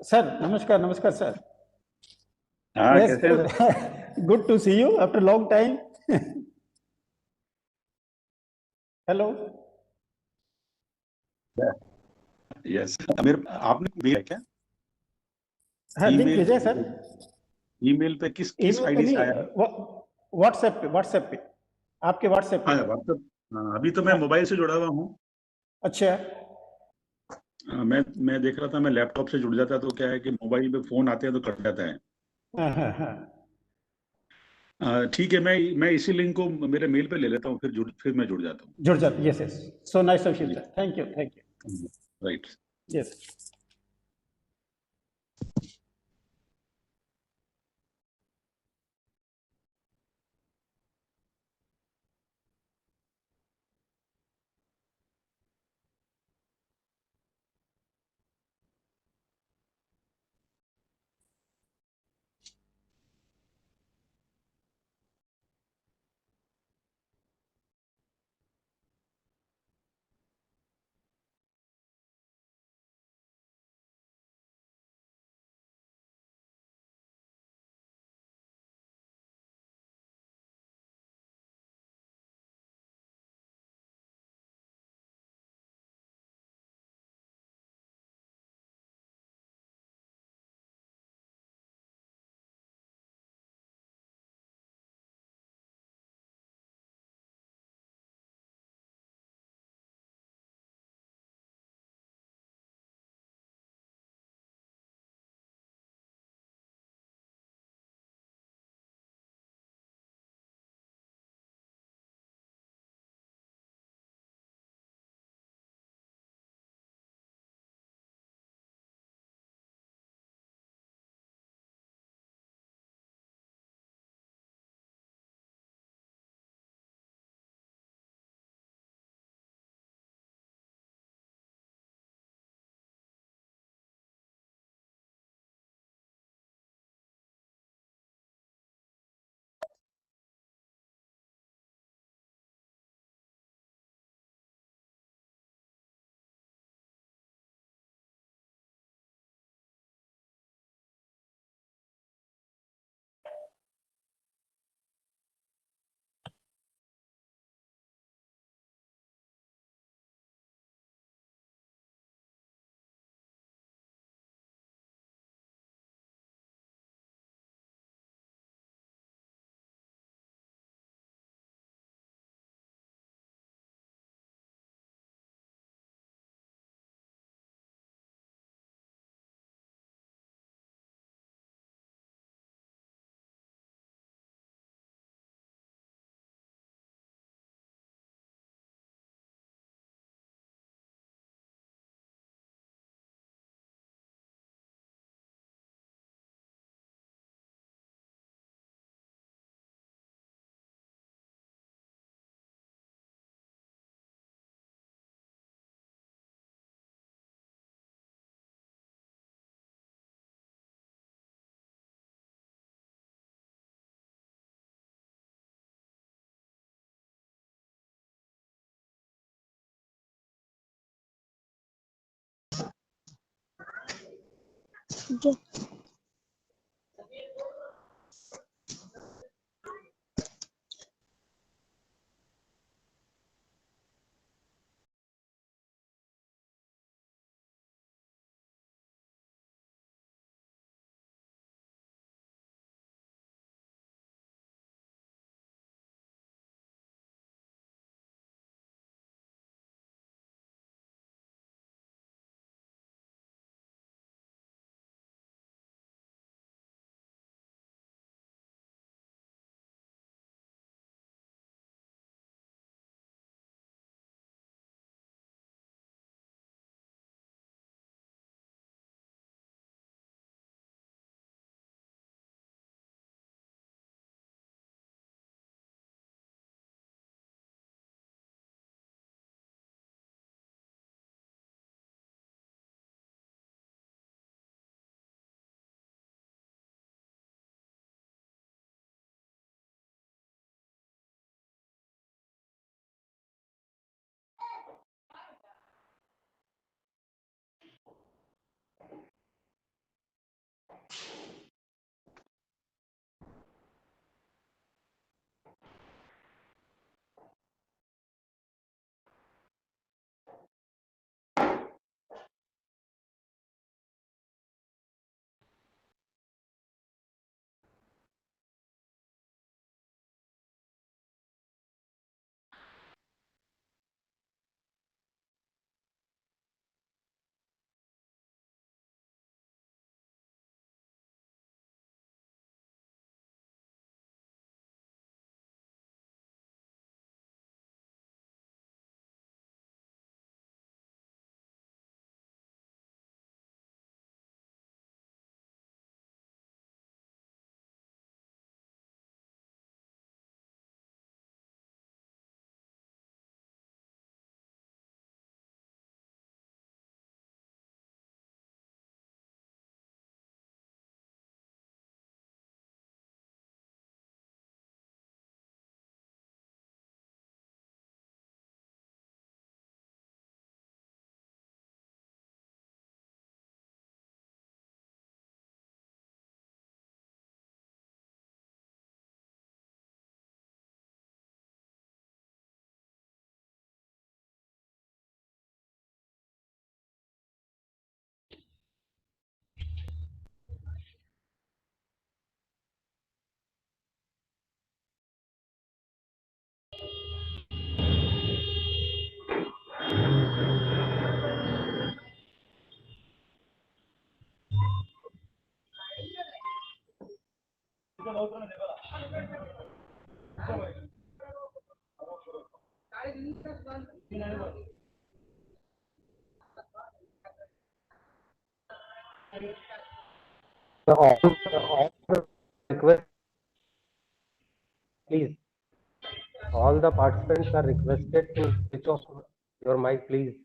Sir नमस्कार नमस्कार sir. हाँ, यस कैसे हैं? Sir, good to see you after long time. Hello. Yes, मेरे आपने भेजा है क्या? हाँ, लिंक ईमेल भेजा है सर। ईमेल पे किस किस ईमेल पे आईडी से नहीं, आया है? व्हाट्सएप पे आपके व्हाट्सएप हाँ, पे। व्हाट्सएप। हाँ, अभी तो मैं हाँ, मोबाइल से जुड़ा हुआ हूँ। अच्छा। मैं देख रहा था, मैं लैपटॉप से जुड़ जाता तो क्या है कि मोबाइल पे फोन आते हैं तो कट जाता है। हाँ हाँ हाँ। ठीक है, मैं इसी लिंक को मेरे मेल पे ले लेता हूँ, फिर मैं जुड़ जाता हूँ। जुड़ जाते, yes yes. So nice of you जी, sir, thank you thank right. You. Yes. All request, please. All the participants are requested to switch off your mic, please.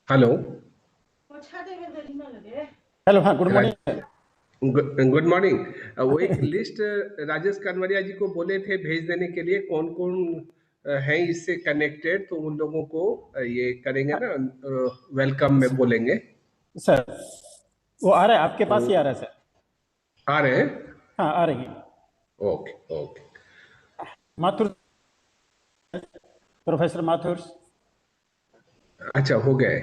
Hello hello, हाँ, गुड मॉर्निंग। Good morning. वो एक list Rajesh कानवरिया जी को बोले थे भेज देने के लिए, कौन कौन हैं इससे कनेक्टेड, तो उन लोगों को ये करेंगे ना, वेलकम में बोलेंगे। सर, वो आ रहा है, आपके तो पास ही आ रहा है सर। आ रहे हैं? हाँ, आ रही है। Okay okay. Mathur, professor Mathur. अच्छा, हो गए।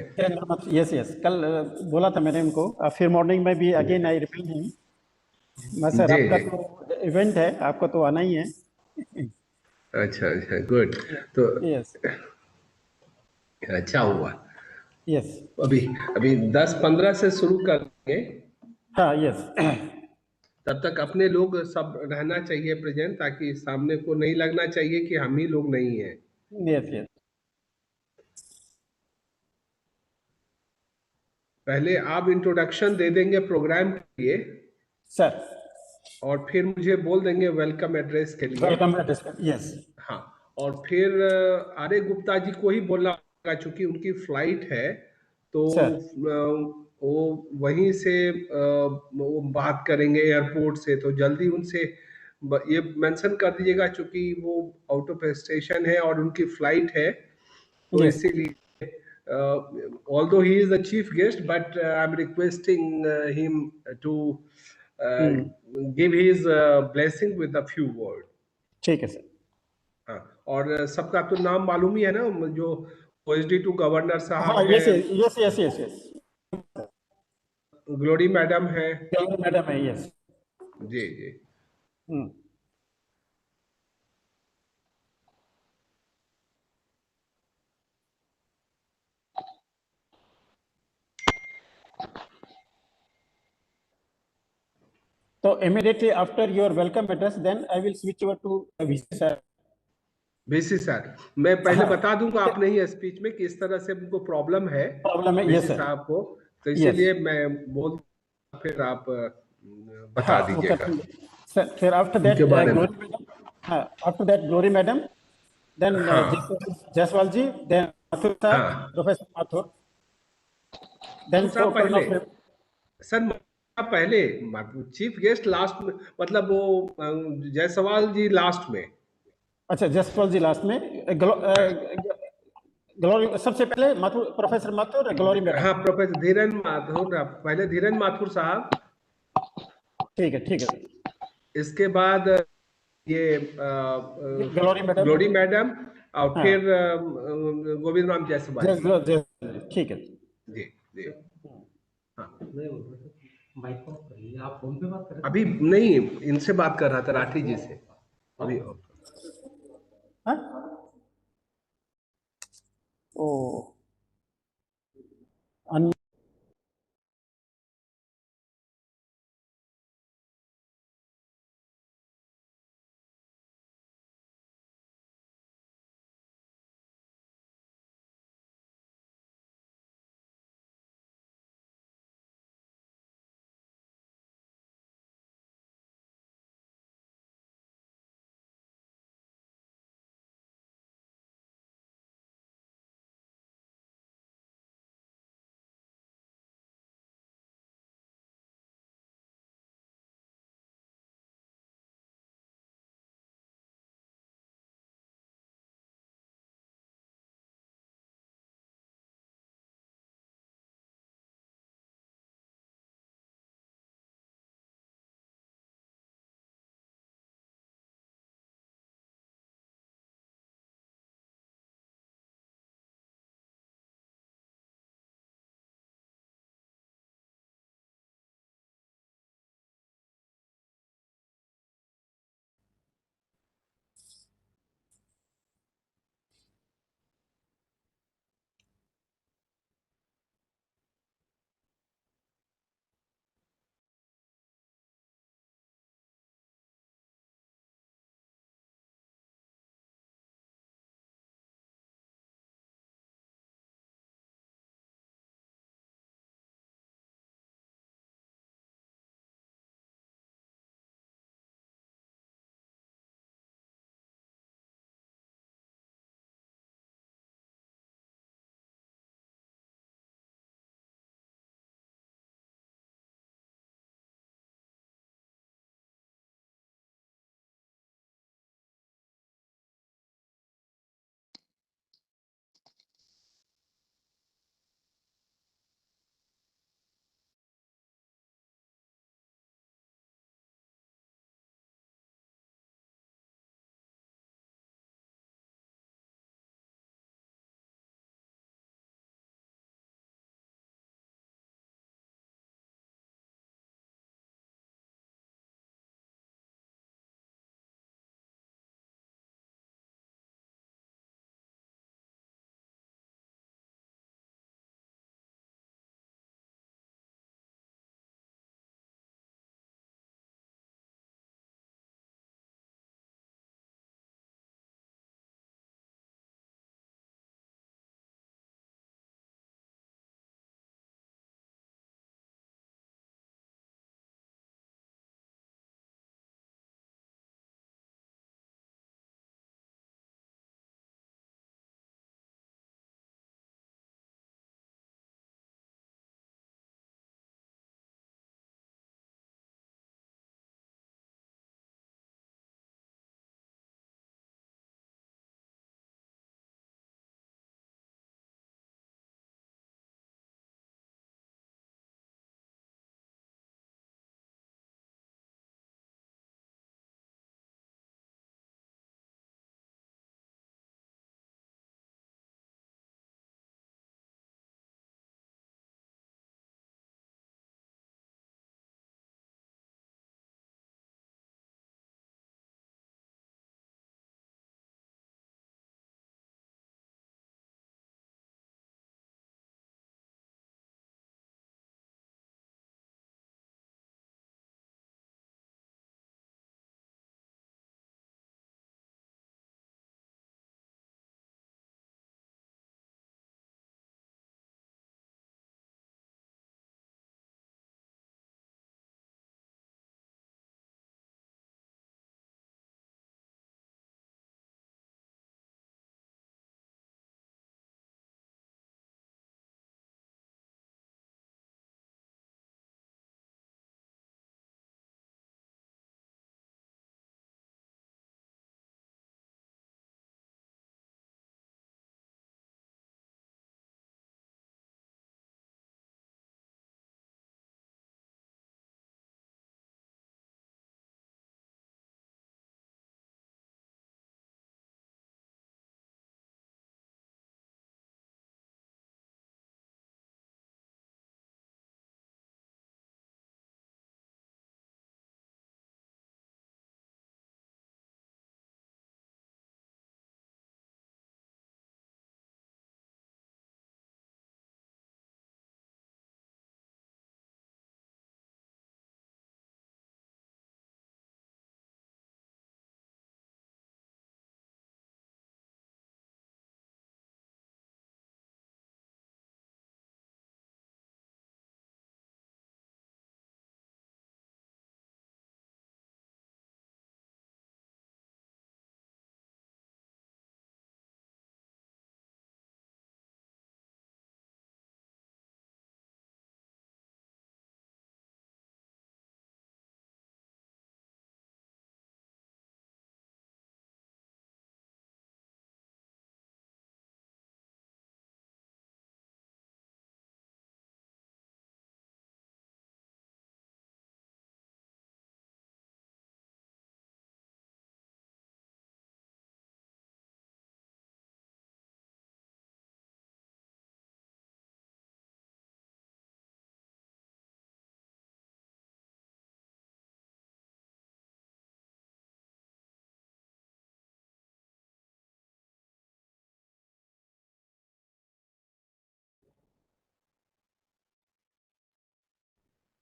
यस यस, कल बोला था मैंने उनको, फिर मॉर्निंग में भी अगेन आई रिपीट हिम। मैं सर, जी आपका जी। तो इवेंट है, आपको तो आना ही है। अच्छा अच्छा, गुड। तो यस अच्छा हुआ। यस। अभी अभी 10-15 से शुरू करेंगे। हाँ, यस तब तक अपने लोग सब रहना चाहिए प्रेजेंट, ताकि सामने को नहीं लगना चाहिए कि हम ही लोग नहीं हैं। Yes yes. पहले आप इंट्रोडक्शन दे देंगे प्रोग्राम के लिए, सर, और फिर मुझे बोल देंगे वेलकम एड्रेस के लिए। Welcome yes. हाँ, और फिर आर्य गुप्ता जी को ही बोलना होगा, चूंकि उनकी फ्लाइट है, तो सर, वो वहीं से वो बात करेंगे एयरपोर्ट से, तो जल्दी उनसे ये मेंशन कर दीजिएगा, चूंकि वो आउट ऑफ स्टेशन है और उनकी फ्लाइट है, तो यस। इसीलिए although he is the chief guest, but I'm requesting him to uh, give his blessing with a few words. ठीक है सर। हाँ, और सबका तो नाम मालूम ही है ना, जो OSD2 गवर्नर साहब हाँ, यस हैं, yes yes yes yes. Glory madam है। मैडम है, yes. Ji ji. So immediately after your welcome address, then I will switch over to VC sir. VC sir, मैं पहले हाँ, बता दूंगा अपने ही स्पीच में किस तरह से उनको प्रॉब्लम है प्रॉब्लम है, यस VC सर। साहब को, तो यस, इसीलिए मैं बोल, फिर आप बता हाँ, वो कर दीजिएगा देंगे सर। फिर आफ्टर दैट उनके बारे में। ग्लोरी मैडम, हाँ, after that Glory madam, then हाँ जायसवाल जी, देन माथुर सर, हाँ। प्रोफेसर माथुर, देन कौन सा फोर टर्न पहले? ऑफ। सर पहले, चीफ गेस्ट लास्ट में, मतलब वो जायसवाल जी लास्ट में। अच्छा, जायसवाल जी लास्ट में, ग्लोरी सबसे पहले Mathur, professor Mathur, Glory madam. हाँ, प्रोफेसर धीरेन माथुर, पहले धीरेन माथुर साहब, ठीक है, ठीक है। इसके बाद ये ग्लोरी मैडम। ग्लोरी मैडम, और हाँ, फिर गोविंद राम जायसवाल जी। ठीक है। जी जी। हाँ, माइक ऑफ करिए, आप फोन पे बात कर रहे अभी नहीं, इनसे बात कर रहा था, राठी जी से अभी। हाँ, ओ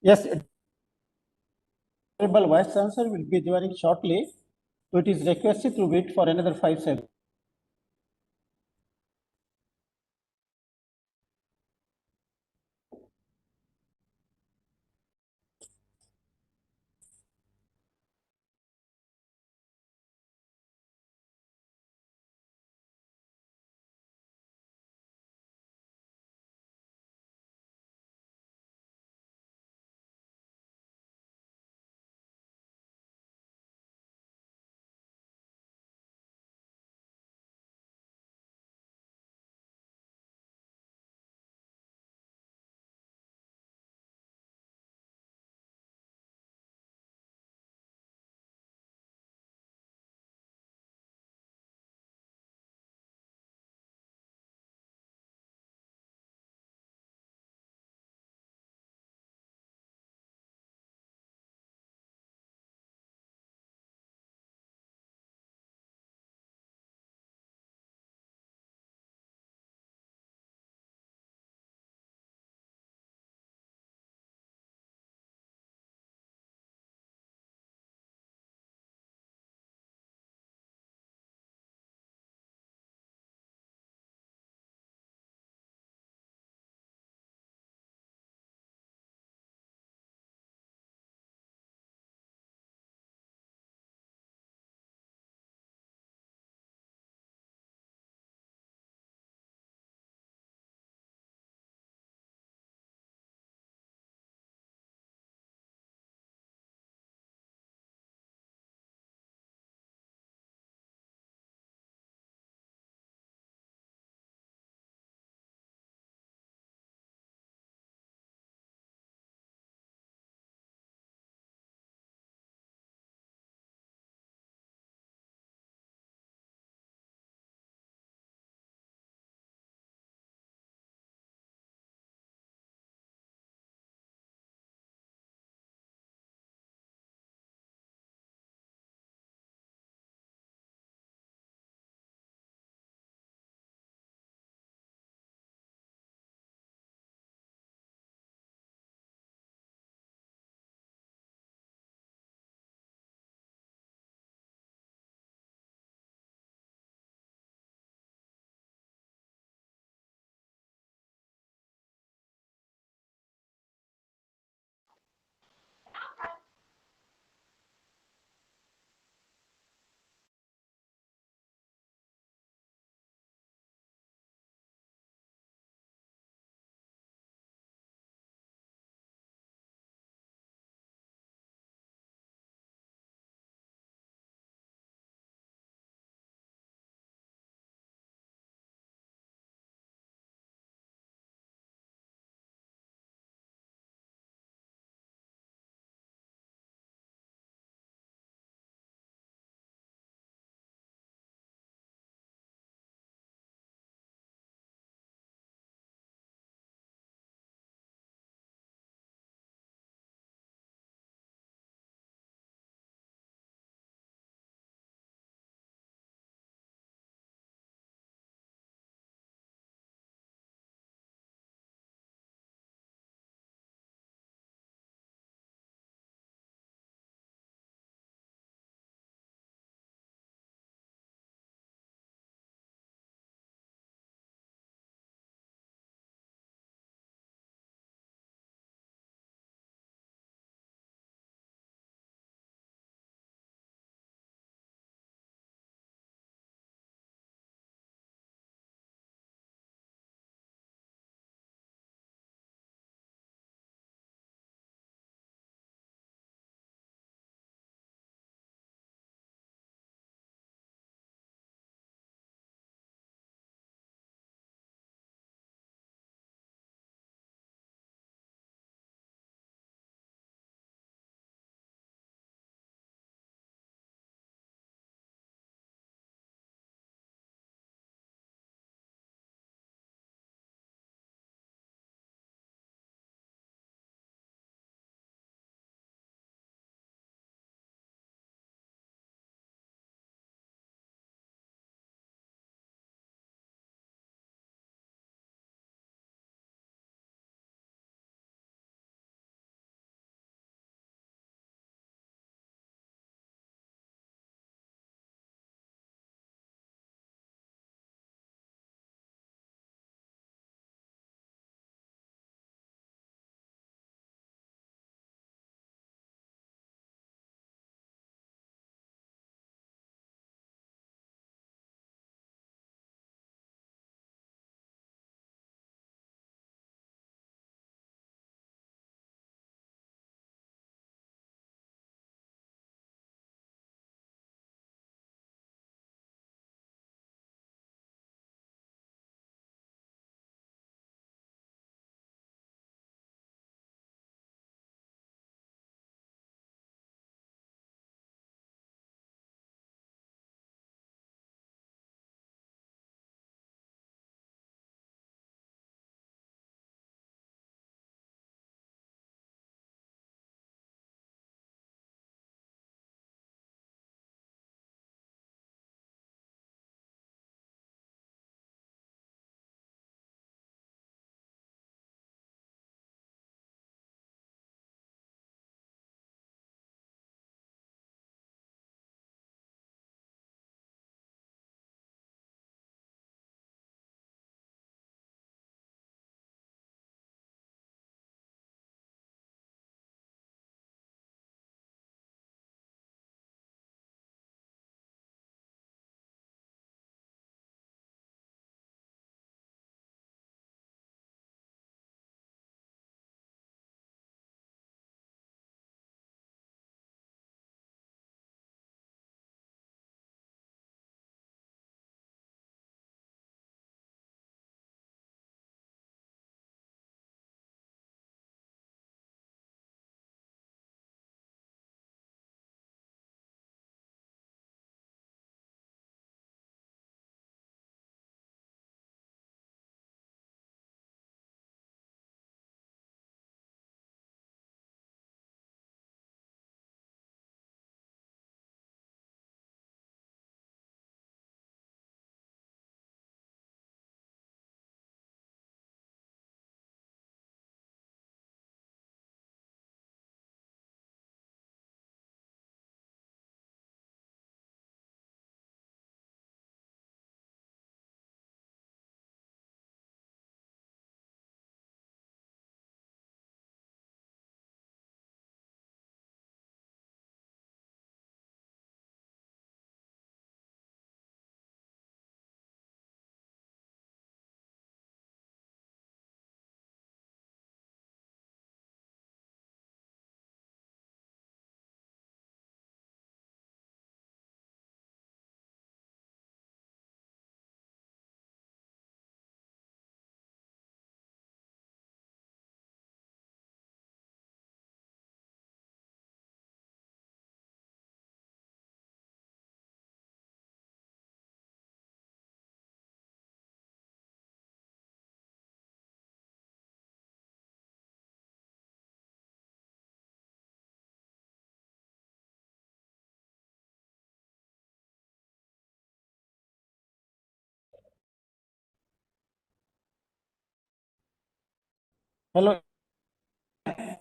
Yes, Honorable Vice Chancellor will be joining shortly. So it is requested to wait for another 5 seconds. Hello,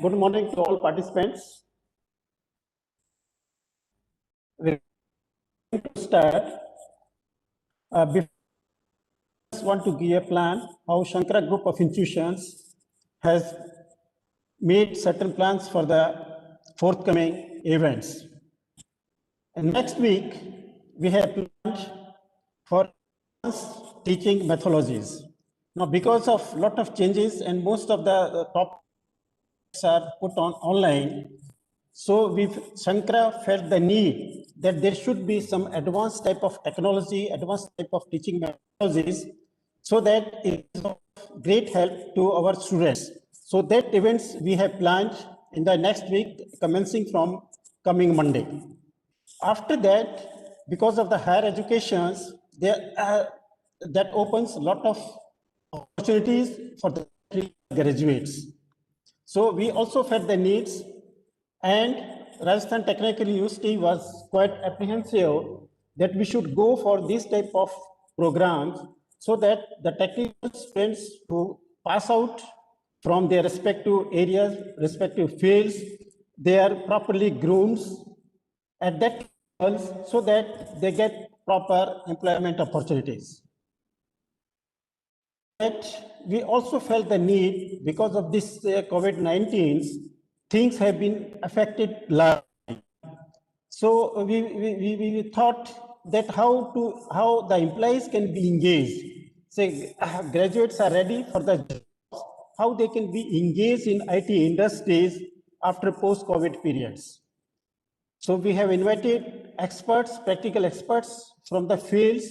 good morning to all participants. We're going to start. Before I just want to give a plan how Shankara Group of Institutions has made certain plans for the forthcoming events. And next week, we have planned for teaching methodologies. Now, because of lot of changes and most of the topics are put on online, so Shankara felt the need that there should be some advanced type of technology, advanced type of teaching methodologies, so that it is of great help to our students. So that events we have planned in the next week, commencing from coming Monday. After that, because of the higher educations, that opens a lot of opportunities for the graduates. So we also felt the needs, and Rajasthan Technical University was quite apprehensive that we should go for this type of programs so that the technical students who pass out from their respective areas, respective fields, they are properly groomed at that level so that they get proper employment opportunities. That we also felt the need because of this COVID-19, things have been affected largely. So we thought that how the employees can be engaged. Say graduates are ready for the jobs, how they can be engaged in IT industries after post-COVID periods. So we have invited experts, practical experts from the fields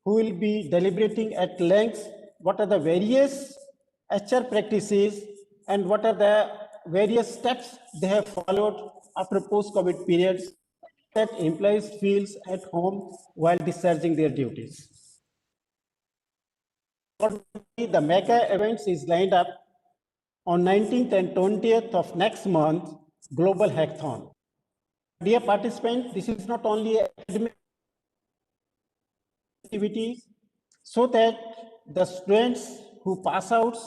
who will be deliberating at length what are the various HR practices and what are the various steps they have followed after post-COVID periods that employees feels at home while discharging their duties. The mega events is lined up on 19th and 20th of next month, Global Hackathon. Dear participants, this is not only academic activities, so that the students who pass out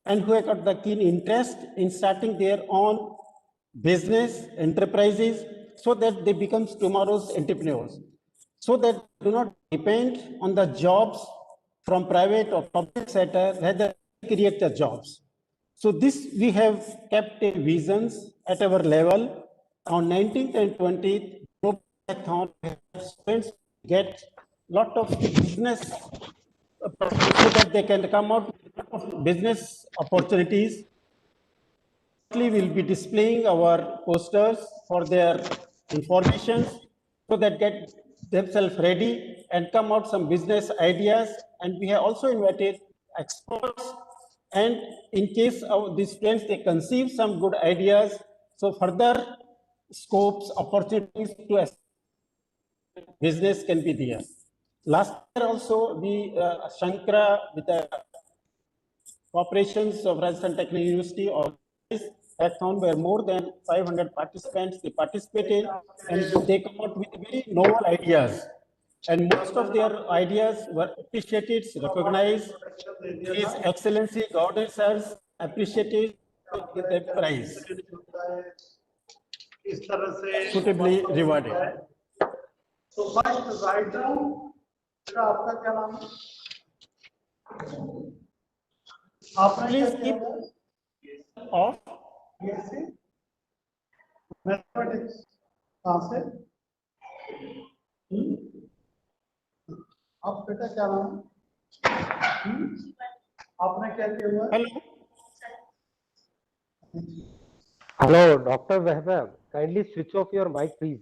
and who have got the keen interest in starting their own business enterprises, so that they become tomorrow's entrepreneurs, so that they do not depend on the jobs from private or public sector, rather create the jobs. So this we have kept a visions at our level. On 19th and 20th, global hackathon, students get lot of business so that they can come out with lot of business opportunities. We will be displaying our posters for their information so that get themselves ready and come out some business ideas. And we have also invited experts, and in case of these students they conceive some good ideas, so further scopes opportunities to business can be there. Last year also we Shankara with the corporations of Rajasthan Technical University organized hackathon where more than 500 participants they participated, and they come out with very novel ideas. And most of their ideas were appreciated, recognized. His Excellency Gaude sirs appreciated with the prize, इस तरह से suitably rewarded. तो first write down बेटा आपका क्या नाम है आपने क्या Please किया keep है off. बीएससी मैथमेटिक्स कहाँ से आप बेटा क्या नाम है आपने क्या किया हुआ है Hello. Hello, Dr. Wahbab. Kindly switch off your mic, please.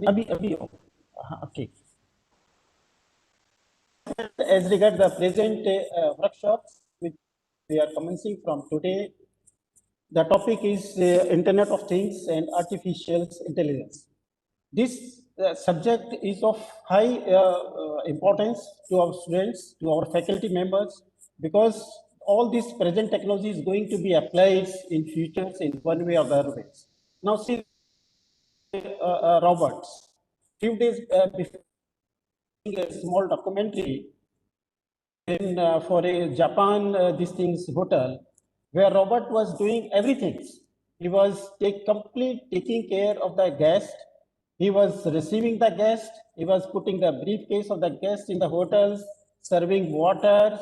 Okay. As regard the present workshops, which we are commencing from today, the topic is Internet of Things and Artificial Intelligence. This subject is of high importance to our students, to our faculty members, because all this present technology is going to be applied in futures in one way or the other ways. Now, see robots. Few days before a small documentary in for a Japan this things hotel, where Robert was doing everything. He was taking care of the guest. He was receiving the guest. He was putting the briefcase of the guest in the hotels, serving water,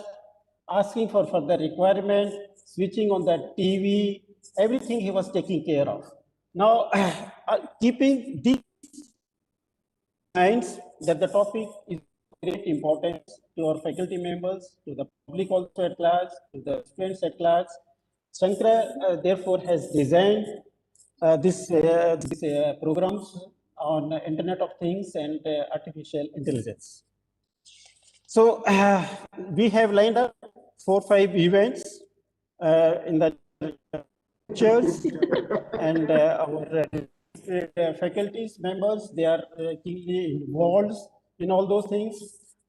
asking for further requirement, switching on the TV. Everything he was taking care of. Now, keeping these minds that the topic is great importance to our faculty members, to the public also at large, to the students at large. Shankara, therefore, has designed these programs on Internet of Things and artificial intelligence. So we have lined up 4-5 events in the lectures, and our faculties members, they are keenly involved in all those things.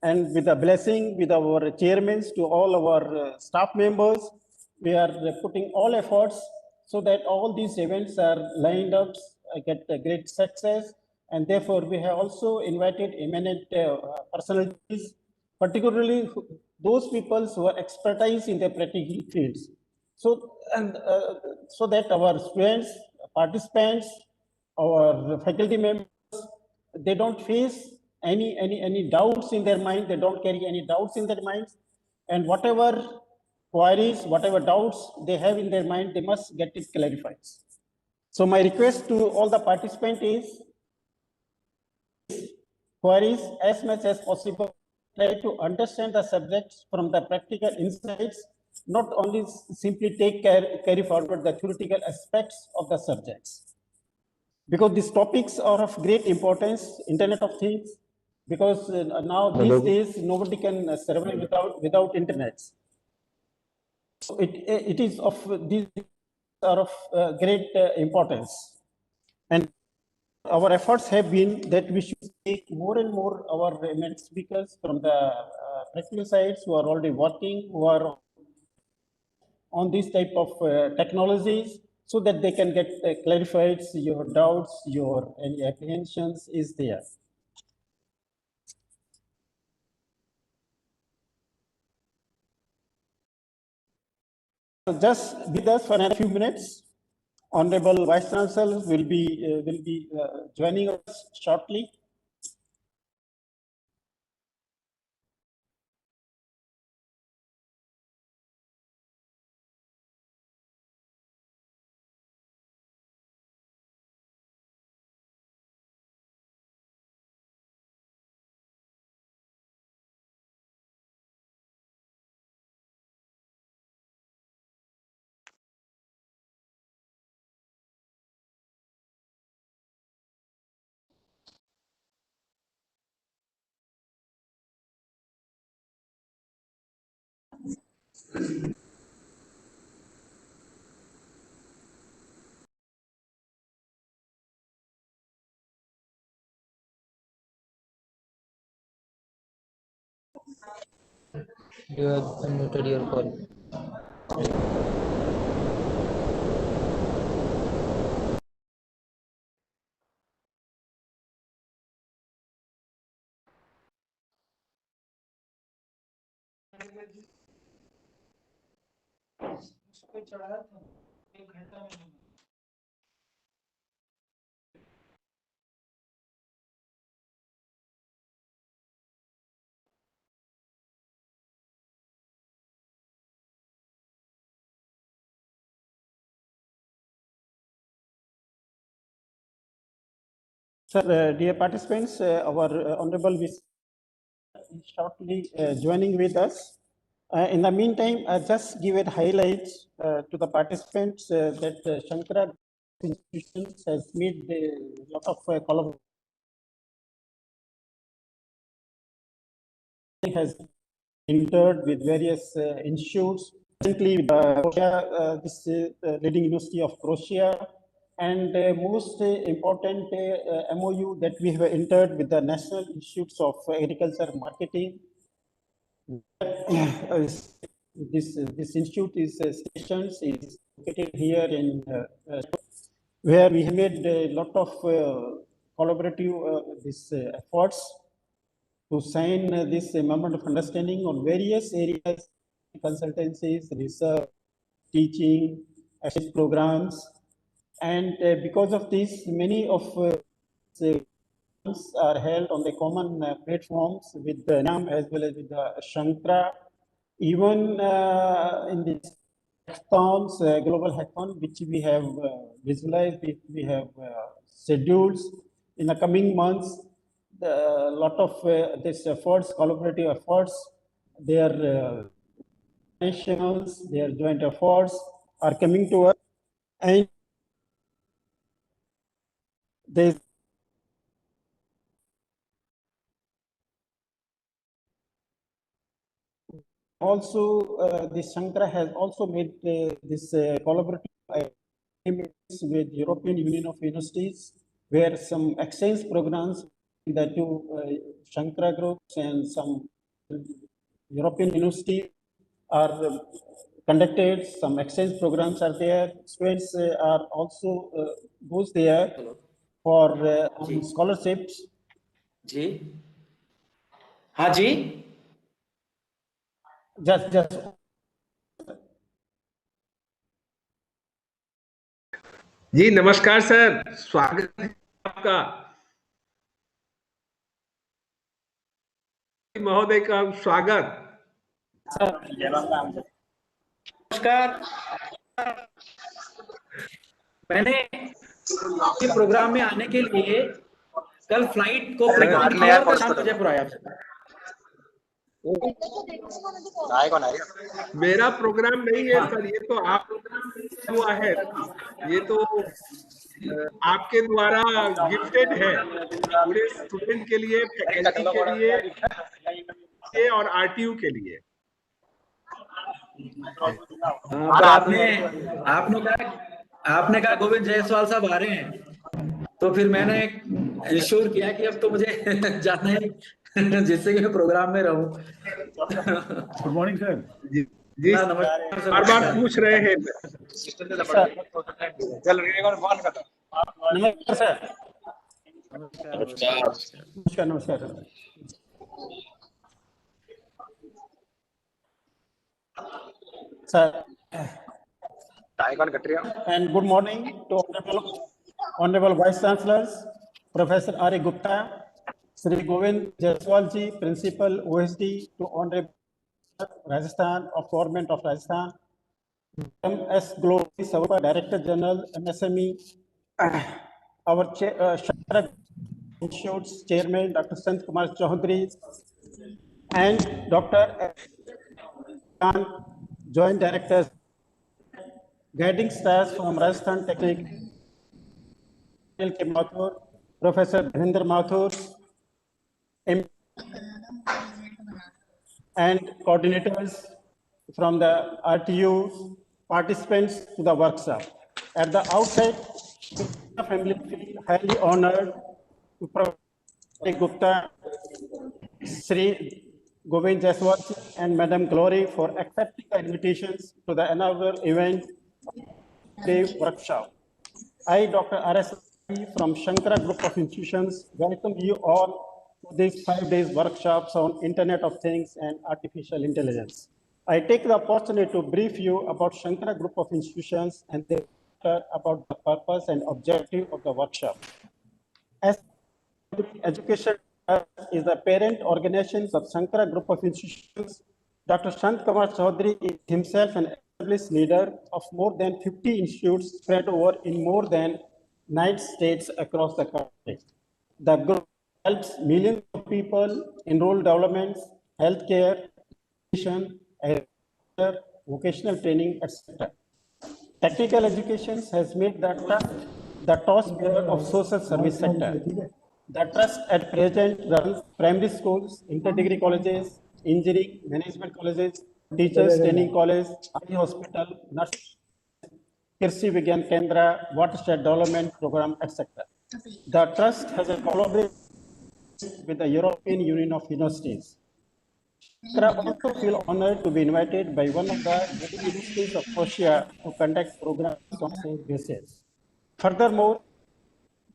And with the blessing with our chairmen to all our staff members, we are putting all efforts so that all these events are lined up, get a great success. And therefore, we have also invited eminent personalities, particularly those people who are expertise in their practical fields. So, and so that our students, participants, our faculty members, they don't face any doubts in their mind. They don't carry any doubts in their minds, and whatever queries, whatever doubts they have in their mind, they must get it clarified. So my request to all the participants is queries as much as possible. Try to understand the subjects from the practical insights, not only simply carry forward the theoretical aspects of the subjects. Because these topics are of great importance, Internet of Things, because now these days nobody can survive without internet. So it is of these are of great importance. And our efforts have been that we should take more and more our eminent speakers from the practical sides who are already working, who are on this type of technologies, so that they can get clarified your doubts, your any apprehensions is there. So just with us for a few minutes. Honorable Vice Chancellor will be joining us shortly. You have unmuted your call. Sir, dear participants, our Honorable Vice is shortly joining with us. In the meantime, I just give it highlights to the participants that Shankara institutions has made a lot of collaboration has entered with various institutes. Recently, with Croatia, this leading university of Croatia, and most important MOU that we have entered with the National Institutes of Agriculture Marketing. This institute is stations is located here in where we have made a lot of collaborative efforts to sign this memorandum of understanding on various areas, consultancies, research, teaching, exchange programs, and because of this, many of are held on the common platforms with the NAM as well as with the Shankra. Even in the hackathons, global hackathon, which we have visualized, we have schedules in the coming months. A lot of these efforts, collaborative efforts, their nationals, their joint efforts are coming to us, and there's also the Shankara has also made this collaborative agreements with European Union of Universities, where some exchange programs in the two Shankara groups and some European universities are conducted. Some exchange programs are there. Students are also goes there for on scholarships. जी हाँ जी Just जी नमस्कार sir, स्वागत है आपका। महोदय का स्वागत। नमस्कार। मैंने ये प्रोग्राम में आने के लिए कल फ्लाइट को प्रिकॉर्ड किया और शाम को जयपुर आया। मेरा प्रोग्राम नहीं है सर, ये तो आप हुआ है, ये तो आपके द्वारा गिफ्टेड है पूरे स्टूडेंट के लिए, फैकल्टी के लिए और आरटीयू के लिए। आपने कहा गोविंद जायसवाल साहब आ रहे हैं, तो फिर मैंने इंश्योर किया कि अब तो मुझे जाना है जिससे कि मैं प्रोग्राम में रहूं। Good morning sir. जी बार बार पूछ रहे हैं। नमस्कार सर। नमस्कार। Sir, and good morning to Honorable Vice Chancellors, Professor R.A. Gupta, Sri Govind Jaiswal ji, Principal OSD, to Honorable Rajasthan of Government of Rajasthan, M.S. Glory, Director General, MSME, our Shankara Institute's Chairman, Dr. Sant Kumar Chaudhary, and Dr. Joint Directors, guiding stars from Rajasthan Technical, K. Mathur, Professor Bharinder Mathur, and coordinators from the RTU, participants to the workshop. At the outset, the family feel highly honored to Professor Gupta, Sri Govind Jaiswal and Madam Glory for accepting the invitations to the inaugural event day workshop. I, Dr. R.S. from Shankara Group of Institutions, welcome you all to these 5 days workshops on Internet of Things and Artificial Intelligence. I take the opportunity to brief you about Shankara Group of Institutions and about the purpose and objective of the workshop. As education is the parent organization of Shankara Group of Institutions, Dr. Sant Kumar Chaudhary is himself an established leader of more than 50 institutes spread over in more than 9 states across the country. The group helps millions of people enroll developments, healthcare, education, vocational training, etc. Technical education has made the torchbearer of social service sector. The trust at present runs primary schools, inter-degree colleges, engineering, management colleges, teachers training college, eye hospital, nursing, Kirsi Vigyan Kendra, watershed development program, etc. The trust has a collaboration with the European Union of Universities. Shankara also feel honored to be invited by one of the leading universities of Croatia to conduct programs on same basis. Furthermore,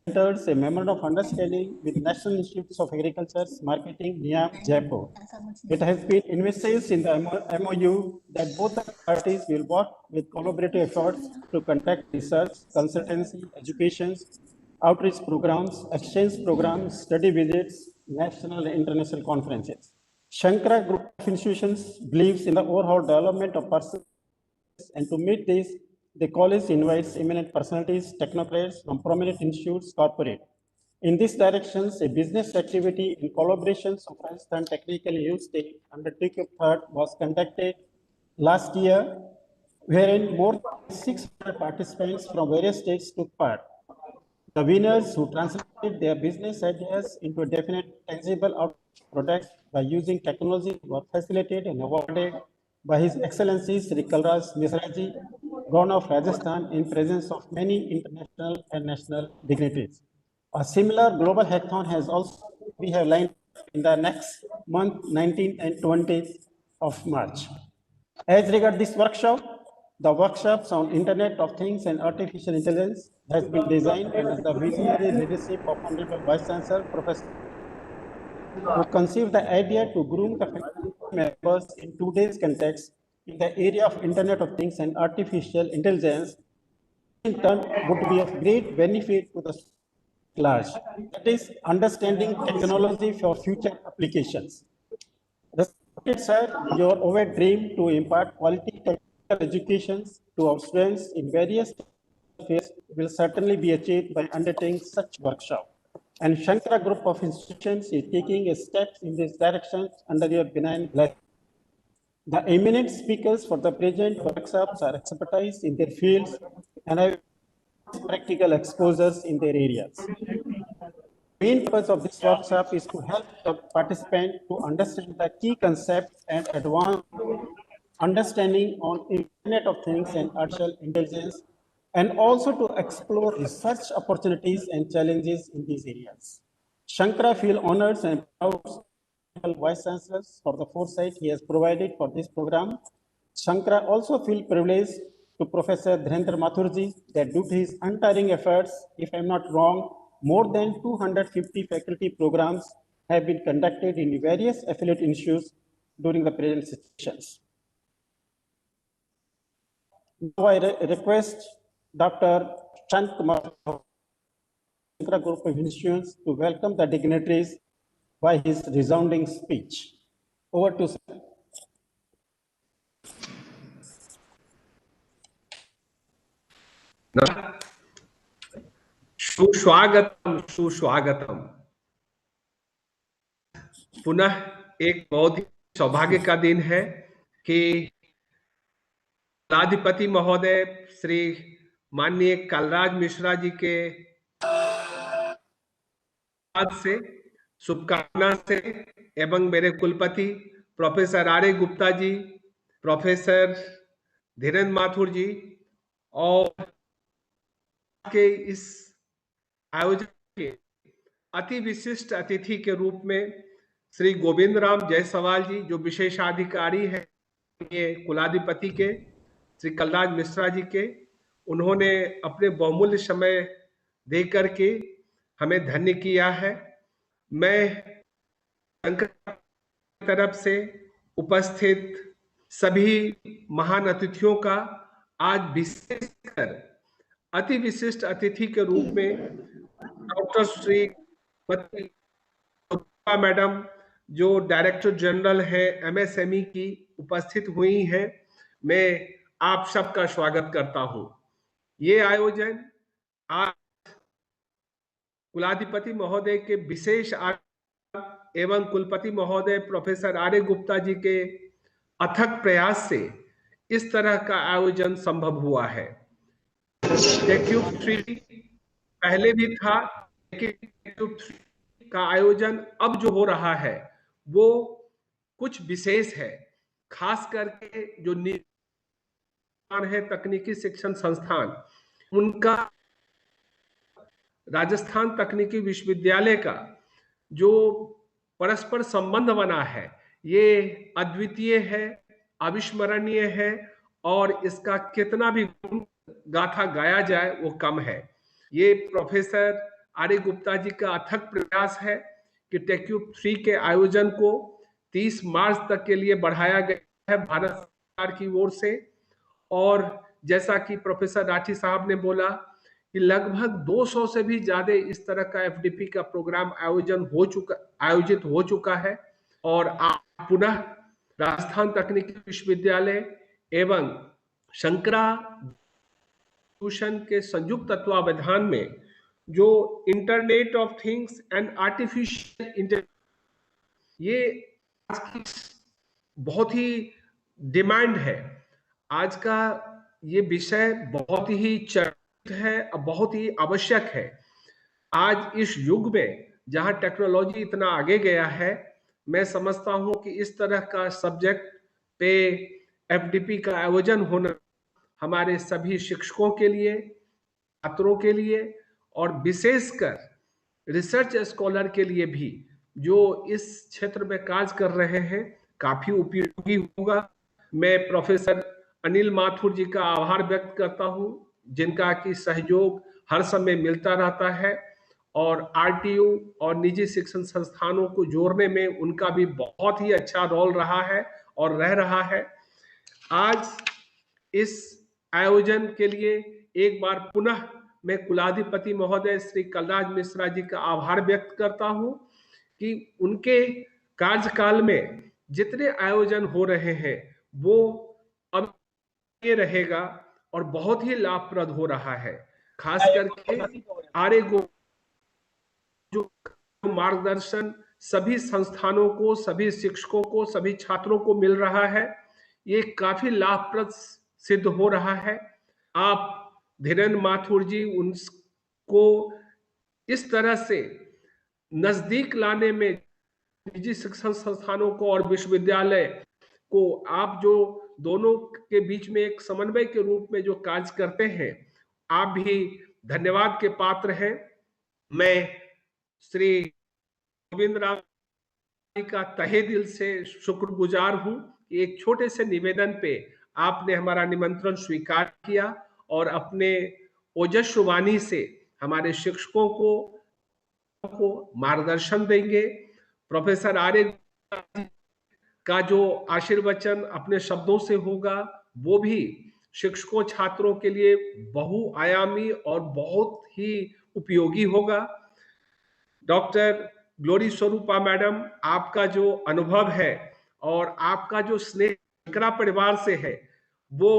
enters a memorandum of understanding with National Institutes of Agriculture, Marketing, NIAM, Jaipur. It has been envisaged in the MOU that both the parties will work with collaborative efforts to conduct research, consultancy, education, outreach programs, exchange programs, study visits, national and international conferences. Shankara Group of Institutions believes in the overall development of persons, and to meet this, the college invites eminent personalities, technocrats from prominent institutes, corporate. In this direction, a business activity in collaboration of Rajasthan Technical University undertook was conducted last year, wherein more than 600 participants from various states took part. The winners who translated their business ideas into a definite tangible product by using technology were facilitated and awarded by His Excellency Sri Kalraj Misraji, Governor of Rajasthan, in presence of many international and national dignitaries. A similar global hackathon has also we have lined up in the next month, 19th and 20th of March. As regards this workshop, the workshops on Internet of Things and Artificial Intelligence has been designed under the visionary leadership of Honorable Vice Chancellor, Professor, who conceived the idea to groom the faculty members in today's context in the area of Internet of Things and Artificial Intelligence, in turn would be of great benefit to the large. That is, understanding technology for future applications. Respected sir, your overt dream to impart quality technical education to our students in various fields will certainly be achieved by undertaking such workshop. And Shankara Group of Institutions is taking a step in this direction under your benign blessing. The eminent speakers for the present workshops are expertise in their fields and have practical exposures in their areas. The main purpose of this workshop is to help the participant to understand the key concepts and advance understanding on Internet of Things and artificial intelligence, and also to explore research opportunities and challenges in these areas. Shankara feel honored and proud Vice Chancellors for the foresight he has provided for this program. Shankara also feel privileged to Professor Dharendra Mathurji that due to his untiring efforts, if I'm not wrong, more than 250 faculty programs have been conducted in various affiliate institutes during the present sessions. Now I request Dr. Chand Kumar Group of Institutions to welcome the dignitaries by his resounding speech. Over to sir. सुस्वागतम सुस्वागतम। पुनः एक बहुत ही सौभाग्य का दिन है कि कुलाधिपति महोदय श्री माननीय कलराज मिश्रा जी के से शुभकामना से एवं मेरे कुलपति professor R.A.. Gupta ji, professor Dhirendra Mathur जी और के इस आयोजन के अति विशिष्ट अतिथि के रूप में श्री गोविंद राम जायसवाल जी, जो विशेषाधिकारी है कुलाधिपति के श्री कलराज मिश्रा जी के, उन्होंने अपने बहुमूल्य समय दे करके हमें धन्य किया है। मैं तरफ से उपस्थित सभी महान अतिथियों का आज विशेषकर अति विशिष्ट अतिथि के रूप में डॉक्टर श्री मैडम, जो डायरेक्टर जनरल है MSME की, उपस्थित हुई हैं, मैं आप सबका स्वागत करता हूं। ये आयोजन आज कुलाधिपति महोदय के विशेष एवं कुलपति महोदय प्रोफेसर आर.ए. गुप्ता जी के अथक प्रयास से इस तरह का आयोजन संभव हुआ है। टेक्यूब 3 पहले भी था, लेकिन टेक्यूब 3 का आयोजन अब जो हो रहा है वो कुछ विशेष है, खास करके जो निर्माण है तकनीकी शिक्षण संस्थान, उनका राजस्थान तकनीकी विश्वविद्यालय का जो परस्पर संबंध बना है, ये अद्वितीय है, अविस्मरणीय है, और इसका कितना भी गाथा गाया जाए वो कम है। ये प्रोफेसर आर्य गुप्ता जी का अथक प्रयास है कि टेक्यूब 3 के आयोजन को 30 मार्च तक के लिए बढ़ाया गया है भारत सरकार की ओर से। और जैसा कि प्रोफेसर राठी साहब ने बोला कि लगभग 200 से भी ज्यादा इस तरह का एफडीपी का प्रोग्राम आयोजित हो चुका है। और आज पुनः राजस्थान तकनीकी विश्वविद्यालय एवं शंकरा के संयुक्त तत्वावधान में जो internet of things and artificial intelligence, ये आज की बहुत ही डिमांड है। आज का ये विषय बहुत ही चर्चित है, बहुत ही आवश्यक है। आज इस युग में जहां टेक्नोलॉजी इतना आगे गया है, मैं समझता हूं कि इस तरह का सब्जेक्ट पे एफडीपी का आयोजन होना हमारे सभी शिक्षकों के लिए, छात्रों के लिए और विशेषकर रिसर्च स्कॉलर के लिए भी जो इस क्षेत्र में कार्य कर रहे हैं काफी उपयोगी होगा। मैं प्रोफेसर अनिल माथुर जी का आभार व्यक्त करता हूं, जिनका कि सहयोग हर समय मिलता रहता है, और आरटीयू और निजी शिक्षण संस्थानों को जोड़ने में उनका भी बहुत ही अच्छा रोल रहा है और रह रहा है। आज इस आयोजन के लिए एक बार पुनः मैं कुलाधिपति महोदय श्री कलराज मिश्रा जी का आभार व्यक्त करता हूं कि उनके कार्यकाल में जितने आयोजन हो रहे हैं वो अब ये रहेगा और बहुत ही लाभप्रद हो रहा है। खास करके आर्य जो मार्गदर्शन सभी संस्थानों को, सभी शिक्षकों को, सभी छात्रों को मिल रहा है, ये काफी लाभप्रद सिद्ध हो रहा है। आप धीरेन्द्र माथुर जी उनको इस तरह से नजदीक लाने में निजी शिक्षण संस्थानों को और विश्वविद्यालय को आप जो दोनों के बीच में एक समन्वय के रूप में जो कार्य करते हैं, आप भी धन्यवाद के पात्र हैं। मैं श्री गोविंद राम का तहे दिल से शुक्रगुजार हूं कि एक छोटे से निवेदन पे आपने हमारा निमंत्रण स्वीकार किया और अपने ओजस्वी वाणी से हमारे शिक्षकों को मार्गदर्शन देंगे। प्रोफेसर आर्य का जो आशीर्वचन अपने शब्दों से होगा वो भी शिक्षकों छात्रों के लिए बहुआयामी और बहुत ही उपयोगी होगा। डॉक्टर ग्लोरी स्वरूपा मैडम, आपका जो अनुभव है और आपका जो स्नेह शंकरा परिवार से है वो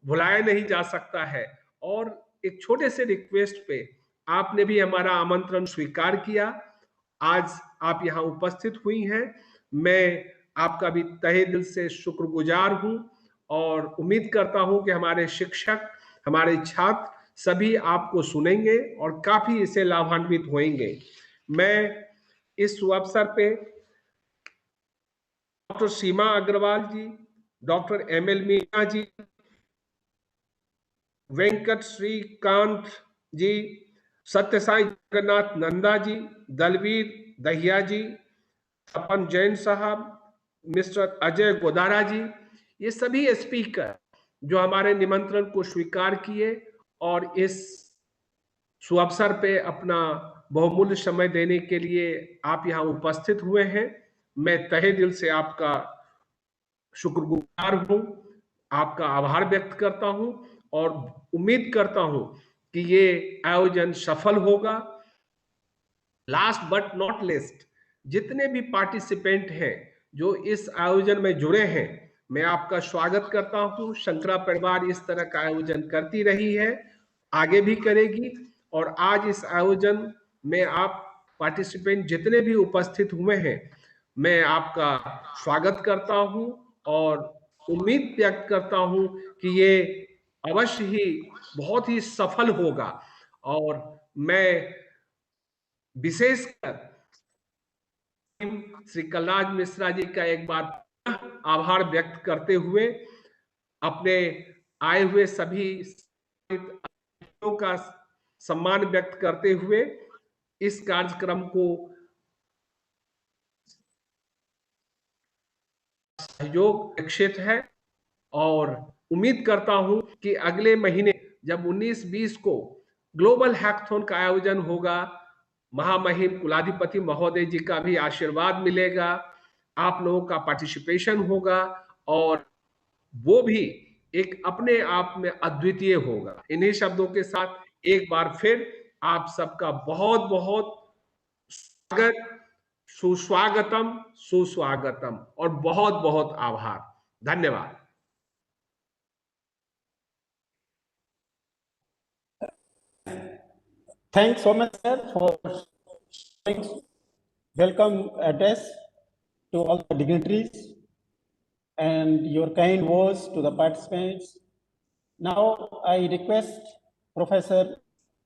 भुलाया नहीं जा सकता है। और एक छोटे से रिक्वेस्ट पे आपने भी हमारा आमंत्रण स्वीकार किया, आज आप यहाँ उपस्थित हुई हैं। मैं आपका भी तहे दिल से शुक्रगुजार हूँ और उम्मीद करता हूँ कि हमारे शिक्षक, हमारे छात्र सभी आपको सुनेंगे और काफी इससे लाभान्वित होंगे। मैं इस अवसर पे डॉक्टर सीमा अग्रवाल जी, डॉक्टर एमएल मीना जी, वेंकट श्रीकांत जी, सत्यसाई जगन्नाथ नंदा जी, दलवीर दहिया जी, तपन जैन साहब, मिस्टर अजय गोदारा जी, ये सभी स्पीकर जो हमारे निमंत्रण को स्वीकार किए और इस सुअवसर पे अपना बहुमूल्य समय देने के लिए आप यहाँ उपस्थित हुए हैं। मैं तहे दिल से आपका शुक्रगुजार हूँ, आपका आभार व्यक्त करता हूँ और उम्मीद करता हूँ कि ये आयोजन सफल होगा। लास्ट बट नॉट लिस्ट, जितने भी पार्टिसिपेंट हैं जो इस आयोजन में जुड़े हैं, मैं आपका स्वागत करता हूँ। शंकरा परिवार इस तरह का आयोजन करती रही है, आगे भी करेगी, और आज इस आयोजन में आप पार्टिसिपेंट जितने भी उपस्थित हुए हैं, मैं आपका स्वागत करता हूं और उम्मीद व्यक्त करता हूं कि ये अवश्य ही बहुत ही सफल होगा। और मैं विशेषकर श्री कलराज मिश्रा जी का एक बार आभार व्यक्त करते हुए अपने आए हुए सभी अतिथियों का सम्मान व्यक्त करते हुए इस कार्यक्रम को सहयोग अपेक्षित है और उम्मीद करता हूं कि अगले महीने जब 19-20 को ग्लोबल हैकाथॉन का आयोजन होगा, महामहिम कुलाधिपति महोदय जी का भी आशीर्वाद मिलेगा, आप लोगों का पार्टिसिपेशन होगा और वो भी एक अपने आप में अद्वितीय होगा। इन्हीं शब्दों के साथ एक बार फिर आप सबका बहुत बहुत स्वागत, सुस्वागतम, सुस्वागतम और बहुत बहुत आभार। धन्यवाद। Thanks so much, sir, for sharing welcome address to all the dignitaries and your kind words to the participants. Now I request Professor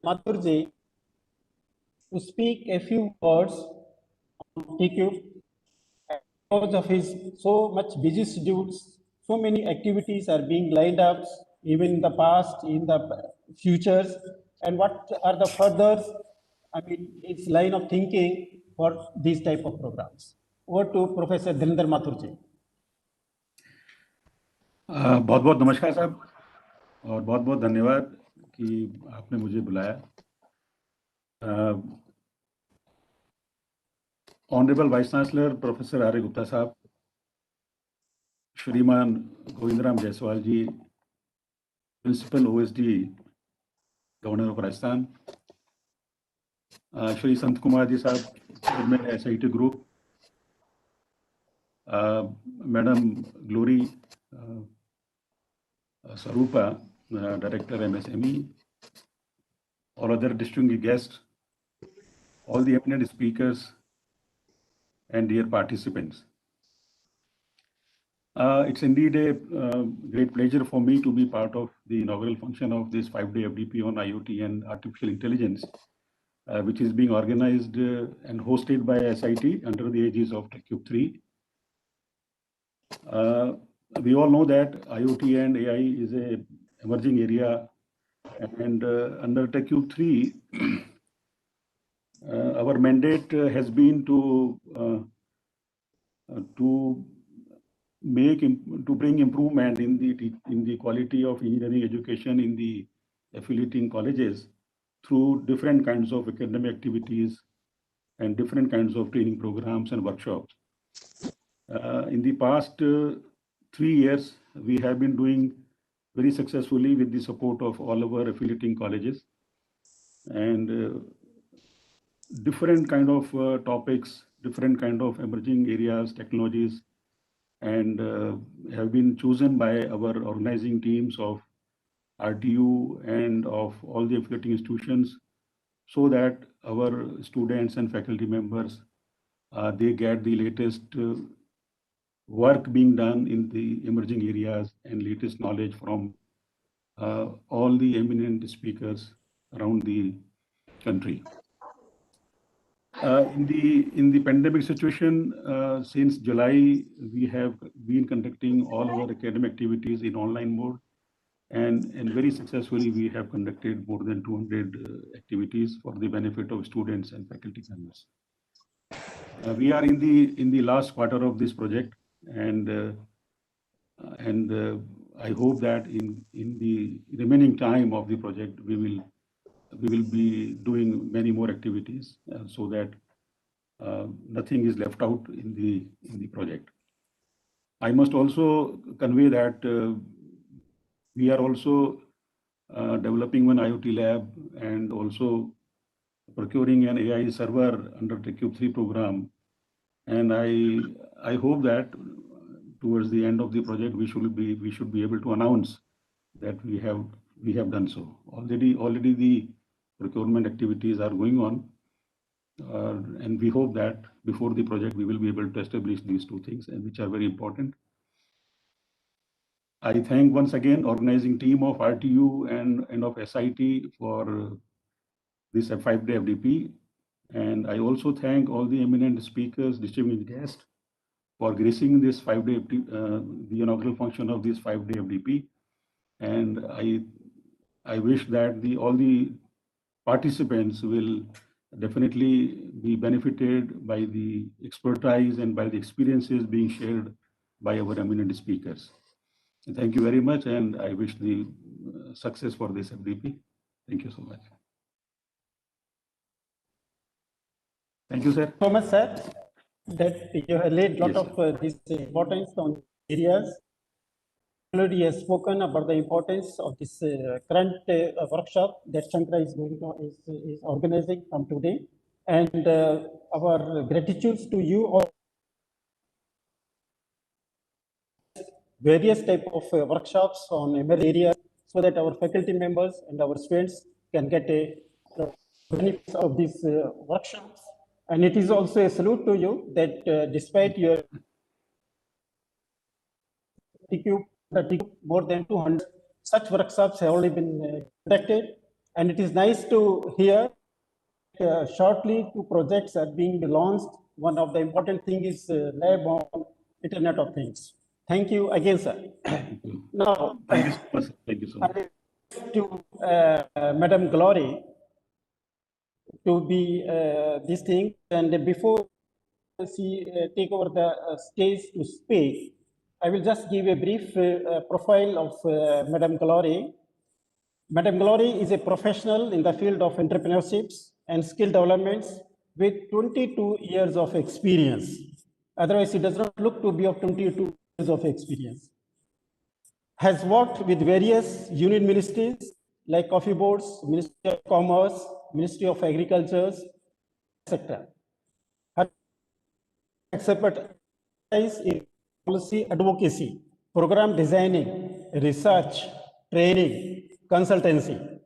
Mathurji to speak a few words on TQ. Because of his so much busy schedules, so many activities are being lined up, even in the past, in the futures, and what are the further, its line of thinking for these type of programs. Over to Professor Dhirendra Mathur ji. बहुत बहुत नमस्कार साहब और बहुत बहुत धन्यवाद कि आपने मुझे बुलाया। Honourable vice chancellor professor Arya Gupta साहब, श्रीमान Govindram Jaiswal ji, principal OSD governor of Rajasthan, Shri Sant Kumar ji साहब, chairman SIT group, madam Glory Sarupa, Director MSME, all other distinguished guests, all the eminent speakers, and dear participants. It's indeed a great pleasure for me to be part of the inaugural function of this 5-day FDP on IoT and artificial intelligence, which is being organized and hosted by SIT under the aegis of TechCube 3. We all know that IoT and AI is an emerging area, and under TechCube 3, our mandate has been to bring improvement in the quality of engineering education in the affiliating colleges through different kinds of academic activities and different kinds of training programs and workshops. In the past 3 years, we have been doing very successfully with the support of all our affiliating colleges, and different kind of topics, different kind of emerging areas, technologies, and have been chosen by our organizing teams of RTU and of all the affiliating institutions, so that our students and faculty members, they get the latest work being done in the emerging areas and latest knowledge from all the eminent speakers around the country. In the pandemic situation, since July, we have been conducting all our academic activities in online mode, and very successfully we have conducted more than 200 activities for the benefit of students and faculty members. We are in the last quarter of this project, and I hope that in the remaining time of the project we will be doing many more activities so that nothing is left out in the project. I must also convey that we are also developing one IoT lab and also procuring an AI server under the TechCube 3 program, and I hope that towards the end of the project we should be able to announce that we have done so. Already the procurement activities are going on, and we hope that before the project we will be able to establish these two things, and which are very important. I thank once again organizing team of RTU and of SIT for this 5-day FDP, and I also thank all the eminent speakers, distinguished guests for gracing this 5-day, the inaugural function of this 5-day FDP. And I wish that all the participants will definitely be benefited by the expertise and by the experiences being shared by our eminent speakers. Thank you very much, and I wish the success for this FDP. Thank you so much. Thank you, sir. So much, sir, that you have laid a lot Yes, of this importance on areas. Already has spoken about the importance of this current workshop that Shankara is going to is organizing from today, and our gratitude to you all. Various type of workshops on emerging areas so that our faculty members and our students can get a benefits of these workshops. And it is also a salute to you that despite your TQ, more than 200 such workshops have already been conducted. And it is nice to hear shortly 2 projects are being launched. One of the important thing is lab on Internet of Things. Thank you again, sir. Now, thank you so much. Thank you so much. To Madam Glory to be this thing, and before she take over the stage to speak, I will just give a brief profile of Madam Glory. Madam Glory is a professional in the field of entrepreneurships and skill developments with 22 years of experience. Otherwise, it does not look to be of 22 years of experience. Has worked with various union ministries like coffee boards, Ministry of Commerce, Ministry of Agriculture, etc. Her expertise in policy advocacy, program designing, research, training, consultancy.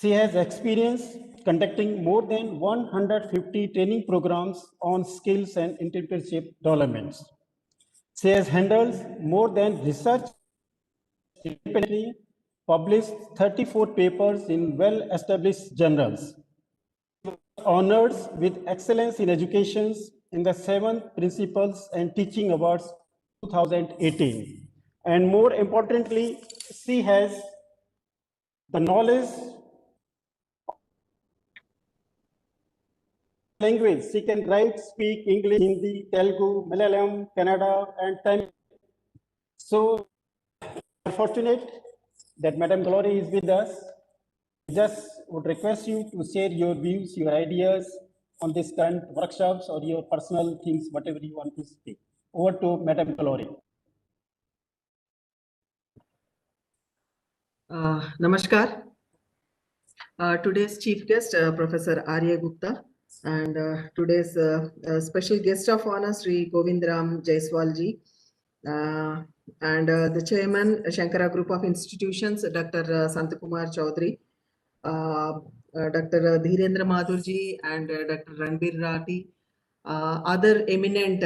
She has experience conducting more than 150 training programs on skills and entrepreneurship developments. She has handled more than research independently, published 34 papers in well-established journals. Honors with excellence in education in the 7th Principals and Teaching Awards 2018. And more importantly, she has the knowledge language. She can write, speak English, Hindi, Telugu, Malayalam, Kannada, and Tamil. So fortunate that Madam Glory is with us. Just would request you to share your views, your ideas on this current workshops or your personal things, whatever you want to speak. Over to Madam Glory. Namaskar. Today's chief guest, Professor Arya Gupta, and today's special guest of honor, Sri Govindram Jaiswalji, and the chairman, Shankara Group of Institutions, Dr. Santakumar Chaudhary, Dr. Dhirendra Madhurji, and Dr. Ranbir Rati, other eminent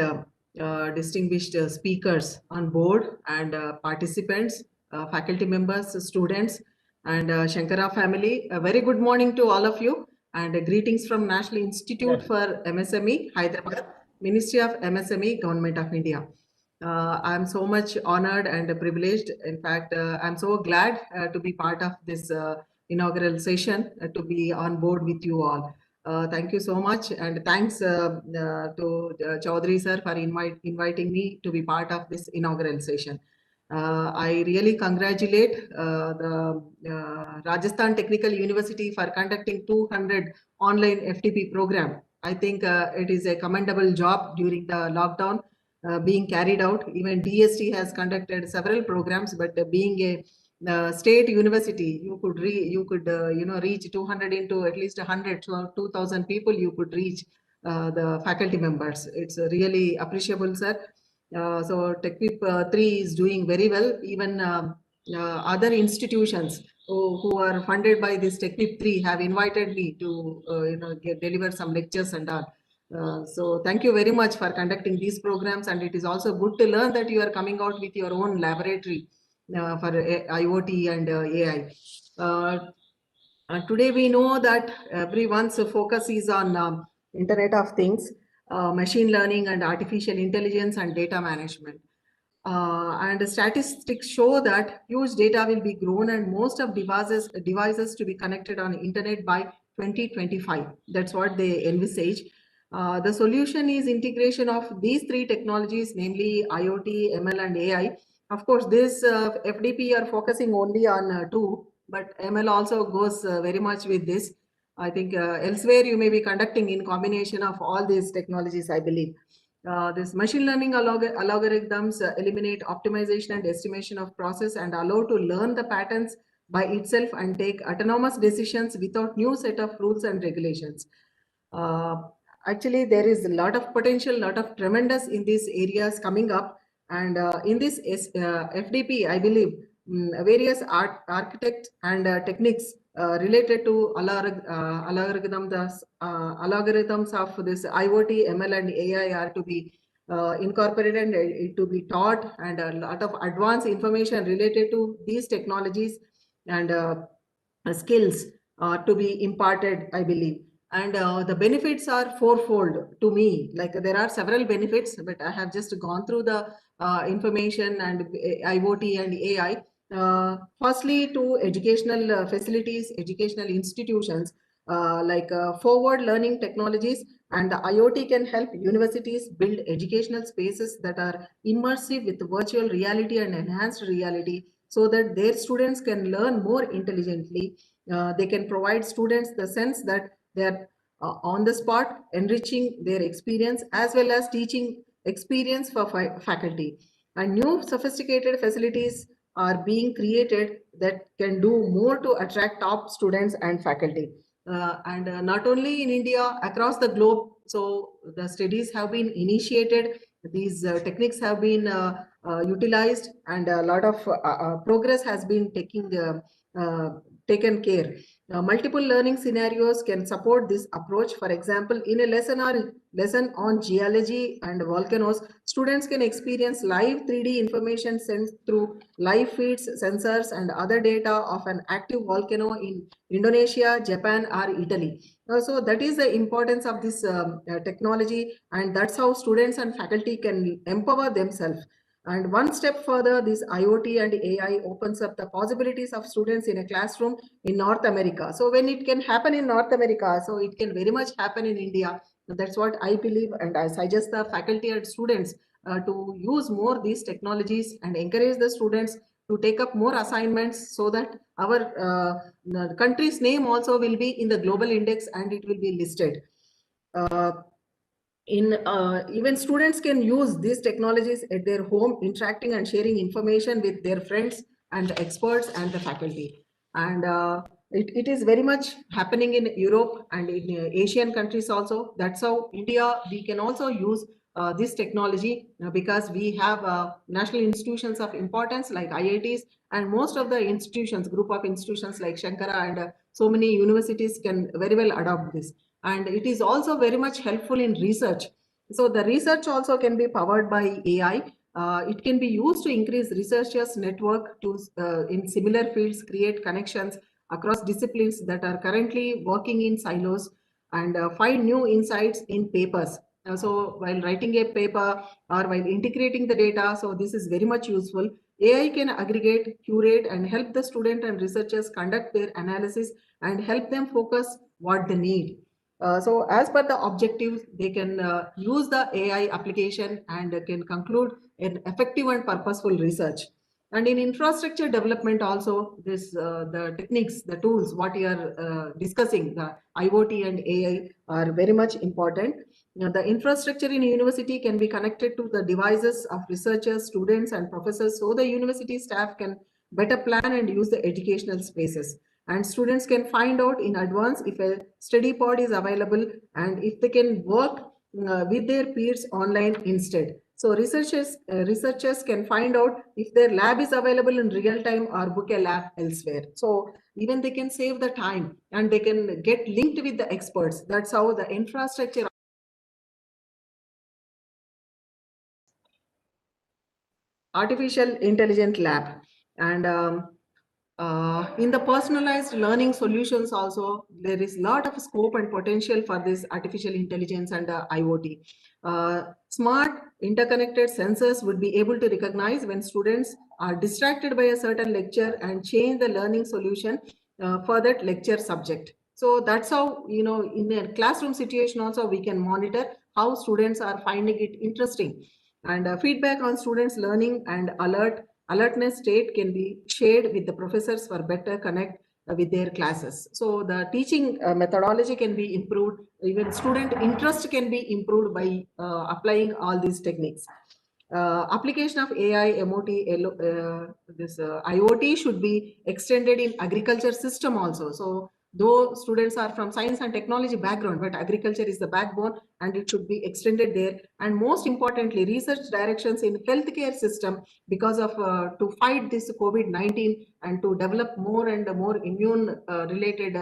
distinguished speakers on board, and participants, faculty members, students, and Shankara family. A very good morning to all of you, and greetings from National Institute for MSME, Hyderabad, Ministry of MSME, Government of India. I'm so much honored and privileged. In fact, I'm so glad to be part of this inaugural session, to be on board with you all. Thank you so much, and thanks to Chaudhary sir for inviting me to be part of this inaugural session. I really congratulate the Rajasthan Technical University for conducting 200 online FTP program. I think it is a commendable job during the lockdown being carried out. Even DST has conducted several programs, but being a state university, you could reach 200 into at least 100, so 2,000 people you could reach the faculty members. It's really appreciable, sir. So TechWip 3 is doing very well. Even other institutions who are funded by this TechWip 3 have invited me to deliver some lectures and all. So thank you very much for conducting these programs, and it is also good to learn that you are coming out with your own laboratory for IoT and AI. Today we know that everyone's focus is on Internet of Things. machine learning and artificial intelligence and data management. And the statistics show that huge data will be grown and most of devices to be connected on internet by 2025. That's what they envisage. The solution is integration of these three technologies, namely IoT, ML, and AI. Of course, this FDP are focusing only on two, but ML also goes very much with this. I think elsewhere you may be conducting in combination of all these technologies, I believe. This machine learning algorithms eliminate optimization and estimation of process and allow to learn the patterns by itself and take autonomous decisions without new set of rules and regulations. Actually, there is a lot of potential, lot of tremendous in these areas coming up. And in this FDP, I believe various architects and techniques related to algorithms of this IoT, ML, and AI are to be incorporated and to be taught, and a lot of advanced information related to these technologies and skills to be imparted, I believe. And the benefits are fourfold to me. Like there are several benefits, but I have just gone through the information and IoT and AI. Firstly, to educational facilities, educational institutions, forward learning technologies, and the IoT can help universities build educational spaces that are immersive with virtual reality and enhanced reality so that their students can learn more intelligently. They can provide students the sense that they are on the spot, enriching their experience as well as teaching experience for faculty. And new sophisticated facilities are being created that can do more to attract top students and faculty. And not only in India, across the globe. So the studies have been initiated. These techniques have been utilized, and a lot of progress has been taken care. Multiple learning scenarios can support this approach. For example, in a lesson on geology and volcanoes, students can experience live 3D information sent through live feeds, sensors, and other data of an active volcano in Indonesia, Japan, or Italy. So that is the importance of this technology, and that's how students and faculty can empower themselves. And one step further, this IoT and AI opens up the possibilities of students in a classroom in North America. So when it can happen in North America, so it can very much happen in India. That's what I believe, and I suggest the faculty and students to use more these technologies and encourage the students to take up more assignments so that our country's name also will be in the global index and it will be listed. Even students can use these technologies at their home, interacting and sharing information with their friends and experts and the faculty. And it is very much happening in Europe and in Asian countries also. That's how India, we can also use this technology because we have national institutions of importance like IITs, and most of the institutions, group of institutions like Shankara and so many universities can very well adopt this. And it is also very much helpful in research. So the research also can be powered by AI. It can be used to increase researchers' network to in similar fields, create connections across disciplines that are currently working in silos, and find new insights in papers. So while writing a paper or while integrating the data, so this is very much useful. AI can aggregate, curate, and help the student and researchers conduct their analysis and help them focus what they need. So as per the objectives, they can use the AI application and can conclude an effective and purposeful research. And in infrastructure development also, the techniques, the tools, what you are discussing, the IoT and AI are very much important. The infrastructure in university can be connected to the devices of researchers, students, and professors, so the university staff can better plan and use the educational spaces. And students can find out in advance if a study pod is available and if they can work with their peers online instead. So researchers can find out if their lab is available in real time or book a lab elsewhere. So even they can save the time and they can get linked with the experts. That's how the infrastructure. Artificial intelligent lab. And In the personalized learning solutions also, there is a lot of scope and potential for this artificial intelligence and IoT. Smart interconnected sensors would be able to recognize when students are distracted by a certain lecture and change the learning solution for that lecture subject. So that's how, in a classroom situation also, we can monitor how students are finding it interesting. And feedback on students' learning and alertness state can be shared with the professors for better connect with their classes. So the teaching methodology can be improved. Even student interest can be improved by applying all these techniques. Application of AI, MOT, IoT should be extended in agriculture system also. So though students are from science and technology background, but agriculture is the backbone and it should be extended there. And most importantly, research directions in healthcare system, because of to fight this COVID-19 and to develop more and more immune related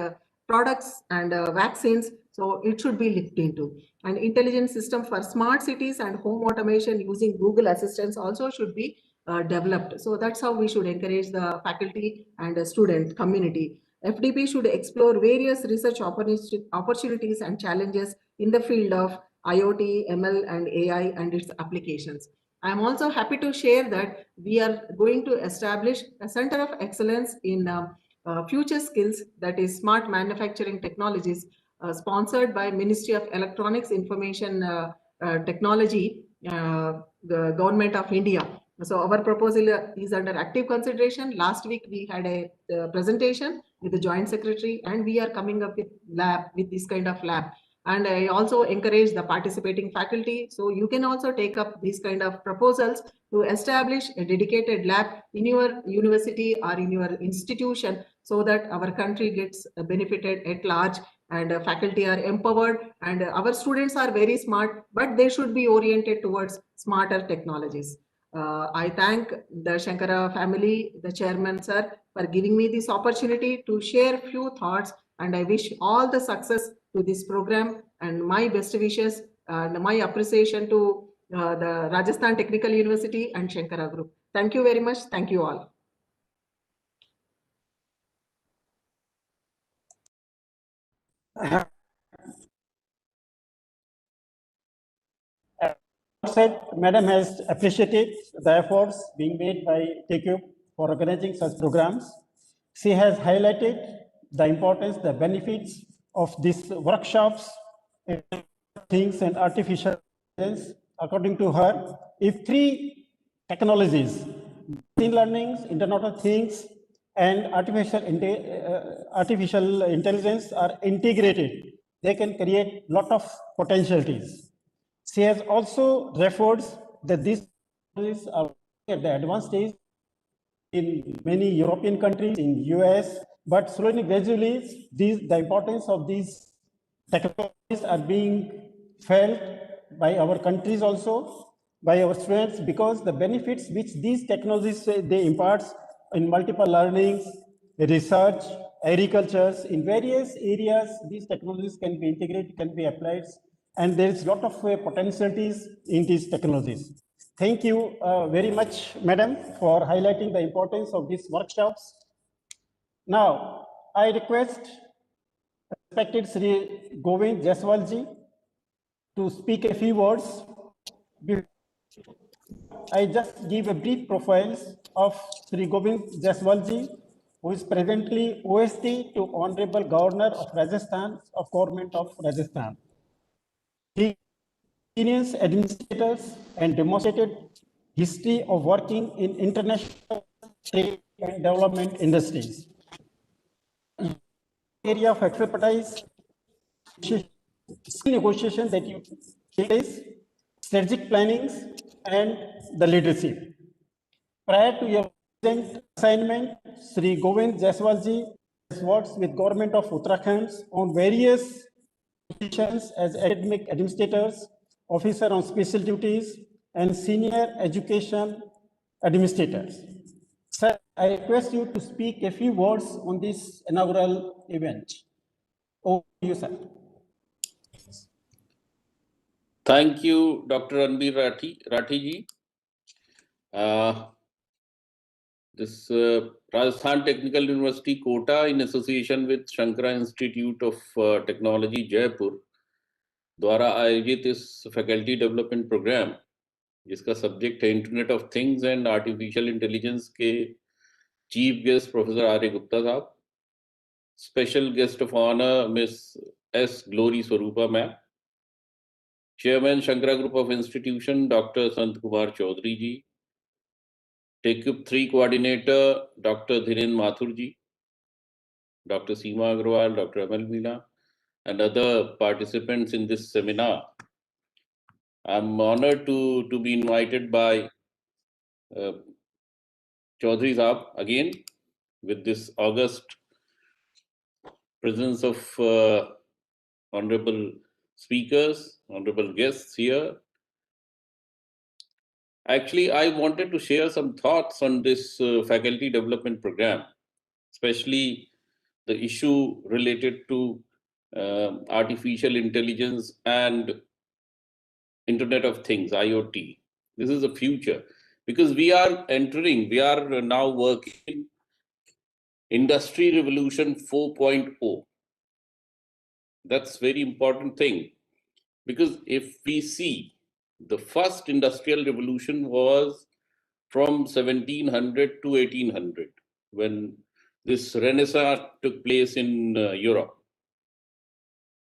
products and vaccines. So it should be looked into. An intelligent system for smart cities and home automation using Google Assistants also should be developed. So that's how we should encourage the faculty and the student community. FDP should explore various research opportunities and challenges in the field of IoT, ML, and AI and its applications. I am also happy to share that we are going to establish a center of excellence in future skills, that is smart manufacturing technologies, sponsored by Ministry of Electronics Information Technology, the Government of India. So our proposal is under active consideration. Last week we had a presentation with the Joint Secretary, and we are coming up with this kind of lab. And I also encourage the participating faculty. So you can also take up these kind of proposals to establish a dedicated lab in your university or in your institution, so that our country gets benefited at large, and faculty are empowered, and our students are very smart, but they should be oriented towards smarter technologies. I thank the Shankara family, the chairman sir, for giving me this opportunity to share few thoughts, and I wish all the success to this program, and my best wishes and my appreciation to the Rajasthan Technical University and Shankara Group. Thank you very much. Thank you all. Said, Madam has appreciated the efforts being made by TQ for organizing such programs. She has highlighted the importance, the benefits of these workshops, things and artificial intelligence. According to her, if three technologies, machine learning, Internet of Things, and artificial intelligence are integrated, they can create a lot of potentialities. She has also referred that these technologies are at the advanced stage in many European countries, in US, but slowly, gradually, the importance of these technologies are being felt by our countries also, by our students, because the benefits which these technologies they impart in multiple learnings, research, agricultures, in various areas, these technologies can be integrated, can be applied, and there is a lot of potentialities in these technologies. Thank you very much, Madam, for highlighting the importance of these workshops. Now, I request respected Sri Govind Jaiswalji to speak a few words. I just give a brief profiles of Sri Govind Jaiswalji, who is presently OST to Honorable Governor of Rajasthan, of Government of Rajasthan. He experienced administrators and demonstrated history of working in international trade and development industries. Area of expertise, skill negotiation that you face, strategic plannings, and the leadership. Prior to your present assignment, Sri Govind Jaiswalji has worked with Government of Uttarakhand on various positions as academic administrators, officer on special duties, and senior education administrators. Sir, I request you to speak a few words on this inaugural event. Over to you, sir. Thank you, Dr. Ranbir Rathi ji. this Rajasthan Technical University Kota in association with Shankara Institute of Technology Jaipur द्वारा आयोजित इस faculty development programme जिसका subject है internet of things and artificial intelligence के chief guest professor Arya Gupta sahab, special guest of honour miss S Glory Swarupa ma'am, chairman Shankara group of institution doctor Sant Kumar Chaudhary ji, TEQIP 3 coordinator doctor Dhirendra Mathur ji, doctor Seema Agarwal, doctor Amal Meena, and other participants in this seminar. I'm honored to be invited by Chaudhary Saab again with this august presence of honorable speakers, honorable guests here. Actually, I wanted to share some thoughts on this faculty development program, especially the issue related to artificial intelligence and Internet of Things, IoT. This is the future because we are now working Industry Revolution 4.0. That's very important thing because if we see the first industrial revolution was from 1700 to 1800 when this Renaissance took place in Europe.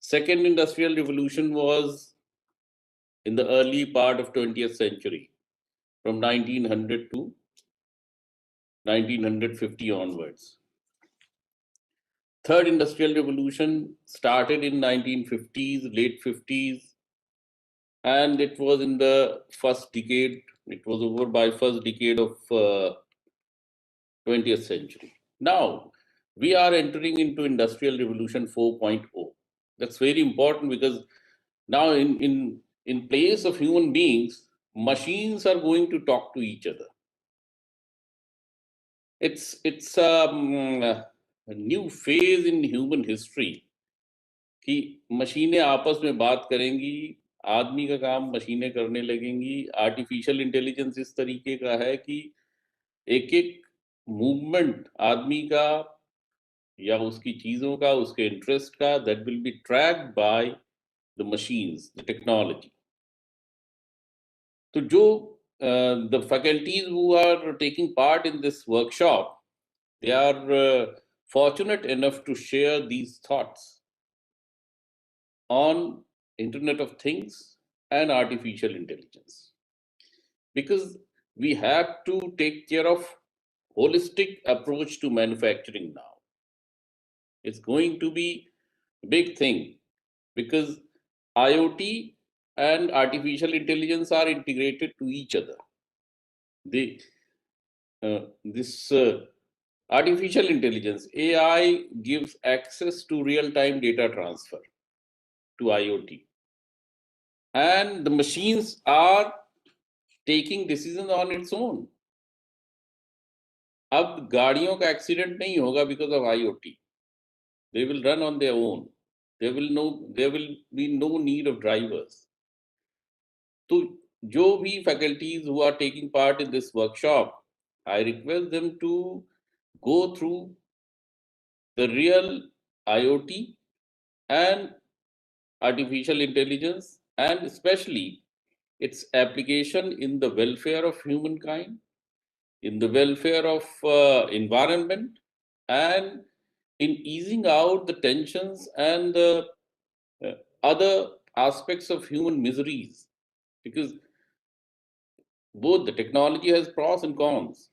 Second industrial revolution was in the early part of 20th century, from 1900 to 1950 onwards. Third industrial revolution started in 1950s, late 50s, and it was in the first decade. It was over by first decade of 20th century. Now, we are entering into Industrial Revolution 4.0. That's very important because now in place of human beings, machines are going to talk to each other. It's a new phase in human history कि मशीनें आपस में बात करेंगी, आदमी का काम मशीनें करने लगेंगी. आर्टिफिशियल इंटेलिजेंस इस तरीके का है कि एक एक मूवमेंट आदमी का या उसकी चीजों का, उसके इंटरेस्ट का, that will be tracked by the machines, the technology. तो जो the faculties who are taking part in this workshop, they are fortunate enough to share these thoughts on Internet of Things and artificial intelligence. Because we have to take care of holistic approach to manufacturing now. It's going to be a big thing because IoT and artificial intelligence are integrated to each other. This artificial intelligence, AI, gives access to real-time data transfer to IoT. And the machines are taking decisions on its own. अब गाड़ियों का accident नहीं होगा because of IoT. They will run on their own. There will be no need of drivers. So, जो भी faculties who are taking part in this workshop, I request them to go through the real IoT and artificial intelligence and especially its application in the welfare of humankind, in the welfare of environment, and in easing out the tensions and the other aspects of human miseries, because both the technology has pros and cons.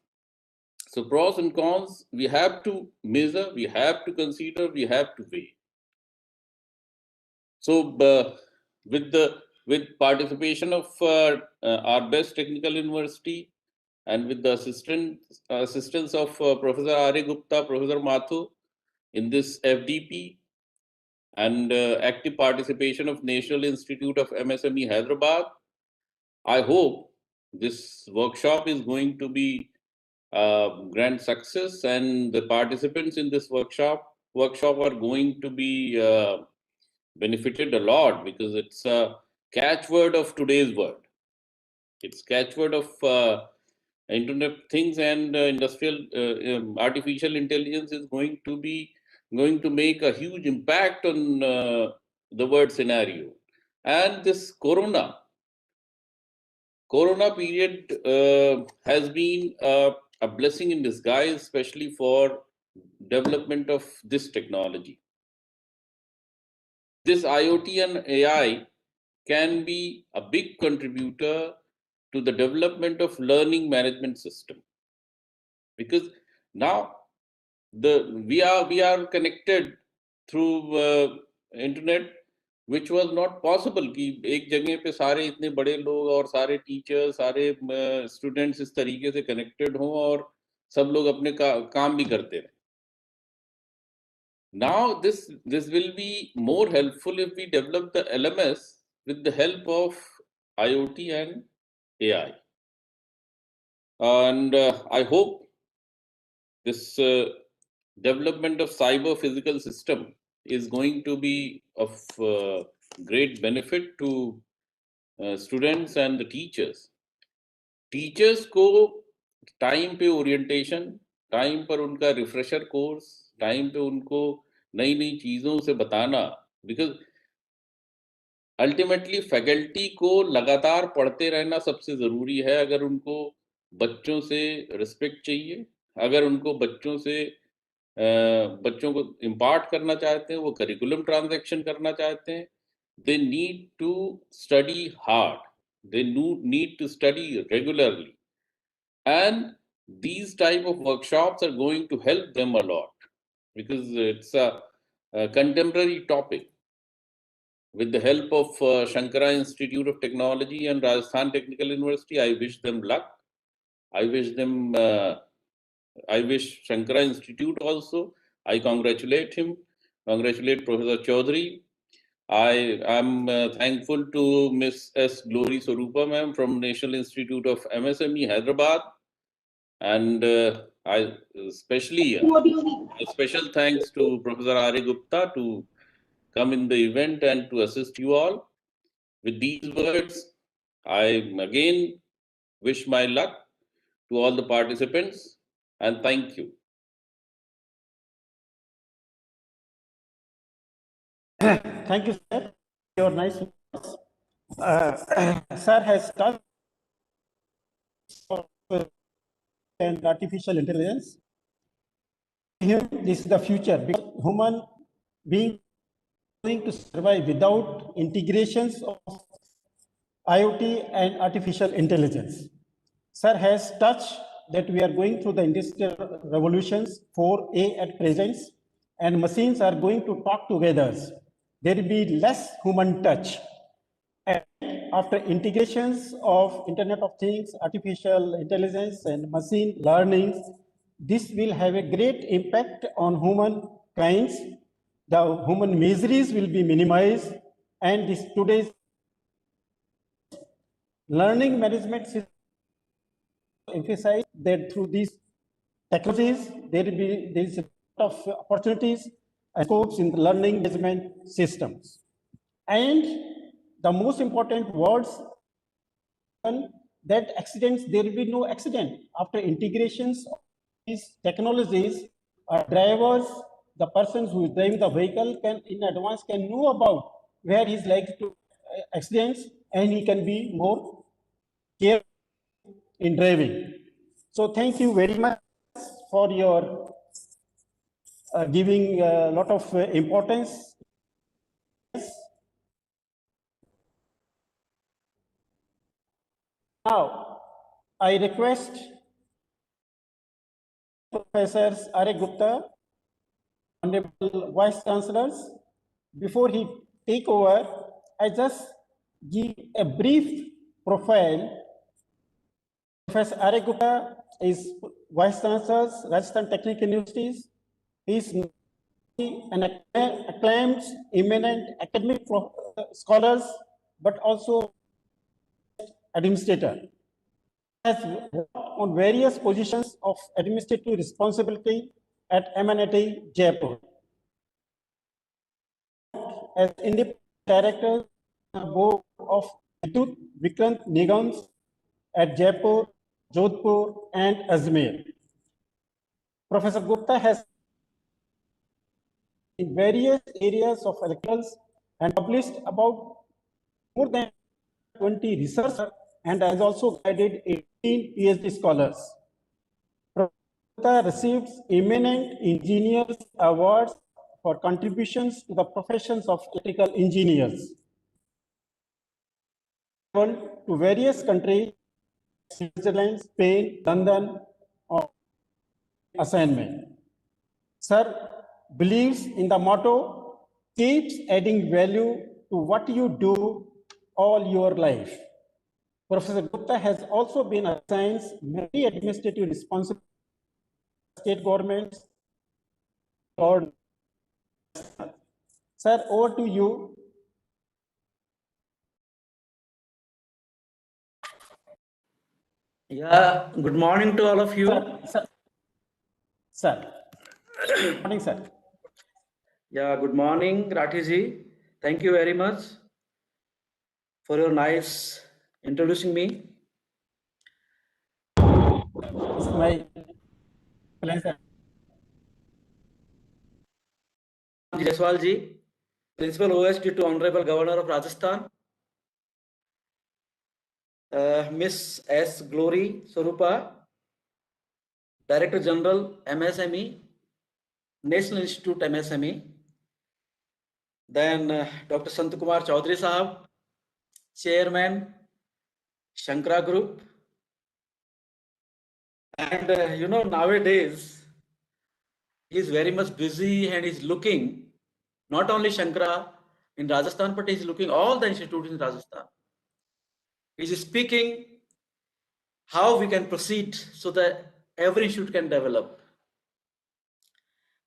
So pros and cons, we have to measure, we have to consider, we have to weigh. So with participation of our best technical university and with the assistance of Professor Arya Gupta, Professor Mathu in this FDP, and active participation of National Institute of MSME Hyderabad, I hope this workshop is going to be a grand success, and the participants in this workshop are going to be benefited a lot because it's a catchword of today's world. It's catchword of Internet of Things and industrial artificial intelligence is going to make a huge impact on the world scenario. And this Corona period has been a blessing in disguise, especially for development of this technology. This IoT and AI can be a big contributor to the development of learning management system, because now we are connected through internet, which was not possible कि एक जगह पे सारे इतने बड़े लोग और सारे टीचर्स सारे स्टूडेंट्स इस तरीके से कनेक्टेड हों और सब लोग अपने काम भी करते रहे. Now this will be more helpful if we develop the LMS with the help of IoT and AI. And I hope this development of cyber physical system is going to be of great benefit to students and the teachers. Teachers को time पे orientation, time पर उनका refresher course, time पे उनको नई नई चीज़ों से बताना, बिकॉज अल्टीमेटली फैकल्टी को लगातार पढ़ते रहना सबसे ज़रूरी है. अगर उनको बच्चों से रिस्पेक्ट चाहिए, अगर उनको बच्चों को इम्पार्ट करना चाहते हैं, वो करिकुलम ट्रांजैक्शन करना चाहते हैं, they need to study hard, they need to study regularly, and these type of workshops are going to help them a lot, because it's a contemporary topic. With the help of Shankara Institute of Technology and Rajasthan Technical University, I wish them luck. I wish Shankara Institute also. I congratulate him, congratulate Professor Chaudhary. I am thankful to Ms. S. Glory Swarupa ma'am from National Institute of MSME, Hyderabad. And I especially a special thanks to Professor Ari Gupta to come in the event and to assist you all. With these words, I again wish my luck to all the participants and thank you. Thank you, sir. Your nice words. Sir has touched and artificial intelligence. This is the future, because human being going to survive without integrations of IoT and artificial intelligence. Sir has touched that we are going through the industrial revolutions 4A at present, and machines are going to talk together. There will be less human touch. And after integrations of Internet of Things, artificial intelligence, and machine learning, this will have a great impact on humankind. The human miseries will be minimized, and this today's learning management system emphasize that through these technologies, there is a lot of opportunities and scopes in the learning management systems. And the most important words that accidents, there will be no accident. After integrations of these technologies, drivers, the persons who is driving the vehicle can in advance can know about where he is likely to accidents, and he can be more careful in driving. So thank you very much for your giving a lot of importance. Now, I request Professors Are Gupta, Honorable Vice Chancellors, before he take over, I just give a brief profile. Professor Are Gupta is Vice Chancellor, Rajasthan Technical Universities. He is an acclaimed, eminent academic scholars, but also administrator. Has worked on various positions of administrative responsibility at MNIT Jaipur. As independent director on the board of Vidyut Vikrant Nigams at Jaipur Jodhpur, and Ajmer. Professor Gupta has in various areas of electricals and published about more than 20 research and has also guided 18 PhD scholars. Professor Gupta received eminent engineers awards for contributions to the professions of electrical engineers. Traveled to various countries, Switzerland, Spain, London, on assignment. Sir believes in the motto, keeps adding value to what you do all your life. Professor Gupta has also been assigned many administrative responsibilities state governments. Or, sir, over to you. Yeah, good morning to all of you. Sir. Good morning, sir. Yeah, good morning, Rathi ji. Thank you very much for your nice introducing me. It's my pleasure. Jaiswal ji, Principal OSD to Honorable Governor of Rajasthan. Miss S. Glory Swarupa, Director General MSME, National Institute MSME. Then Dr. Santakumar Chaudhary Sahab, Chairman, Shankara Group. And you know, nowadays, he's very much busy and he's looking not only Shankara in Rajasthan, but he's looking all the institutes in Rajasthan. He's speaking how we can proceed so that every institute can develop.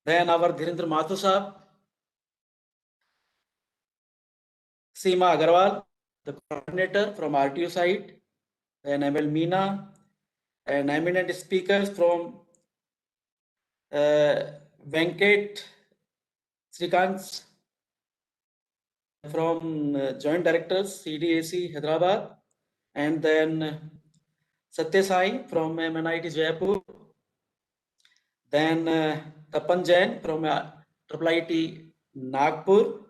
Then our Dhirendra Mathur Sahab, Seema Agarwal, the coordinator from RTO side, then ML Meena, and eminent speakers from Venkat Srikant from Joint Directors, CDAC Hyderabad, and then Satya Sai from MNIT Jaipur, then Tapan Jain from IIT Nagpur,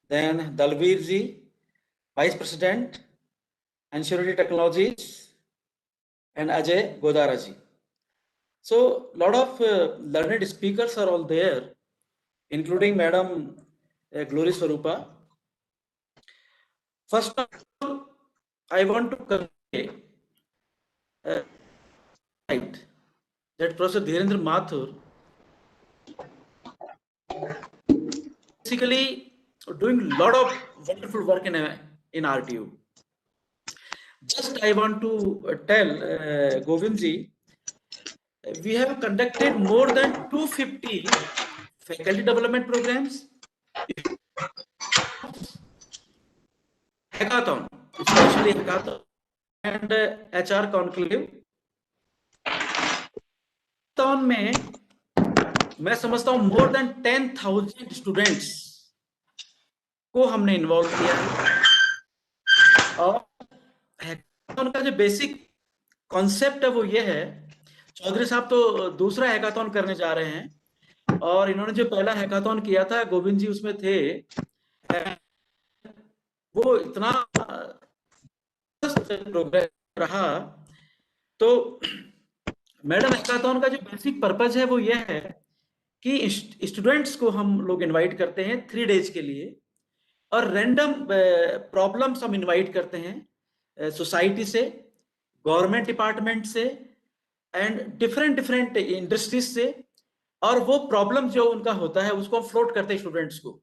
then Dalveer ji, Vice President, Ansurity Technologies, and Ajay Godara ji. So, a lot of learned speakers are all there, including Madam Glory Swarupa. First of all, I want to convey that Professor Dhirendra Mathur basically doing a lot of wonderful work in RTU. Just I want to tell Govind ji, we have conducted more than 250 faculty development programs, hackathon, especially hackathon and HR conclave. Hackathon में मैं समझता हूं more than 10,000 students को हमने involve किया है और hackathon का जो बेसिक कॉन्सेप्ट है वो ये है, चौधरी साहब तो दूसरा हैकाथन करने जा रहे हैं और इन्होंने जो पहला हैकाथन किया था गोविंद जी उसमें थे, वो इतना प्रोग्रेस रहा। तो मैडम हैकाथन का जो बेसिक पर्पज है वो ये है कि स्टूडेंट्स को हम लोग इनवाइट करते हैं 3 डेज के लिए और रैंडम प्रॉब्लम्स हम इनवाइट करते हैं सोसाइटी से, गवर्नमेंट डिपार्टमेंट से एंड डिफरेंट इंडस्ट्रीज से, और वो प्रॉब्लम जो उनका होता है उसको हम फ्लोट करते हैं स्टूडेंट्स को।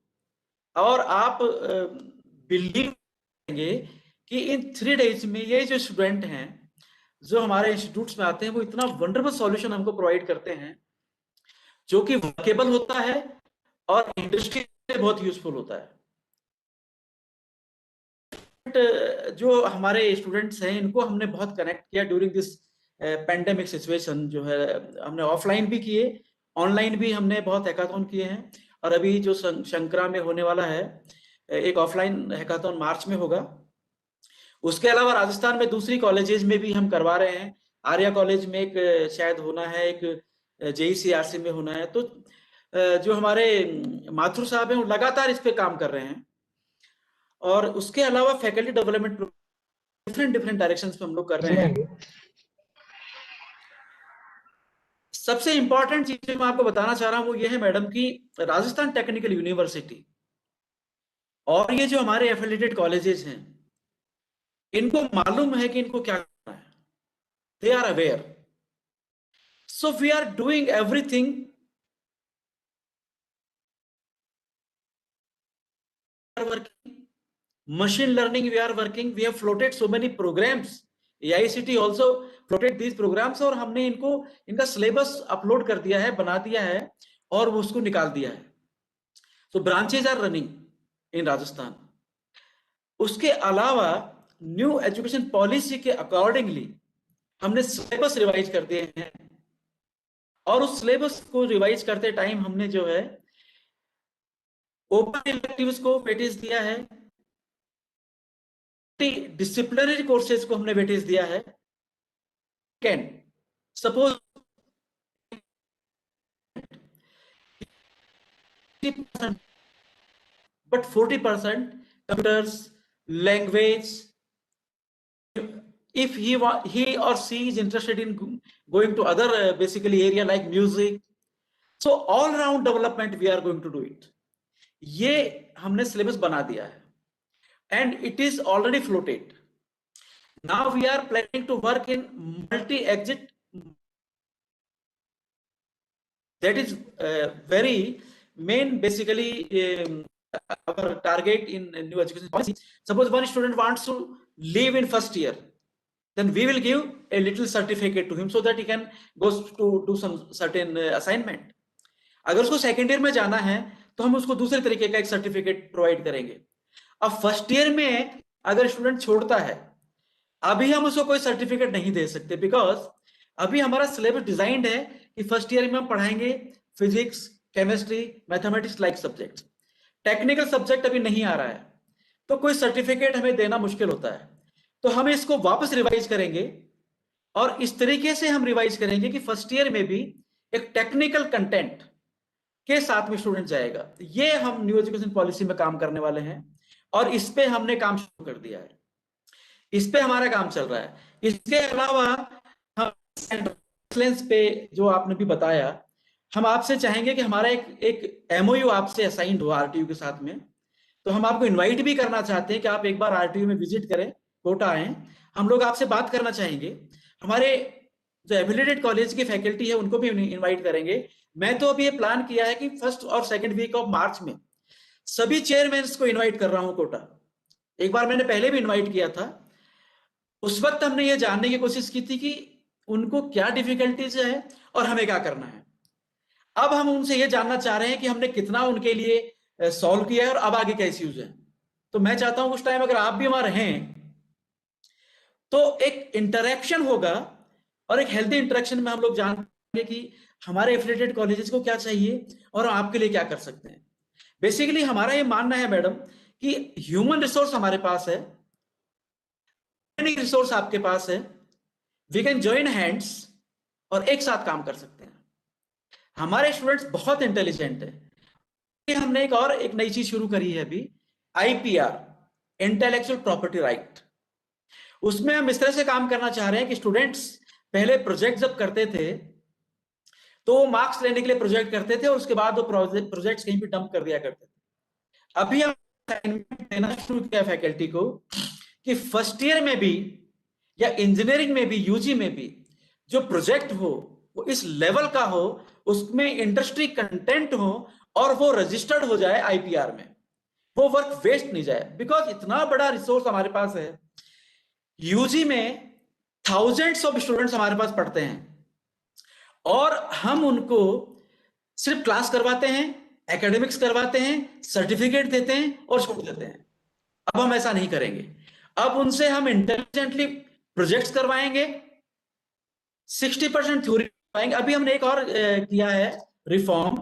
और आप बिलीव करेंगे कि इन 3 डेज में ये जो स्टूडेंट हैं जो हमारे इंस्टीट्यूट्स में आते हैं वो इतना वंडरफुल सॉल्यूशन हमको प्रोवाइड करते हैं जो कि वर्केबल होता है और इंडस्ट्री में बहुत यूजफुल होता है। जो हमारे स्टूडेंट्स हैं इनको हमने बहुत कनेक्ट किया ड्यूरिंग दिस पेंडेमिक सिचुएशन। जो है हमने ऑफलाइन भी किए, ऑनलाइन भी हमने बहुत हैकाथन किए हैं और अभी जो शंकरा में होने वाला है एक ऑफलाइन हैकाथन मार्च में होगा। उसके अलावा राजस्थान में दूसरी कॉलेजेस में भी हम करवा रहे हैं आर्या कॉलेज में एक शायद होना है, एक JEC-RC में होना है। तो जो हमारे माथुर साहब हैं वो लगातार इस पे काम कर रहे हैं। और उसके अलावा फैकल्टी डेवलपमेंट डिफरेंट डायरेक्शंस पे हम लोग कर रहे हैं। सबसे इंपॉर्टेंट चीज जो मैं आपको बताना चाह रहा हूं वो ये है मैडम कि राजस्थान टेक्निकल यूनिवर्सिटी और ये जो हमारे एफिलिएटेड कॉलेजेस हैं, इनको मालूम है कि इनको क्या करना है। They are aware, so we are doing everything working. Machine learning we are working. We have floated so many programs. AICT also floated these programs और हमने इनका सिलेबस अपलोड कर दिया है, बना दिया है और वो उसको निकाल दिया है। So branches are running in Rajasthan. उसके अलावा न्यू एजुकेशन पॉलिसी के अकॉर्डिंगली हमने सिलेबस रिवाइज कर दिए हैं और उस सिलेबस को रिवाइज करते टाइम हमने जो है ओपन इलेक्टिव्स को वेटेज दिया है, डिसिप्लिनरी कोर्सेज को हमने वेटेज दिया है। Can suppose 50%, but 40% computers, language. If he or she is interested in going to other basically area like music, so all round development we are going to do it. ये हमने syllabus बना दिया है and it is already floated. Now we are planning to work in multi-exit. That is very main basically our target in new education policy. Suppose one student wants to leave in first year, then we will give a little certificate to him so that he can go to do some certain assignment. अगर उसको second year में जाना है तो हम उसको दूसरे तरीके का एक सर्टिफिकेट प्रोवाइड करेंगे। अब फर्स्ट ईयर में अगर स्टूडेंट छोड़ता है, अभी हम उसको कोई सर्टिफिकेट नहीं दे सकते, बिकॉज अभी हमारा सिलेबस डिजाइंड है कि फर्स्ट ईयर में हम पढ़ाएंगे physics, chemistry, mathematics like subject. Technical subject अभी नहीं आ रहा है तो कोई सर्टिफिकेट हमें देना मुश्किल होता है। तो हम इसको वापस रिवाइज करेंगे और इस तरीके से हम रिवाइज करेंगे कि फर्स्ट ईयर में भी एक टेक्निकल कंटेंट के साथ में स्टूडेंट जाएगा। ये हम न्यू एजुकेशन पॉलिसी में काम करने वाले हैं और इस पे हमने काम शुरू कर दिया है, इस पे हमारा काम चल रहा है। इसके अलावा हम एक्सेलेंस पे जो आपने भी बताया, हम आपसे चाहेंगे कि हमारा एक MOU आपसे असाइंड हो RTU के साथ में। तो हम आपको इनवाइट भी करना चाहते हैं कि आप एक बार RTU में विजिट करें, कोटा आए, हम लोग आपसे बात करना चाहेंगे। हमारे जो एफिलिएटेड कॉलेज की फैकल्टी है उनको भी इनवाइट करेंगे। मैं तो अभी ये प्लान किया है कि फर्स्ट और सेकंड वीक ऑफ मार्च में सभी चेयरमैन को इनवाइट कर रहा हूं कोटा। एक बार मैंने पहले भी इनवाइट किया था, उस वक्त हमने ये जानने की कोशिश की थी कि उनको क्या डिफिकल्टीज है और हमें क्या करना है। अब हम उनसे ये जानना चाह रहे हैं कि हमने कितना उनके लिए सॉल्व किया है और अब आगे क्या इश्यूज है। तो मैं चाहता हूं उस टाइम अगर आप भी वहां रहें तो एक इंटरेक्शन होगा और एक हेल्दी इंटरेक्शन में हम लोग जानेंगे कि हमारे एफिलिएटेड कॉलेजेस को क्या चाहिए और आपके लिए क्या कर सकते हैं। बेसिकली हमारा ये मानना है मैडम कि ह्यूमन रिसोर्स हमारे पास है, रिसोर्स आपके पास है, वी कैन जॉइन हैंड्स और एक साथ काम कर सकते हैं। हमारे स्टूडेंट्स बहुत इंटेलिजेंट है। हमने एक नई चीज शुरू करी है अभी, IPR, इंटेलेक्चुअल प्रॉपर्टी राइट। उसमें हम इस तरह से काम करना चाह रहे हैं कि स्टूडेंट्स पहले प्रोजेक्ट जब करते थे तो वो मार्क्स लेने के लिए प्रोजेक्ट करते थे और उसके बाद वो प्रोजेक्ट्स कहीं भी डंप कर दिया करते थे। अभी हम असाइनमेंट देना शुरू किया फैकल्टी को कि फर्स्ट ईयर में भी या इंजीनियरिंग में भी, यूजी में भी जो प्रोजेक्ट हो वो इस लेवल का हो, उसमें इंडस्ट्री कंटेंट हो और वो रजिस्टर्ड हो जाए IPR में, वो वर्क वेस्ट नहीं जाए। बिकॉज इतना बड़ा रिसोर्स हमारे पास है, यूजी में थाउजेंड्स ऑफ स्टूडेंट्स हमारे पास पढ़ते हैं और हम उनको सिर्फ क्लास करवाते हैं, एकेडमिक्स करवाते हैं, सर्टिफिकेट देते हैं और छोड़ देते हैं। अब हम ऐसा नहीं करेंगे, अब उनसे हम इंटेलिजेंटली प्रोजेक्ट्स करवाएंगे, 60% थ्योरी करवाएंगे। अभी हमने एक और किया है रिफॉर्म,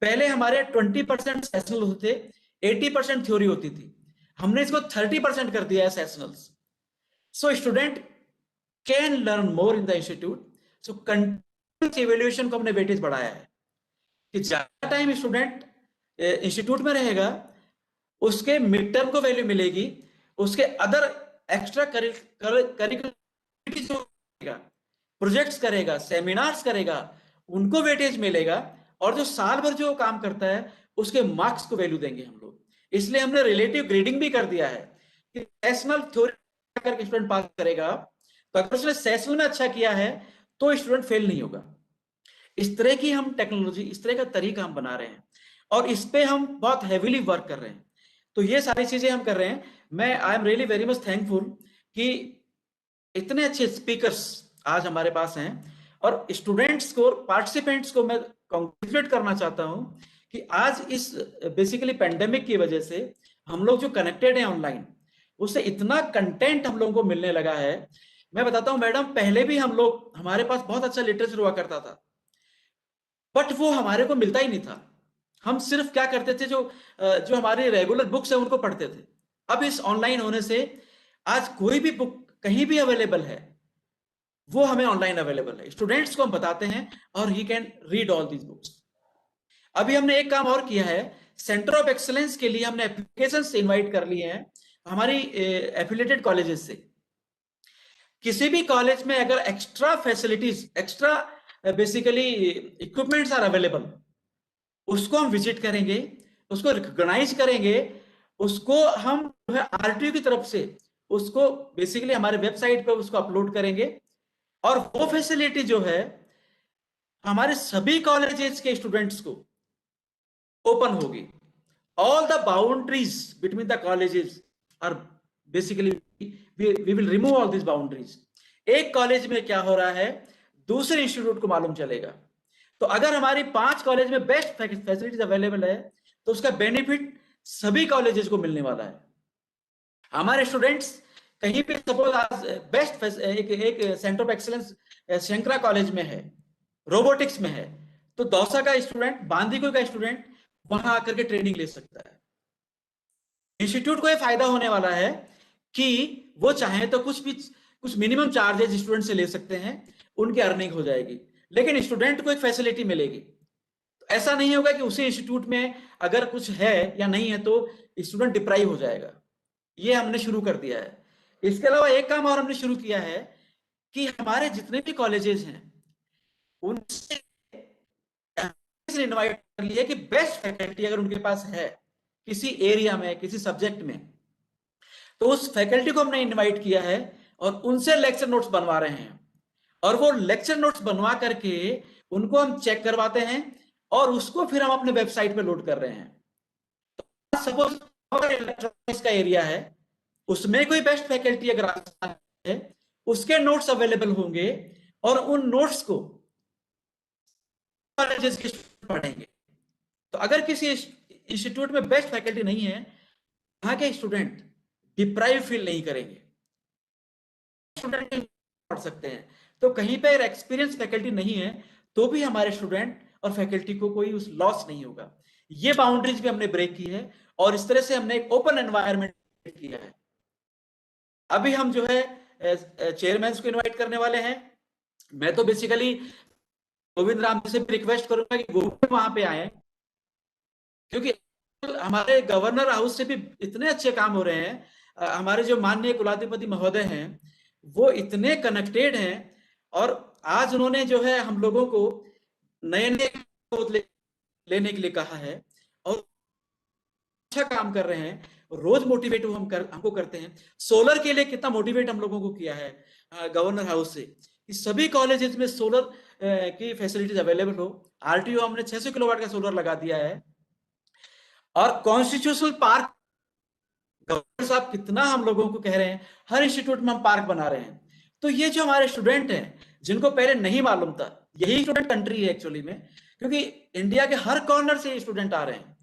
पहले हमारे 20% सेशनल होते थे, 80% थ्योरी होती थी, हमने इसको 30% कर दिया है sessionals. So student can learn more in the institute. So continuous evaluation को हमने वेटेज बढ़ाया है कि ज्यादा टाइम स्टूडेंट इंस्टीट्यूट में रहेगा, उसके मिड टर्म को वैल्यू मिलेगी, उसके अदर एक्स्ट्रा करिकुलर प्रोजेक्ट्स करेगा, सेमिनार्स करेगा, उनको वेटेज मिलेगा, और जो साल भर जो काम करता है उसके मार्क्स को वैल्यू देंगे हम लोग। इसलिए हमने रिलेटिव ग्रेडिंग भी कर दिया है कि सेशनल थ्योरी करके स्टूडेंट पास करेगा, तो अगर उसने सेशनल में अच्छा किया है तो स्टूडेंट फेल नहीं होगा। इस तरह की हम टेक्नोलॉजी, इस तरह का तरीका हम बना रहे हैं और इस पे हम बहुत हेवीली वर्क कर रहे हैं। तो ये सारी चीजें हम कर रहे हैं। मैं I am really very much thankful कि इतने अच्छे स्पीकर्स आज हमारे पास हैं, और स्टूडेंट्स को, पार्टिसिपेंट्स को मैं कॉन्ग्रेचुलेट करना चाहता हूं कि आज इस बेसिकली पेंडेमिक की वजह से हम लोग जो कनेक्टेड हैं ऑनलाइन, उससे इतना कंटेंट हम लोगों को मिलने लगा है। मैं बताता हूं मैडम, पहले भी हम लोग, हमारे पास बहुत अच्छा लिटरेचर हुआ करता था, बट वो हमारे को मिलता ही नहीं था। हम सिर्फ क्या करते थे, जो हमारी रेगुलर बुक्स है उनको पढ़ते थे। अब इस ऑनलाइन होने से आज कोई भी बुक कहीं भी अवेलेबल है, वो हमें ऑनलाइन अवेलेबल है, स्टूडेंट्स को हम बताते हैं और he can read all these books. अभी हमने एक काम और किया है, सेंटर ऑफ एक्सीलेंस के लिए हमने एप्लीकेशंस इनवाइट कर लिए हैं हमारी एफिलिएटेड कॉलेजेस से। किसी भी कॉलेज में अगर extra facilities, extra basically equipments are available, उसको हम विजिट करेंगे, उसको रिकॉग्नाइज करेंगे, उसको हम जो है आरटीयू की तरफ से उसको बेसिकली हमारे वेबसाइट पे उसको अपलोड करेंगे, और वो फैसिलिटी जो है हमारे सभी कॉलेजेस के स्टूडेंट्स को ओपन होगी। All the boundaries between the colleges are basically, we will remove all this boundaries. एक कॉलेज में क्या हो रहा है दूसरे इंस्टीट्यूट को मालूम चलेगा। तो अगर हमारी 5 कॉलेज में बेस्ट फैसिलिटीज अवेलेबल है तो उसका बेनिफिट सभी कॉलेजेस को मिलने वाला है। हमारे स्टूडेंट्स कहीं पे सपोज आज बेस्ट एक centre of excellence Shankara college में है, रोबोटिक्स में है, तो दौसा का स्टूडेंट, बांदीकुई का स्टूडेंट वहां आकर के ट्रेनिंग ले सकता है। इंस्टीट्यूट को यह फायदा होने वाला है कि वो चाहे तो कुछ मिनिमम चार्जेस स्टूडेंट से ले सकते हैं, उनकी अर्निंग हो जाएगी, लेकिन स्टूडेंट को एक फैसिलिटी मिलेगी। तो ऐसा नहीं होगा कि उसी इंस्टीट्यूट में अगर कुछ है या नहीं है तो स्टूडेंट डिप्राइव हो जाएगा। ये हमने शुरू कर दिया है। इसके अलावा एक काम और हमने शुरू किया है कि हमारे जितने भी कॉलेजेस हैं उनसे इनवाइट कर लिया कि बेस्ट फैकल्टी अगर उनके पास है किसी एरिया में, किसी सब्जेक्ट में, तो उस फैकल्टी को हमने इनवाइट किया है और उनसे लेक्चर नोट्स बनवा रहे हैं, और वो लेक्चर नोट्स बनवा करके उनको हम चेक करवाते हैं और उसको फिर हम अपने वेबसाइट पे लोड कर रहे हैं। तो सपोज इलेक्ट्रॉनिक्स का एरिया है, उसमें कोई बेस्ट फैकल्टी अगर है, उसके नोट्स अवेलेबल होंगे और उन नोट्स को कॉलेजेस के पढ़ेंगे। तो अगर किसी इंस्टीट्यूट में बेस्ट फैकल्टी नहीं है, वहां के स्टूडेंट डिप्राइव फील नहीं करेंगे, स्टूडेंट पढ़ सकते हैं। तो कहीं पर एक्सपीरियंस फैकल्टी नहीं है तो भी हमारे स्टूडेंट और फैकल्टी को कोई उस लॉस नहीं होगा। ये बाउंड्रीज भी हमने ब्रेक की है और इस तरह से हमने एक ओपन एनवायरनमेंट किया है। अभी हम जो है चेयरमैन को इनवाइट करने वाले हैं। मैं तो बेसिकली गोविंद राम जी से भी रिक्वेस्ट करूंगा कि गोविंद वहां पे आए, क्योंकि हमारे गवर्नर हाउस से भी इतने अच्छे काम हो रहे हैं। हमारे जो माननीय कुलाधिपति महोदय हैं वो इतने कनेक्टेड हैं, और आज उन्होंने जो है हम लोगों को नए नए लेने के लिए कहा है और अच्छा काम कर रहे हैं। रोज मोटिवेट हमको करते हैं। सोलर के लिए कितना मोटिवेट हम लोगों को किया है गवर्नर हाउस से कि सभी कॉलेजेस में सोलर की फैसिलिटीज अवेलेबल हो। आरटीओ हमने 600 किलोवाट का सोलर लगा दिया है, और कॉन्स्टिट्यूशनल पार्क गवर्नर साहब कितना हम लोगों को कह रहे हैं, हर इंस्टीट्यूट में हम पार्क बना रहे हैं। तो ये जो हमारे स्टूडेंट हैं जिनको पहले नहीं मालूम था, यही स्टूडेंट कंट्री है एक्चुअली में, क्योंकि इंडिया के हर कॉर्नर से स्टूडेंट आ रहे हैं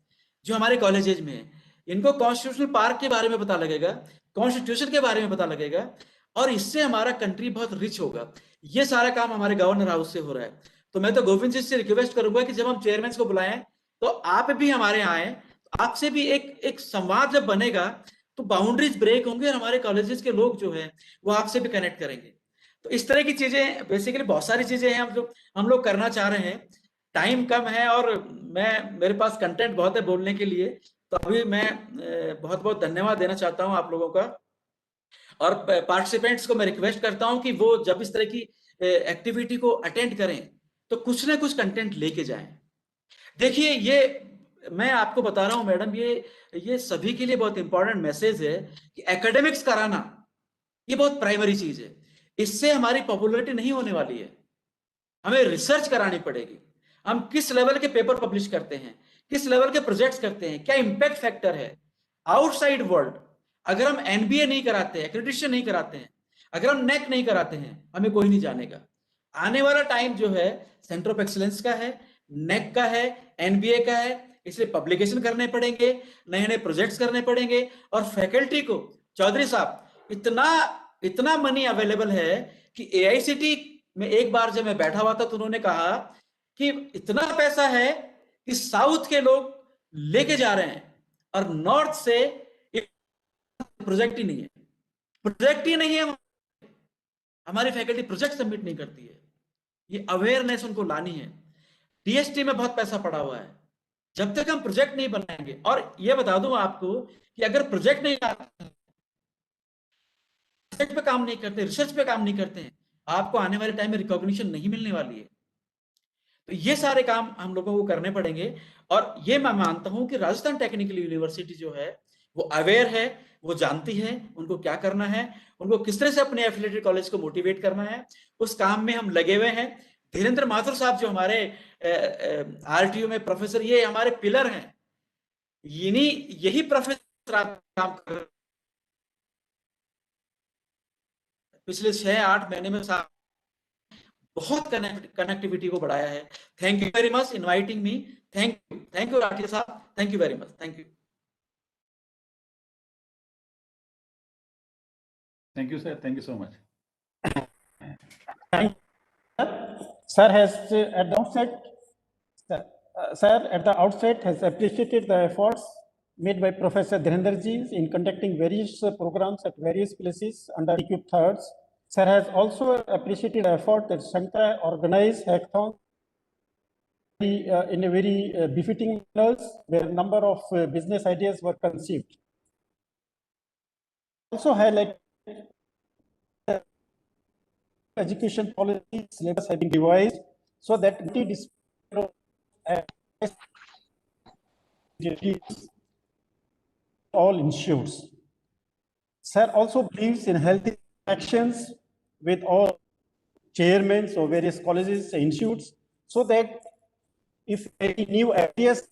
जो हमारे कॉलेजेज में है। इनको कॉन्स्टिट्यूशनल पार्क के बारे में पता लगेगा, कॉन्स्टिट्यूशन के बारे में पता लगेगा, और इससे हमारा कंट्री बहुत रिच होगा। ये सारा काम हमारे गवर्नर हाउस से हो रहा है। तो मैं तो गोविंद जी से रिक्वेस्ट करूंगा कि जब हम चेयरमैन को बुलाएं तो आप भी हमारे यहाँ आए, आपसे भी एक संवाद जब बनेगा तो बाउंड्रीज ब्रेक होंगे और हमारे कॉलेजेस के लोग जो है वो आपसे भी कनेक्ट करेंगे। तो इस तरह की चीजें, बेसिकली बहुत सारी चीजें हैं हम लोग करना चाह रहे हैं। टाइम कम है और मेरे पास कंटेंट बहुत है बोलने के लिए, तो अभी मैं बहुत बहुत धन्यवाद देना चाहता हूं आप लोगों का, और पार्टिसिपेंट्स को मैं रिक्वेस्ट करता हूं कि वो जब इस तरह की एक्टिविटी को अटेंड करें तो कुछ ना कुछ कंटेंट लेके जाएं। देखिए, ये मैं आपको बता रहा हूं मैडम, ये सभी के लिए बहुत इंपॉर्टेंट मैसेज है कि एकेडमिक्स कराना ये बहुत प्राइमरी चीज है। इससे हमारी पॉपुलैरिटी नहीं होने वाली है, हमें रिसर्च करानी पड़ेगी। हम किस लेवल के पेपर पब्लिश करते हैं, किस लेवल के प्रोजेक्ट्स करते हैं, क्या इंपैक्ट फैक्टर है आउटसाइड वर्ल्ड। अगर हम एनबीए नहीं कराते हैं, एक्रेडिटेशन नहीं कराते हैं, अगर हम नेक नहीं कराते हैं, हमें कोई नहीं जानेगा। आने वाला टाइम जो है सेंटर ऑफ एक्सीलेंस का है, नेक का है, एनबीए का है, इसलिए पब्लिकेशन करने पड़ेंगे, नए नए प्रोजेक्ट्स करने पड़ेंगे। और फैकल्टी को, चौधरी साहब, इतना इतना मनी अवेलेबल है कि एआईसीटी में एक बार जब मैं बैठा हुआ था तो उन्होंने कहा कि इतना पैसा है कि साउथ के लोग लेके जा रहे हैं और नॉर्थ से प्रोजेक्ट ही नहीं है, प्रोजेक्ट ही नहीं है, हमारी फैकल्टी प्रोजेक्ट सबमिट नहीं करती है। ये अवेयरनेस उनको लानी है। डीएसटी में बहुत पैसा पड़ा हुआ है, जब तक हम प्रोजेक्ट नहीं बनाएंगे। और ये बता दूं आपको कि अगर प्रोजेक्ट नहीं आता, प्रोजेक्ट पे काम नहीं करते, रिसर्च पे काम नहीं करते हैं, आपको आने वाले टाइम में रिकॉग्निशन नहीं मिलने वाली है। तो ये सारे काम हम लोगों को करने पड़ेंगे। और ये मैं मानता हूं कि राजस्थान टेक्निकल यूनिवर्सिटी जो है वो अवेयर है, वो जानती है उनको क्या करना है, उनको किस तरह से अपने एफिलिएटेड कॉलेज को मोटिवेट करना है, उस काम में हम लगे हुए हैं। धीरेन्द्र माथुर साहब जो हमारे आरटीयू में प्रोफेसर, ये हमारे पिलर हैं, यही प्रोफेसर आप काम कर रहे हैं। पिछले 6-8 महीने में साहब बहुत कनेक्टिविटी को बढ़ाया है। Thank you very much inviting me. Thank you Rathi sahab, thank you very much, thank you. Thank you, sir. Thank you so much. Thank you. Sir has at the outset, sir at the outset has appreciated the efforts made by Professor Dhirendra in conducting various programs at various places under equipped thirds. Sir has also appreciated the effort that Shankara organized hackathon in a very befitting manner, where a number of business ideas were conceived. Also highlight education policy syllabus have been revised so that all institutes. Sir also believes in healthy actions with all chairmen of various colleges and institutes, so that if any new ideas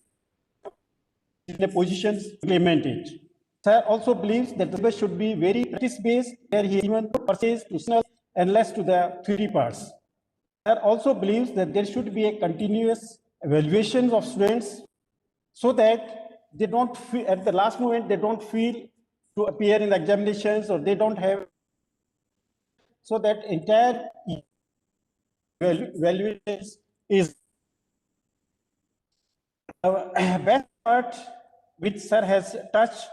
in the positions implemented. Sir also believes that the syllabus should be very practice-based, where he even pertains to signals and less to the theory parts. Sir also believes that there should be a continuous evaluation of students so that they don't feel, at the last moment, they don't feel to appear in the examinations, or they don't have, so that entire evaluation is best part which sir has touched,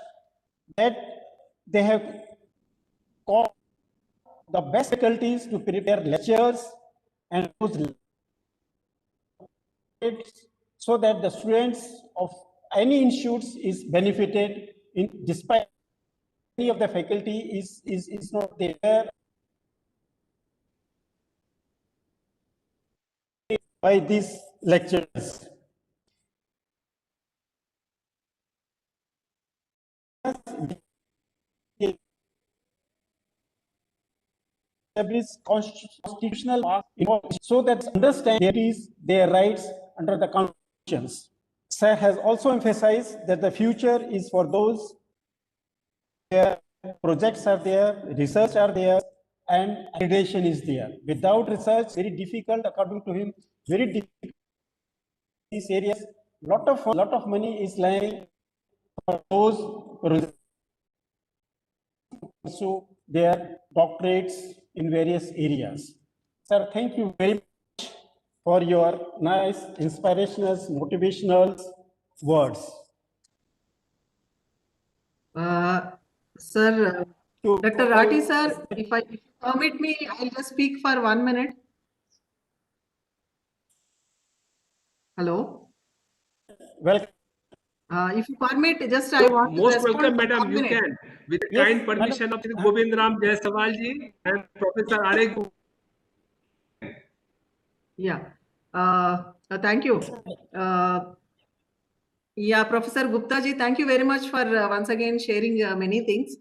that they have called the best faculties to prepare lectures and so that the students of any institutes is benefited in, despite any of the faculty is not there by these lectures. Establish constitutional so that understand their rights under the constitutions. Sir has also emphasized that the future is for those where projects are there, research are there, and accreditation is there. Without research, very difficult, according to him, very difficult. These areas, lot of money is lying for those pursue their doctorates in various areas. Sir, thank you very much for your nice, inspirational, motivational words. Sir, Dr. Rati sir, if you permit me, I'll just speak for 1 minute. Hello. Welcome. If you permit, just I want to Most respond welcome, for madam. 1 You minute. can, with the Yes, kind permission of Govind Ram Jaiswal ji and Professor Arek. Yeah. Thank you. Yeah, Professor Gupta ji, thank you very much for once again sharing many things.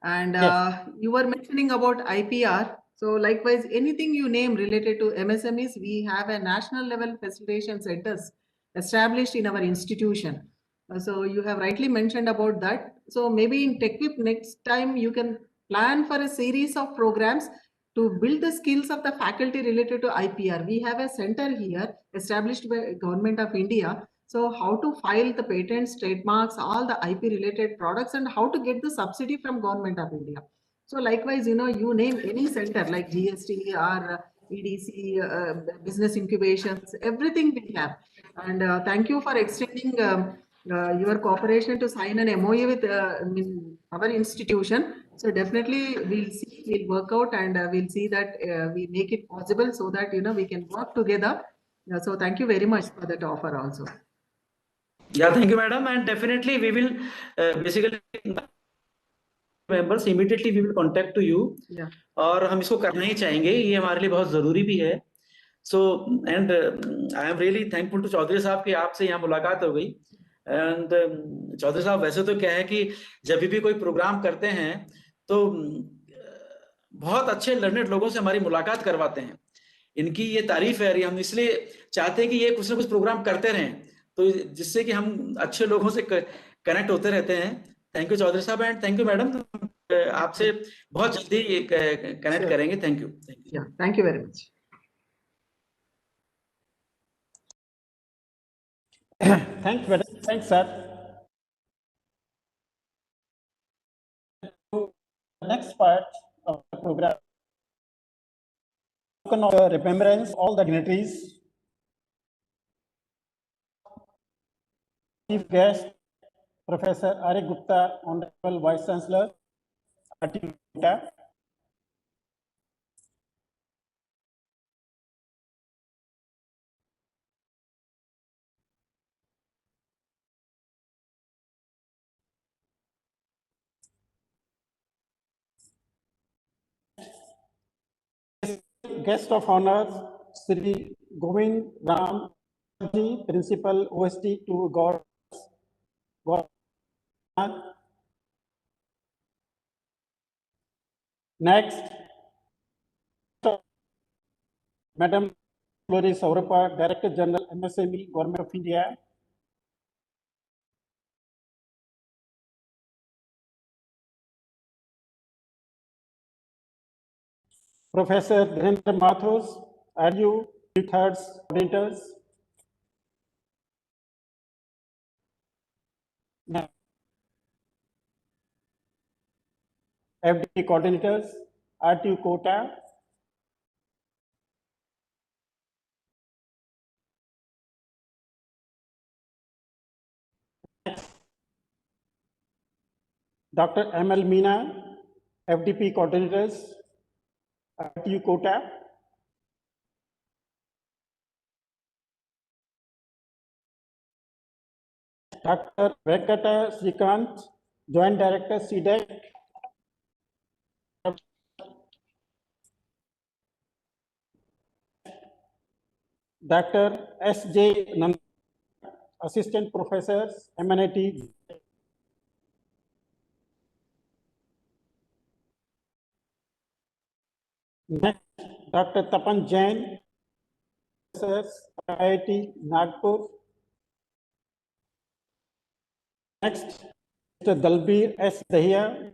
And Yes. you were mentioning about IPR. So likewise, anything you name related to MSMEs, we have a national level facilitation centers established in our institution. So you have rightly mentioned about that. So maybe in TechWip next time you can plan for a series of programs to build the skills of the faculty related to IPR. We have a center here established by Government of India. So how to file the patents, trademarks, all the IP related products, and how to get the subsidy from Government of India. So likewise, you name any center like GST or EDC, business incubations, everything we have. And thank you for extending your cooperation to sign an MOU with our institution. So definitely we'll work out and we'll see that we make it possible so that, we can work together. So thank you very much for that offer also. Yeah, thank you, madam. And definitely we will basically members immediately we will contact to you. Yeah. और हम इसको करना ही चाहेंगे, ये हमारे लिए बहुत जरूरी भी है. So and I am really thankful to Chaudhary साहब कि आपसे यहाँ मुलाकात हो गई. And चौधरी साहब वैसे तो क्या है कि जब भी कोई प्रोग्राम करते हैं तो बहुत अच्छे लर्नेड लोगों से हमारी मुलाकात करवाते हैं. इनकी ये तारीफ है, हम इसलिए चाहते हैं कि ये कुछ ना कुछ प्रोग्राम करते रहें, तो जिससे कि हम अच्छे लोगों से कनेक्ट होते रहते हैं. थैंक यू चौधरी साहब एंड थैंक यू मैडम. आपसे बहुत जल्दी कनेक्ट करेंगे. Thank you. Thank you very much. Thanks, madam. Thanks, sir. Next part of the program, remembrance all the dignitaries. Chief guest, Professor Arik Gupta, Honorable Vice Chancellor, RT. Guest of honor, Sri Govind Ram ji, Principal OST to God. Next, Madam Glory Saurabha, Director General MSME, Government of India. Professor Dhirendra Mathurs, RU, thirds coordinators. FDP coordinators, RTU quota. Dr. ML Meena, FDP coordinators, RTU quota. Dr. Venkata Srikant, Joint Director, CDEC. Dr. S.J. Nand, Assistant Professors, MNIT. Next, Dr. Tapan Jain, Professors, IIT Nagpur. Next, Mr. Dalbir S. Dahiya.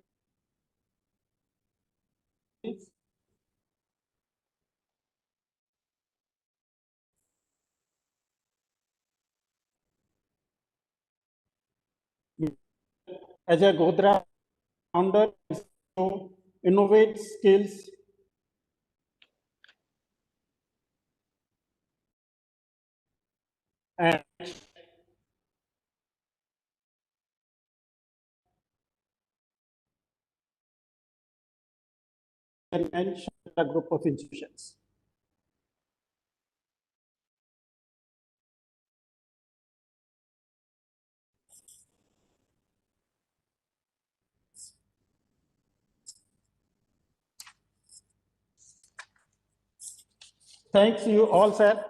Ajay Godra, founder, Innovate Skills. And and Shankara Group of Institutions. Thanks you all, sir,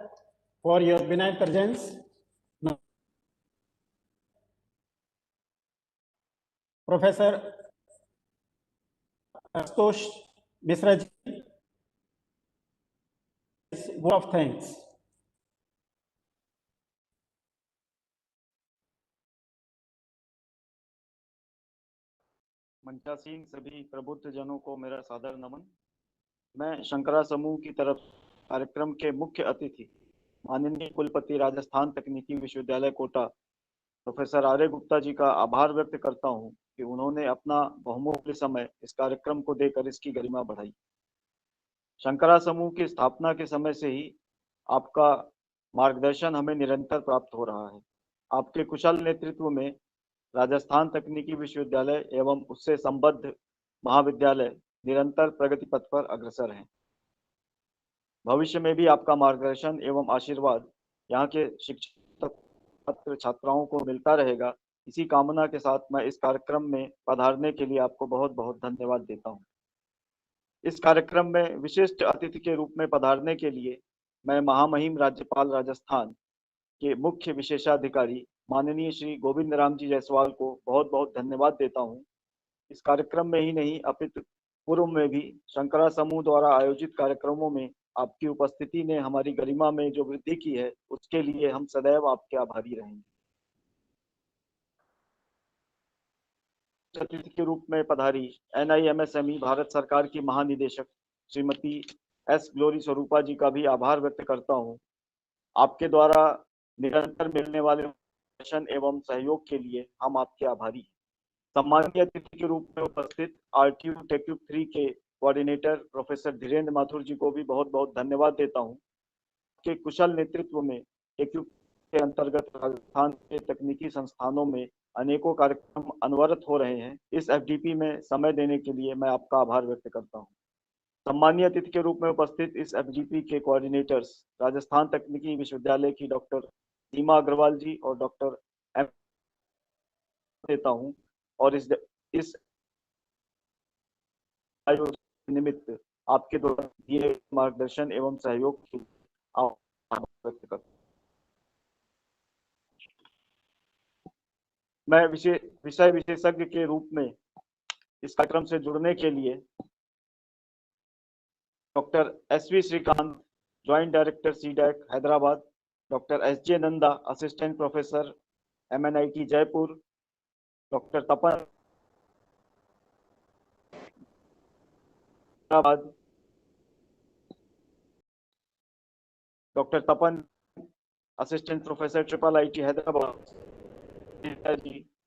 for your benign presence. Now, Professor Astosh Misra ji, word of thanks. मंचासीन सभी प्रबुद्ध जनों को मेरा सादर नमन। मैं शंकरा समूह की तरफ कार्यक्रम के मुख्य अतिथि माननीय कुलपति राजस्थान तकनीकी विश्वविद्यालय कोटा प्रोफेसर आर्य गुप्ता जी का आभार व्यक्त करता हूं कि उन्होंने अपना बहुमूल्य समय इस कार्यक्रम को देकर इसकी गरिमा बढ़ाई। शंकरा समूह की स्थापना के समय से ही आपका मार्गदर्शन हमें निरंतर प्राप्त हो रहा है। आपके कुशल नेतृत्व में राजस्थान तकनीकी विश्वविद्यालय एवं उससे संबद्ध महाविद्यालय निरंतर प्रगति पथ पर अग्रसर हैं। भविष्य में भी आपका मार्गदर्शन एवं आशीर्वाद यहाँ के शिक्षक छात्र छात्राओं को मिलता रहेगा। इसी कामना के साथ मैं इस कार्यक्रम में पधारने के लिए आपको बहुत बहुत धन्यवाद देता हूँ। इस कार्यक्रम में विशिष्ट अतिथि के रूप में पधारने के लिए मैं महामहिम राज्यपाल राजस्थान के मुख्य विशेषाधिकारी माननीय श्री गोविंद राम जी जायसवाल को बहुत बहुत धन्यवाद देता हूँ। इस कार्यक्रम में ही नहीं अपितु पूर्व में भी शंकरा समूह द्वारा आयोजित कार्यक्रमों में आपकी उपस्थिति ने हमारी गरिमा में जो वृद्धि की है उसके लिए हम सदैव आपके आभारी रहेंगे। अतिथि के रूप में पधारी NIMSME भारत सरकार की महानिदेशक श्रीमती S ग्लोरी स्वरूपा जी का भी आभार व्यक्त करता हूँ। आपके द्वारा निरंतर मिलने वाले दर्शन एवं सहयोग के लिए हम आपके आभारी हैं। सम्मानीय अतिथि के रूप में उपस्थित RTU TechTube 3 के कोऑर्डिनेटर प्रोफेसर धीरेन्द्र माथुर जी को भी बहुत बहुत धन्यवाद देता हूँ। के कुशल नेतृत्व में TechTube के अंतर्गत राजस्थान के तकनीकी संस्थानों में अनेकों कार्यक्रम अनवरत हो रहे हैं। इस FDP में समय देने के लिए मैं आपका आभार व्यक्त करता हूँ। सम्मानीय अतिथि के रूप में उपस्थित इस FDP के कोऑर्डिनेटर्स राजस्थान तकनीकी विश्वविद्यालय की डॉक्टर सीमा अग्रवाल जी और डॉक्टर M देता हूँ और इस आयोजन निमित्त आपके द्वारा दिए मार्गदर्शन एवं सहयोग के आभार व्यक्त करता हूँ। मैं विषय विशेषज्ञ के रूप में इस कार्यक्रम से जुड़ने के लिए doctor SV Srikanth, joint director CDAC Hyderabad, doctor SJ Nanda, assistant professor MNIT Jaipur, doctor Tapan Hyderabad, doctor Tapan assistant professor IIIT Hyderabad,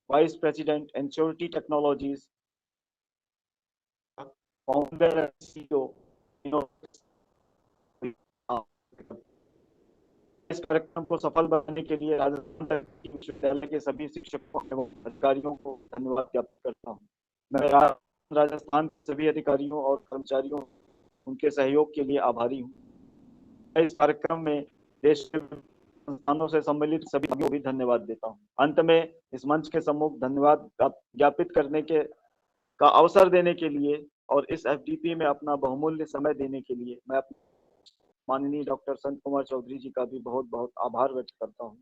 vice president Ensurity technologies, founder and CEO इस कार्यक्रम को सफल बनाने के लिए राजस्थान तकनीकी विश्वविद्यालय के सभी शिक्षकों एवं अधिकारियों को धन्यवाद ज्ञापित करता हूँ। मैं राजस्थान के सभी अधिकारियों और कर्मचारियों उनके सहयोग के लिए आभारी हूँ। मैं इस कार्यक्रम में देश के संस्थानों से सम्मिलित सभी को भी धन्यवाद देता हूँ। अंत में इस मंच के सम्मुख धन्यवाद ज्ञापित करने का अवसर देने के लिए और इस FDP में अपना बहुमूल्य समय देने के लिए मैं माननीय डॉक्टर संत कुमार चौधरी जी का भी बहुत बहुत आभार व्यक्त करता हूँ।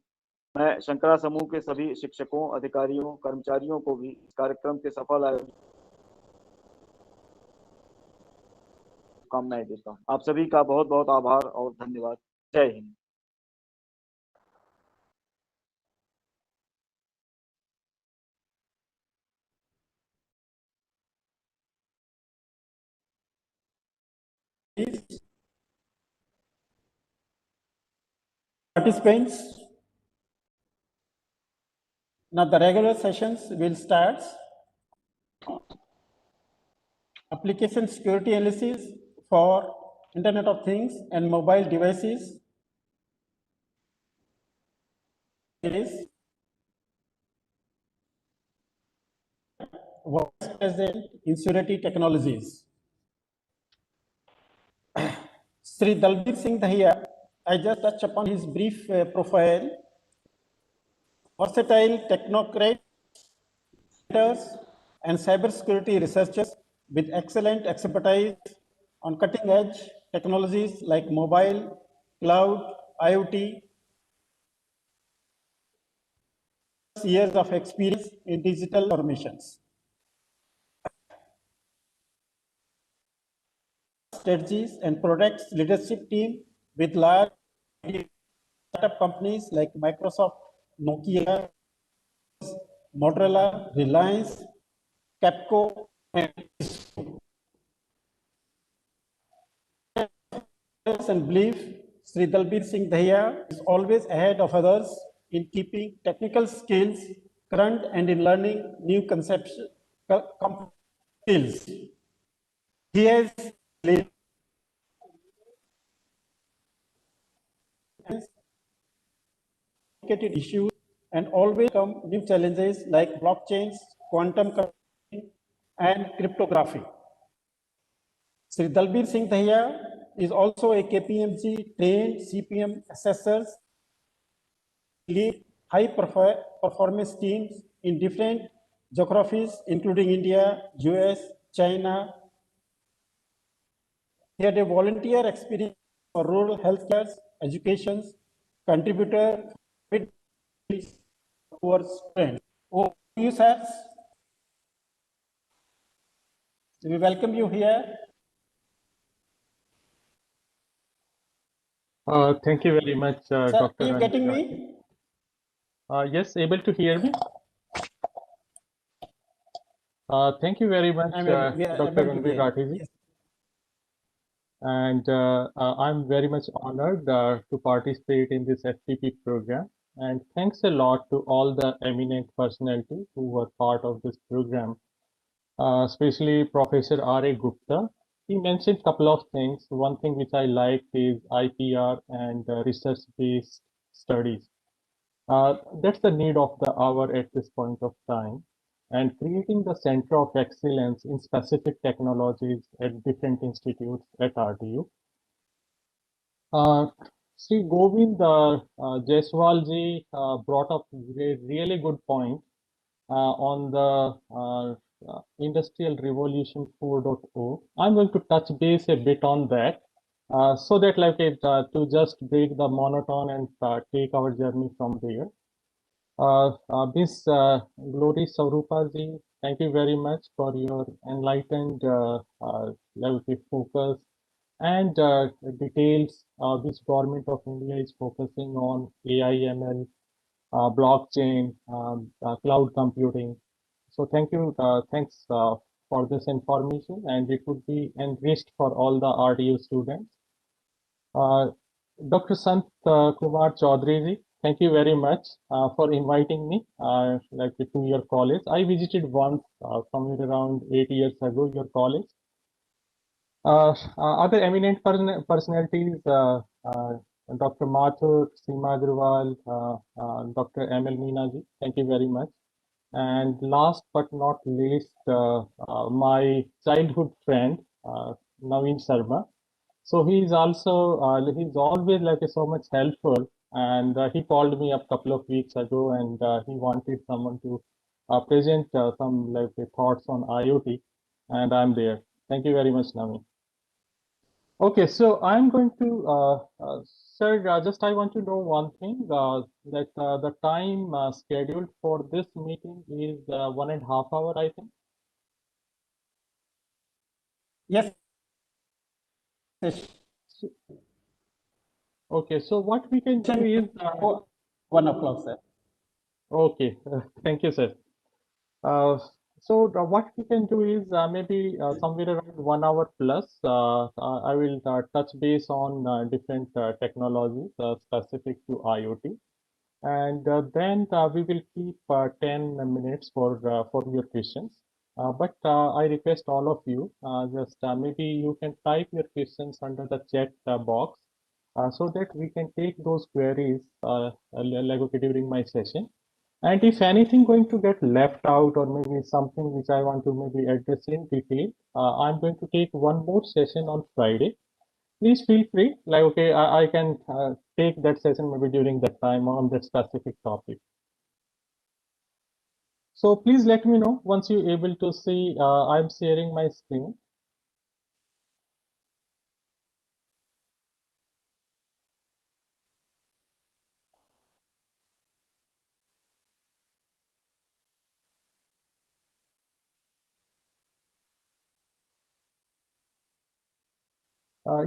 मैं शंकरा समूह के सभी शिक्षकों, अधिकारियों, कर्मचारियों को भी इस कार्यक्रम के सफल आयोजन कामनाएं देता हूँ। आप सभी का बहुत बहुत आभार और धन्यवाद। जय Hind. Participants, now the regular sessions will start. Application security analysis for Internet of Things and mobile devices is Vice President in Security Technologies. Sri Dalbir Singh Dahiya, I just touched upon his brief profile. Versatile technocrat and cybersecurity researchers with excellent expertise on cutting-edge technologies like mobile, cloud, IoT, years of experience in digital formations. Strategies and products leadership team with large startup companies like Microsoft, Nokia, Motorola, Reliance, Capco, and believe Sri Dalbir Singh Dahiya is always ahead of others in keeping technical skills current and in learning new concepts, skills. He has complicated issues and always come new challenges like blockchains, quantum computing, and cryptography. Sri Dalbir Singh Dahiya is also a KPMG trained CPM assessor, lead high performance teams in different geographies, including India, US, China. He had a volunteer experience for rural healthcare, education, contributor with poor students. Oh, you sir. We welcome you here. Thank you very much, Sir, Dr. are you getting Ranbir. me? Yes, able to hear me? Thank you very much, We are Dr. able to Ranbir hear. Rathi. Yes. And I'm very much honored to participate in this FDP program. And thanks a lot to all the eminent personalities who were part of this program, especially Professor R.A. Gupta. He mentioned a couple of things. One thing which I liked is IPR and research-based studies. That's the need of the hour at this point of time. And creating the center of excellence in specific technologies at different institutes at RDU. Sri Govind Jaiswal ji brought up a really good point on the Industrial Revolution 4.0. I'm going to touch base a bit on that so that like to just break the monotone and take our journey from there. Miss Glory Saurupa ji, thank you very much for your enlightened focus and details which Government of India is focusing on AI, ML, blockchain, cloud computing. So thank you, thanks for this information, and it would be enriched for all the RDU students. Dr. Sant Kumar Chaudhary ji, thank you very much for inviting me to your college. I visited once somewhere around 8 years ago, your college. Other eminent personalities, Dr. Mathur, Seema Agrawal, Dr. M.L. Meena ji, thank you very much. And last but not least, my childhood friend, Naveen Sharma. So he's also, he's always so much helpful. And he called me up a couple of weeks ago and he wanted someone to present some thoughts on IoT. And I'm there. Thank you very much, Naveen. Okay, so I'm going to, sir, just I want to know one thing, that the time scheduled for this meeting is 1.5 hours, I think. Yes. Okay, so what we can do is 1 o'clock, sir. Okay, thank you, sir. So what we can do is maybe somewhere around 1 hour plus, I will touch base on different technologies specific to IoT, and then we will keep 10 minutes for your questions. But I request all of you just maybe you can type your questions under the chat box so that we can take those queries during my session. And if anything going to get left out or maybe something which I want to maybe address in detail, I'm going to take one more session on Friday. please feel free. Like, okay, I can take that session maybe during that time on that specific topic. So please let me know once you're able to see. I'm sharing my screen.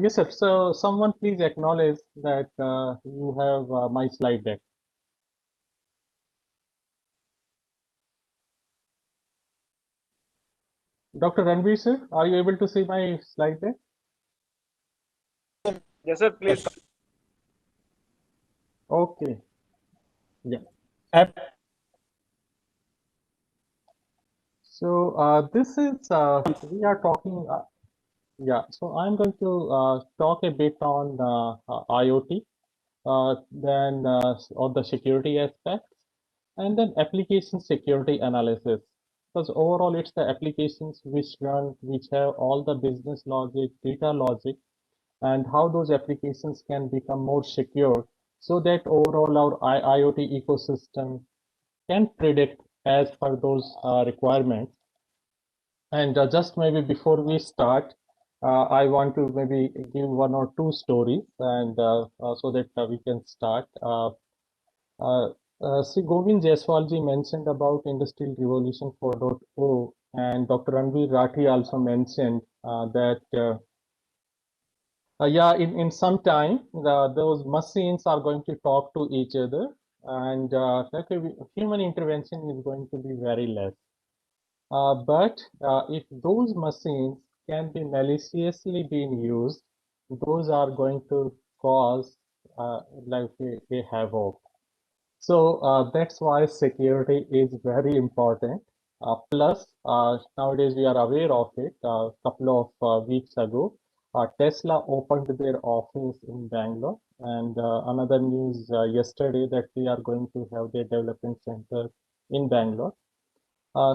Yes, sir. So someone please acknowledge that you have my slide deck. Dr. Ranveer, sir, are you able to see my slide deck? Yes, sir. Please. Okay. Yeah. So this is we are talking. Yeah. So I'm going to talk a bit on IoT, then on the security aspects, and then application security analysis. Because overall, it's the applications which have all the business logic, data logic, and how those applications can become more secure, so that overall our IoT ecosystem can predict as per those requirements. And just maybe before we start, I want to maybe give one or two stories, and so that we can start. See, Govind Jaiswalji mentioned about Industrial Revolution 4.0, and Dr. Ranveer Rathi also mentioned that yeah, in some time, those machines are going to talk to each other, and human intervention is going to be very less. But if those machines can be maliciously being used, those are going to cause like a havoc. So that's why security is very important. Plus, nowadays we are aware of it. A couple of weeks ago, Tesla opened their office in Bangalore, and another news yesterday that we are going to have their development center in Bangalore.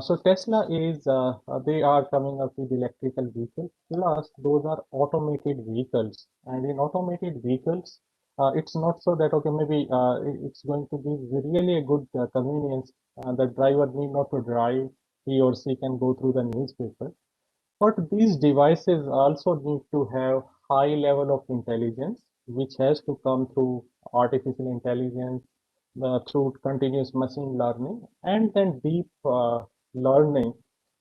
So Tesla is, they are coming up with electrical vehicles, plus those are automated vehicles. And in automated vehicles, it's not so that, okay, maybe it's going to be really a good convenience. The driver need not to drive, he or she can go through the newspaper. But these devices also need to have high level of intelligence, which has to come through artificial intelligence, through continuous machine learning, and then deep learning,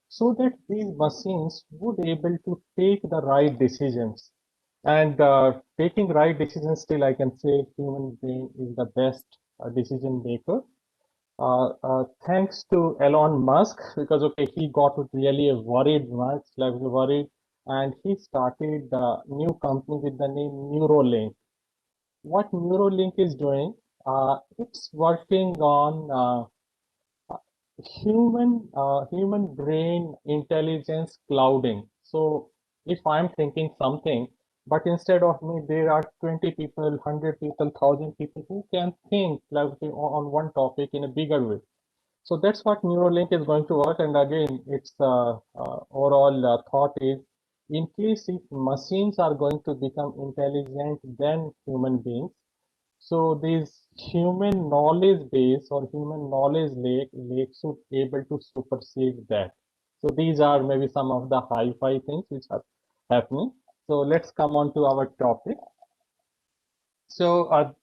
so that these machines would able to take the right decisions. And taking right decisions, still I can say human being is the best decision maker. Thanks to Elon Musk, because okay, he got really worried much, like worried, and he started a new company with the name Neuralink. What Neuralink is doing, it's working on human brain intelligence clouding. So if I'm thinking something, but instead of me, there are 20 people, 100 people, 1,000 people who can think like on one topic in a bigger way. So that's what Neuralink is going to work. And again, its overall thought is, in case if machines are going to become intelligent than human beings, so this human knowledge base or human knowledge lake should be able to supersede that. So these are maybe some of the hi-fi things which are happening. So let's come on to our topic. So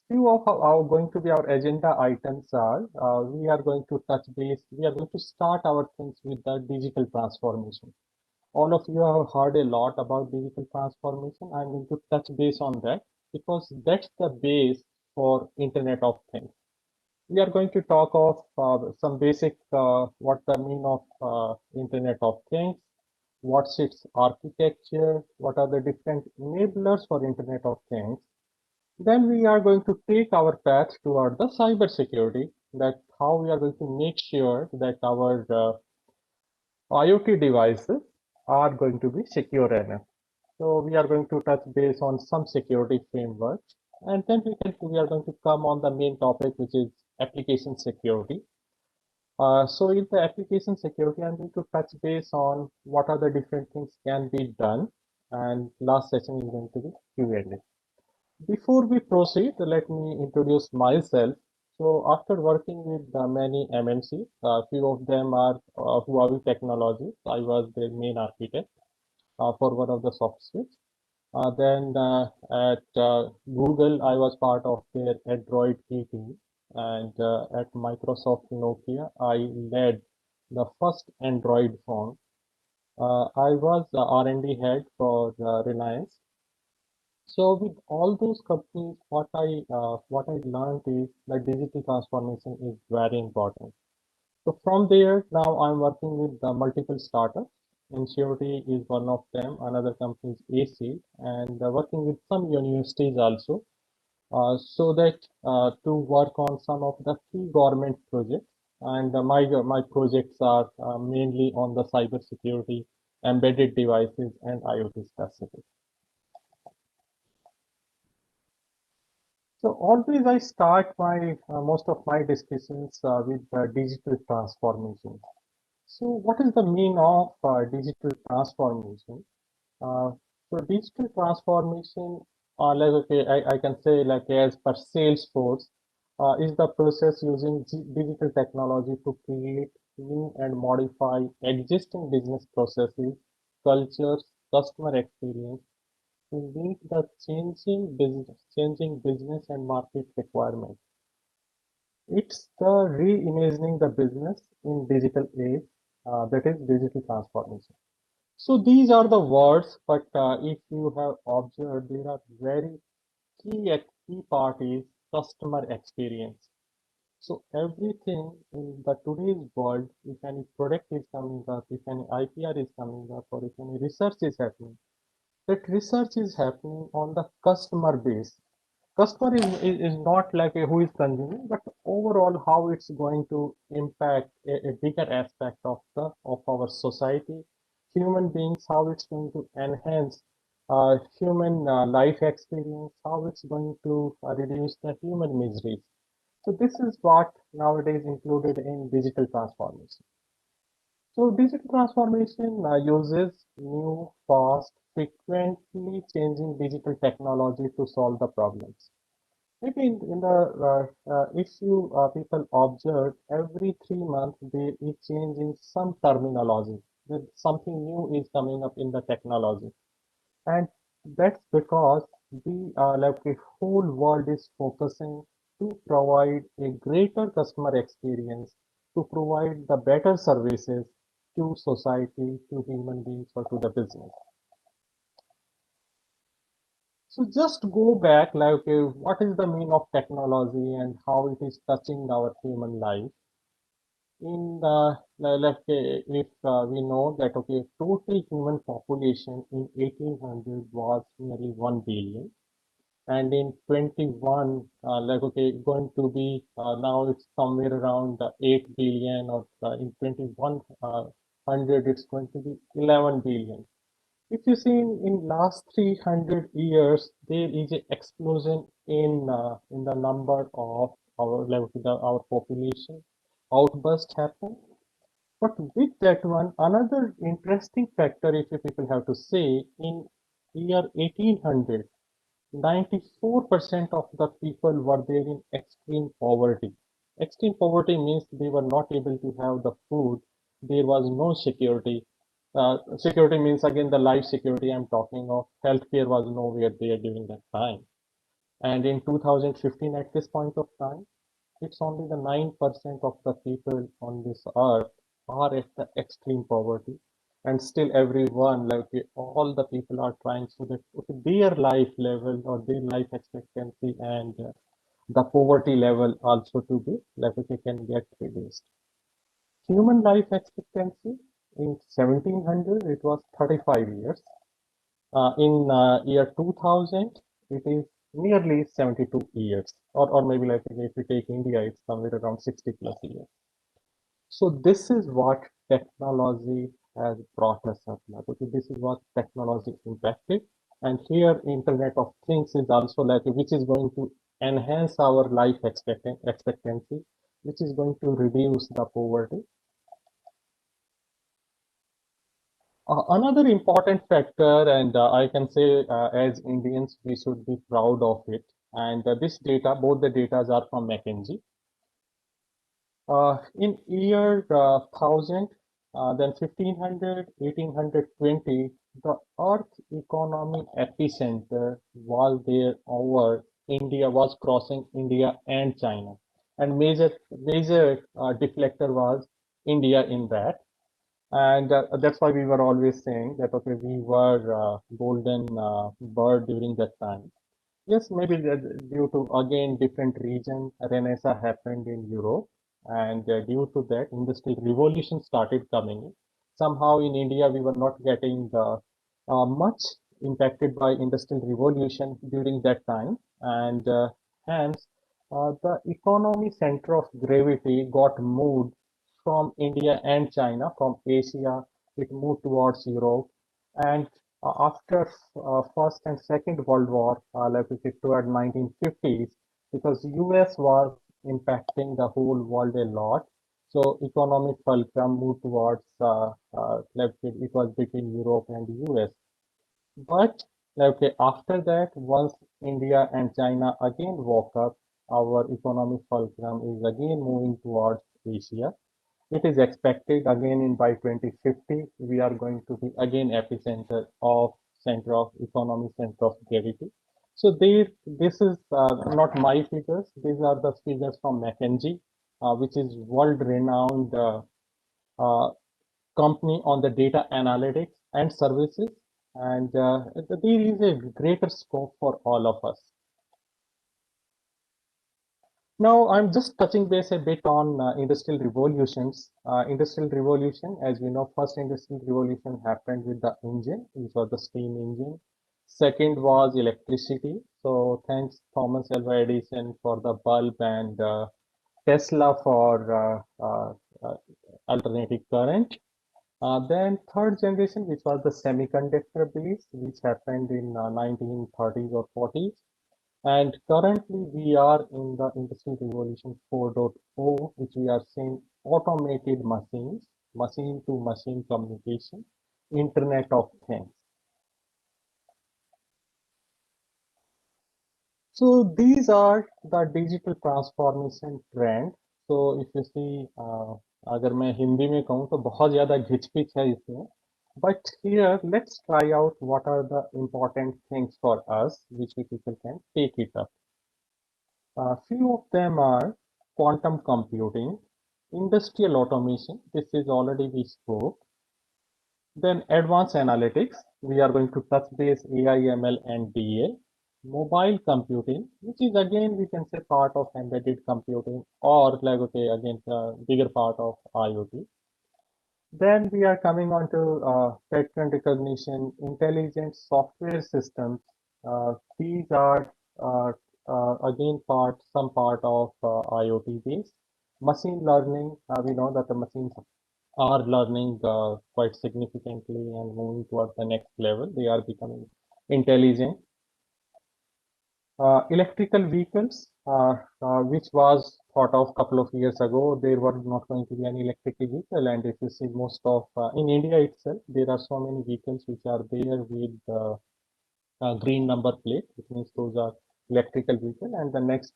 few of our going to be our agenda items are, we are going to touch base, we are going to start our things with the digital transformation. All of you have heard a lot about digital transformation. I'm going to touch base on that because that's the base for Internet of Things. We are going to talk of some basic, what the mean of Internet of Things, what's its architecture, what are the different enablers for Internet of Things. Then we are going to take our path toward the cyber security, that how we are going to make sure that our IoT devices are going to be secure enough. So we are going to touch base on some security frameworks, and then we are going to come on the main topic, which is application security. So in the application security, I'm going to touch base on what are the different things can be done and last session is going to be Q&A. Before we proceed, let me introduce myself. So after working with many MNCs, few of them are Huawei Technologies. I was their main architect for one of the soft switch. Then at Google, I was part of their Android team, and at Microsoft Nokia, I led the first Android phone. I was the R&D head for Reliance. So with all those companies, what I learned is that digital transformation is very important. So from there, now I'm working with multiple startups. Insurity is one of them. Another company is AC, and working with some universities also, so that to work on some of the key government projects. And my projects are mainly on the cyber security, embedded devices, and IoT specific. So always I start my most of my discussions with digital transformation. So what is the meaning of digital transformation? Uh, so digital transformation, like okay, I can say like as per Salesforce, is the process using digital technology to create new and modify existing business processes, cultures, customer experience to meet the changing business and market requirements. It's the reimagining the business in digital age, that is digital transformation. So these are the words, but if you have observed, there are very key part is customer experience. So everything in the today's world, if any product is coming up, if any IPR is coming up, or if any research is happening, that research is happening on the customer base. Customer is not like a who is consuming, but overall how it's going to impact a bigger aspect of our society, human beings, how it's going to enhance human life experience, how it's going to reduce the human miseries. So this is what nowadays included in digital transformation. So digital transformation uses new, fast, frequently changing digital technology to solve the problems. Maybe in the if you people observe every 3 months there is change in some terminology. That something new is coming up in the technology, and that's because we like the whole world is focusing to provide a greater customer experience, to provide the better services to society, to human beings, or to the business. So just go back, like, okay, what is the meaning of technology and how it is touching our human life? In the like, if we know that okay, total human population in 1800 was nearly 1 billion, and in 21, like okay, going to be now it's somewhere around 8 billion, or in 2100 it's going to be 11 billion. If you see in last 300 years, there is an explosion in the number of our level, our population outburst happened. But with that one, another interesting factor, if you people have to say, in year 1800, 94% of the people were there in extreme poverty. Extreme poverty means they were not able to have the food. There was no security. Security means again the life security I'm talking of. Healthcare was nowhere there during that time. And in 2015, at this point of time, it's only the 9% of the people on this earth are at the extreme poverty. And still everyone, like all the people are trying so that their life level or their life expectancy and the poverty level also to be like it can get reduced. Human life expectancy in 1700, it was 35 years. In year 2000, it is nearly 72 years, or maybe like if we take India, it's somewhere around 60 plus years. So this is what technology has brought us up now. Okay, this is what technology impacted. And here Internet of Things is also like, which is going to enhance our life expectancy, which is going to reduce the poverty. Another important factor, and I can say as Indians, we should be proud of it. And this data, both the data are from McKinsey. In year 1000, then 1500, 1820, the Earth economy epicenter was there over India, was crossing India and China, and major deflector was India in that. And that's why we were always saying that, okay, we were golden bird during that time. Yes, maybe due to, again, different region, Renaissance happened in Europe, and due to that, industrial revolution started coming in. Somehow in India, we were not getting much impacted by industrial revolution during that time, and hence the economy center of gravity got moved from India and China, from Asia, it moved towards Europe, and after First and Second World War, like we said, toward 1950s, because US was impacting the whole world a lot, so economic fulcrum moved towards, it was between Europe and US. But okay, after that, once India and China again woke up, our economic fulcrum is again moving towards Asia. It is expected again in by 2050, we are going to be again epicenter of center of economy, center of gravity. So this is not my figures. These are the figures from McKinsey, which is world-renowned company on the data analytics and services. And there is a greater scope for all of us. Now, I'm just touching base a bit on industrial revolutions. Industrial revolution, as we know, first industrial revolution happened with the engine, which was the steam engine. Second was electricity. So thanks Thomas Alva Edison for the bulb, and Tesla for alternating current. Then third generation, which was the semiconductor base, which happened in 1930s or 40s. And currently we are in the Industrial Revolution 4.0, which we are seeing automated machines, machine-to-machine communication, Internet of Things. So these are the digital transformation trend. So if you see, अगर मैं हिंदी में कहूँ तो बहुत ज़्यादा घिचपिच है इसमें. But here, let's try out what are the important things for us, which we people can take it up. A few of them are quantum computing, industrial automation, this is already we spoke. Then advanced analytics, we are going to touch base AI, ML, and DA. Mobile computing, which is again we can say part of embedded computing, or like, okay, again bigger part of IoT. Then we are coming on to pattern recognition, intelligent software systems. These are again some part of IoT base. Machine learning, we know that the machines are learning quite significantly and moving towards the next level. They are becoming intelligent. Electrical vehicles, which was thought of a couple of years ago, there were not going to be any electric vehicle. And if you see most of, in India itself, there are so many vehicles which are there with green number plate, which means those are electrical vehicle. And the next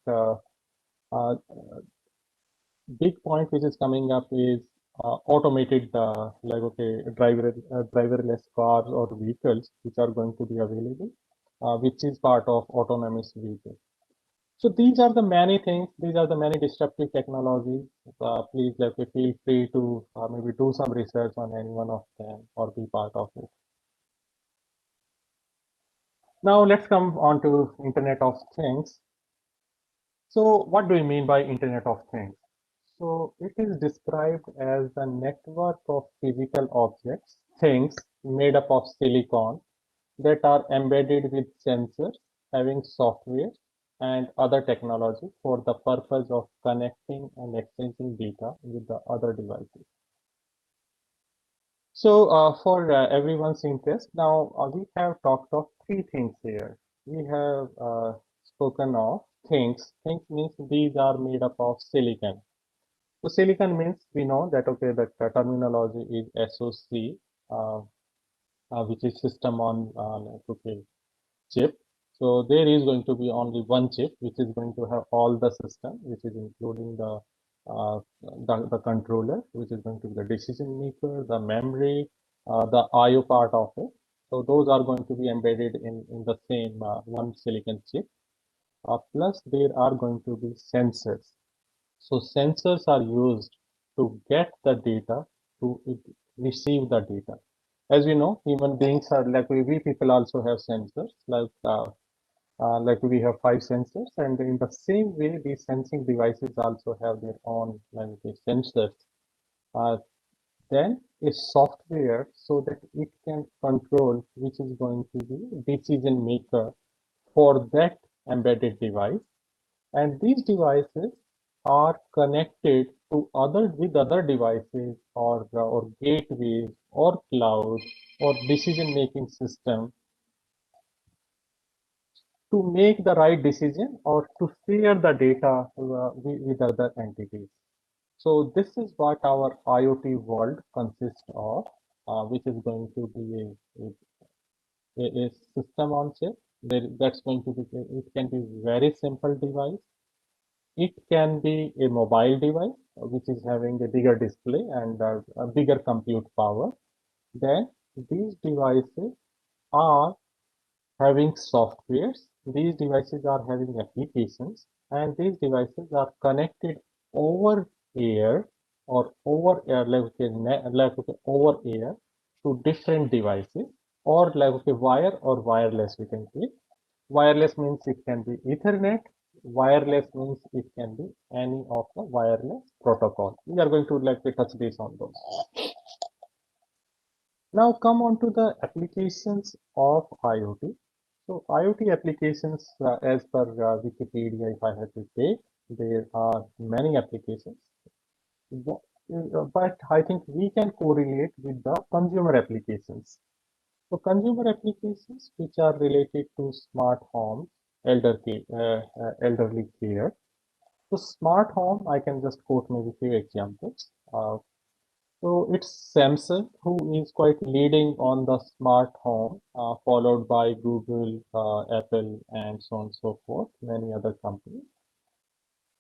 big point which is coming up is automated, like, okay, driverless cars or vehicles which are going to be available, which is part of autonomous vehicles. So these are the many things, these are the many disruptive technologies. Please feel free to maybe do some research on any one of them or be part of it. Now let's come on to Internet of Things. So what do we mean by Internet of Things? So it is described as the network of physical objects, things made up of silicon that are embedded with sensors, having software and other technology for the purpose of connecting and exchanging data with the other devices. So for everyone's interest, now we have talked of three things here. We have spoken of things. Things means these are made up of silicon. So silicon means we know that, okay, the terminology is SOC. which is system on chip. So there is going to be only one chip, which is going to have all the system, which is including the controller, which is going to be the decision maker, the memory, the IO part of it. So those are going to be embedded in the same one silicon chip. Plus there are going to be sensors. So sensors are used to get the data, to receive the data. As we know, human beings are like we people also have sensors, like we have 5 sensors, and in the same way, these sensing devices also have their own sensors. Then a software so that it can control which is going to be decision maker for that embedded device. And these devices are connected to other devices or gateways or cloud or decision making system to make the right decision or to share the data with other entities. So this is what our IoT world consists of, which is going to be a system on chip. That's going to be, it can be very simple device. It can be a mobile device, which is having a bigger display and a bigger compute power. Then these devices are having softwares. These devices are having applications, and these devices are connected over air or over air, over air to different devices, or wire or wireless, we can say. Wireless means it can be Ethernet. Wireless means it can be any of the wireless protocol. We are going to touch base on those. Now come on to the applications of IoT. So IoT applications, as per Wikipedia, if I have to take, there are many applications. But I think we can correlate with the consumer applications. So consumer applications which are related to smart homes, elderly care. So smart home, I can just quote maybe few examples. So it's Samsung who is quite leading on the smart home, followed by Google, Apple, and so on and so forth, many other companies.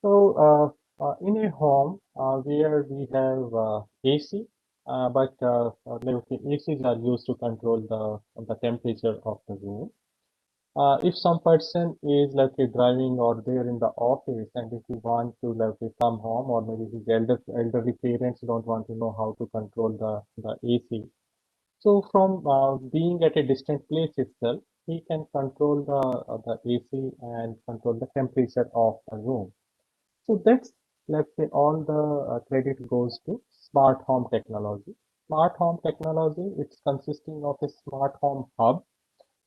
So in a home where we have AC, but ACs are used to control the temperature of the room. If some person is driving or there in the office, and if you want to come home, or maybe his elderly parents don't want to know how to control the AC. So from being at a distant place itself, he can control the AC and control the temperature of the room. So that's, let's say, all the credit goes to smart home technology. Smart home technology, it's consisting of a smart home hub,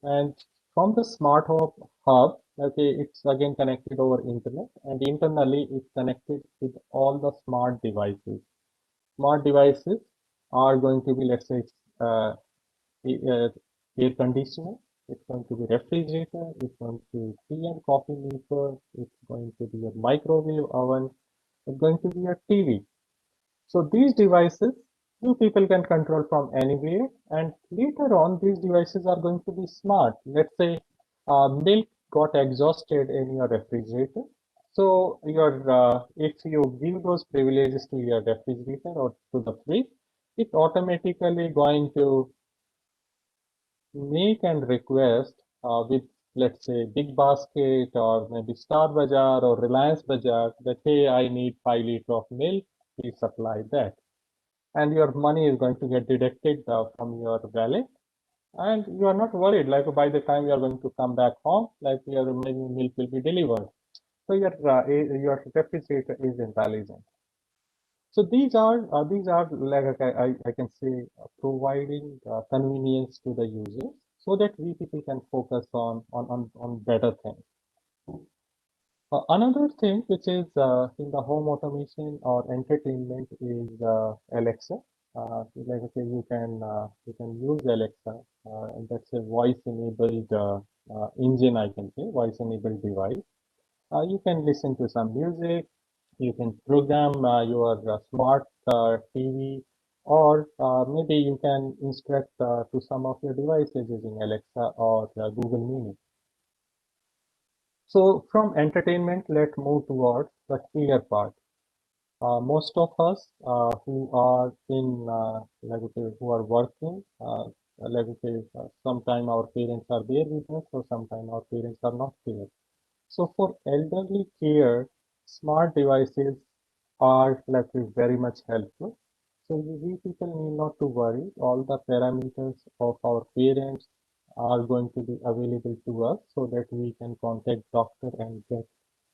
and from the smart home hub, it's again connected over internet, and internally it's connected with all the smart devices. Smart devices are going to be, let's say, uh, air conditioner, it's going to be refrigerator, it's going to be tea and coffee maker, it's going to be a microwave oven, it's going to be a TV. So these devices, you people can control from anywhere, and later on, these devices are going to be smart. Let's say milk got exhausted in your refrigerator. So if you give those privileges to your refrigerator or to the fridge, it automatically going to make and request with, let's say, Big Basket or maybe Star Bazaar or Reliance Bazaar that, hey, I need 5 liters of milk, please supply that. And your money is going to get deducted from your wallet, and you are not worried, by the time you are going to come back home, your milk will be delivered. So your refrigerator is intelligent. So these are I can say providing convenience to the users so that we people can focus on better things. Another thing which is in the home automation or entertainment is Alexa. You can use Alexa. And that's a voice-enabled engine, I can say, voice-enabled device. You can listen to some music. You can program your smart TV or maybe you can instruct to some of your devices using Alexa or Google Mini. So from entertainment, let's move towards the care part. Most of us who are in who are working, sometime our parents are there with us, or sometime our parents are not there. So for elderly care, smart devices are very much helpful. So we people need not to worry. All the parameters of our parents are going to be available to us so that we can contact doctor and get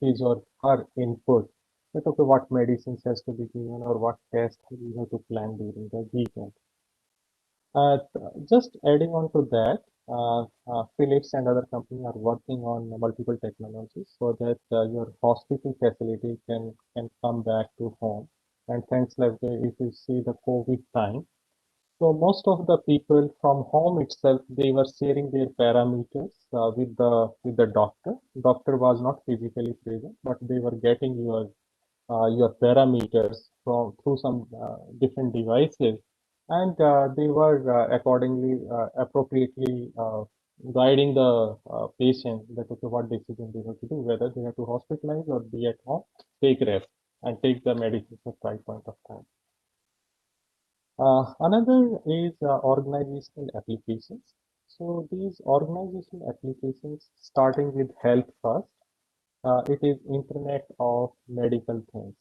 his or her input. That okay, what medicines has to be given or what tests we have to plan during the weekend. Just adding on to that, Philips and other companies are working on multiple technologies so that your hospital facility can come back to home. And thanks, like if you see the COVID time, so most of the people from home itself, they were sharing their parameters with the doctor. Doctor was not physically present, but they were getting your parameters from through some different devices, and they were accordingly appropriately guiding the patient that okay, what decision they have to do, whether they have to hospitalize or be at home, take rest and take the medicines at right point of time. Another is organizational applications. So these organizational applications, starting with health first, it is Internet of Medical Things.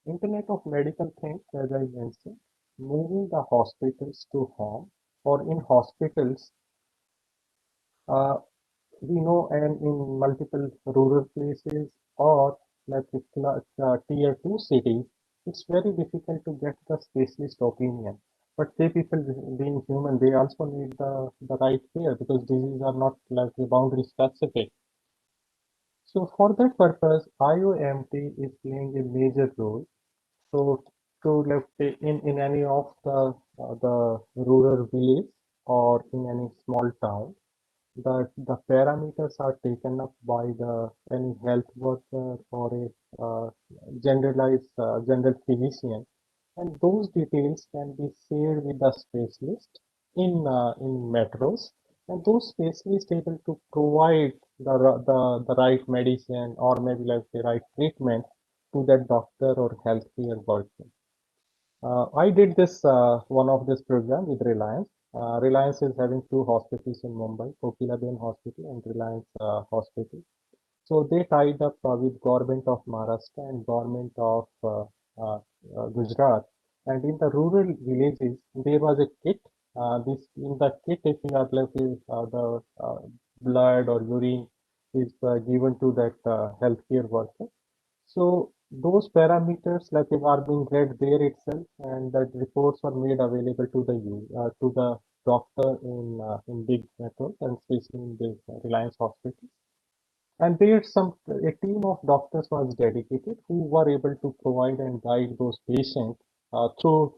Internet of Medical Things, as I mentioned, moving the hospitals to home, or in hospitals, uh, we know, and in multiple rural places or tier 2 cities, it's very difficult to get the specialist opinion. But they people being human, they also need the right care because diseases are not like boundary specific. So for that purpose, IOMT is playing a major role. So to let's say in any of the rural village or in any small town, the parameters are taken up by the any health worker or a general physician, and those details can be shared with the specialist in metros, and those specialists able to provide the right medicine or maybe like the right treatment to that doctor or healthcare worker. I did this one of this program with Reliance. Reliance is having two hospitals in Mumbai, Kokilaben Hospital and Reliance Hospital. So they tied up with government of Maharashtra and government of Gujarat. And in the rural villages, there was a kit. This in the kit, if you are left with the blood or urine is given to that healthcare worker. So those parameters like are being read there itself, and that reports are made available to the doctor in big metros and especially in the Reliance hospitals. And there a team of doctors was dedicated who were able to provide and guide those patients through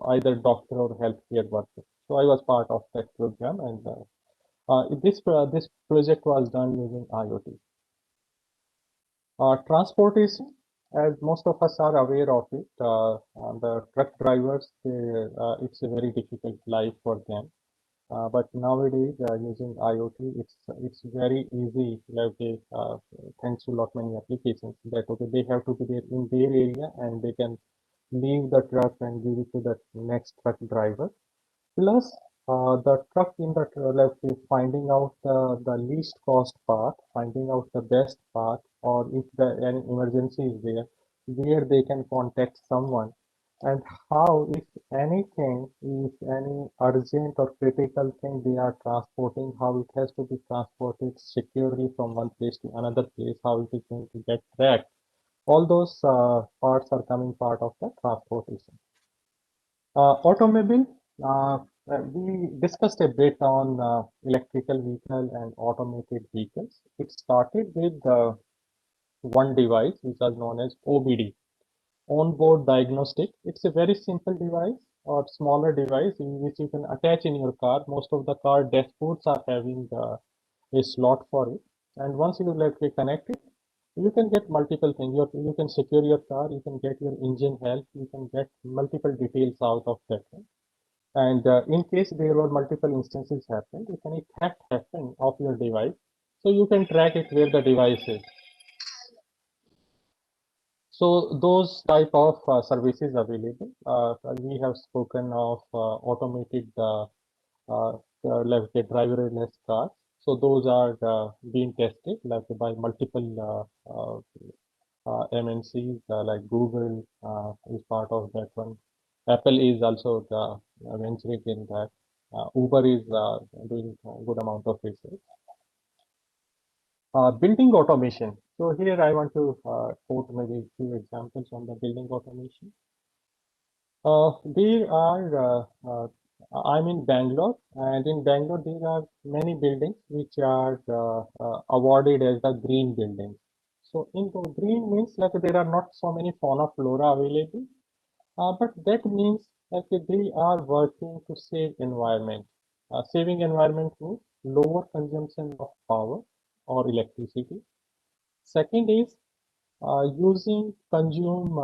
either doctor or healthcare worker. So I was part of that program, and this project was done using IoT. Transportation, as most of us are aware of it, the truck drivers, it's a very difficult life for them. But nowadays, using IoT, it's very easy. Like thanks to lot many applications, that okay, they have to be there in their area and they can leave the truck and give it to the next truck driver. Plus, the truck in the like finding out the least cost path, finding out the best path, or if any emergency is there, where they can contact someone, and how, if anything, if any urgent or critical thing they are transporting, how it has to be transported securely from one place to another place, how it is going to get tracked. All those parts are coming part of the transportation. Automobile, we discussed a bit on electrical vehicle and automated vehicles. It started with one device which was known as OBD, onboard diagnostic. It's a very simple device or smaller device which you can attach in your car. Most of the car dashboards are having a slot for it, and once you connect it, You can get multiple things. You can secure your car, you can get your engine health, you can get multiple details out of that. And in case there were multiple instances happen, if any theft happen of your device, so you can track it where the device is. So those type of services available. We have spoken of automated like the driverless cars. So those are being tested like by multiple MNCs like Google is part of that one. Apple is also venturing in that. Uber is doing a good amount of research. Building automation. So here I want to quote maybe a few examples on the building automation. There are, I'm in Bangalore, and in Bangalore there are many buildings which are awarded as the green buildings. So in the green means like there are not so many fauna flora available, but that means like they are working to save environment. Saving environment means lower consumption of power or electricity. Second is using consume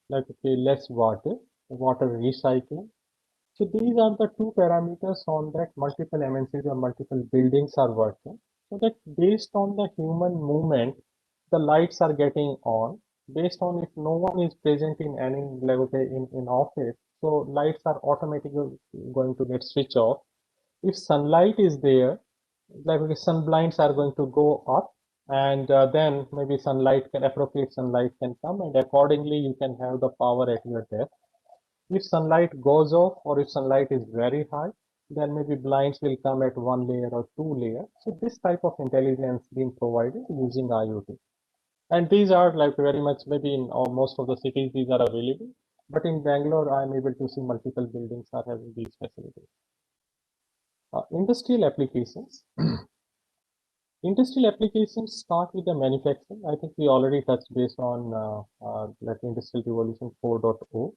like less water recycling. So these are the two parameters on that multiple MNCs or multiple buildings are working. So that based on the human movement, the lights are getting on. Based on if no one is present in any level in office, so lights are automatically going to get switched off. If sunlight is there, like sun blinds are going to go up, and then maybe appropriate sunlight can come, and accordingly you can have the power at your desk. If sunlight goes off or if sunlight is very high, then maybe blinds will come at one layer or two layers. So this type of intelligence being provided using IoT. And these are like very much maybe in most of the cities these are available. But in Bangalore, I'm able to see multiple buildings are having these facilities. Industrial applications. Industrial applications start with the manufacturing. I think we already touched base on like Industrial Revolution 4.0.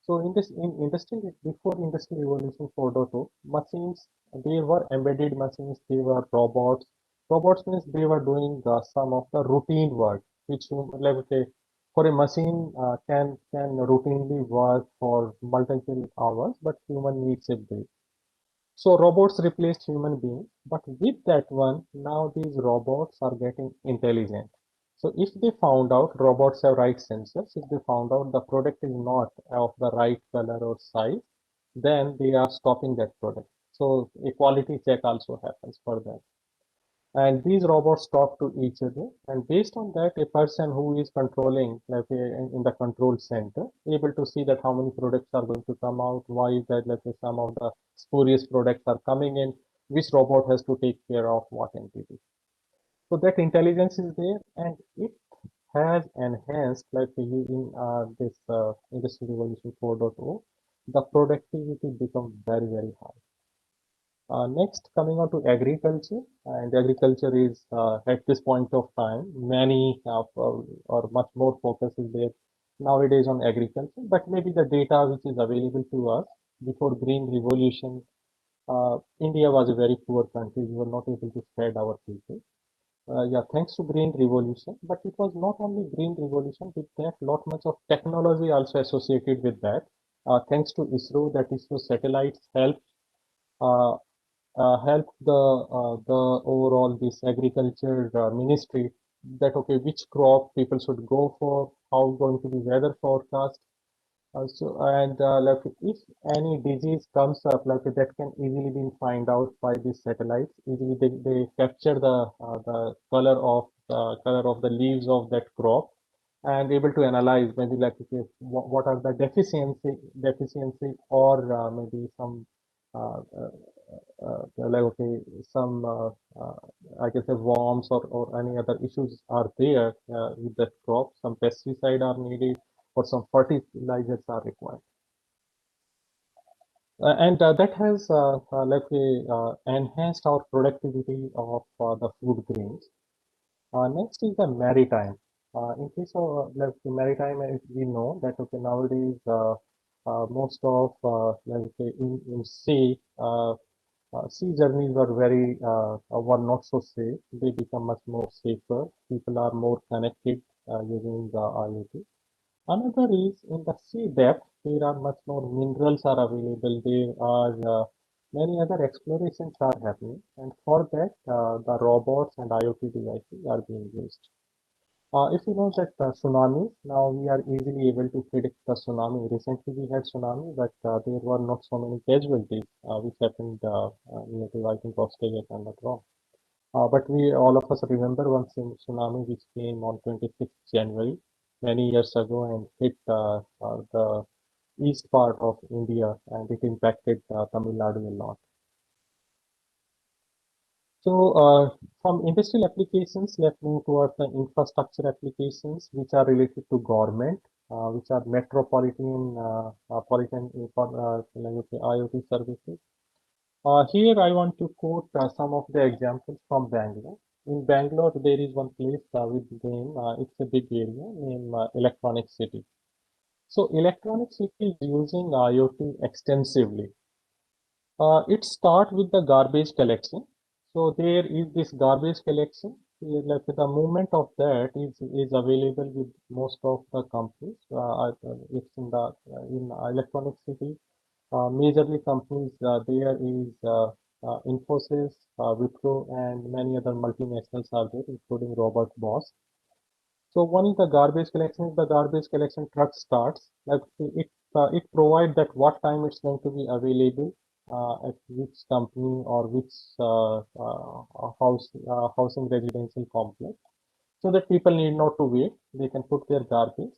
So in industrial, before Industrial Revolution 4.0, machines, they were embedded machines, they were robots. Robots means they were doing some of the routine work, which like for a machine can routinely work for multiple hours, but human needs a break. So robots replaced human beings, but with that one, now these robots are getting intelligent. So if they found out robots have right sensors, if they found out the product is not of the right color or size, then they are stopping that product. So a quality check also happens for that. And these robots talk to each other, and based on that, a person who is controlling, like in the control center, able to see that how many products are going to come out, why is that, let's say some of the spurious products are coming in, which robot has to take care of what entity. So that intelligence is there, and it has enhanced, like in this Industrial Revolution 4.0, the productivity becomes very, very high. Next, coming on to agriculture, and agriculture is at this point of time, many or much more focus is there nowadays on agriculture, but maybe the data which is available to us before Green Revolution, India was a very poor country. We were not able to feed our people. Yeah, thanks to Green Revolution, but it was not only Green Revolution, with that lot much of technology also associated with that. Thanks to ISRO, that ISRO satellites uh, help the overall this agriculture ministry that okay which crop people should go for, how going to be weather forecast. Like if any disease comes up, like that can easily be find out by these satellites. Easily they capture the color of the leaves of that crop and able to analyze maybe like okay, what are the deficiency or maybe some uh, uh, like okay some I can say worms or any other issues are there with that crop, some pesticide are needed or some fertilizers are required. And that has enhanced our productivity of the food grains. Next is the maritime. In case of like maritime, we know that okay nowadays most of like in sea sea journeys were not so safe. They become much more safer. People are more connected using the IoT. Another is in the sea depth, there are much more minerals are available. There are many other explorations are happening, and for that, the robots and IoT devices are being used. If you know that tsunami, now we are easily able to predict the tsunami. Recently we had tsunami, but there were not so many casualties, which happened near to, I think, Australia, if I'm not wrong. But we all of us remember one tsunami which came on 26th January, many years ago, and hit the east part of India, and it impacted Tamil Nadu a lot. So from industrial applications, let's move towards the infrastructure applications, which are related to government, which are metropolitan IoT services. Here I want to quote some of the examples from Bangalore. In Bangalore, there is one place with name, it's a big area named Electronic City. So Electronic City is using IoT extensively. It starts with the garbage collection. So there is this garbage collection. Like the movement of that is available with most of the companies. It's in Electronic City. Majorly companies there is Infosys, Wipro, and many other multinationals are there, including Robert Bosch. So one is the garbage collection. If the garbage collection truck starts, like it provides that what time it's going to be available at which company or which housing residential complex, so that people need not to wait. They can put their garbage,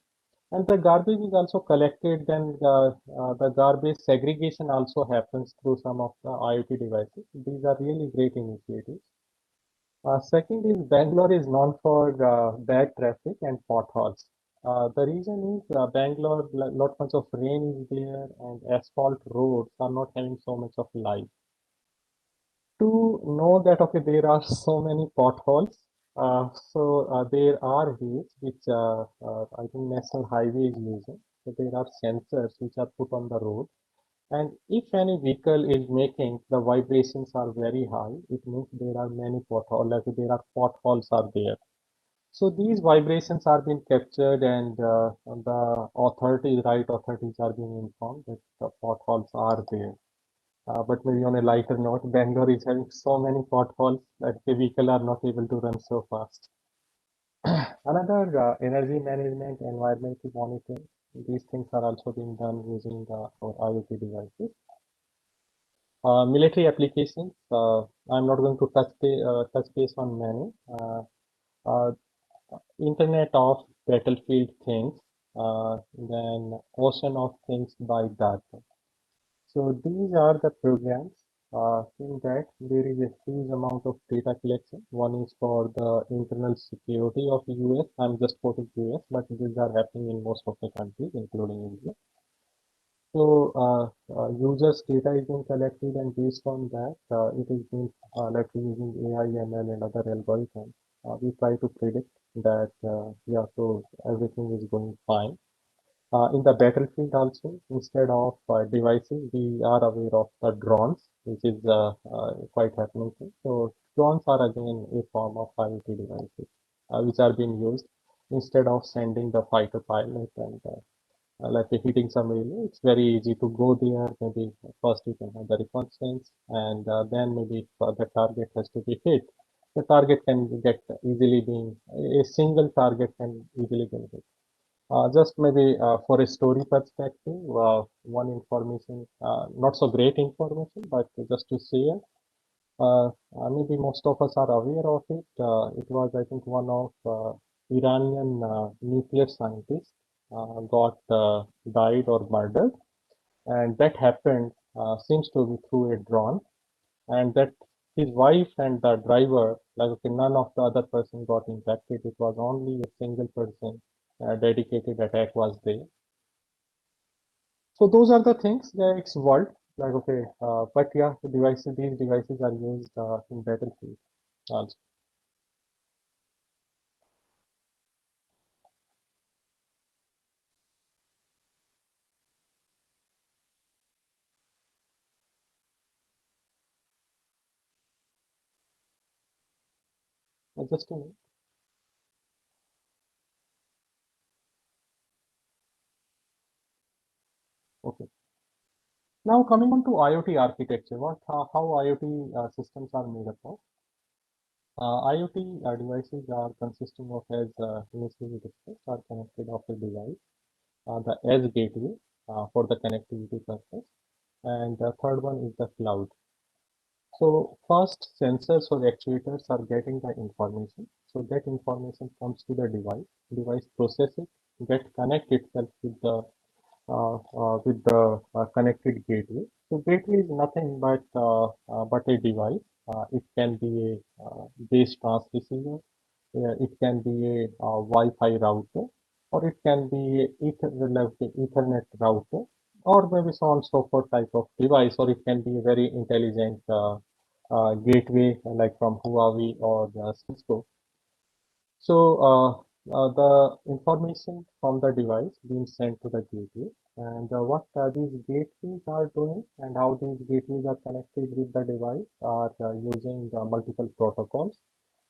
and the garbage is also collected. Then the garbage segregation also happens through some of the IoT devices. These are really great initiatives. Second is Bangalore is known for bad traffic and potholes. The reason is Bangalore, lot much of rain is there, and asphalt roads are not having so much of life. To know that okay, there are so many potholes, there are ways which I think National Highway is using. So there are sensors which are put on the road, and if any vehicle is making the vibrations are very high, it means there are many potholes, like there are potholes are there. So these vibrations are being captured, and the authorities, right authorities, are being informed that the potholes are there. But maybe on a lighter note, Bangalore is having so many potholes that the vehicle are not able to run so fast. Another energy management, environmental monitoring. These things are also being done using our IoT devices. Military applications. I'm not going to touch base on many. Uh, Internet of battlefield things, then ocean of things by data. So these are the programs in that there is a huge amount of data collection. One is for the internal security of US. I'm just quoting US, but these are happening in most of the countries, including India. So users' data is being collected, and based on that, it is being like using AI, ML, and other algorithms. We try to predict that, yeah, so everything is going fine. In the battlefield also, instead of devices, we are aware of the drones, which is quite happening thing. So drones are again a form of IoT devices, which are being used instead of sending the fighter pilot and like hitting some area. It's very easy to go there. Maybe first you can have the reconnaissance, and then maybe if the target has to be hit, the target can get easily being a single target can easily be hit. Just maybe for a story perspective, one information, not so great information, but just to share. Maybe most of us are aware of it. It was, I think, one of Iranian nuclear scientists got died or murdered, and that happened seems to be through a drone, and that his wife and the driver, like okay, none of the other person got impacted. It was only a single person dedicated attack was there. So those are the things that it's world like okay, but yeah, these devices are used in battlefield also. Just a minute. Okay. Now coming on to IoT architecture, how IoT systems are made up of. IoT devices are consisting of, as initially we discussed, are connected of a device, the edge gateway for the connectivity purpose, and the third one is the cloud. So first, sensors or actuators are getting the information. So that information comes to the device process it, get connect itself with the connected gateway. So gateway is nothing but a device. It can be a base transceiver, it can be a Wi-Fi router, or it can be a Ethernet router, or maybe so on and so forth type of device, or it can be a very intelligent gateway like from Huawei or Cisco. So the information from the device being sent to the gateway, and what these gateways are doing and how these gateways are connected with the device are using multiple protocols.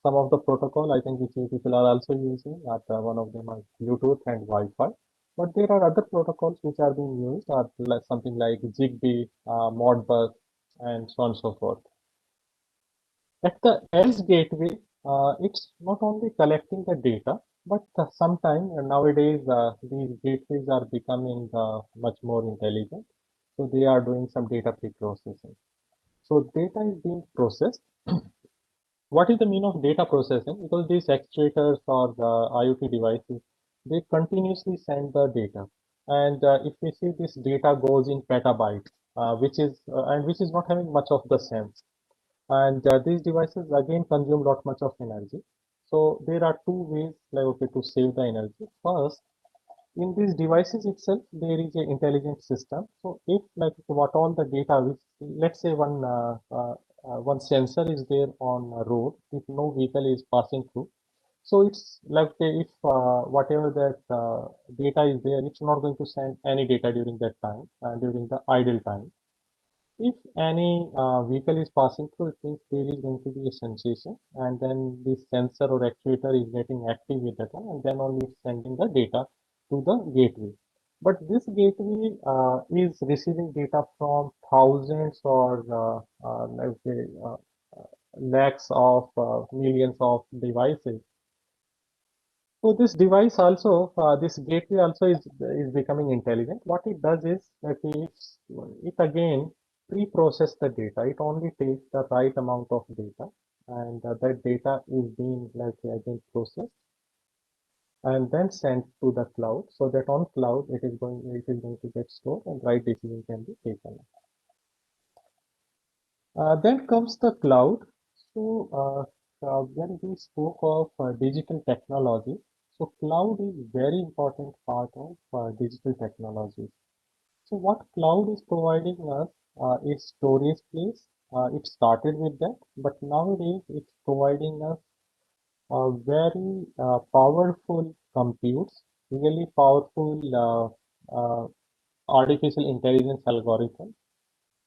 Some of the protocol I think which you people are also using, one of them are Bluetooth and Wi-Fi. But there are other protocols which are being used, are something like Zigbee, Modbus, and so on and so forth. At the edge gateway, it's not only collecting the data, but sometimes nowadays these gateways are becoming much more intelligent. So they are doing some data pre-processing. So data is being processed. What is the mean of data processing? Because these actuators or the IoT devices, they continuously send the data. And if we see this data goes in petabytes, which is not having much of the sense. And these devices again consume lot much of energy. So there are two ways like okay to save the energy. First, in these devices itself there is an intelligent system. So if like what all the data which let's say one sensor is there on a road, if no vehicle is passing through, so it's like if whatever that data is there, it's not going to send any data during that time, during the idle time. If any vehicle is passing through, it means there is going to be a sensation, and then this sensor or actuator is getting active with that one, and then only it's sending the data to the gateway. But this gateway is receiving data from thousands or let's say lakhs of millions of devices. So this device also, this gateway also is becoming intelligent. What it does is that it again pre-process the data. It only takes the right amount of data, and that data is being like again processed and then sent to the cloud. So that on cloud it is going to get stored and right decision can be taken. Then comes the cloud. So when we spoke of digital technology, so cloud is very important part of digital technology. So what cloud is providing us is storage place. It started with that, but nowadays it's providing us very powerful computes, really powerful artificial intelligence algorithms,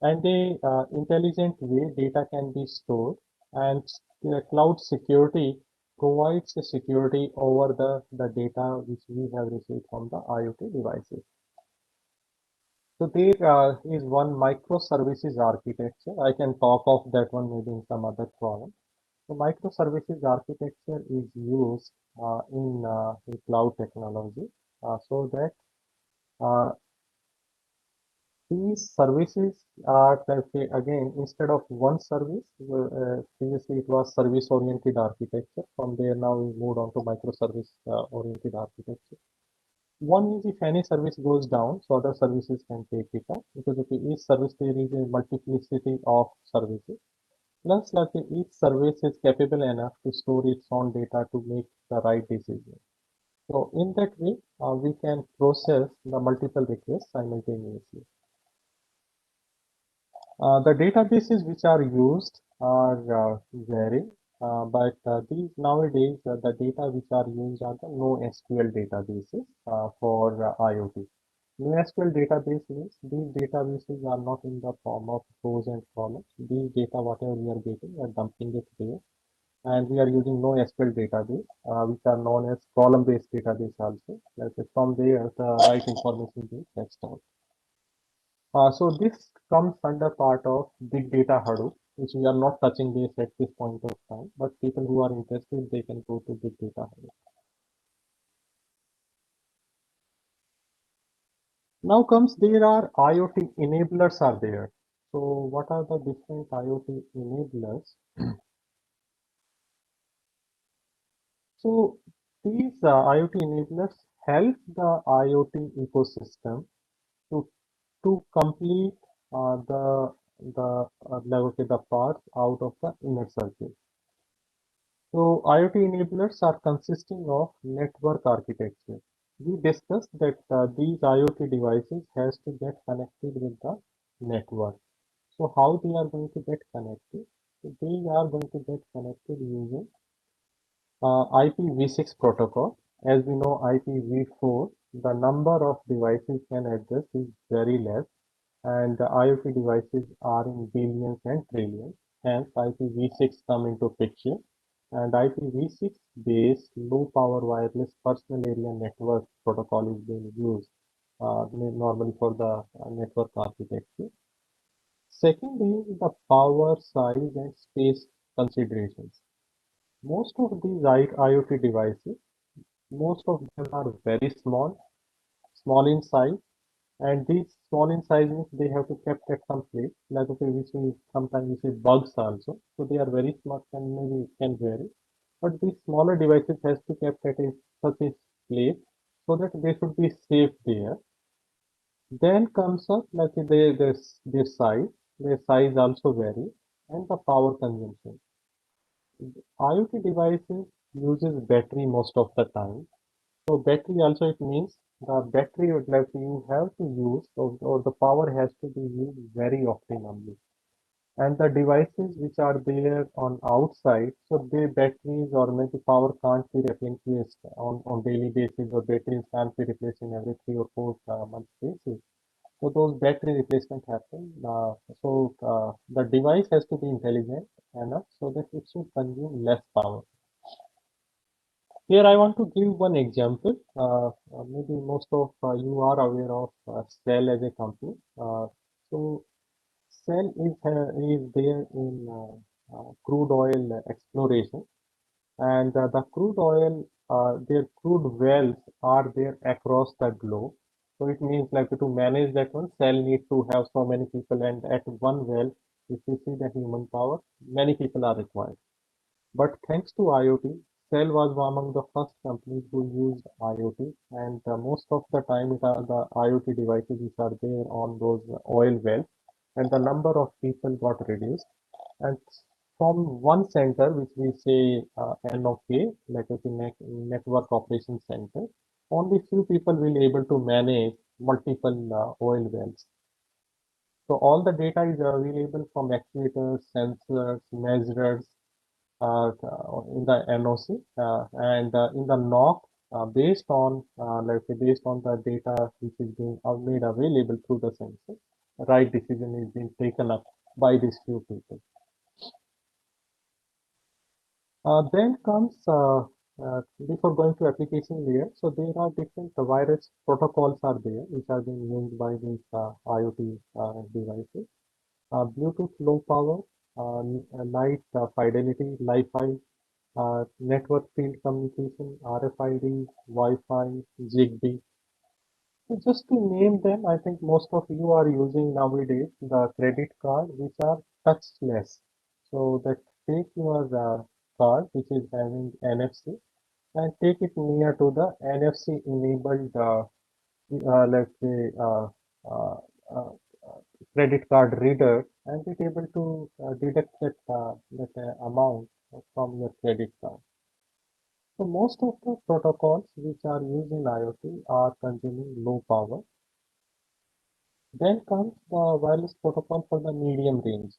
and a intelligent way data can be stored, and cloud security provides the security over the data which we have received from the IoT devices. So there is one microservices architecture. I can talk of that one maybe in some other forum. So microservices architecture is used in cloud technology so that these services are like again instead of one service, previously it was service oriented architecture. From there now we moved on to microservice oriented architecture. One is if any service goes down, so other services can take it up, because okay, each service there is a multiplicity of services. Plus, like each service is capable enough to store its own data to make the right decision. So in that way, we can process the multiple requests simultaneously. The databases which are used are vary, but these nowadays the data which are used are the NoSQL databases for IoT. NoSQL database means these databases are not in the form of rows and columns. These data, whatever we are getting, we are dumping it there. and we are using NoSQL database, which are known as column-based database also. Like from there, the right information is fetched out. So this comes under part of big data Hadoop, which we are not touching this at this point of time, but people who are interested, they can go to big data Hadoop. Now comes, there are IoT enablers are there. So what are the different IoT enablers? So these IoT enablers help the IoT ecosystem to complete the parts out of the inner circuit. So IoT enablers are consisting of network architecture. We discussed that these IoT devices has to get connected with the network. So how they are going to get connected? So they are going to get connected using IPv6 protocol. As we know, IPv4, the number of devices can address is very less, and the IoT devices are in billions and trillions. Hence, IPv6 come into picture, and IPv6 based low power wireless personal area network protocol is being used normally for the network architecture. Second is the power, size, and space considerations. Most of these IoT devices, most of them are very small in size, and these small in size means they have to kept at some place. Like okay, we see sometimes we see bugs also, so they are very small and maybe can vary. But these smaller devices has to kept at such a place so that they should be safe there. Then comes up like their size. Their size also vary, and the power consumption. IoT devices uses battery most of the time. So battery also, it means the battery would like you have to use, or the power has to be used very optimally. And the devices which are there on outside, so their batteries or maybe power can't be replaced on daily basis, or batteries can't be replaced in every 3 or 4 months basis. So those battery replacement happen. The device has to be intelligent enough so that it should consume less power. Here I want to give one example. Maybe most of you are aware of Shell as a company. So Shell is there in crude oil exploration, and the crude oil, their crude wells are there across the globe. So it means like to manage that one, Shell need to have so many people, and at one well, if you see the human power, many people are required. But thanks to IoT, Shell was among the first companies who used IoT, and most of the time it are the IoT devices which are there on those oil wells, and the number of people got reduced. And from one center, which we say NOK, like a network operations center, only few people will able to manage multiple oil wells. So all the data is available from actuators, sensors, measurers, in the NOC, and in the NOC, based on based on the data which is being made available through the sensor, right decision is being taken up by these few people. Then comes before going to application layer. So there are different virus protocols are there which are being used by these IoT devices. Bluetooth low power, light fidelity, Li-Fi, network field communication, RFID, Wi-Fi, Zigbee. So just to name them, I think most of you are using nowadays the credit card which are touchless. So that take your card which is having NFC and take it near to the NFC enabled let's say uh, uh, credit card reader, and it able to deduct that amount from your credit card. So most of the protocols which are used in IoT are consuming low power. Then comes the wireless protocol for the medium range.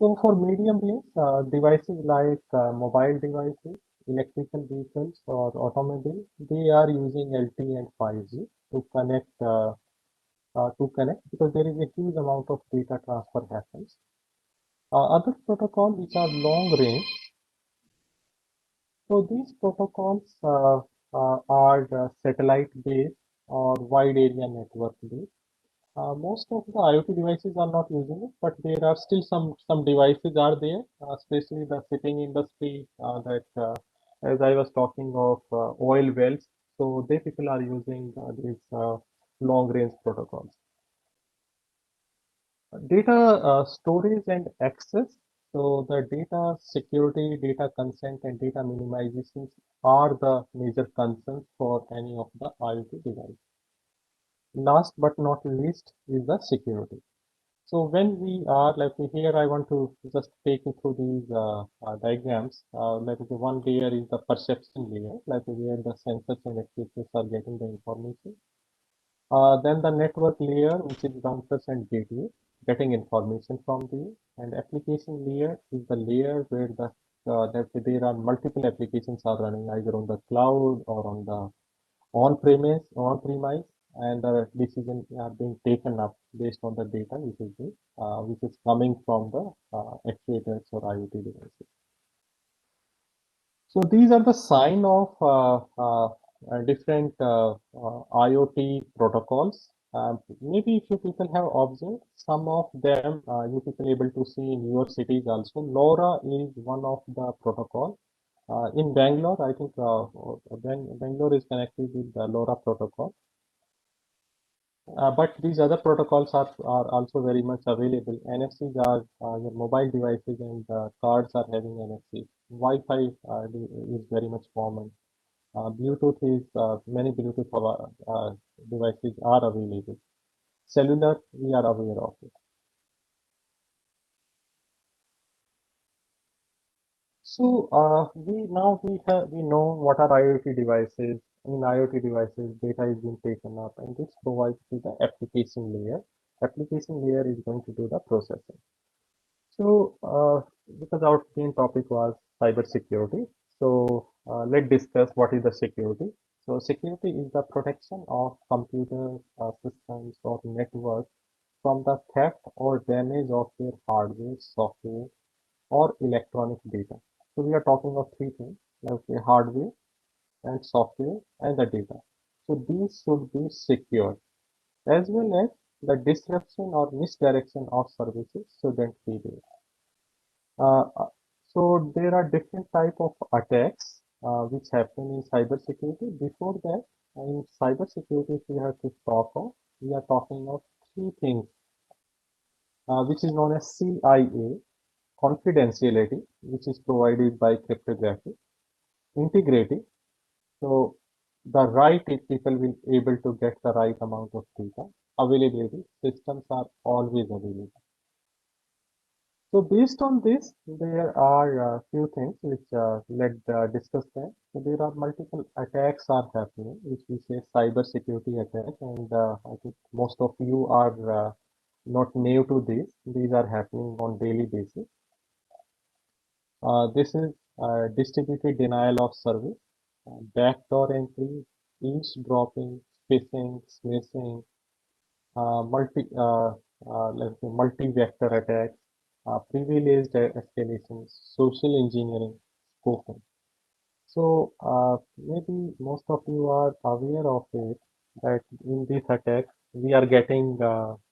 So for medium range, devices like mobile devices, electrical vehicles or automobiles, they are using LTE and 5G to connect because there is a huge amount of data transfer happens. Other protocols which are long range, So these protocols are satellite-based or wide area network-based. Most of the IoT devices are not using it, but there are still some devices are there, especially the shipping industry as I was talking of oil wells. So they people are using these long-range protocols. Data storage and access. So the data security, data consent, and data minimizations are the major concerns for any of the IoT device. Last but not least is the security. So when we are like here, I want to just take you through these diagrams. Like one layer is the perception layer, like where the sensors and actuators are getting the information. Then the network layer, which is routers and gateway, getting information from there. And application layer is the layer where that there are multiple applications are running either on the cloud or on the on-premise, and the decisions are being taken up based on the data which is coming from the actuators or IoT devices. So these are the sign of different IoT protocols. Maybe if you people have observed some of them, you people able to see in your cities also. LoRa is one of the protocol. In Bangalore, I think Bangalore is connected with the LoRa protocol. But these other protocols are also very much available. NFCs are your mobile devices and cards are having NFC. Wi-Fi is very much common. Bluetooth is many Bluetooth devices are available. Cellular, we are aware of it. So we know what are IoT devices. In IoT devices, data is being taken up, and this provides to the application layer. Application layer is going to do the processing. So because our main topic was cyber security, so let's discuss what is the security. So security is the protection of computer systems or networks from the theft or damage of their hardware, software, or electronic data. So we are talking of three things, like hardware and software and the data. So these should be secure, as well as the disruption or misdirection of services shouldn't be there. So there are different type of attacks which happen in cybersecurity. Before that, in cybersecurity, if we have to talk of, we are talking of three things, which is known as CIA, confidentiality, which is provided by cryptography, integrity. So the right people will able to get the right amount of data. Availability, systems are always available. So based on this, there are a few things which let's discuss them. So there are multiple attacks are happening, which we say cyber security attack, and I think most of you are not new to this. These are happening on daily basis. This is distributed denial of service, backdoor entry, eavesdropping, phishing, smishing, let's say multi-vector attacks, privileged escalations, social engineering, spoofing. So maybe most of you are aware of it that in this attack we are getting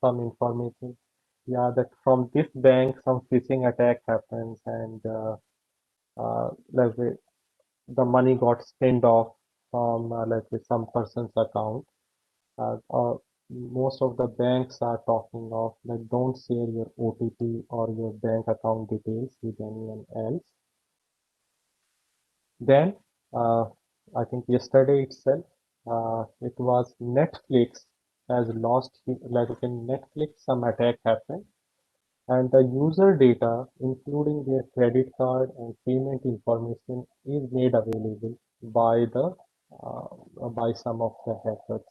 some information. Yeah, that from this bank some phishing attack happens and let's say the money got spent off from let's say some person's account. Most of the banks are talking of that don't share your OTP or your bank account details with anyone else. Then, I think yesterday itself, it was Netflix has lost, like in Netflix, some attack happened, and the user data, including their credit card and payment information, is made available by by some of the hackers.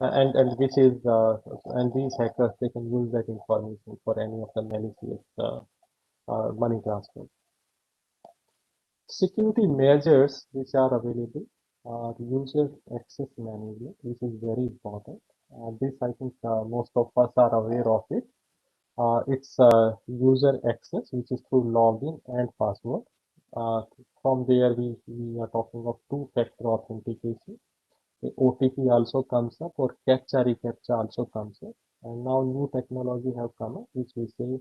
And which is and these hackers they can use that information for any of the malicious money transfer. Security measures which are available are user access management, which is very important. This I think most of us are aware of it. It's user access, which is through login and password. From there, we are talking of two-factor authentication. The OTP also comes up, or captcha reCAPTCHA also comes up. And now new technology have come up, which we say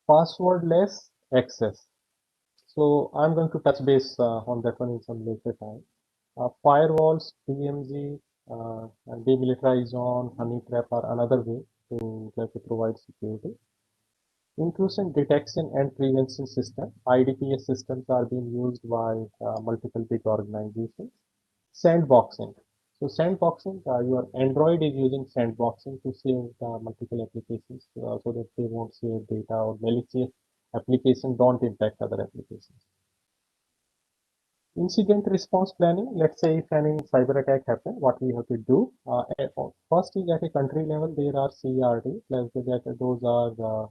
passwordless access. So I'm going to touch base on that one in some later time. Firewalls, DMZ, and demilitarized zone, honey trap are another way to provide security. Intrusion detection and prevention system, IDPS systems are being used by multiple big organizations. Sandboxing. So sandboxing, your Android is using sandboxing to save multiple applications so that they won't save data, or malicious application don't impact other applications. Incident response planning. Let's say if any cyber attack happen, what we have to do. First is at a country level, there are CRD, like that those are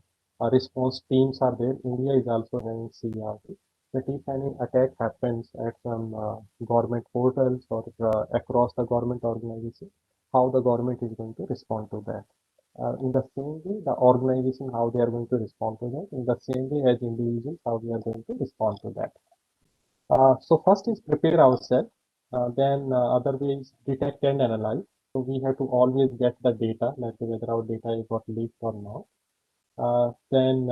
response teams are there. India is also having CRD. That if any attack happens at some government portals or across the government organization, how the government is going to respond to that. In the same way, the organization, how they are going to respond to that. In the same way as individuals, how we are going to respond to that. So first is prepare ourselves, then other way is detect and analyze. So we have to always get the data, like whether our data is got leaked or not. Then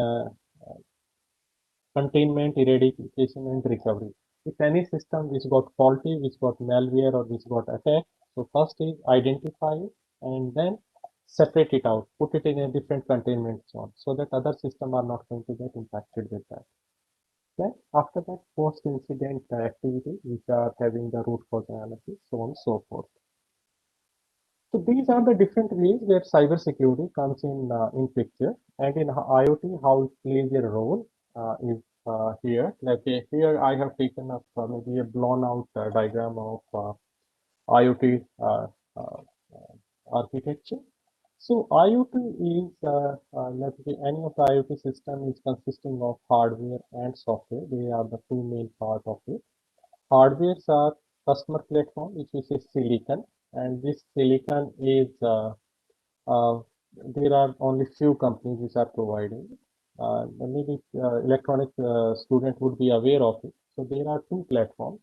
containment, eradication, and recovery. If any system which got faulty, which got malware, or which got attacked, so first is identify it and then separate it out, put it in a different containment zone so that other systems are not going to get impacted with that. Then after that, post-incident activities which are having the root cause analysis, so on and so forth. So these are the different ways where cybersecurity comes in picture, and in IoT, how it plays a role is here. Like here, I have taken up maybe a blown out diagram of IoT architecture. So IoT is let's say any of the IoT system is consisting of hardware and software. They are the two main part of it. Hardwares are customer platform, which is a silicon, and this silicon is there are only few companies which are providing. Maybe electronic student would be aware of it. So there are two platforms.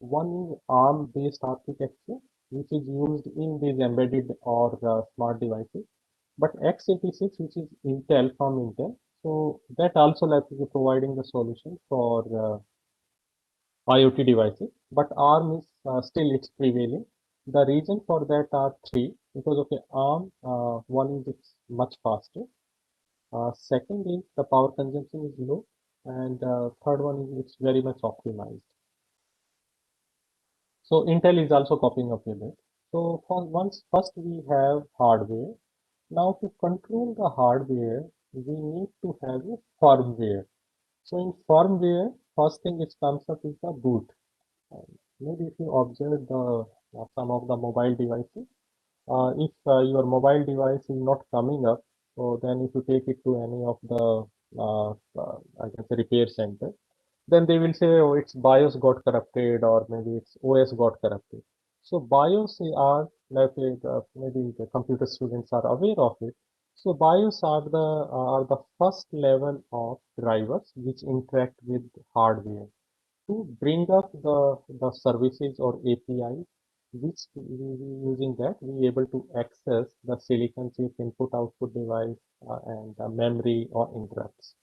One is ARM-based architecture, which is used in these embedded or smart devices. But x86, which is Intel from Intel, so that also is providing the solution for IoT devices. But ARM is still it's prevailing. The reason for that are three. Because okay, ARM, one is it's much faster. Second is the power consumption is low, and third one is it's very much optimized. So Intel is also copying up with it. So first we have hardware. Now to control the hardware, we need to have a firmware. So in firmware, first thing which comes up is the boot. Maybe if you observe the some of the mobile devices, if your mobile device is not coming up, so then if you take it to any of the I can say repair center, then they will say, oh, its BIOS got corrupted, or maybe its OS got corrupted. So BIOS are like maybe the computer students are aware of it. So BIOS are the first level of drivers which interact with hardware to bring up the services or APIs, which using that we able to access the silicon chip input output device and memory or interrupts.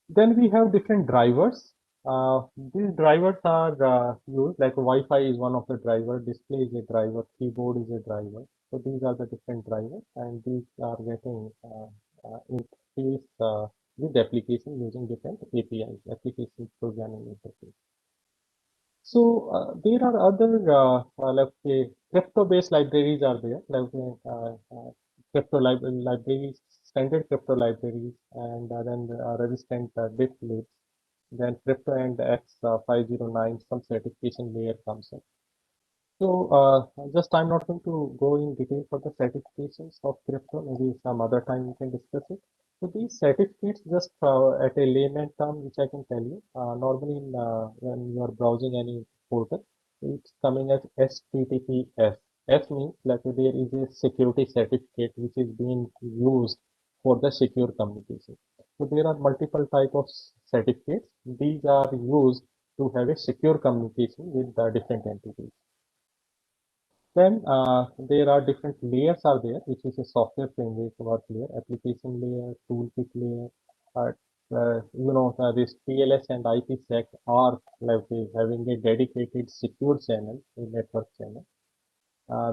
Then we have different drivers. These drivers are used like Wi-Fi is one of the drivers, display is a driver, keyboard is a driver. So these are the different drivers, and these are getting interface with application using different APIs, application programming interface. So there are other let's say crypto-based libraries are there, like crypto libraries, standard crypto libraries, and then resistant diff libs. Then crypto and X509 some certification layer comes in. So just I'm not going to go in detail for the certifications of crypto. Maybe some other time we can discuss it. So these certificates, just at a layman term, which I can tell you, normally when you are browsing any portal, it's coming as HTTPS. S means like there is a security certificate which is being used for the secure communication. So there are multiple type of certificates. These are used to have a secure communication with the different entities. Then there are different layers are there, which is a software framework layer, application layer, toolkit layer. This TLS and IPsec are like having a dedicated secure channel, a network channel.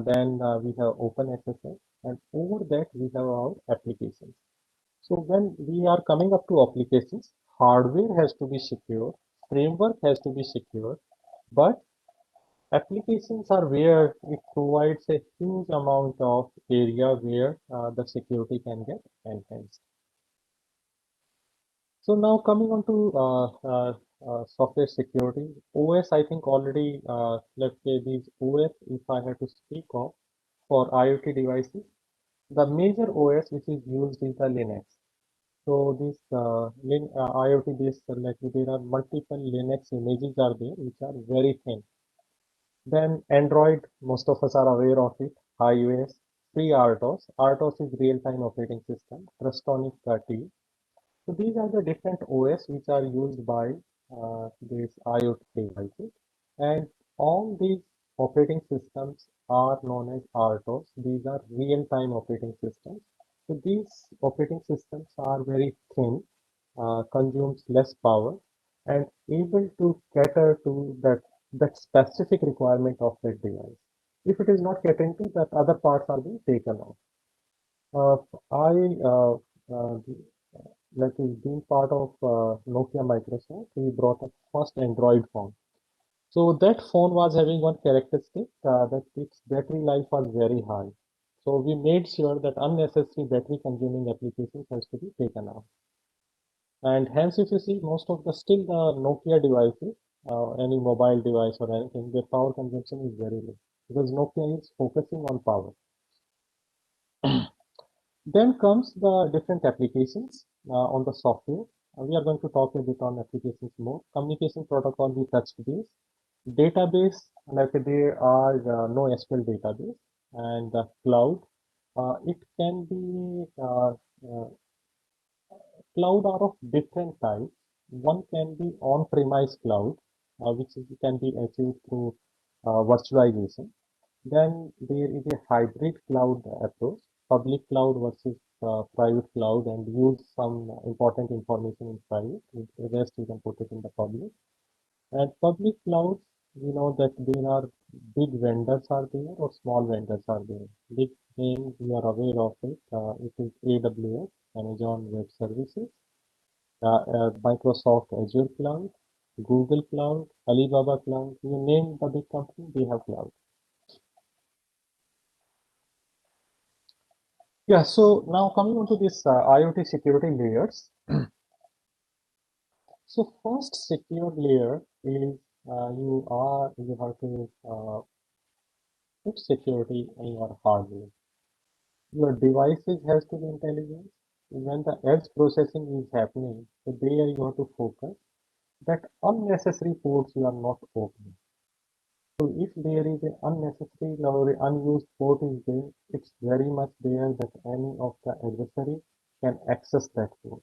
Then we have OpenSSL, and over that we have our applications. So when we are coming up to applications, hardware has to be secure, framework has to be secure, but applications are where it provides a huge amount of area where the security can get enhanced. So now coming on to software security, OS, I think already, let's say these OS, if I have to speak of for IoT devices, the major OS which is used is the Linux. So this IoT based, like there are multiple Linux images are there which are very thin. Then Android, most of us are aware of it. iOS, FreeRTOS. RTOS is real-time operating system. Trustonic T. So these are the different OS which are used by these IoT devices, and all these operating systems are known as RTOS. These are real-time operating systems. So these operating systems are very thin, consumes less power, and able to cater to that specific requirement of that device. If it is not catering to that, other parts are being taken off. I like being part of Nokia Microsoft, we brought up first Android phone. So that phone was having one characteristic that its battery life was very high. So we made sure that unnecessary battery consuming applications has to be taken out. And hence, if you see most of the still the Nokia devices, any mobile device or anything, their power consumption is very low because Nokia is focusing on power. Then comes the different applications on the software. We are going to talk a bit on applications more. Communication protocol, we touched base. Database, like there are no SQL database, and the cloud. It can be cloud are of different types. One can be on-premise cloud, which can be achieved through virtualization. Then there is a hybrid cloud approach, public cloud versus private cloud, and use some important information in private. The rest you can put it in the public. And public clouds, we know that there are big vendors are there or small vendors are there. Big name we are aware of it. It is AWS, Amazon Web Services, Microsoft Azure Cloud, Google Cloud, Alibaba Cloud. You name the big company, they have cloud. Yeah, so now coming on to this IoT security layers. So first secure layer is you have to put security in your hardware. Your devices has to be intelligent. When the edge processing is happening, so there you have to focus that unnecessary ports you are not opening. So if there is an unnecessary or unused port is there, it's very much there that any of the adversary can access that port.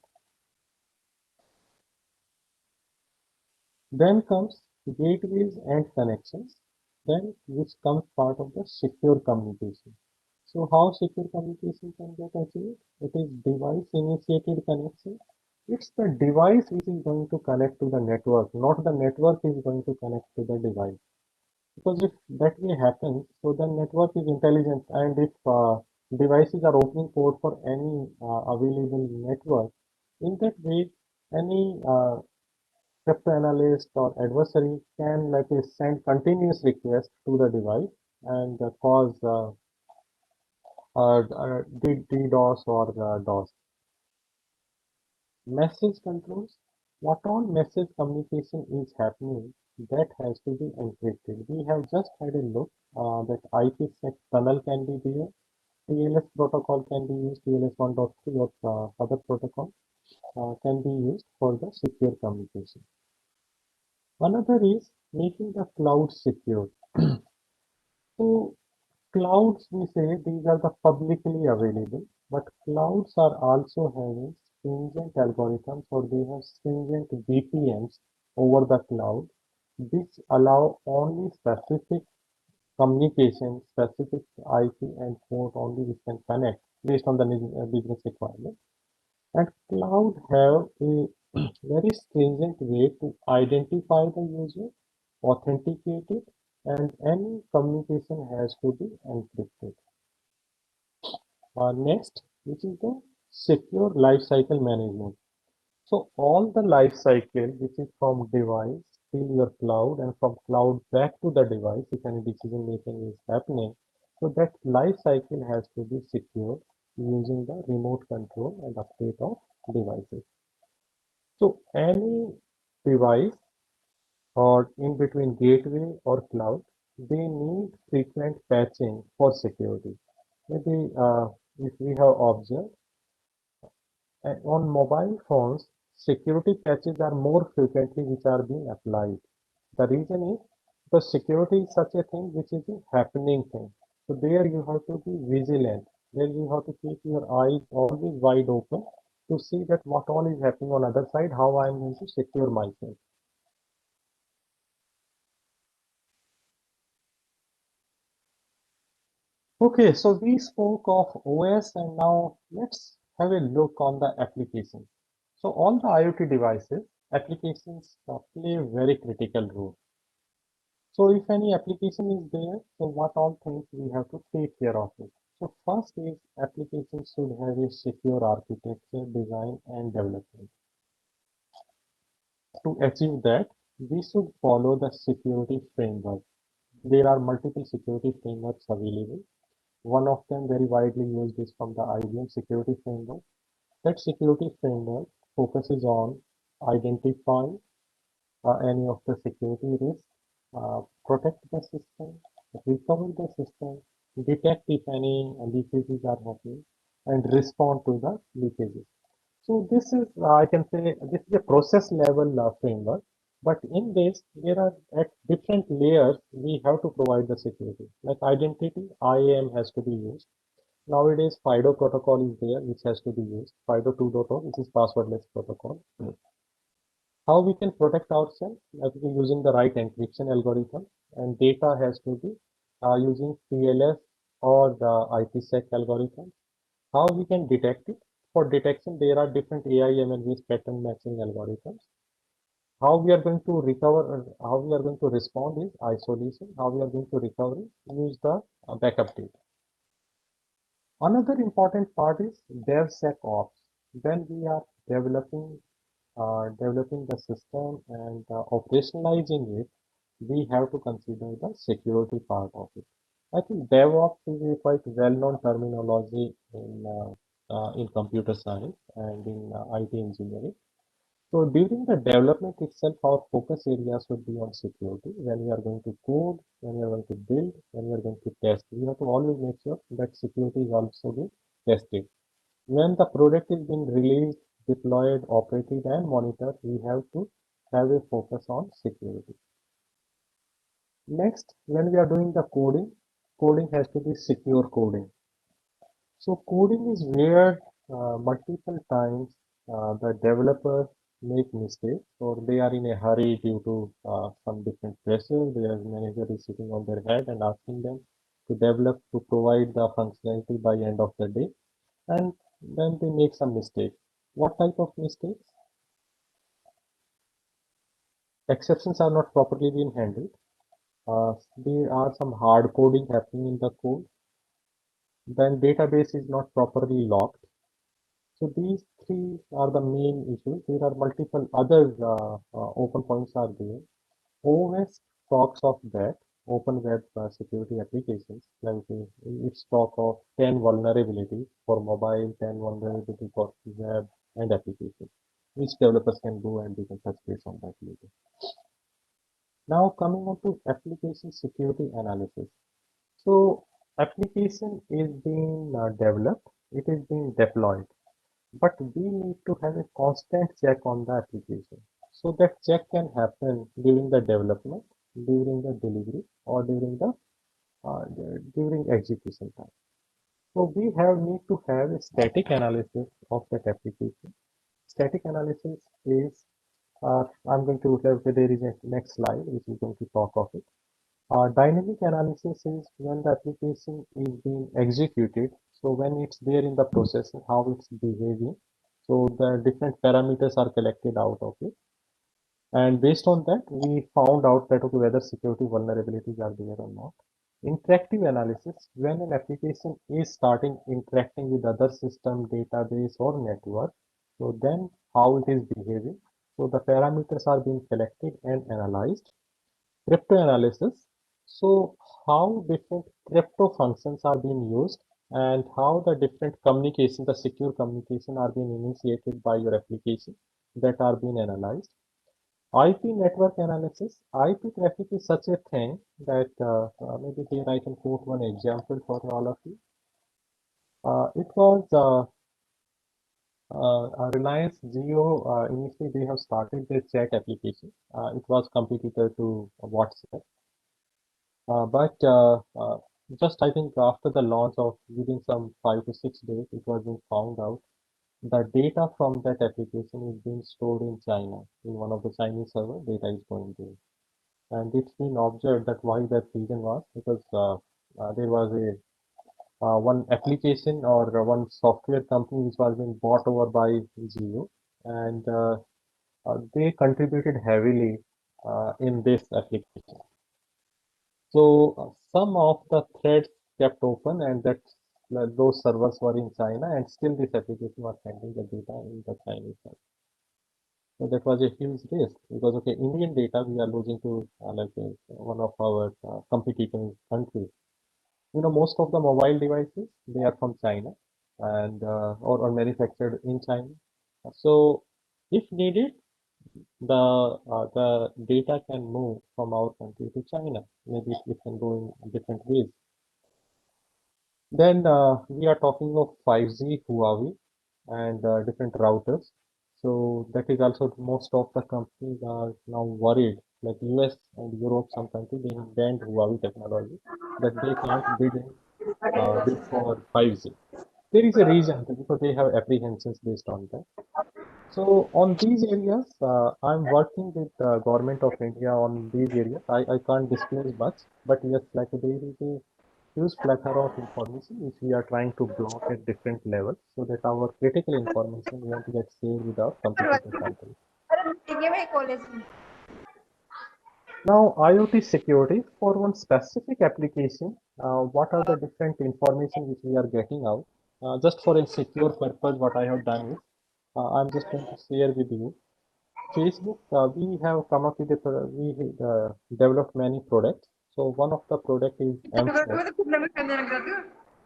Then comes gateways and connections, then which comes part of the secure communication. So how secure communication can get achieved? It is device initiated connection. It's the device which is going to connect to the network, not the network is going to connect to the device. Because if that way happens, so then network is intelligent, and if devices are opening port for any available network, in that way, any cryptanalyst or adversary can send continuous request to the device and cause DDoS or DOS. Message controls. What all message communication is happening, that has to be encrypted. We have just had a look that IPsec tunnel can be there. TLS protocol can be used, TLS 1.3 or other protocol can be used for the secure communication. Another is making the cloud secure. So clouds, we say these are the publicly available, but clouds are also having stringent algorithms or they have stringent VPNs over the cloud, which allow only specific communication, specific IP and port only which can connect based on the business requirement. And cloud have a very stringent way to identify the user, authenticate it, and any communication has to be encrypted. Next, which is the secure lifecycle management. So all the life cycle, which is from device to your cloud and from cloud back to the device, if any decision making is happening, so that life cycle has to be secure using the remote control and update of devices. So any device or in between gateway or cloud, they need frequent patching for security. Maybe if we have observed, on mobile phones, security patches are more frequently which are being applied. The reason is because security is such a thing which is a happening thing. So there you have to be vigilant. There you have to keep your eyes always wide open to see that what all is happening on other side, how I am going to secure myself. Okay, so we spoke of OS and now let's have a look on the application. So all the IoT devices, applications play a very critical role. So if any application is there, so what all things we have to take care of it. So first is applications should have a secure architecture, design and development. To achieve that, we should follow the security framework. There are multiple security frameworks available. One of them very widely used is from the IBM security framework. That security framework focuses on identifying any of the security risks, protect the system, recover the system, detect if any leakages are happening, and respond to the leakages. So this is, I can say, this is a process level framework. But in this, there are at different layers, we have to provide the security. Like identity, IAM has to be used. Nowadays, FIDO protocol is there, which has to be used. FIDO 2.0, which is passwordless protocol. How we can protect ourselves? Like using the right encryption algorithm, and data has to be using TLS or the IPsec algorithm. How we can detect it? For detection, there are different AI/ML-based pattern matching algorithms. How we are going to recover, how we are going to respond is isolation. How we are going to recover is use the backup data. Another important part is DevSecOps. When we are developing the system and operationalizing it, we have to consider the security part of it. I think DevOps is a quite well-known terminology in computer science and in IT engineering. So during the development itself, our focus area should be on security. When we are going to code, when we are going to build, when we are going to test, we have to always make sure that security is also being tested. When the product is being released, deployed, operated, and monitored, we have to have a focus on security. Next, when we are doing the coding, coding has to be secure coding. So coding is where multiple times the developers make mistakes or they are in a hurry due to some different pressure. Their manager is sitting on their head and asking them to develop, to provide the functionality by end of the day. And then they make some mistakes. What type of mistakes? Exceptions are not properly being handled. There are some hard coding happening in the code. Then database is not properly locked. So these three are the main issues. There are multiple other open points are there. OS talks of that open web security applications. Like it's talk of 10 vulnerabilities for mobile, 10 vulnerabilities for web and applications, which developers can do and we can touch base on that later. Now coming on to application security analysis. So application is being developed, it is being deployed, but we need to have a constant check on the application. So that check can happen during the development, during the delivery, or during execution time. So we need to have a static analysis of that application. static analysis is, I'm going to have, there is a next slide which is going to talk of it. Dynamic analysis is when the application is being executed. So when it's there in the processing, how it's behaving. So the different parameters are collected out of it. And based on that, we found out that okay, whether security vulnerabilities are there or not. Interactive analysis, when an application is starting interacting with other system, database or network, so then how it is behaving. So the parameters are being collected and analyzed. Crypto analysis, so how different crypto functions are being used and how the different communication, the secure communication are being initiated by your application that are being analyzed. IP network analysis. IP traffic is such a thing that maybe here I can quote one example for all of you. It was Reliance Jio. Initially, they have started their chat application. It was competitor to WhatsApp. But just I think after the launch of within some 5 to 6 days, it was being found out the data from that application is being stored in China. In one of the Chinese server, data is going there. And it's been observed that why that reason was because there was a one application or one software company which was being bought over by Jio, and they contributed heavily in this application. So some of the threads kept open, and that those servers were in China, and still this application was sending the data in the Chinese server. So that was a huge risk because okay, Indian data we are losing to one of our competing countries. You know, most of the mobile devices they are from China and or manufactured in China. So if needed, the data can move from our country to China. Maybe it can go in different ways. Then we are talking of 5G, Huawei, and different routers. So that is also most of the companies are now worried, like US and Europe, some countries they have banned Huawei technology that they can't bid for 5G. There is a reason because they have apprehensions based on that. So on these areas, I'm working with the government of India on these areas. I can't disclose much, but yes, like there is a huge plethora of information which we are trying to block at different levels so that our critical information won't get shared with our competitor companies. Now, IoT security for one specific application, what are the different information which we are getting out? Just for a secure purpose, what I have done is, I'm just going to share with you. Facebook, we have come up with we developed many products. So one of the product is M4.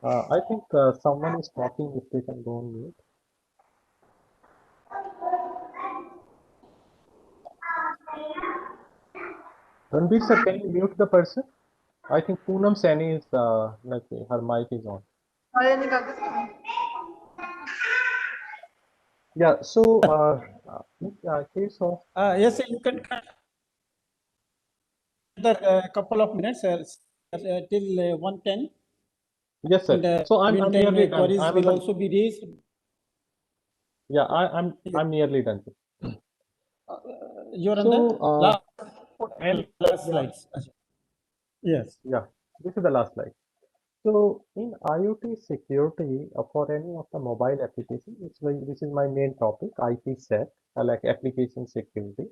I think someone is talking. If they can go on mute. Ranbir sir, can you mute the person? I think Poonam Sani is like her mic is on. Yeah. So in case of Yes, sir, you can another couple of minutes till 1:10. yes, sir. And So I'm nearly done. queries will also be raised. Yeah, I'm nearly done. You're on So last slides. Yes. yeah, this is the last slide. So in IoT security for any of the mobile application, this is my main topic, IPsec, like application security.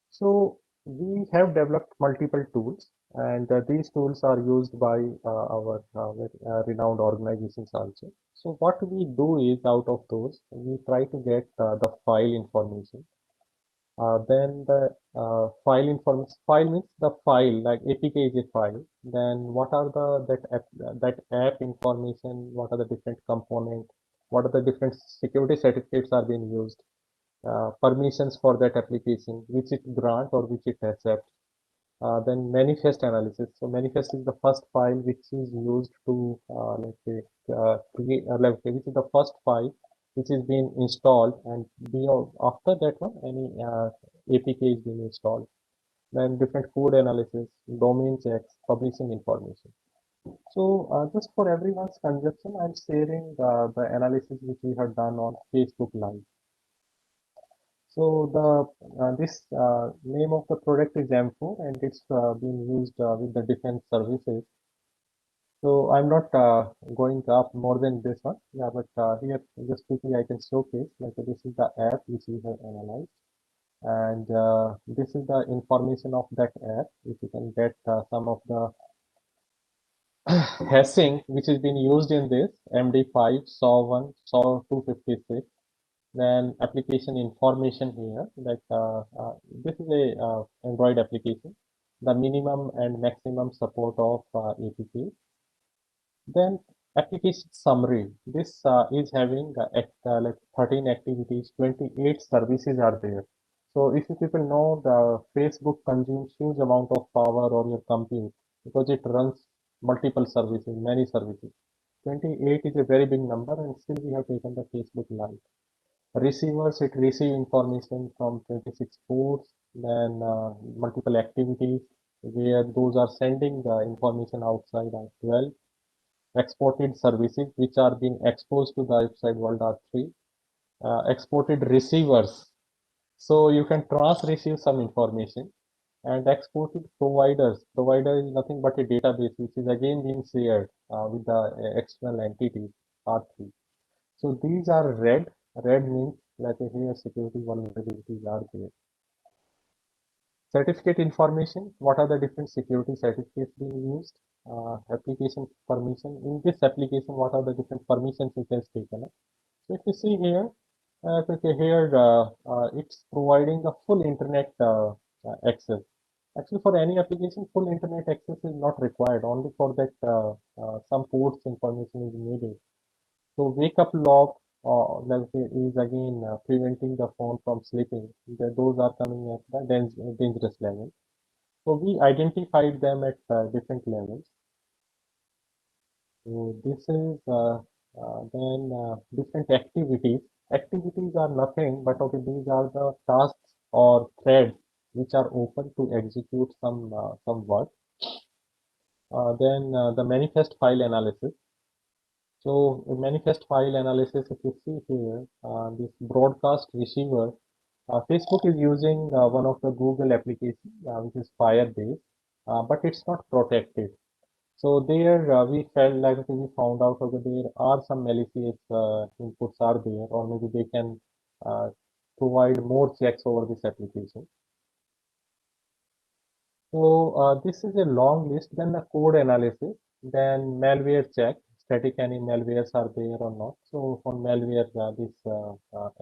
So we have developed multiple tools, and these tools are used by our renowned organizations also. So what we do is out of those, we try to get the file information. Then the file information. File means the file, like APK is a file. Then what are that app information? What are the different components? What are the different security certificates are being used? Permissions for that application, which it grants or which it accepts. Then manifest analysis. So manifest is the first file which is used to let's say create which is the first file which is being installed, and after that one any APK is being installed. Then different code analysis, domain checks, publishing information. So just for everyone's consumption, I'm sharing the analysis which we have done on Facebook Live. So this name of the product is M4 and it's being used with the defense services. So I'm not going up more than this one. Yeah, but here just quickly I can showcase like this is the app which we have analyzed, and this is the information of that app. If you can get some of the hashing which is being used in this MD5, SAW1, SAW256. Then application information here, like this is a Android application, the minimum and maximum support of APK. Then application summary. This is having like 13 activities, 28 services are there. So if you people know, the Facebook consumes huge amount of power on your compute because it runs multiple services, many services. 28 is a very big number, and still we have taken the Facebook Lite. Receivers, it receive information from 26 ports, then multiple activities where those are sending the information outside are 12. Exported services which are being exposed to the outside world are 3. Exported receivers, so you can receive some information. And exported providers, provider is nothing but a database which is again being shared with the external entities, are 3. So these are red. Red means like here security vulnerabilities are there. Certificate information, what are the different security certificates being used? Application permission. In this application, what are the different permissions it has taken? So if you see here, it's providing a full internet access. Actually, for any application, full internet access is not required. Only for that, some ports information is needed. So wake up log is again preventing the phone from sleeping. Those are coming at the dangerous level. So we identified them at different levels. So this is then different activities. Activities are nothing but okay. These are the tasks or threads which are open to execute some work. Then the manifest file analysis. So manifest file analysis, if you see here, this broadcast receiver, Facebook is using one of the Google application, which is Firebase, but it's not protected. So there we felt like we found out that there are some malicious inputs are there, or maybe they can provide more checks over this application. So this is a long list. Then the code analysis, then malware check, static any malwares are there or not. So for malware, this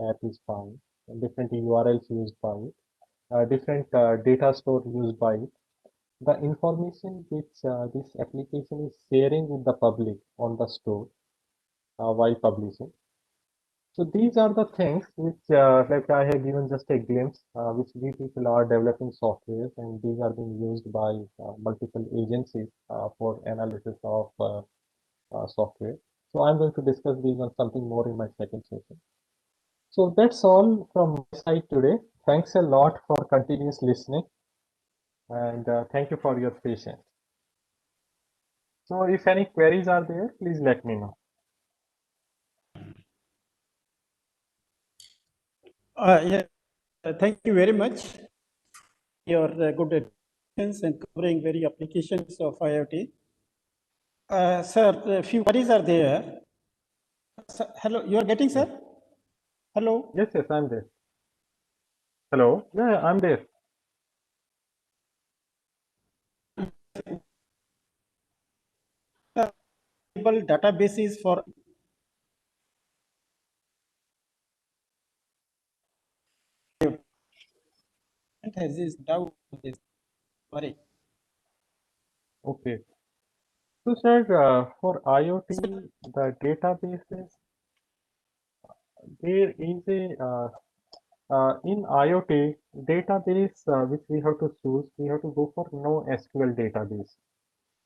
app is found, different URLs used by it, different data store used by it. The information which this application is sharing with the public on the store while publishing. So these are the things which like I have given just a glimpse, which we people are developing softwares, and these are being used by multiple agencies for analysis of software. So I'm going to discuss these on something more in my second session. So that's all from my side today. Thanks a lot for continuous listening, and thank you for your patience. So if any queries are there, please let me know. Yeah, thank you very much. Your good attention and covering very applications of IoT. Sir, a few queries are there. Hello, you are getting, sir? Hello? Yes, I'm there. Hello? Yeah, I'm there. Databases for has this doubt, this worry. Okay. So, sir, for IoT, the databases, there is in IoT database which we have to choose, we have to go for no SQL database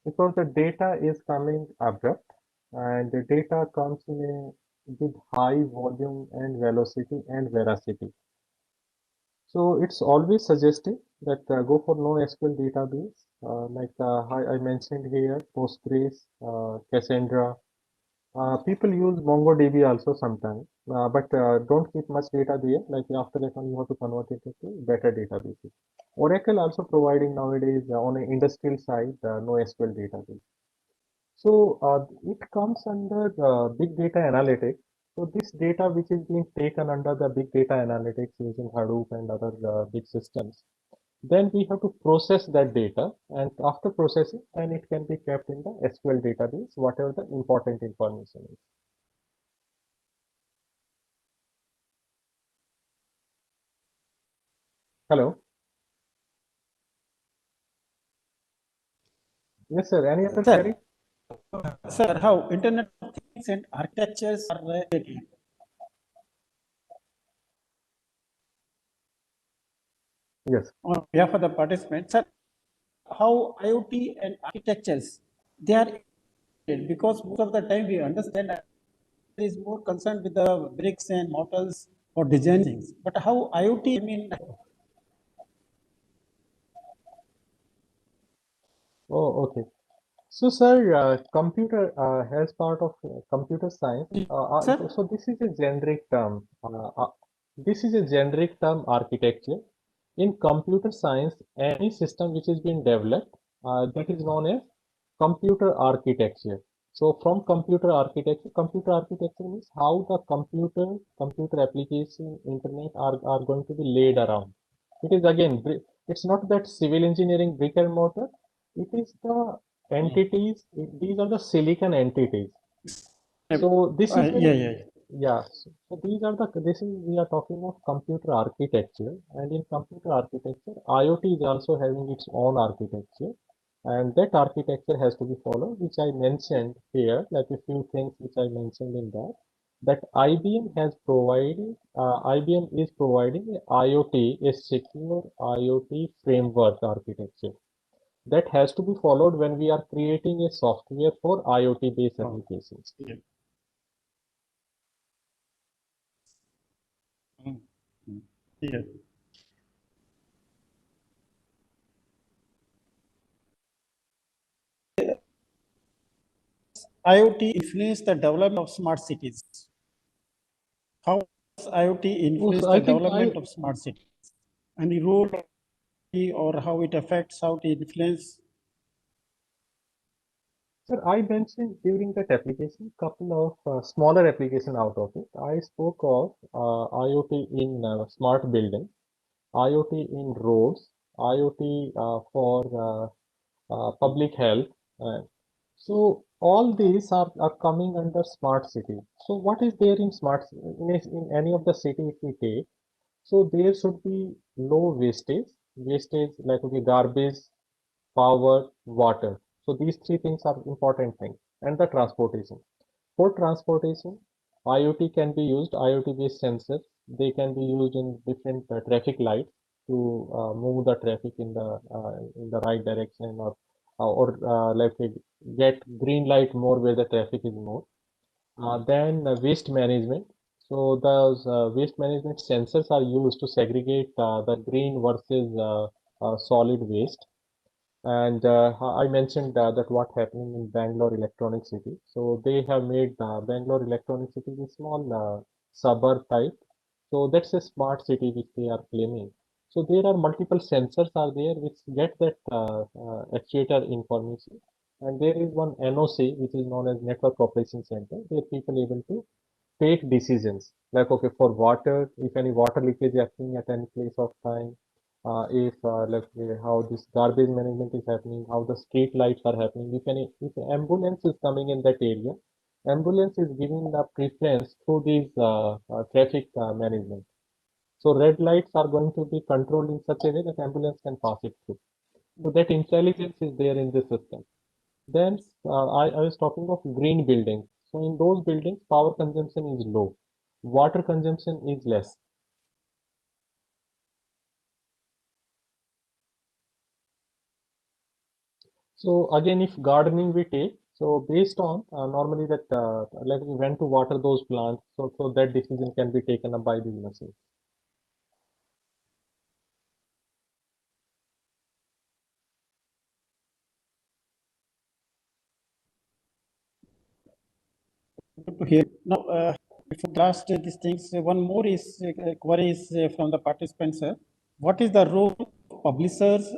because the data is coming abrupt and the data comes in with high volume and velocity and veracity. So it's always suggested that go for NoSQL database, like I mentioned here, Postgres, Cassandra, People use MongoDB also sometimes, but don't keep much data there. Like after that one, you have to convert it into better databases. Oracle also providing nowadays on an industrial side NoSQL database. So it comes under big data analytics. So this data which is being taken under the big data analytics using Hadoop and other big systems, then we have to process that data, and after processing, then it can be kept in the SQL database, whatever the important information is. Hello. Yes, sir. Any other query? Sir, how Internet of Things and architectures are related? Yes. On behalf of the participants, sir, how IoT and architectures, they are related, because most of the time we understand that there is more concerned with the bricks and mortars or design things. But how IoT, I mean, Oh, okay. So, sir, computer as part of computer science. Sir? So this is a generic term. This is a generic term architecture. In computer science, any system which is being developed, that is known as computer architecture. So from computer architecture means how the computer application, internet are going to be laid around. It is again, it's not that civil engineering brick and mortar. It is the entities. These are the silicon entities. So this is yeah. So these are the we are talking of computer architecture, and in computer architecture, IoT is also having its own architecture, and that architecture has to be followed, which I mentioned here, like a few things which I mentioned in that. That IBM is providing a IoT, a secure IoT framework architecture that has to be followed when we are creating a software for IoT based applications. Yeah. IoT influence the development of smart cities. How does IoT influence the development of smart cities? Any role or how it affects, how it influence? Sir, I mentioned during that application couple of smaller application out of it. I spoke of IoT in smart building, IoT in roads, IoT for public health. So all these are coming under smart city. So what is there in in any of the city if we take? So there should be low wastage like okay, garbage, power, water. So these three things are important things. And the transportation. For transportation, IoT can be used, IoT-based sensors. They can be used in different traffic lights to move the traffic in the right direction, or like get green light more where the traffic is more. Then waste management. So those waste management sensors are used to segregate the green versus solid waste. And I mentioned that what happening in Bangalore Electronic City. So they have made Bangalore Electronic City a small suburb type. So that's a smart city which they are claiming. So there are multiple sensors are there which get that actuator information. And there is one NOC which is known as Network Operation Center where people able to take decisions like okay for water if any water leakage is happening at any place of time, if like how this garbage management is happening, how the street lights are happening, if ambulance is coming in that area, ambulance is giving the preference through these traffic management. So red lights are going to be controlled in such a way that ambulance can pass it through. So that intelligence is there in the system. Then I was talking of green buildings. So in those buildings, power consumption is low, water consumption is less. So again, if gardening we take, so based on normally that like when to water those plants, so that decision can be taken up by the machine. Okay. Now, before last these things, one more is query is from the participants. What is the role of publishers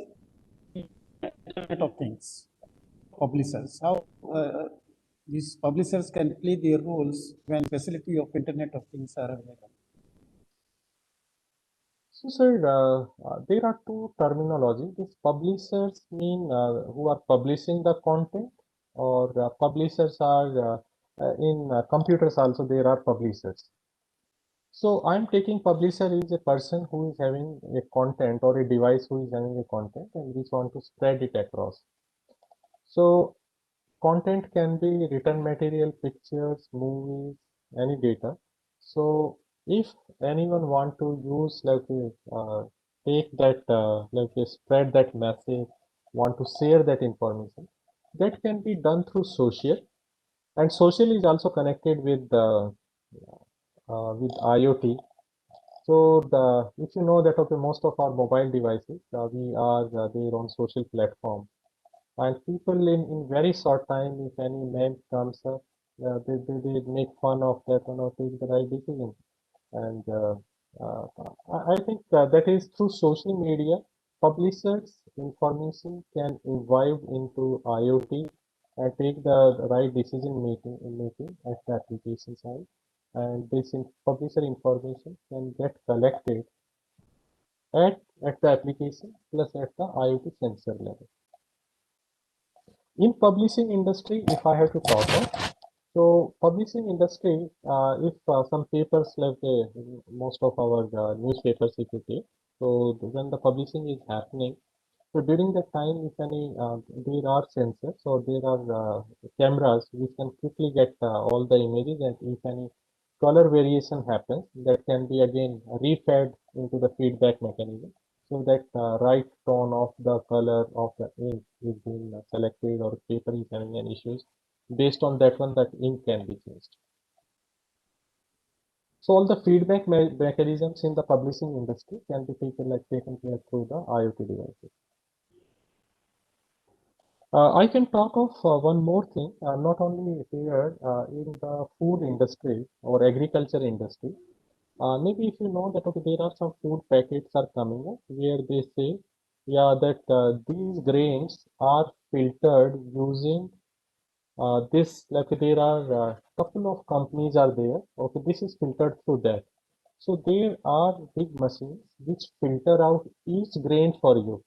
in Internet of Things? Publishers, how these publishers can play their roles when facility of Internet of Things are available? So, sir, there are two terminology. These publishers mean who are publishing the content, or publishers are in computers also there are publishers. So I'm taking publisher is a person who is having a content or a device who is having a content and which want to spread it across. So content can be written material, pictures, movies, any data. So if anyone want to use like a take that like a spread that message, want to share that information, that can be done through social, and social is also connected with IoT. So if you know that okay, most of our mobile devices we are there on social platform, and people in very short time, if any meme comes up, they make fun of that one or take the right decision. And uh, I think that is through social media, publishers information can evolve into IoT and take the right decision making at the application side. And this publisher information can get collected at the application plus at the IoT sensor level. In publishing industry, if I have to talk about, so publishing industry, if some papers like most of our newspapers, if you take, so when the publishing is happening, so during that time, if any, there are sensors or there are cameras which can quickly get all the images, and if any color variation happens, that can be again refed into the feedback mechanism, so that right tone of the color of the ink is being selected, or paper is having any issues. Based on that one, that ink can be changed. So all the feedback mechanisms in the publishing industry can be taken care through the IoT devices. I can talk of one more thing, not only here in the food industry or agriculture industry. Maybe if you know that okay, there are some food packets are coming up where they say, yeah, that these grains are filtered using this. Like there are couple of companies are there. Okay, this is filtered through that. So there are big machines which filter out each grain for you.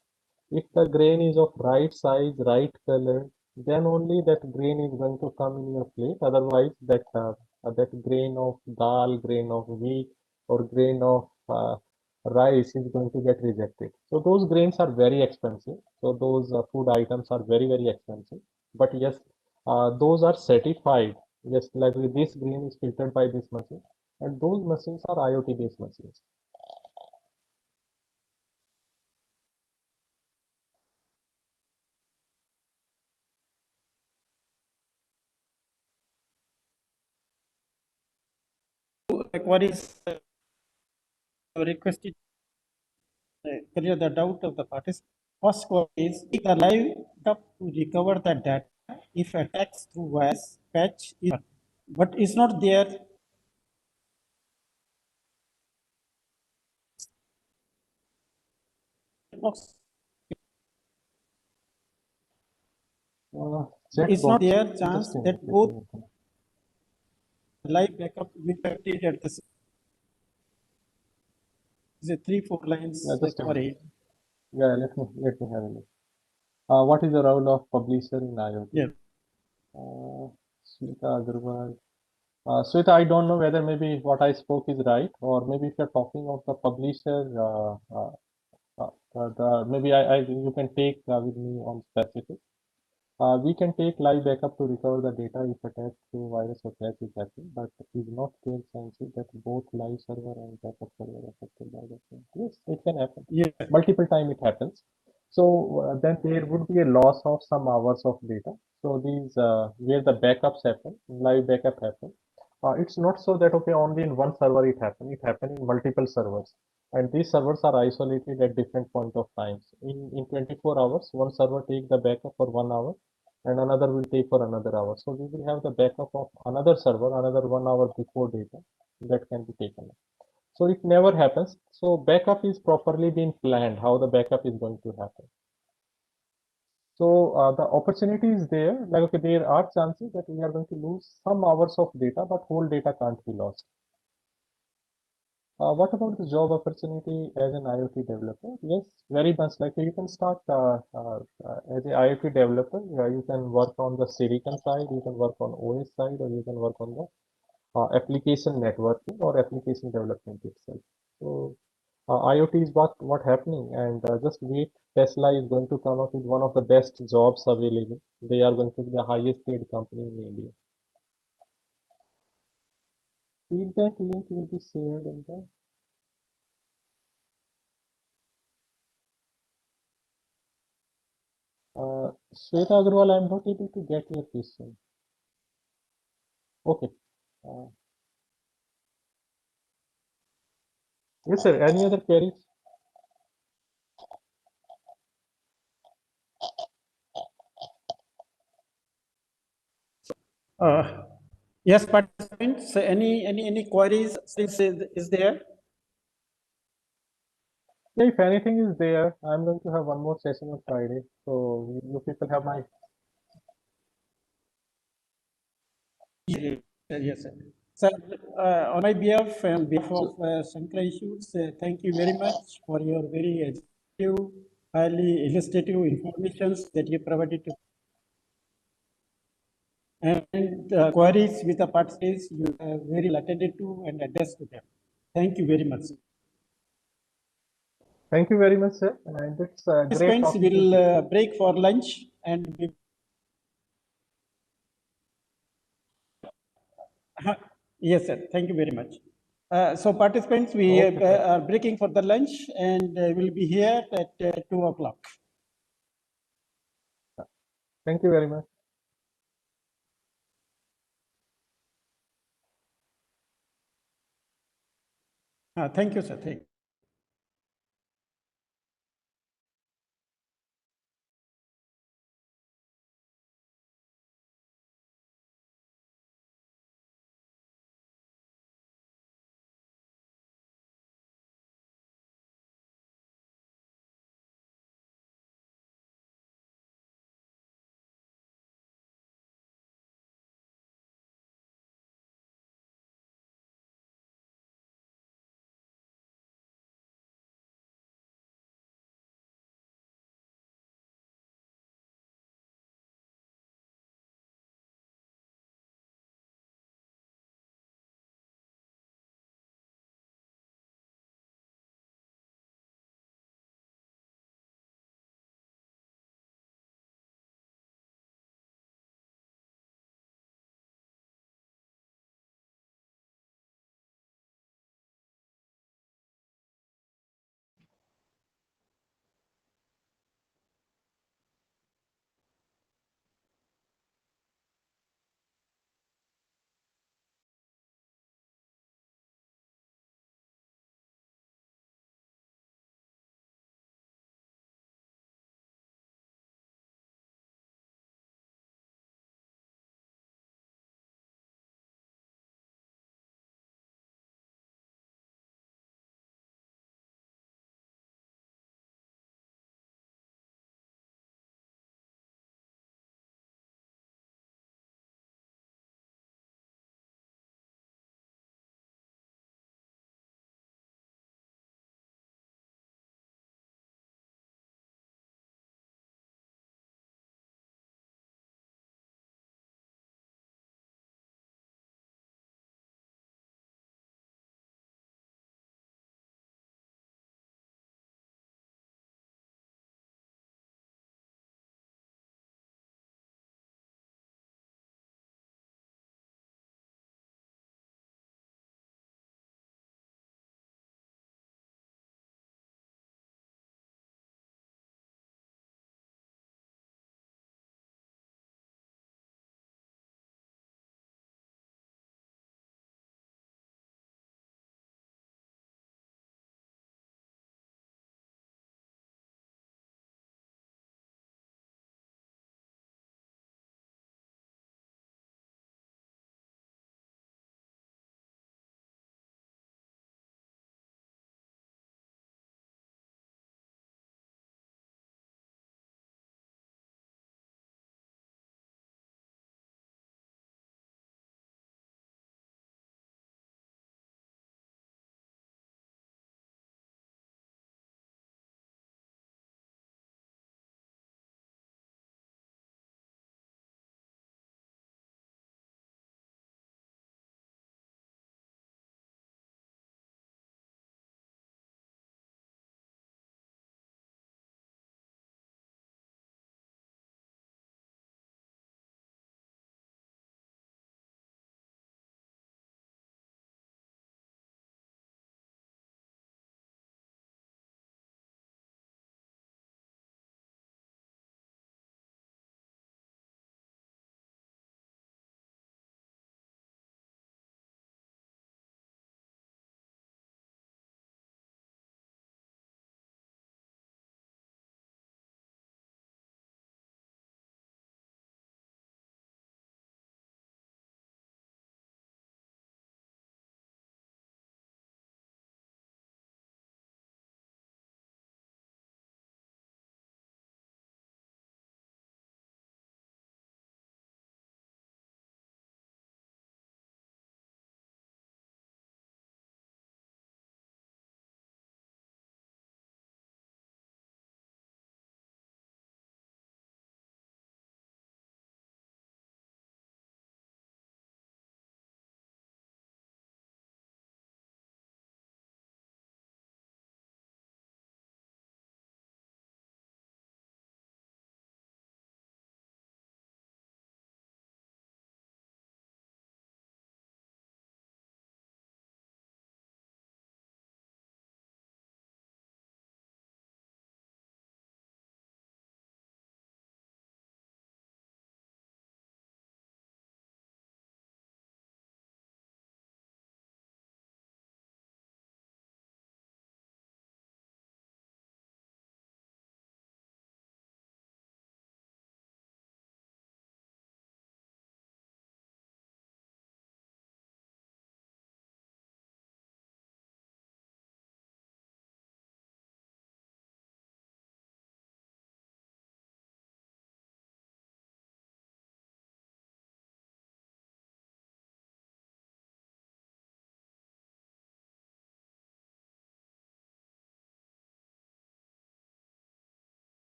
If the grain is of right size, right color, then only that grain is going to come in your plate. Otherwise, that grain of dal, grain of wheat, or grain of rice is going to get rejected. So those grains are very expensive. So those food items are very expensive. But yes, those are certified. Yes, like this grain is filtered by this machine, and those machines are IoT-based machines. What is requested clear the doubt of the participant? First query is the live up to recover the data if attacks through virus patch is, but it's not there. It's not there chance that both live backup will be affected at the same. Is a 3-4 lines query. Yeah, let me have a look. What is the role of publisher in IoT? Yeah. Smita Agarwal. Sweta, I don't know whether maybe what I spoke is right, or maybe if you're talking of the publisher, maybe you can take with me on specific. We can take live backup to recover the data if attack through virus or patch is happening, but it is not clear sensitive that both live server and backup server are affected by the same. Yes, it can happen. Yeah. Multiple time it happens. So then there would be a loss of some hours of data. So these where the backups happen, live backup happen. It's not so that okay, only in one server it happened. It happened in multiple servers, and these servers are isolated at different point of times. In 24 hours, one server take the backup for 1 hour, and another will take for another hour. So we will have the backup of another server, another 1 hour before data that can be taken up. So it never happens. So backup is properly being planned, how the backup is going to happen. So the opportunity is there, like okay, there are chances that we are going to lose some hours of data, but whole data can't be lost. What about the job opportunity as an IoT developer? Yes, very much like you can start as an IoT developer. You can work on the silicon side, you can work on OS side, or you can work on the application networking or application development itself. So IoT is what happening, and just wait. Tesla is going to come up with one of the best jobs available. They are going to be the highest paid company in India. Feedback link will be shared in the Shweta Agarwal, I'm not able to get your question. Okay. Yes, sir. Any other queries? Yes, participants, any queries is there? Yeah, if anything is there, I'm going to have one more session on Friday. So you people have my. Yes, sir. Sir, on my behalf and behalf of Shankara Issues, thank you very much for your very educative, highly illustrative informations that you provided to, and queries with the participants you have very well attended to and addressed to them. Thank you very much. Thank you very much, sir. And it's great Participants talking to will you. break for lunch and yes, sir. Thank you very much. So participants, we Okay, are breaking for the lunch and will be here at 2 o'clock. thank you very much. Thank you, sir. Thank you.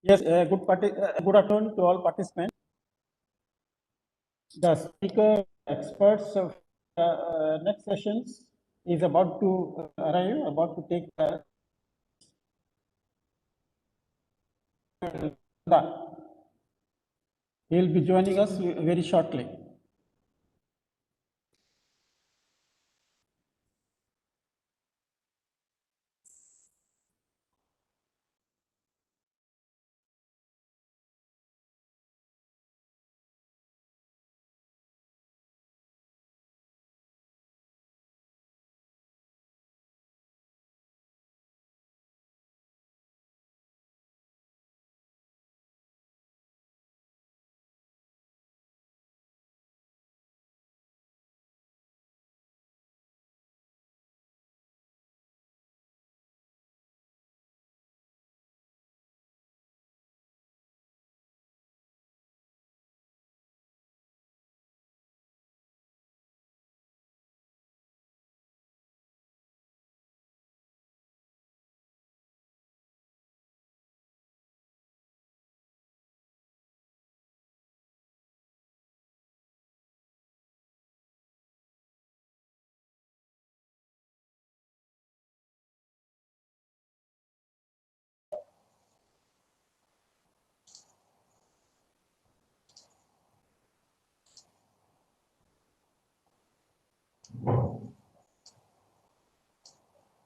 Yes, good afternoon to all participants. The speaker experts of next sessions is about to arrive, about to take he will be joining us very shortly.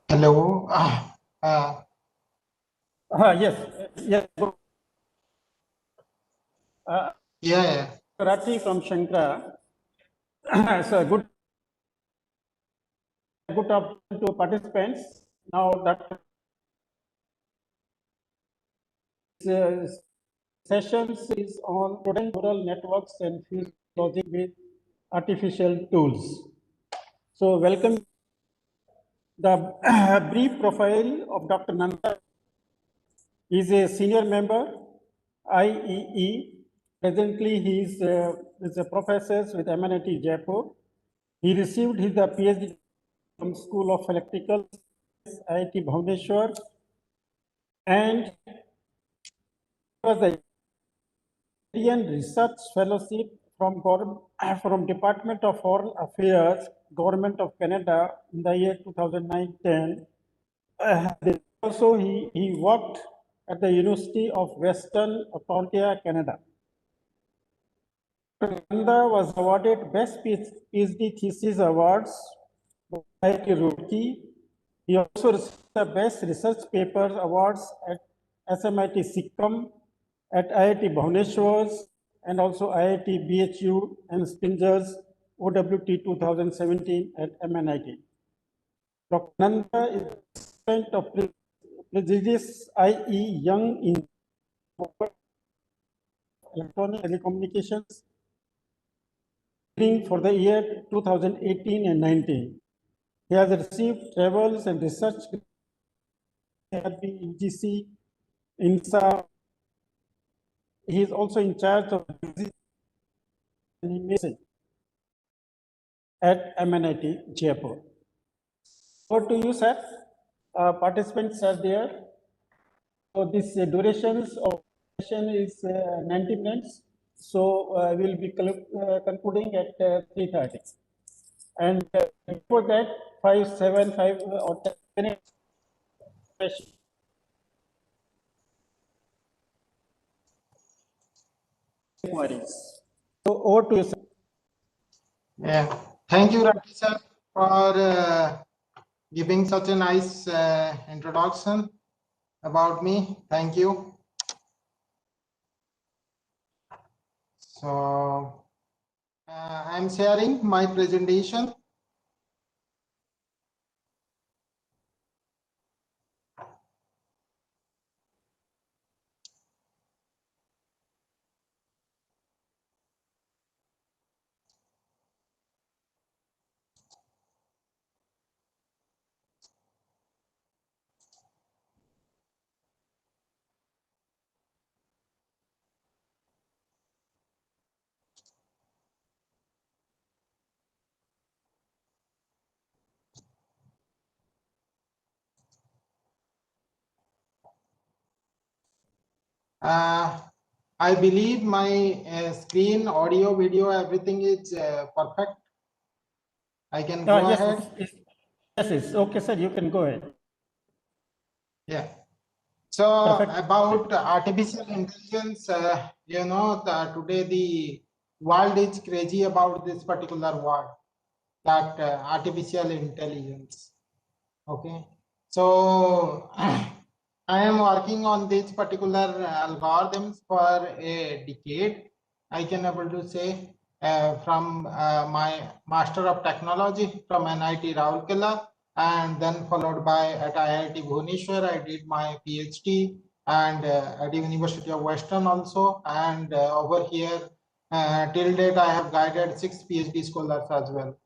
Hello. Yes, yes. Yeah. Rati from Shankara. So good afternoon to participants. Now that sessions is on neural networks and fuse logic with artificial tools. So welcome the brief profile of Dr. Nanda. He is a senior member, IEE. Presently, he is a professor with MNIT Jaipur. He received his PhD from School of Electrical IIT Bhubaneswar, and was the Indian Research Fellowship from Department of Foreign Affairs, Government of Canada in the year 2009-10. Also, he worked at the University of Western Ontario, Canada. Nanda was awarded Best PhD Thesis Awards by IIT Roorkee. He also received the Best Research Papers Awards at SMIT Sikkim, at IIT Bhubaneswar, and also IIT BHU and Spinger's OWT 2017 at MNIT. Dr. Nanda is president of prestigious IE Young in Electronic Telecommunications for the year 2018 and 19. He has received travels and research at the UGC, INSA. He is also in charge of animation at MNIT Jaipur. Over to you, sir. Participants are there. So this durations of session is 90 minutes. So we'll be concluding at 3:30. And before that, 5, 7, 5 or 10 minutes. Inquiries. So over to you, sir. Yeah. Thank you, Rakesh sir, for giving such a nice introduction about me. Thank you. So I'm sharing my presentation. I believe my screen, audio, video, everything is perfect. I can go Yes, ahead. yes, okay, sir, you can go ahead. Yeah. So Perfect. about artificial intelligence, you know, today the world is crazy about this particular word, that artificial intelligence. Okay. So I am working on these particular algorithms for a decade. I can able to say from my Master of Technology from NIT Rourkela, and then followed by at IIT Bhubaneswar, I did my PhD, and at the University of Western also, and over here till date I have guided 6 PhD scholars as well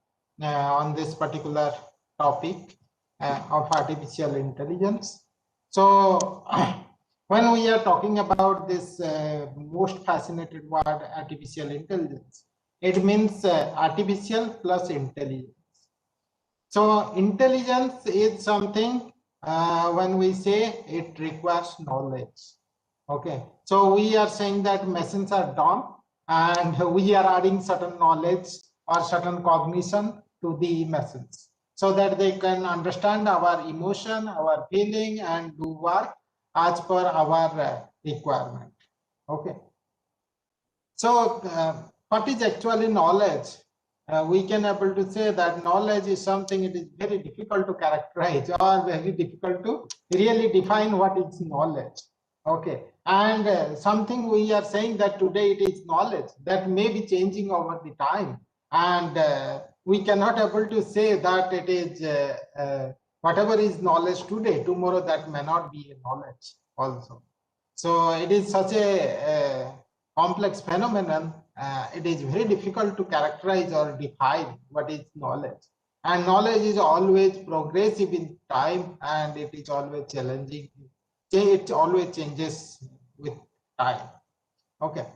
on this particular topic of artificial intelligence. So when we are talking about this most fascinated word, artificial intelligence, it means artificial plus intelligence. So intelligence is something when we say it requires knowledge. Okay, so we are saying that machines are dumb and we are adding certain knowledge or certain cognition to the machines so that they can understand our emotion, our feeling, and do work as per our requirement. Okay. So what is actually knowledge? We can able to say that knowledge is something it is very difficult to characterize or very difficult to really define what is knowledge. Okay, and something we are saying that today it is knowledge that may be changing over the time, and we cannot able to say that it is whatever is knowledge today, tomorrow that may not be a knowledge also. So it is such a complex phenomenon. It is very difficult to characterize or define what is knowledge. And knowledge is always progressive in time, and it is always challenging. It always changes with time. Okay.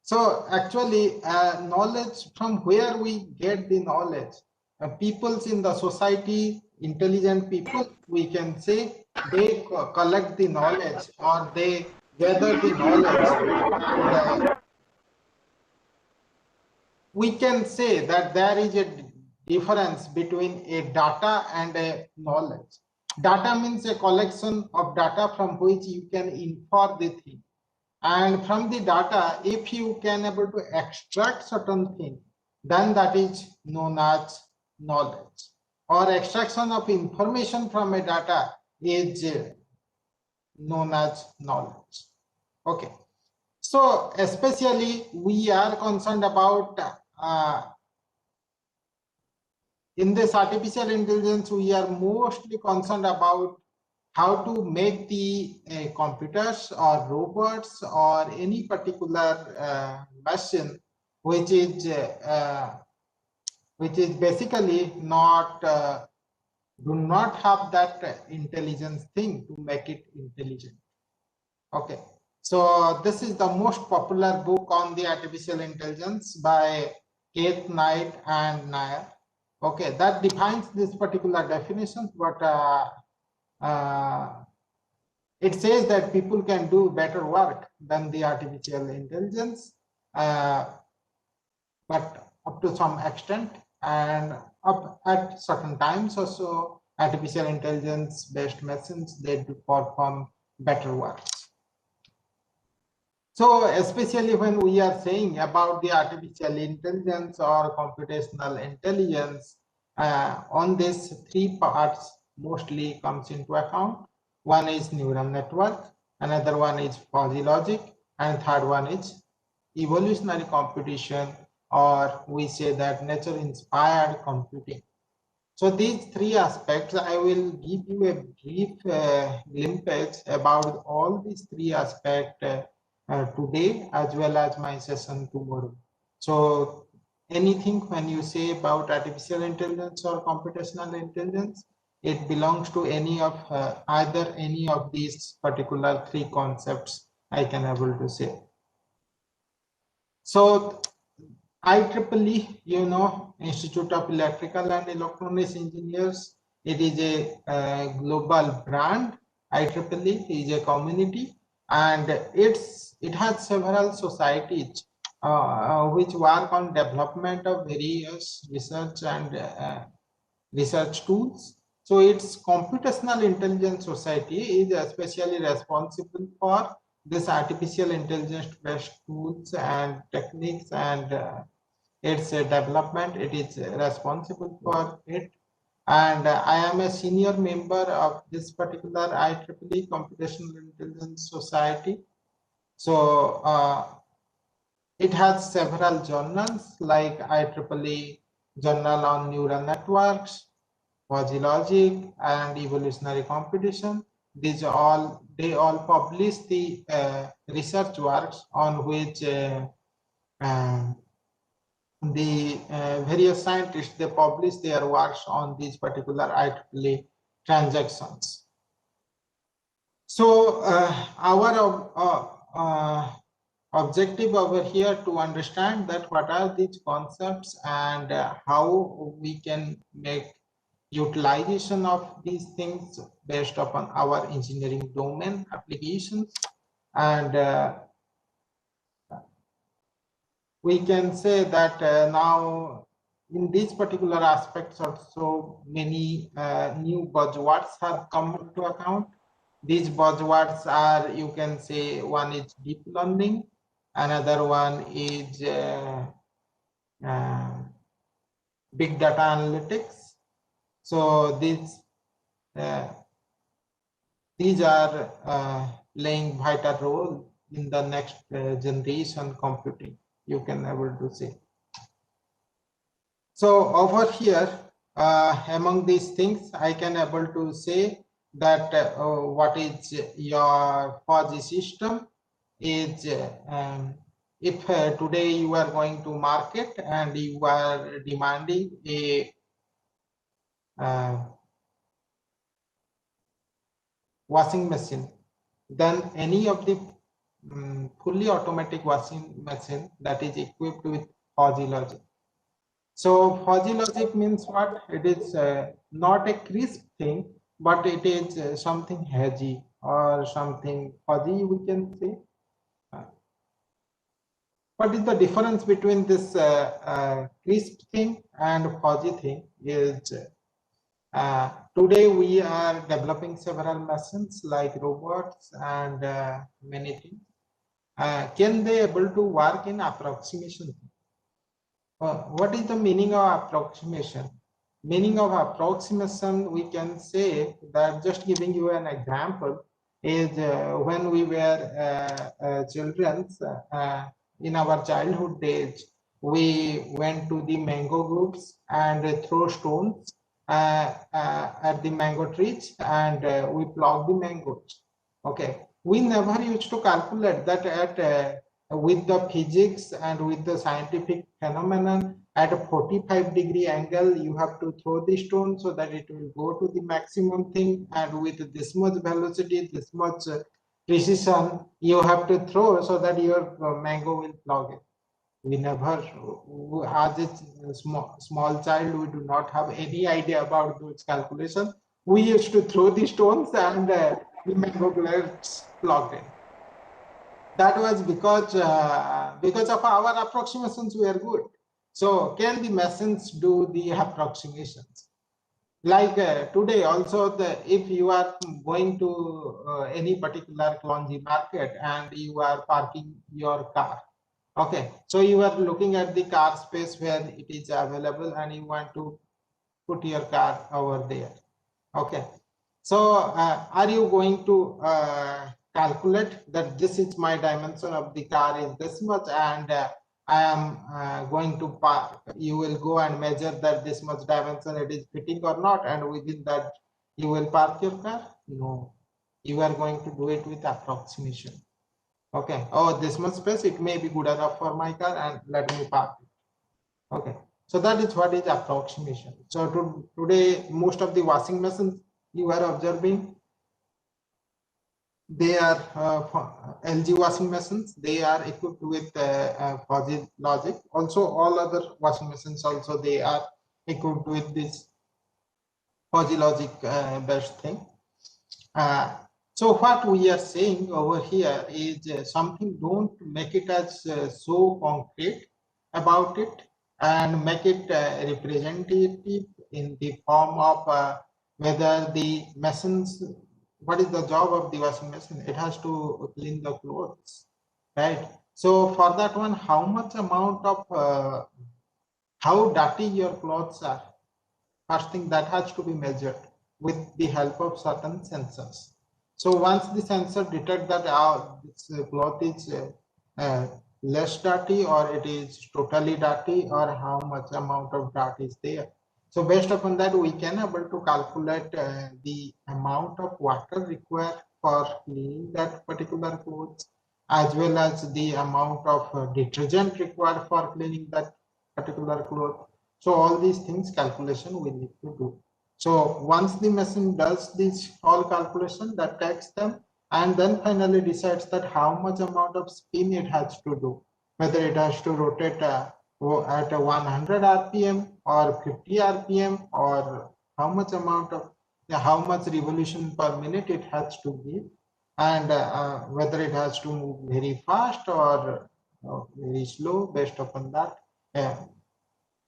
So actually, knowledge, from where we get the knowledge, peoples in the society, intelligent people, we can say they collect the knowledge or they gather the knowledge, and we can say that there is a difference between a data and a knowledge. Data means a collection of data from which you can infer the thing. And from the data, if you can able to extract certain thing, then that is known as knowledge. Or extraction of information from a data is known as knowledge. Okay. So especially we are concerned about in this artificial intelligence, we are mostly concerned about how to make the computers or robots or any particular machine which is basically not do not have that intelligence thing to make it intelligent. Okay, so this is the most popular book on the artificial intelligence by Keith Knight and Nair. Okay, that defines this particular definition, but it says that people can do better work than the artificial intelligence, but up to some extent, and up at certain times also, artificial intelligence based machines, they do perform better works. So especially when we are saying about the artificial intelligence or computational intelligence, on these 3 parts mostly comes into account. One is neural network, another one is fuzzy logic, and third one is evolutionary computation, or we say that nature inspired computing. So these 3 aspects, I will give you a brief glimpse about all these 3 aspects today, as well as my session tomorrow. So anything when you say about artificial intelligence or computational intelligence, it belongs to any of either any of these particular 3 concepts, I can able to say. So IEEE, you know, Institute of Electrical and Electronics Engineers, it is a global brand. IEEE is a community, and it has several societies which work on development of various research and research tools. So its computational intelligence society is especially responsible for this artificial intelligence based tools and techniques and its development. It is responsible for it. And I am a senior member of this particular IEEE Computational Intelligence Society. So it has several journals like IEEE Journal on Neural Networks, Fuzzy Logic, and Evolutionary Computation. They all publish the research works on which the various scientists, they publish their works on these particular IEEE transactions. So our objective over here to understand that what are these concepts and how we can make utilization of these things based upon our engineering domain applications. And we can say that now in these particular aspects also many new buzzwords have come into account. These buzzwords are, you can say, one is deep learning, another one is big data analytics. So these are playing vital role in the next generation computing, you can able to say. So over here, among these things, I can able to say that what is your fuzzy system is if today you are going to market and you are demanding a washing machine, then any of the fully automatic washing machine that is equipped with fuzzy logic. So fuzzy logic means what? It is not a crisp thing, but it is something hazy or something fuzzy, we can say. What is the difference between this crisp thing and fuzzy thing is today we are developing several machines like robots and many things. Can they able to work in approximation? What is the meaning of approximation? Meaning of approximation, we can say that, just giving you an example, is when we were children, in our childhood days, we went to the mango groves and throw stones at the mango trees, and we pluck the mangoes. Okay, we never used to calculate that at with the physics and with the scientific phenomenon, at a 45-degree angle you have to throw the stone so that it will go to the maximum thing, and with this much velocity, this much precision you have to throw so that your mango will plug it. We never, as a small child, we do not have any idea about those calculations. We used to throw the stones and the mango gets plugged in. That was because of our approximations were good. So can the machines do the approximations? Like today also, if you are going to any particular clumsy market and you are parking your car, okay, so you are looking at the car space where it is available and you want to put your car over there. Okay, so are you going to calculate that this is my dimension of the car is this much, and I am going to park? You will go and measure that this much dimension it is fitting or not, and within that you will park your car? No, you are going to do it with approximation. Okay, oh, this much space, it may be good enough for my car, and let me park it. Okay, so that is what is approximation. So today most of the washing machines you are observing, they are LG washing machines. They are equipped with fuzzy logic. Also, all other washing machines also they are equipped with this fuzzy logic based thing. So So what we are saying over here is something, don't make it as so concrete about it, and make it representative in the form of whether the machines, what is the job of the washing machine? It has to clean the clothes, right? So for that one, how much amount of how dirty your clothes are, first thing that has to be measured with the help of certain sensors. So once the sensor detects that this cloth is less dirty, or it is totally dirty, or how much amount of dirt is there. So based upon that, we can able to calculate the amount of water required for cleaning that particular clothes, as well as the amount of detergent required for cleaning that particular cloth. So all these things calculation we need to do. So once the machine does this all calculation, that takes them, and then finally decides that how much amount of spin it has to do, whether it has to rotate at a 100 rpm or 50 rpm, or how much amount of how much revolution per minute it has to give, and whether it has to move very fast or very slow. Based upon that,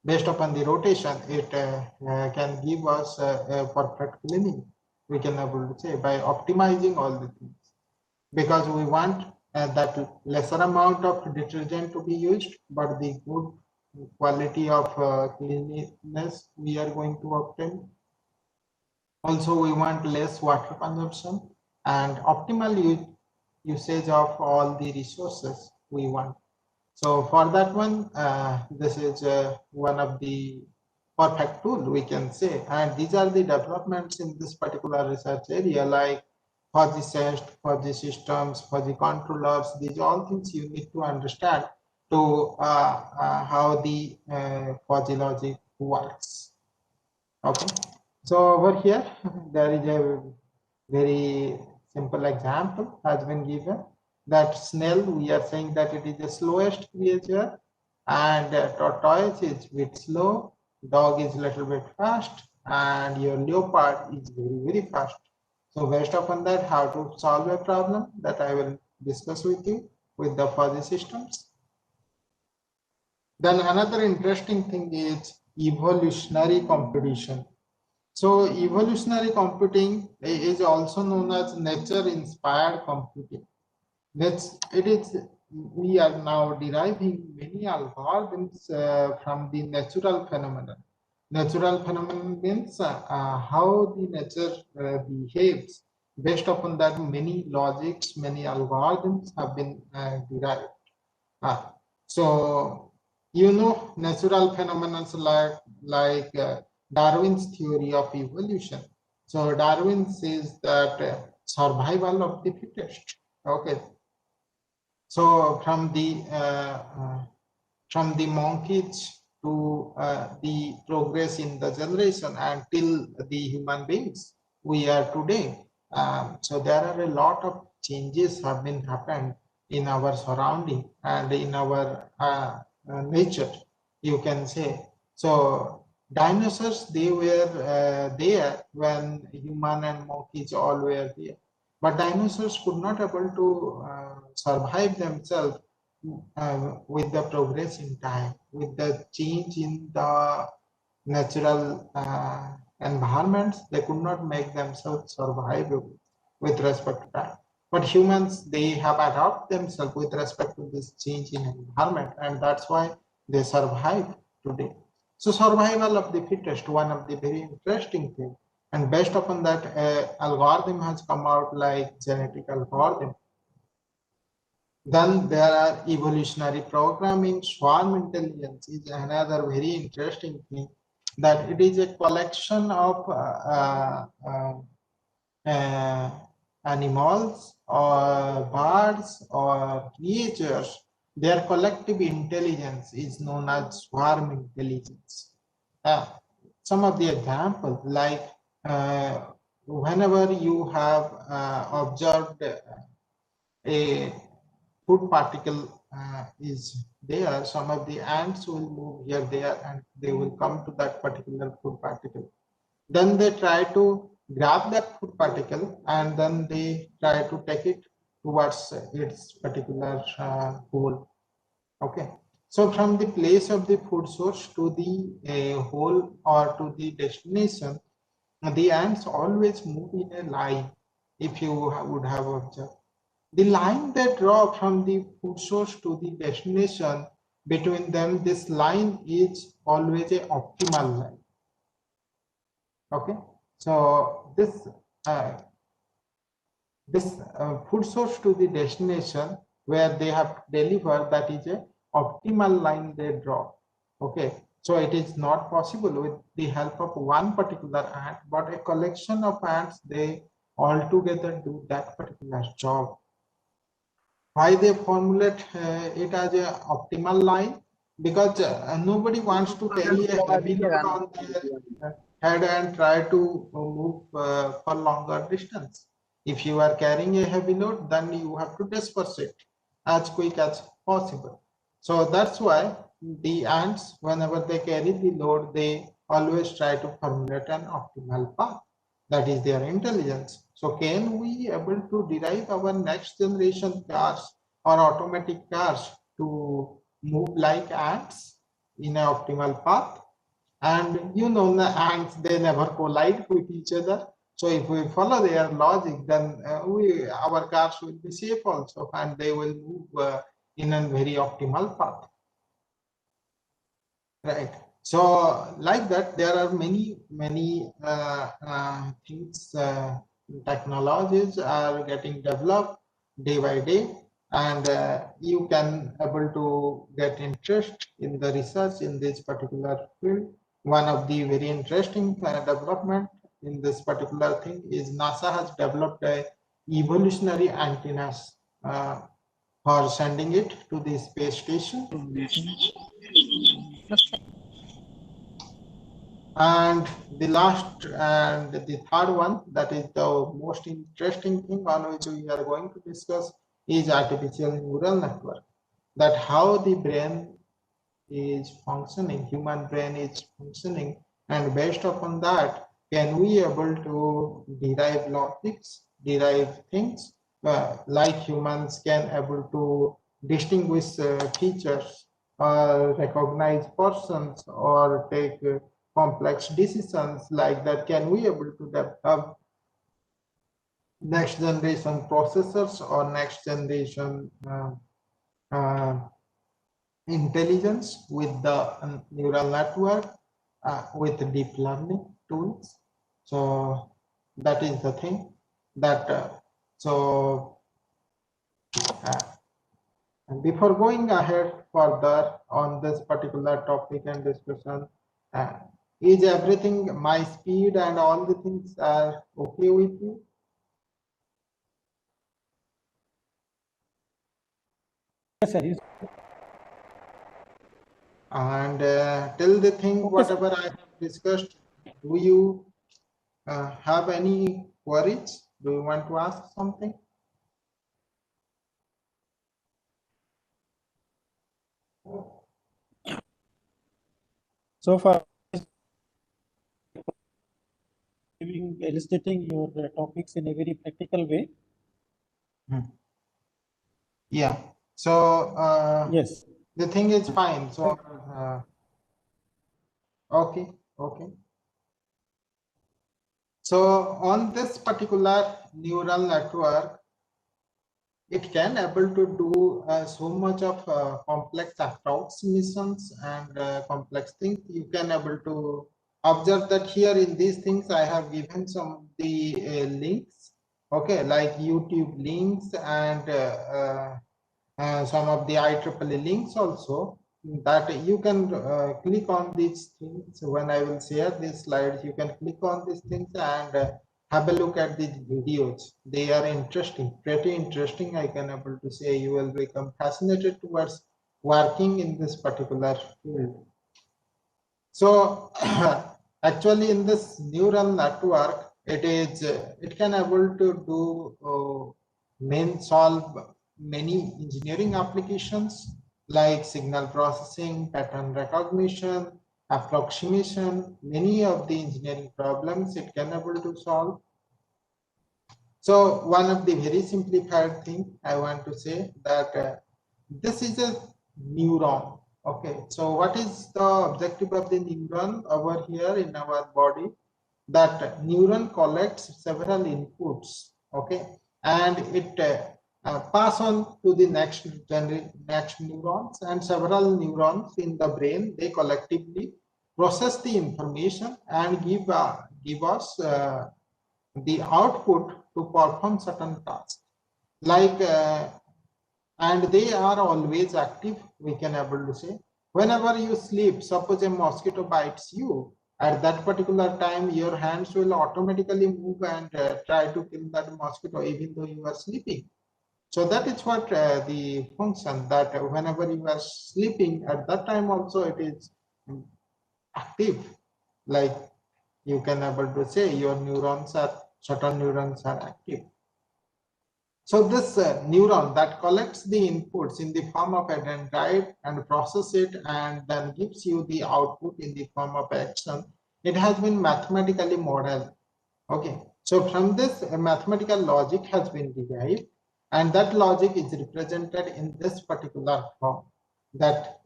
based upon the rotation, it can give us a perfect cleaning, we can able to say, by optimizing all the things, because we want that lesser amount of detergent to be used, but the good quality of cleanliness we are going to obtain. Also, we want less water consumption and optimal usage of all the resources we want. So for that one, this is one of the perfect tool, we can say. And these are the developments in this particular research area, like fuzzy test, fuzzy systems, fuzzy controllers. These all things you need to understand to how the fuzzy logic works. Okay. So over here, there is a very simple example has been given, that snail, we are saying that it is the slowest creature, and tortoise is bit slow, dog is little bit fast, and your leopard is very fast. So based upon that, how to solve a problem, that I will discuss with you with the fuzzy systems. Then another interesting thing is evolutionary computation. So evolutionary computing is also known as nature-inspired computing. We are now deriving many algorithms from the natural phenomenon. Natural phenomenon means how the nature behaves. Based upon that, many logics, many algorithms have been derived. So natural phenomena like Darwin's theory of evolution. So Darwin says that survival of the fittest. Okay. So from the monkeys to the progress in the generation until the human beings we are today. So there are a lot of changes have been happened in our surrounding and in our nature, you can say. So dinosaurs, they were there when human and monkeys all were there, but dinosaurs could not able to survive themselves with the progress in time, with the change in the natural environments. They could not make themselves survivable with respect to time. But humans, they have adapted themselves with respect to this change in environment, and that's why they survive today. So survival of the fittest, one of the very interesting things. And based upon that, algorithm has come out, like genetic algorithm. Then there are evolutionary programming. Swarm intelligence is another very interesting thing, that it is a collection of animals or birds or creatures. Their collective intelligence is known as swarm intelligence. Some of the examples, like whenever you have observed a food particle is there, some of the ants will move here, there, and they will come to that particular food particle. Then they try to grab that food particle and then they try to take it towards its particular hole. Okay, so from the place of the food source to the hole or to the destination, the ants always move in a line. If you would have observed, the line they draw from the food source to the destination, between them, this line is always a optimal line. Okay, so this food source to the destination where they have to deliver, that is a optimal line they draw. Okay, so it is not possible with the help of one particular ant, but a collection of ants, they all together do that particular job. Why they formulate it as a optimal line? Because nobody wants to carry a heavy load on their head and try to move for longer distance. If you are carrying a heavy load, then you have to disperse it as quick as possible. So that's why the ants, whenever they carry the load, they always try to formulate an optimal path. That is their intelligence. So can we able to derive our next generation cars or automatic cars to move like ants in an optimal path? And you know, the ants, they never collide with each other. So if we follow their logic, then our cars will be safe also, and they will move in a very optimal path. Right. So like that, there are many things, technologies are getting developed day by day, and you can able to get interest in the research in this particular field. One of the very interesting development in this particular thing is NASA has developed a evolutionary antennas for sending it to the space station. And the last and the third one, that is the most interesting thing on which we are going to discuss, is artificial neural network. That how the brain is functioning, human brain is functioning, and based upon that, can we able to derive logics, derive things like humans can able to distinguish features or recognize persons or take complex decisions like that? Can we able to develop next generation processors or next generation intelligence with the neural network with deep learning tools? So that is the thing that and before going ahead further on this particular topic and discussion, is everything, my speed and all the things are okay with you? Yes, sir. And till the thing, whatever I have discussed, do you have any queries? Do you want to ask something? So far, illustrating your topics in a very practical way. Yeah. So yes, the thing is fine. So okay. So on this particular neural network, it can able to do so much of complex approximations and complex things. You can able to observe that here in these things I have given some of the links, okay, like YouTube links and some of the IEEE links also, that you can click on these things. When I will share these slides, you can click on these things and have a look at these videos. They are interesting, pretty interesting. I can able to say you will become fascinated towards working in this particular field. So actually in this neural network, it can able to do solve many engineering applications like signal processing, pattern recognition, approximation, many of the engineering problems it can able to solve. So one of the very simplified thing I want to say that this is a neuron. Okay, so what is the objective of the neuron over here in our body? That neuron collects several inputs, okay, and it pass on to the next neurons, and several neurons in the brain, they collectively process the information and give us the output to perform certain tasks, like and they are always active, we can able to say. Whenever you sleep, suppose a mosquito bites you, at that particular time your hands will automatically move and try to kill that mosquito even though you are sleeping. So that is what the function, that whenever you are sleeping, at that time also it is active, like you can able to say your neurons are, certain neurons are active. So this neuron that collects the inputs in the form of a dendrite and process it and then gives you the output in the form of action, it has been mathematically modeled. Okay, so from this a mathematical logic has been derived, and that logic is represented in this particular form, that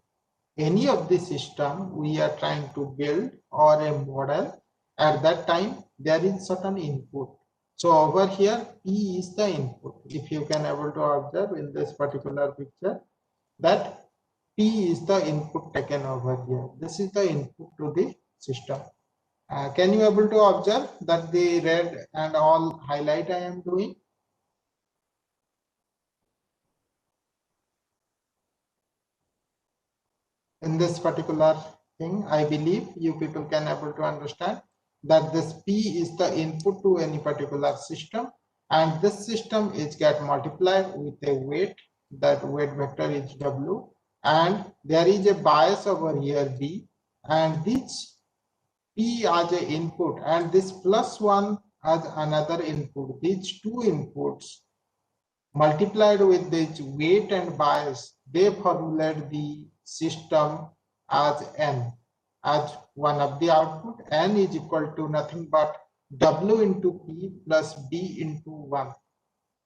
any of the system we are trying to build or a model, at that time there is certain input. So over here P is the input. If you can able to observe in this particular picture that P is the input taken over here. This is the input to the system. Can you able to observe that the red and all highlight I am doing? In this particular thing, I believe you people can able to understand that this P is the input to any particular system, and this system is get multiplied with a weight, that weight vector is W, and there is a bias over here B, and this P as a input and this +1 as another input. These two inputs multiplied with this weight and bias, they formulate the system as N, as one of the output. N is equal to nothing but W into P plus B into 1.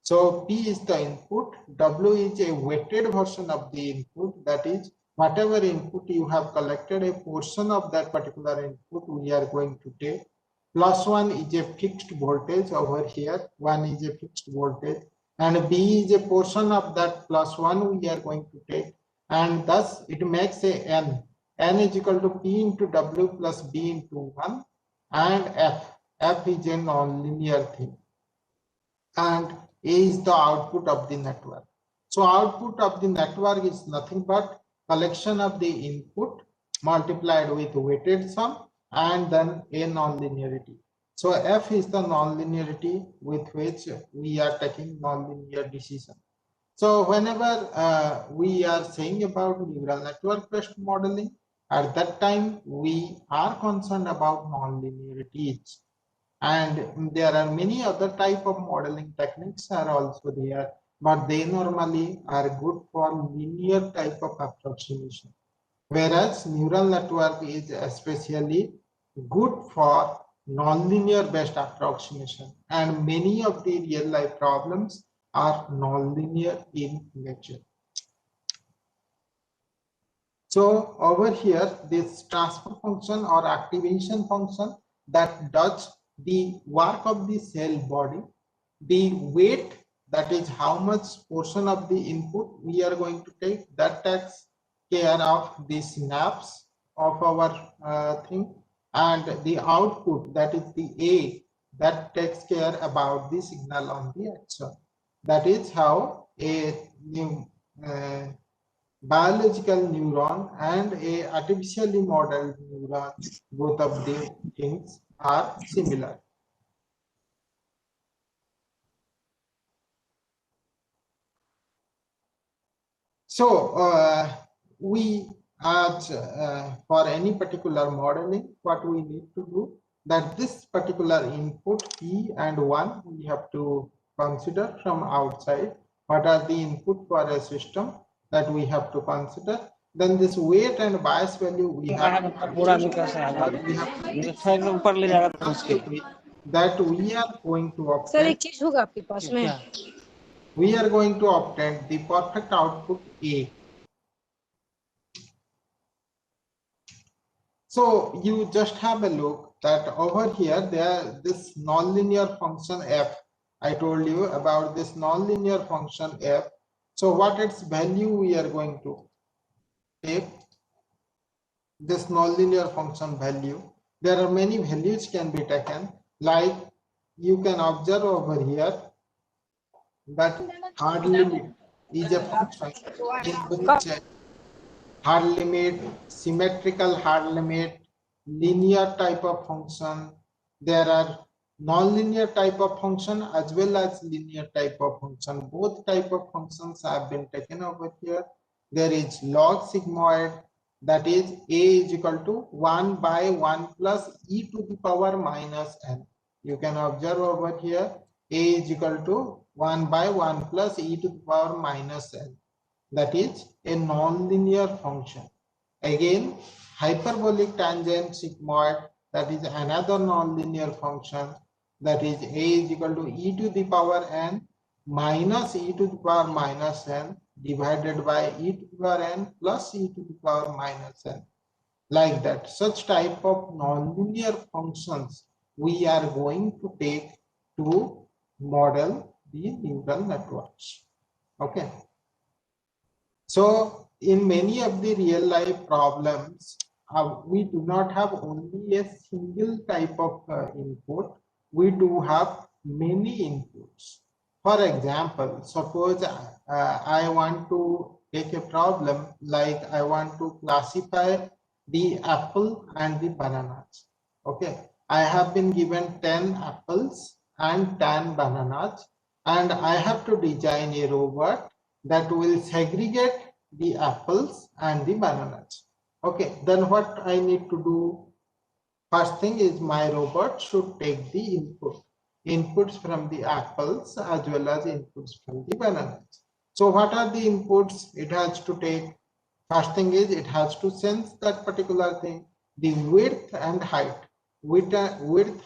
So P is the input, W is a weighted version of the input, that is whatever input you have collected, a portion of that particular input we are going to take. +1 is a fixed voltage over here, 1 is a fixed voltage, and B is a portion of that +1 we are going to take, and thus it makes a N. N is equal to P into W plus B into 1, and F is a non-linear thing, and A is the output of the network. So output of the network is nothing but collection of the input multiplied with weighted sum and then a non-linearity. So F is the non-linearity with which we are taking non-linear decision. So whenever we are saying about neural network based modeling, at that time we are concerned about non-linearities. And there are many other type of modeling techniques are also there, but they normally are good for linear type of approximation, whereas neural network is especially good for nonlinear based approximation, and many of the real life problems are nonlinear in nature. So over here, this transfer function or activation function that does the work of the cell body, the weight, that is how much portion of the input we are going to take, that takes care of the synapse of our thing, and the output, that is the A, that takes care about the signal on the axon. That is how a new biological neuron and a artificially modeled neuron, both of the things are similar. So we as for any particular modeling, what we need to do, that this particular input P and 1 we have to consider from outside. What are the input for a system that we have to consider? then this weight and bias value we have that we are going to obtain. We are going to obtain the perfect output A. So you just have a look that over here there this nonlinear function f. I told you about this nonlinear function f. So what its value we are going to take this nonlinear function value. There are many values can be taken, like you can observe over here that hard limit is a function in which hard limit, symmetrical hard limit, linear type of function. There are non-linear type of function as well as linear type of function. Both type of functions have been taken over here. There is log sigmoid, that is A is equal to 1 by 1 plus e to the power minus n. You can observe over here A is equal to 1 by 1 plus e to the power minus n. That is a non-linear function. Again, hyperbolic tangent sigmoid, that is another non-linear function, that is A is equal to e to the power n minus e to the power minus n divided by e to the power n plus e to the power minus n. Like that, such type of non-linear functions we are going to take to model the neural networks. Okay. So in many of the real life problems, we do not have only a single type of input. We do have many inputs. For example, suppose I want to take a problem like I want to classify the apple and the bananas. Okay, I have been given 10 apples and 10 bananas, and I have to design a robot that will segregate the apples and the bananas. Okay, then what I need to do? First thing is my robot should take the inputs from the apples as well as inputs from the bananas. So what are the inputs it has to take? First thing is it has to sense that particular thing, the width and height, width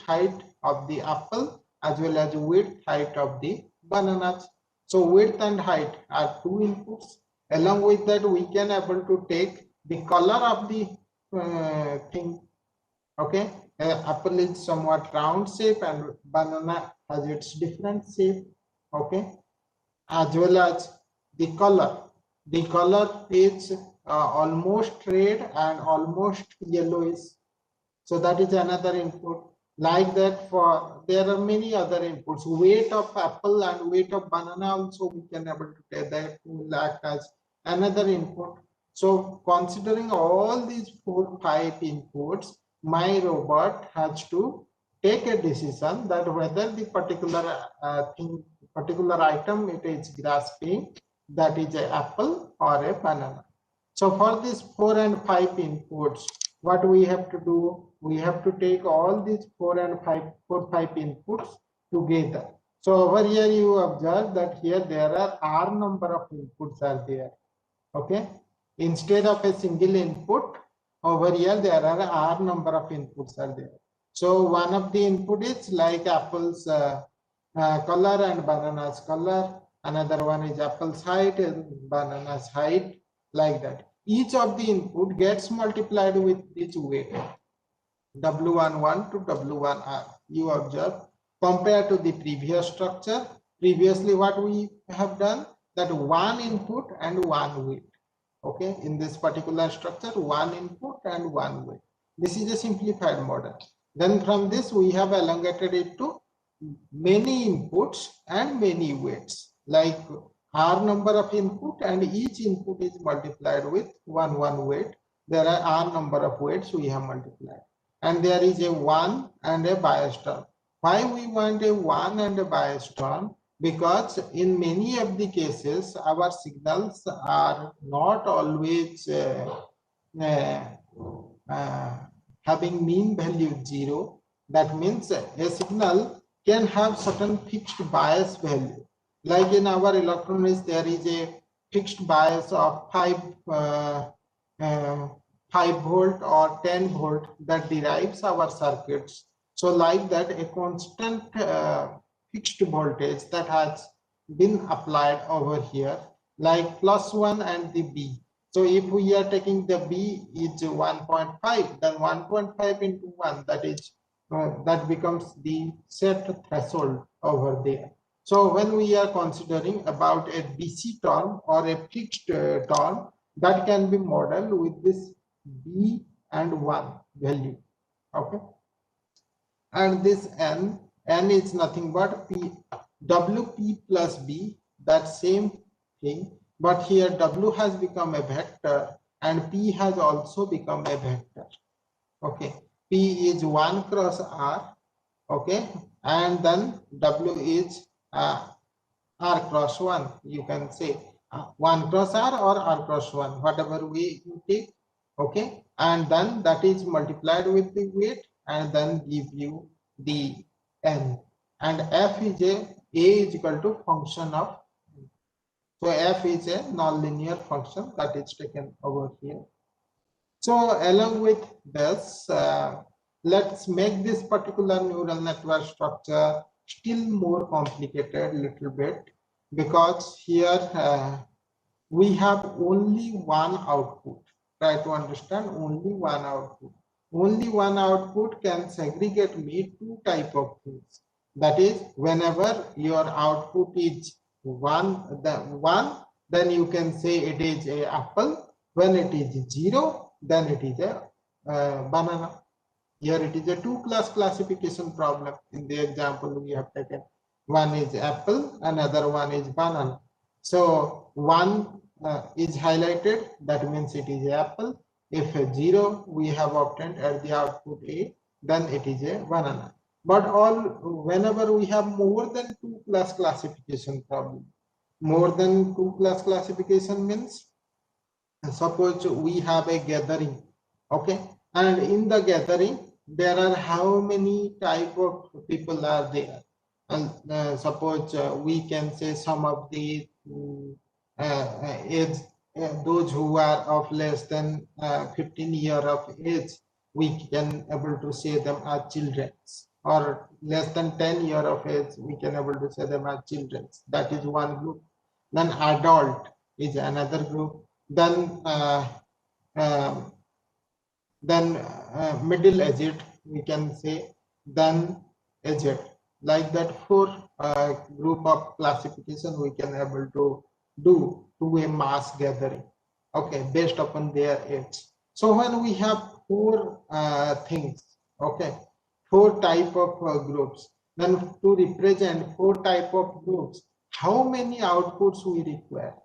height of the apple as well as width height of the bananas. So width and height are two inputs. Along with that, we can able to take the color of the thing. Okay, apple is somewhat round shape and banana has its different shape. Okay, as well as the color. The color is almost red and almost yellowish. So that is another input. Like that, for there are many other inputs. Weight of apple and weight of banana also we can able to take that will act as another input. So considering all these 4-5 inputs, my robot has to take a decision that whether the particular item it is grasping, that is an apple or a banana. So for these 4 and 5 inputs, what we have to do? We have to take all these 4 and 5 inputs together. So over here you observe that here there are R number of inputs are there. Okay, instead of a single input, over here there are R number of inputs are there. So one of the input is like apple's color and banana's color. Another one is apple's height and banana's height, like that. Each of the input gets multiplied with this weight, W11 to W1R. You observe, compared to the previous structure, previously what we have done, that one input and one weight. Okay, in this particular structure, one input and one weight. This is a simplified model. Then from this we have elongated it to many inputs and many weights, like R number of input and each input is multiplied with one weight. There are R number of weights we have multiplied, and there is a 1 and a bias term. Why we want a 1 and a bias term? Because in many of the cases our signals are not always having mean value 0. That means a signal can have certain fixed bias value. Like in our electronics, there is a fixed bias of 5 5 volt or 10 volt that derives our circuits. So like that, a constant fixed voltage that has been applied over here, like +1 and the B. So if we are taking the B is 1.5, then 1.5 into 1, that is that becomes the set threshold over there. So when we are considering about a DC term or a fixed term, that can be modeled with this B and 1 value. Okay, and this n is nothing but P, WP plus B, that same thing, but here W has become a vector and P has also become a vector. Okay, P is 1 cross R, okay, and then W is R cross 1, you can say 1 cross R or R cross 1, whatever we take, okay, and then that is multiplied with the weight and then give you the N, and F is A is equal to function of, so F is a nonlinear function that is taken over here. So along with this, let's make this particular neural network structure still more complicated little bit, because here we have only one output. Try to understand, only one output. Only one output can segregate me two type of things. That is, whenever your output is one, then you can say it is a apple. When it is 0, then it is a banana. Here it is a two-class classification problem. In the example we have taken, one is apple, another one is banana. So one is highlighted, that means it is apple. If 0 we have obtained at the output A, then it is a banana. But whenever we have more than two-class classification problem, more than two-class classification means, suppose we have a gathering, okay, and in the gathering there are how many type of people are there, and suppose we can say some of the age, those who are of less than 15 year of age, we can able to say them as children, or less than 10 year of age, we can able to say them as children. That is one group. Then adult is another group. Then middle aged, we can say, then aged. Like that, 4 group of classification we can able to do to a mass gathering, okay, based upon their age. So when we have 4 things, okay, 4 type of groups, then to represent 4 type of groups, how many outputs we require?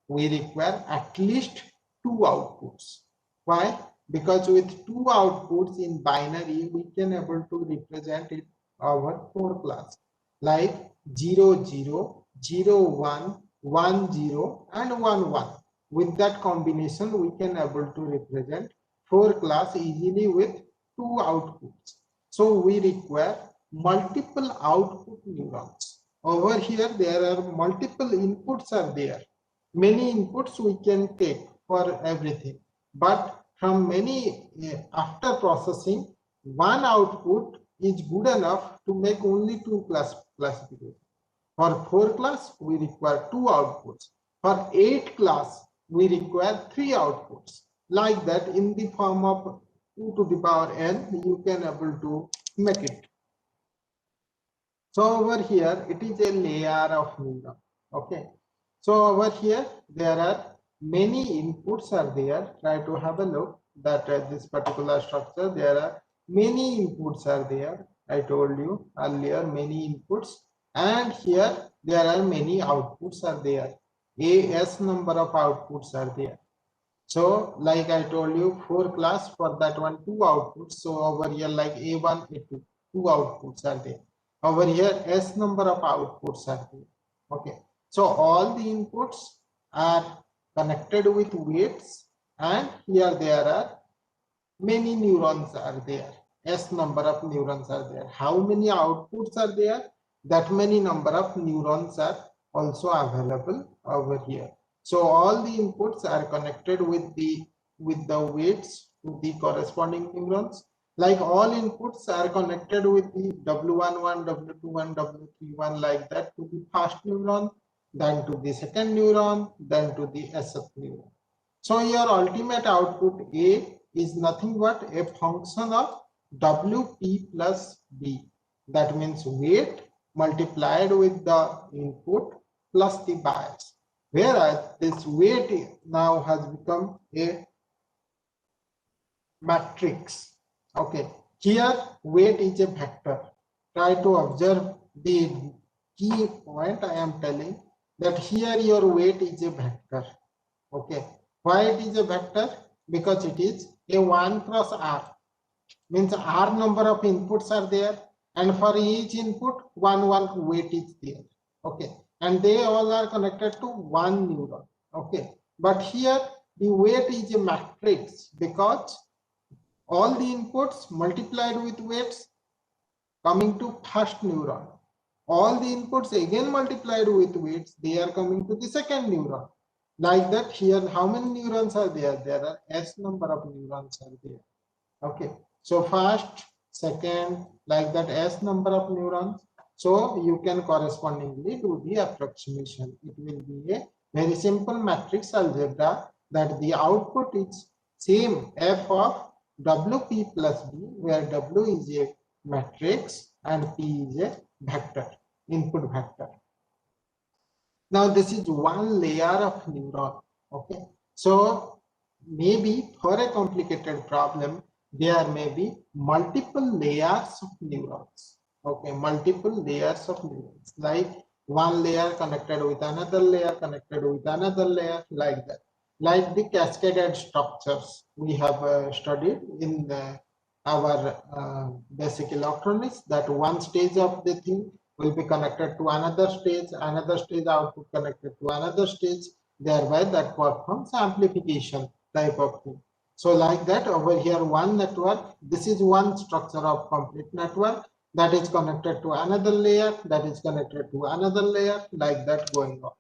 We require at least 2 outputs. Why? Because with 2 outputs in binary, we can able to represent it over 4 class, like 0, 0, 0, 1, 1, 0, and 1, 1. With that combination, we can able to represent 4 class easily with 2 outputs. So we require multiple output neurons. Over here, there are multiple inputs are there. Many inputs we can take for everything, but from many, after processing, one output is good enough to make only 2 classifications. For 4 class, we require 2 outputs. For 8 class, we require 3 outputs. Like that, in the form of 2 to the power n, you can able to make it. So over here, it is a layer of neuron. Okay. So over here, there are many inputs are there. Try to have a look that this particular structure, there are many inputs are there. I told you earlier, many inputs, and here there are many outputs are there. S number of outputs are there. So like I told you, 4 class, for that one 2 outputs. So over here, like A1, A2, 2 outputs are there. Over here, S number of outputs are there. Okay. So all the inputs are connected with weights, and here there are many neurons are there. S number of neurons are there. How many outputs are there? That many number of neurons are also available over here. So all the inputs are connected with the with the weights to the corresponding neurons. Like all inputs are connected with the W11, W21, W31 like that to the first neuron, then to the second neuron, then to the SF neuron. So your ultimate output A is nothing but a function of WP plus B. That means weight multiplied with the input plus the bias. Whereas this weight now has become a matrix. Okay, here weight is a vector. Try to observe the key point I am telling, that here your weight is a vector. Okay, why it is a vector? Because it is a 1 cross R, means R number of inputs are there, and for each input one weight is there. Okay, and they all are connected to one neuron. Okay, but here the weight is a matrix because all the inputs multiplied with weights coming to first neuron. All the inputs again multiplied with weights, they are coming to the second neuron. Like that, here how many neurons are there? There are S number of neurons are there. Okay, so first, second, like that, S number of neurons. So you can correspondingly do the approximation. It will be a very simple matrix algebra that the output is same F of WP plus B, where W is a matrix and P is a vector, input vector. Now this is one layer of neuron. Okay, so maybe for a complicated problem there may be multiple layers of neurons. Okay, multiple layers of neurons, like one layer connected with another layer, connected with another layer, like that, like the cascaded structures we have studied in our basic electronics, that one stage of the thing will be connected to another stage output connected to another stage, thereby that performs amplification type of thing. So like that, over here one network, this is one structure of complete network that is connected to another layer, that is connected to another layer, like that going on.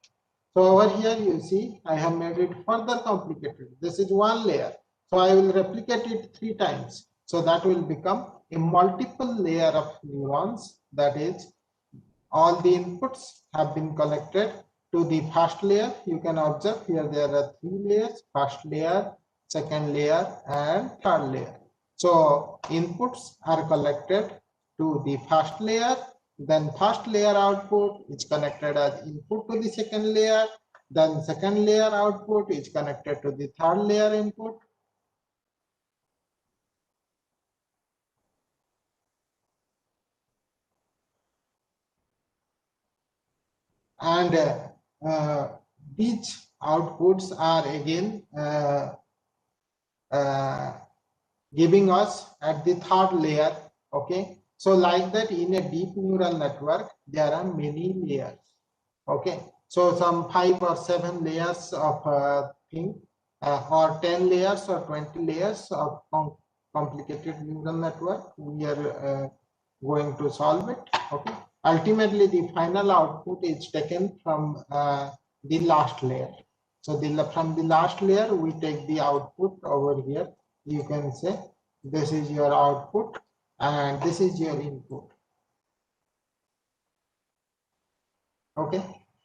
So over here you see I have made it further complicated. This is one layer, so I will replicate it 3 times, so that will become a multiple layer of neurons. That is, all the inputs have been collected to the first layer. You can observe here there are 3 layers: first layer, second layer, and third layer. So inputs are collected to the first layer, then first layer output is connected as input to the second layer, then second layer output is connected to the third layer input. And these outputs are again giving us at the third layer. Okay, so like that, in a deep neural network there are many layers. Okay, so some 5 or 7 layers of thing, or 10 layers or 20 layers of complicated neural network we are going to solve it. Okay, ultimately the final output is taken from the last layer. So from the last layer we take the output over here. You can say this is your output and this is your input. Okay,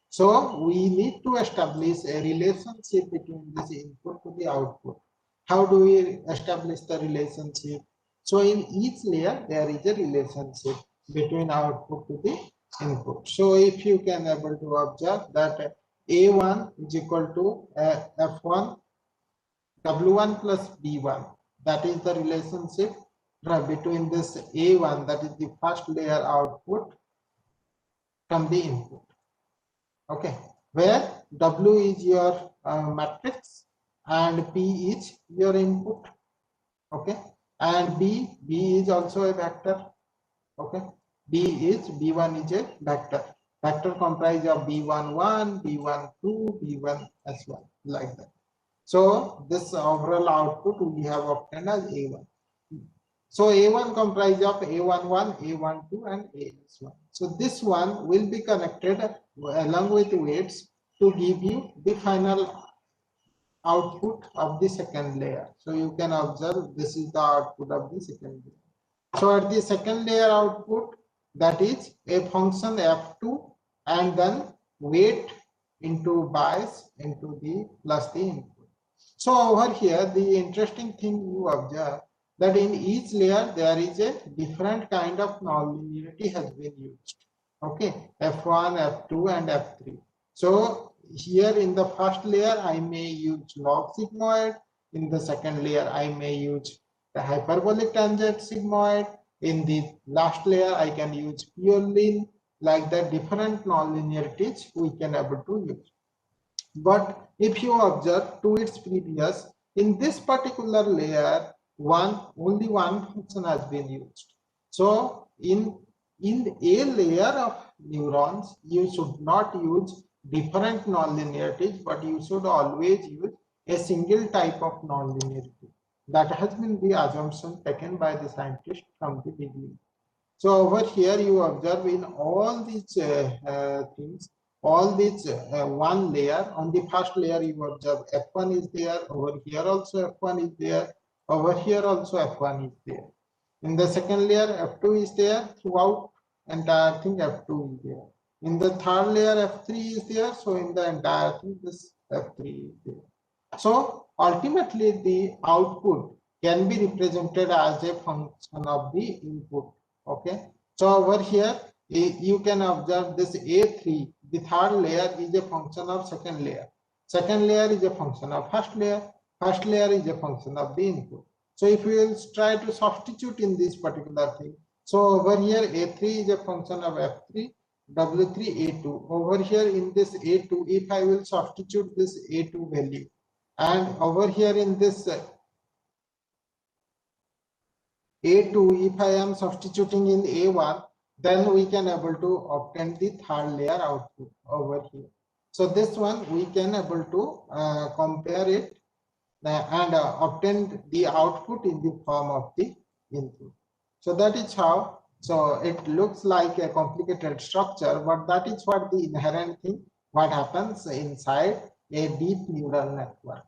so we need to establish a relationship between this input to the output. How do we establish the relationship? So in each layer there is a relationship between output to the input. So if you can able to observe that A1 is equal to F1 W1 plus B1, that is the relationship between this A1, that is the first layer output, from the input. Okay, where W is your matrix and P is your input. Okay, and B is also a vector. Okay, B1 is a vector. Vector comprised of B11, B12, B1 as well, like that. So this overall output we have obtained as A1. So A1 comprised of A11, A12, and AS1. So this one will be connected along with weights to give you the final output of the second layer. So you can observe this is the output of the second layer. So at the second layer output, that is a function f2 and then weight into bias into the plus the input. So over here, the interesting thing you observe that in each layer there is a different kind of nonlinearity has been used. Okay, f1, f2, and f3. So here in the first layer, I may use log sigmoid. In the second layer, I may use the hyperbolic tangent sigmoid. In the last layer, I can use pure lin. Like the different nonlinearities we can able to use. But if you observe to its previous, in this particular layer, only one function has been used. So in a layer of neurons, you should not use different nonlinearities, but you should always use a single type of nonlinearity. That has been the assumption taken by the scientist from the beginning. So over here you observe in all these things, all these one layer. On the first layer you observe F1 is there, over here also F1 is there, over here also F1 is there. In the second layer F2 is there, throughout entire thing F2 is there. In the third layer F3 is there, so in the entire thing this F3 is there. So ultimately the output can be represented as a function of the input. Okay, so over here you can observe this A3, the third layer is a function of second layer. Second layer is a function of first layer. First layer is a function of the input. So if we will try to substitute in this particular thing, so over here A3 is a function of F3, W3, A2. Over here in this A2, if I will substitute this A2 value, and over here in this A2, if I am substituting in A1, then we can able to obtain the third layer output over here. So this one we can able to compare it and obtain the output in the form of the input. So that is how, so it looks like a complicated structure, but that is what the inherent thing, what happens inside a deep neural network.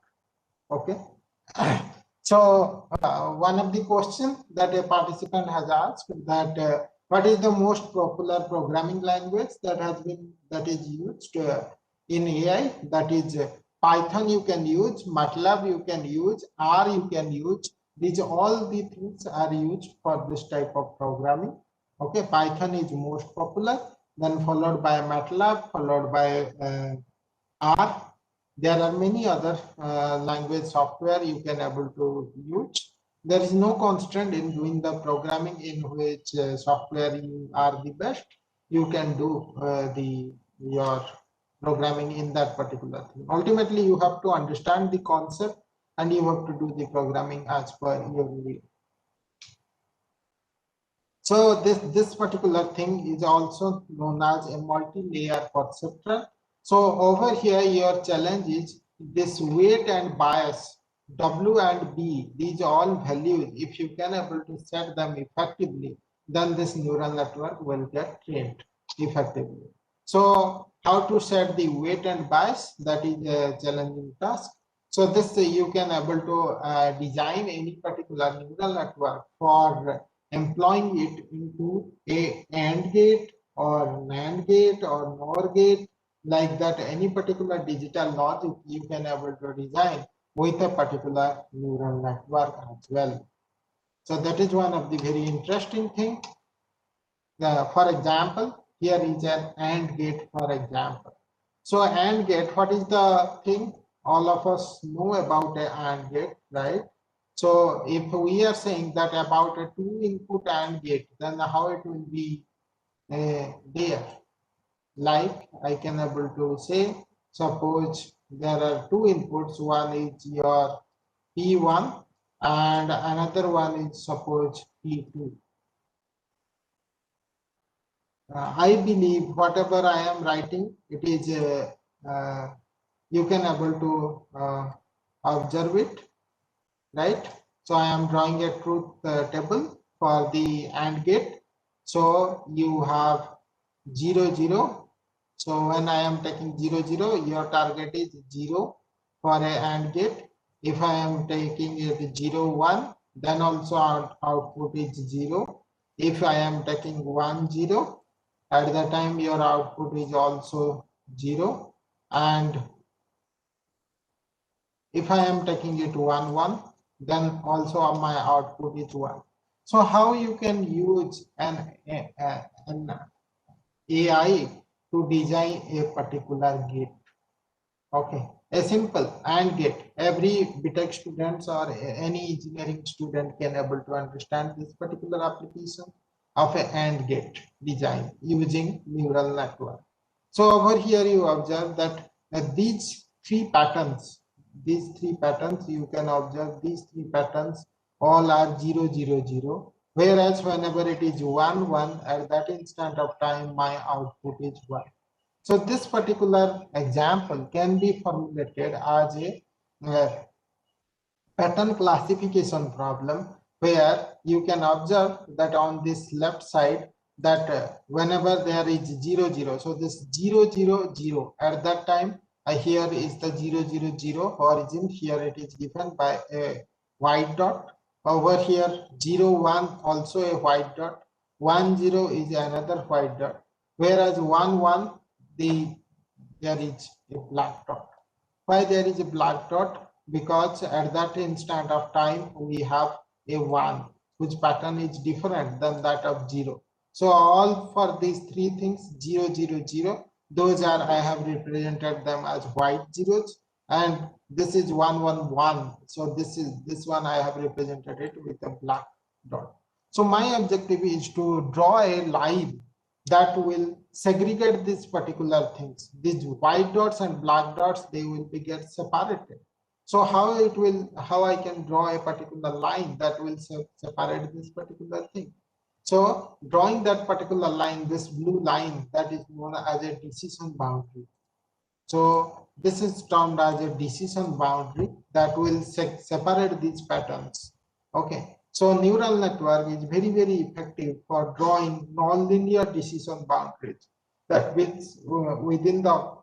Okay. So one of the questions that a participant has asked that what is the most popular programming language that is used in AI? That is Python you can use, MATLAB you can use, R you can use. These all the things are used for this type of programming. Okay, Python is most popular, then followed by MATLAB, followed by R. There are many other language software you can able to use. There is no constraint in doing the programming in which software you are the best. You can do your programming in that particular thing. Ultimately, you have to understand the concept and you have to do the programming as per your need. So this particular thing is also known as a multi-layer perceptron. So over here, your challenge is this weight and bias, W and B, these all values, if you can able to set them effectively, then this neural network will get trained effectively. So how to set the weight and bias, that is a challenging task. So this you can able to design any particular neural network for employing it into a AND gate or NAND gate or NOR gate, like that any particular digital logic you can able to design with a particular neural network as well. So that is one of the very interesting thing. For example, here is an AND gate, for example. So AND gate, what is the thing? All of us know about a AND gate, right? So if we are saying that about a 2-input AND gate, then how it will be there? Like I can able to say, suppose there are 2 inputs, one is your P1 and another one is suppose P2. I believe whatever I am writing, it is you can able to observe it, right? So I am drawing a truth table for the AND gate. So you have 0, 0. So when I am taking 0, 0, your target is 0. for a AND gate. If I am taking it 0, 1, then also output is 0. If I am taking 1, 0, at the time your output is also 0. And if I am taking it 1, 1, then also my output is 1. So how you can use an AI to design a particular gate? Okay, a simple AND gate. Every BTech students or any engineering student can able to understand this particular application of a AND gate design using neural network. So over here you observe that these three patterns, you can observe these three patterns all are 0, 0, 0. Whereas whenever it is 1, 1, at that instant of time my output is 1. So this particular example can be formulated as a pattern classification problem, where you can observe that on this left side that whenever there is 0, 0, so this 0, 0, 0 at that time here is the 0, 0, 0 origin. Here it is given by a white dot. Over here 0, 1 also a white dot. 1, 0 is another white dot. Whereas 1, 1 there is a black dot. Why there is a black dot? Because at that instant of time we have a 1 whose pattern is different than that of 0. So all for these three things 0, 0, 0, those are I have represented them as white zeros, and this is 1, 1, 1. So this one I have represented it with a black dot. So my objective is to draw a line that will segregate these particular things. These white dots and black dots, they will be get separated. So how I can draw a particular line that will separate this particular thing? So drawing that particular line, this blue line, that is known as a decision boundary. So this is termed as a decision boundary that will separate these patterns. Okay. So neural network is very, very effective for drawing nonlinear decision boundaries. That means within the,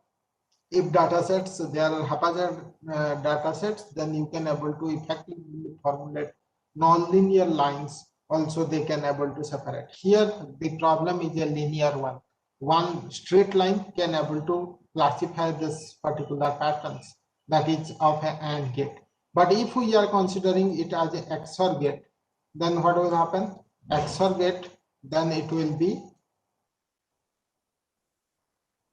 if data sets, there are haphazard data sets, then you can able to effectively formulate nonlinear lines. Also, they can able to separate. Here, the problem is a linear one. One straight line can able to classify this particular patterns, that is of an AND gate. But if we are considering it as an XOR gate, then what will happen? XOR gate, then it will be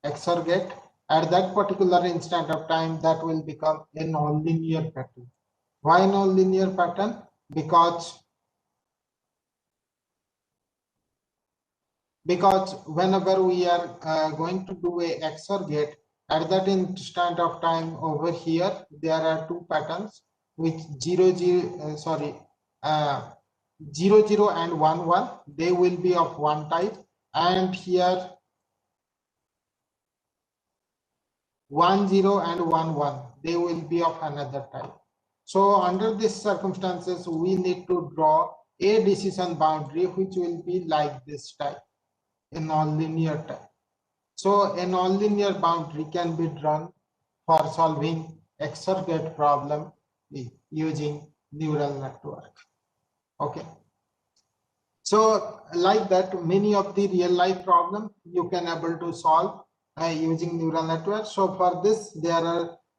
XOR gate. At that particular instant of time, that will become a nonlinear pattern. Why nonlinear pattern? Because whenever we are going to do a XOR gate, at that instant of time over here, there are two patterns which 0, 0, 0 and 1, 1. They will be of one type, and here 1, 0 and 1, 1, they will be of another type. So under these circumstances, we need to draw a decision boundary which will be like this type, a nonlinear type. So a nonlinear boundary can be drawn for solving XOR gate problem using neural network. Okay. So like that, many of the real life problems you can able to solve using neural network. So for this,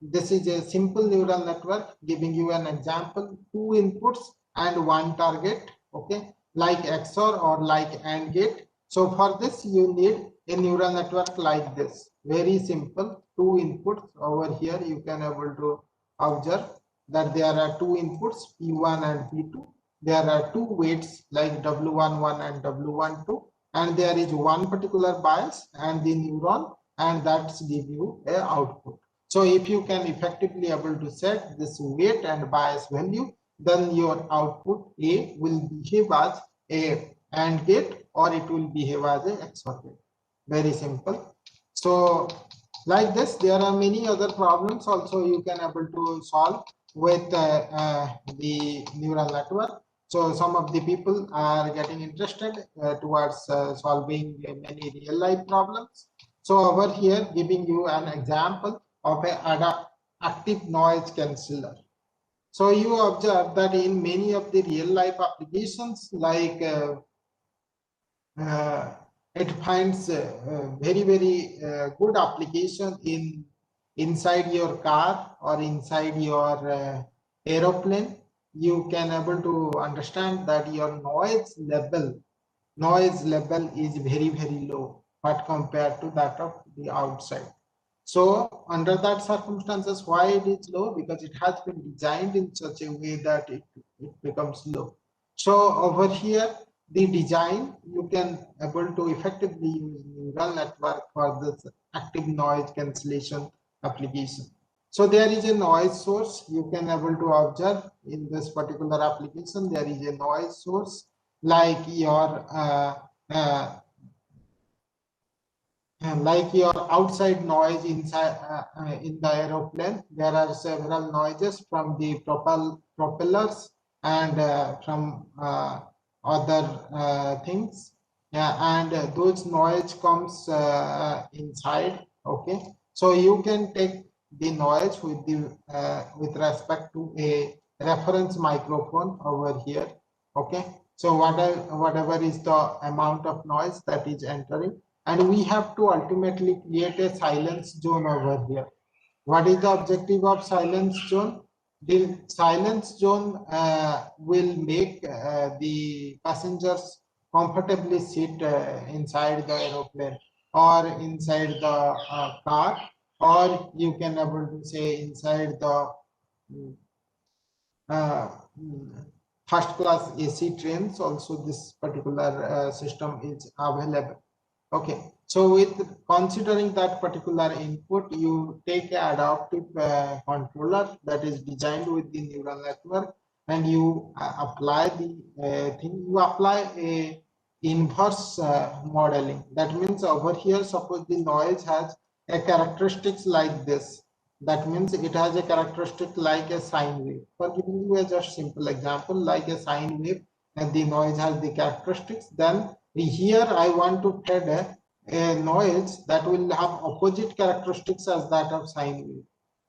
this is a simple neural network giving you an example, 2 inputs and 1 target, okay, like XOR or like AND gate. So for this, you need a neural network like this, very simple, 2 inputs. Over here you can able to observe that there are 2 inputs, P1 and P2. There are 2 weights like W11 and W12, and there is one particular bias and the neuron, and that's give you a output. So if you can effectively able to set this weight and bias value, then your output A will behave as a AND gate or it will behave as a XOR gate. Very simple. So like this, there are many other problems also you can able to solve with the neural network. So some of the people are getting interested towards solving many real life problems. So over here, giving you an example of a active noise canceller. So you observe that in many of the real life applications, like it finds very good application in inside your car or inside your aeroplane. You can able to understand that your noise level is very low, but compared to that of the outside. So under that circumstances, why it is low? Because it has been designed in such a way that it becomes low. So over here, the design, you can able to effectively use neural network for this active noise cancellation application. So there is a noise source you can able to observe in this particular application. There is a noise source like your outside noise inside in the aeroplane. There are several noises from the propellers and from other things, and those noise comes inside. Okay, so you can take the noise with the with respect to a reference microphone over here. Okay, so whatever is the amount of noise that is entering, and we have to ultimately create a silence zone over here. What is the objective of silence zone? The silence zone will make the passengers comfortably sit inside the aeroplane or inside the car, or you can able to say inside the uh, first class AC trains. Also this particular system is available. Okay, so with considering that particular input, you take an adaptive controller that is designed with the neural network, and you apply the thing. You apply a inverse modeling. That means over here, suppose the noise has a characteristics like this. That means it has a characteristic like a sine wave. For giving you a just simple example, like a sine wave, and the noise has the characteristics, then here I want to add a noise that will have opposite characteristics as that of sine wave.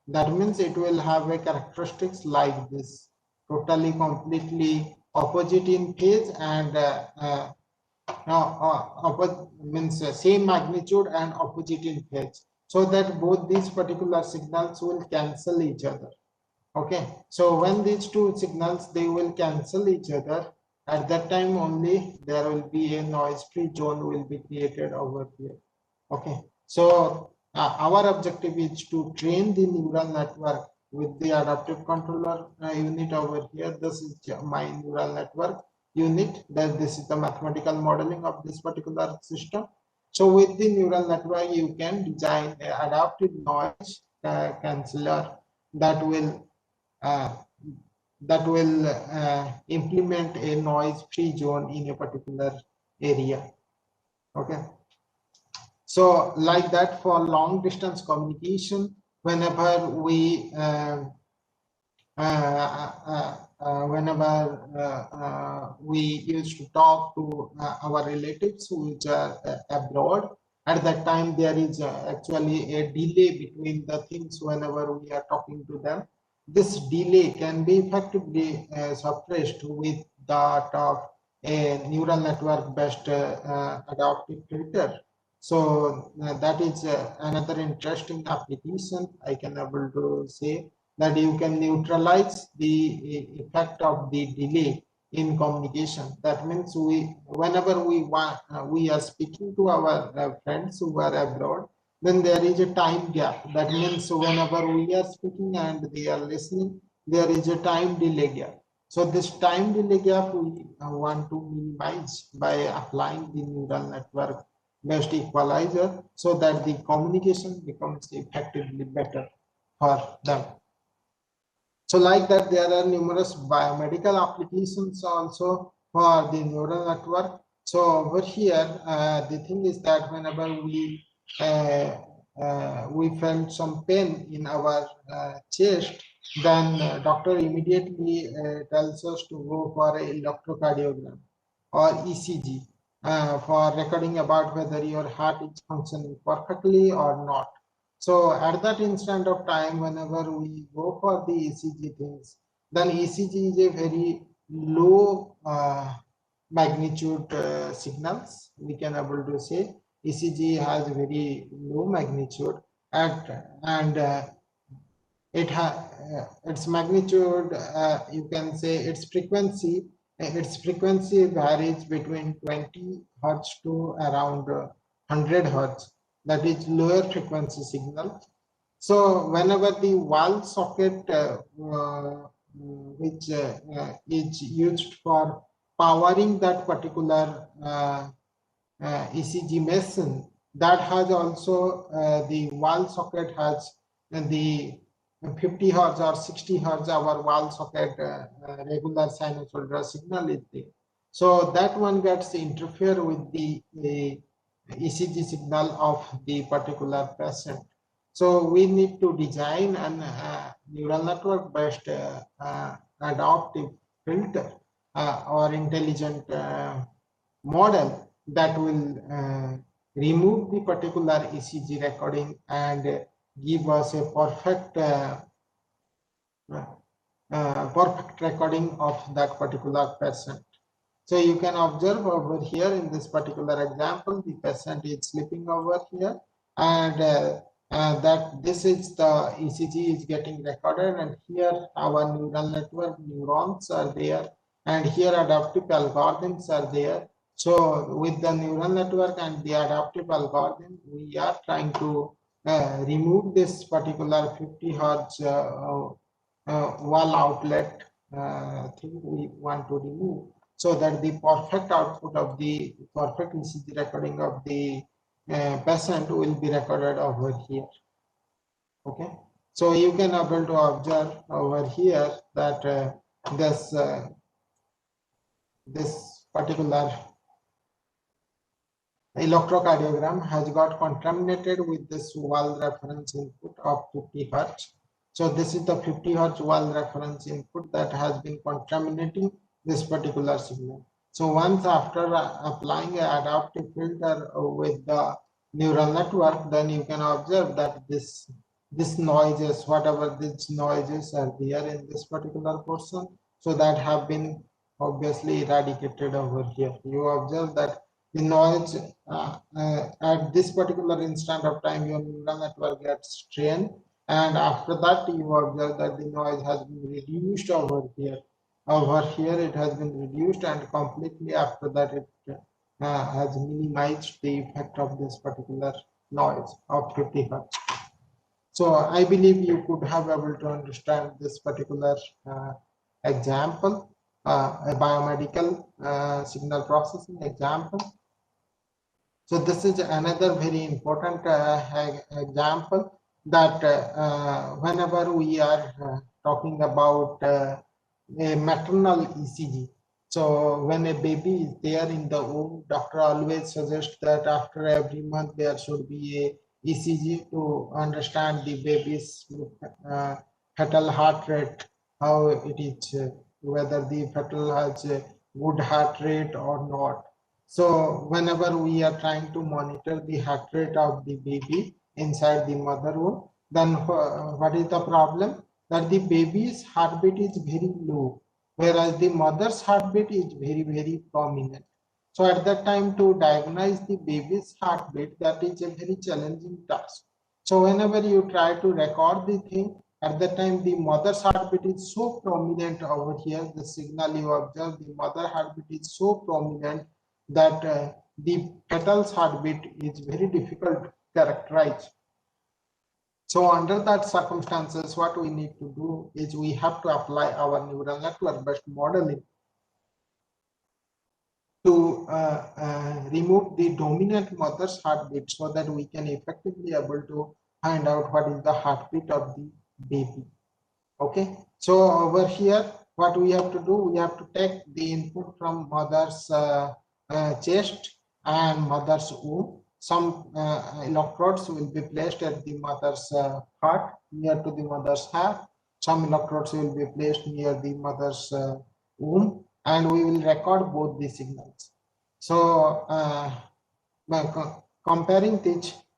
That means it will have a characteristics like this, totally completely opposite in phase, and means same magnitude and opposite in phase, so that both these particular signals will cancel each other. Okay, so when these two signals, they will cancel each other, at that time only there will be a noise-free zone will be created over here. Okay, so our objective is to train the neural network with the adaptive controller unit over here. This is my neural network unit. That this is the mathematical modeling of this particular system. So with the neural network, you can design an adaptive noise canceller that will implement a noise-free zone in a particular area. Okay, so like that, for long distance communication, whenever we used to talk to our relatives which are abroad, at that time there is actually a delay between the things whenever we are talking to them. This delay can be effectively suppressed with that of a neural network based adaptive filter. So that is another interesting application. I can able to say that you can neutralize the effect of the delay in communication. That means whenever we are speaking to our friends who are abroad, then there is a time gap. That means whenever we are speaking and they are listening, there is a time delay gap. So this time delay gap we want to minimize by applying the neural network based equalizer, so that the communication becomes effectively better for them. So like that, there are numerous biomedical applications also for the neural network. So over here, the thing is that whenever we felt some pain in our chest, then doctor immediately tells us to go for an electrocardiogram or ECG for recording about whether your heart is functioning perfectly or not. So at that instant of time, whenever we go for the ECG things, then ECG is a very low magnitude signals. We can able to say ECG has very low magnitude and it has its magnitude. You can say its frequency. Its frequency varies between 20 hertz to around 100 hertz. That is lower frequency signal. So whenever the wall socket which is used for powering that particular ECG machine, that has also the wall socket has the 50 hertz or 60 hertz our wall socket regular sinusoidal signal is there. So that one gets interfere with the ECG signal of the particular patient. So we need to design an neural network based adaptive filter or intelligent model that will remove the particular ECG recording and give us a perfect perfect recording of that particular patient. So you can observe over here in this particular example, the patient is sleeping over here, and that this is the ECG is getting recorded, and here our neural network neurons are there, and here adaptive algorithms are there. So with the neural network and the adaptive algorithm, we are trying to remove this particular 50 hertz wall outlet thing we want to remove, so that the perfect output of the perfect ECG recording of the patient will be recorded over here. Okay, so you can able to observe over here that this particular electrocardiogram has got contaminated with this wall reference input of 50 hertz. So this is the 50 hertz wall reference input that has been contaminating this particular signal. So once after applying an adaptive filter with the neural network, then you can observe that this noises, whatever these noises are there in this particular portion, so that have been obviously eradicated over here. You observe that the noise at this particular instant of time, your neural network gets trained, and after that you observe that the noise has been reduced over here. Over here it has been reduced, and completely after that it has minimized the effect of this particular noise of 50 hertz. So I believe you could have able to understand this particular example, a biomedical signal processing example. So this is another very important example that whenever we are talking about a maternal ECG. So when a baby is there in the womb, doctor always suggests that after every month there should be a ECG to understand the baby's fetal heart rate, how it is, whether the fetal has a good heart rate or not. So whenever we are trying to monitor the heart rate of the baby inside the mother womb, then what is the problem? That the baby's heartbeat is very low, whereas the mother's heartbeat is very, very prominent. So at that time, to diagnose the baby's heartbeat, that is a very challenging task. So whenever you try to record the thing, at that time the mother's heartbeat is so prominent over here, the signal you observe, the mother heartbeat is so prominent that the fetal's heartbeat is very difficult to characterize. So under that circumstances, what we need to do is we have to apply our neural network based modeling to remove the dominant mother's heartbeat, so that we can effectively able to find out what is the heartbeat of the baby. Okay, so over here what we have to do, we have to take the input from mother's chest and mother's womb. Some electrodes will be placed at the mother's heart, near to the mother's heart. Some electrodes will be placed near the mother's womb, and we will record both the signals. So comparing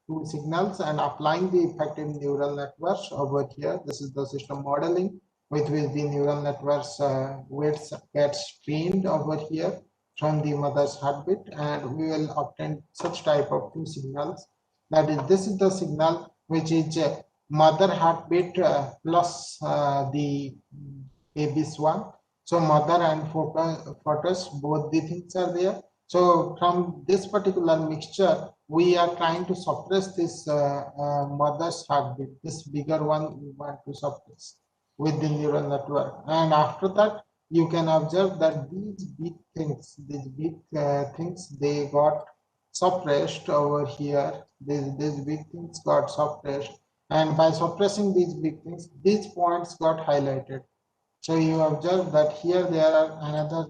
two signals and applying the effective neural networks over here. This is the system modeling with which the neural networks weights gets trained over here from the mother's heartbeat, and we will obtain such type of two signals. That is, this is the signal which is mother heartbeat plus the baby's one. So mother and fetus, both the things are there. So from this particular mixture, we are trying to suppress this mother's heartbeat. This bigger one we want to suppress with the neural network. And after that, you can observe that these big things, they got suppressed over here. These big things got suppressed. And by suppressing these big things, these points got highlighted. So you observe that here there are another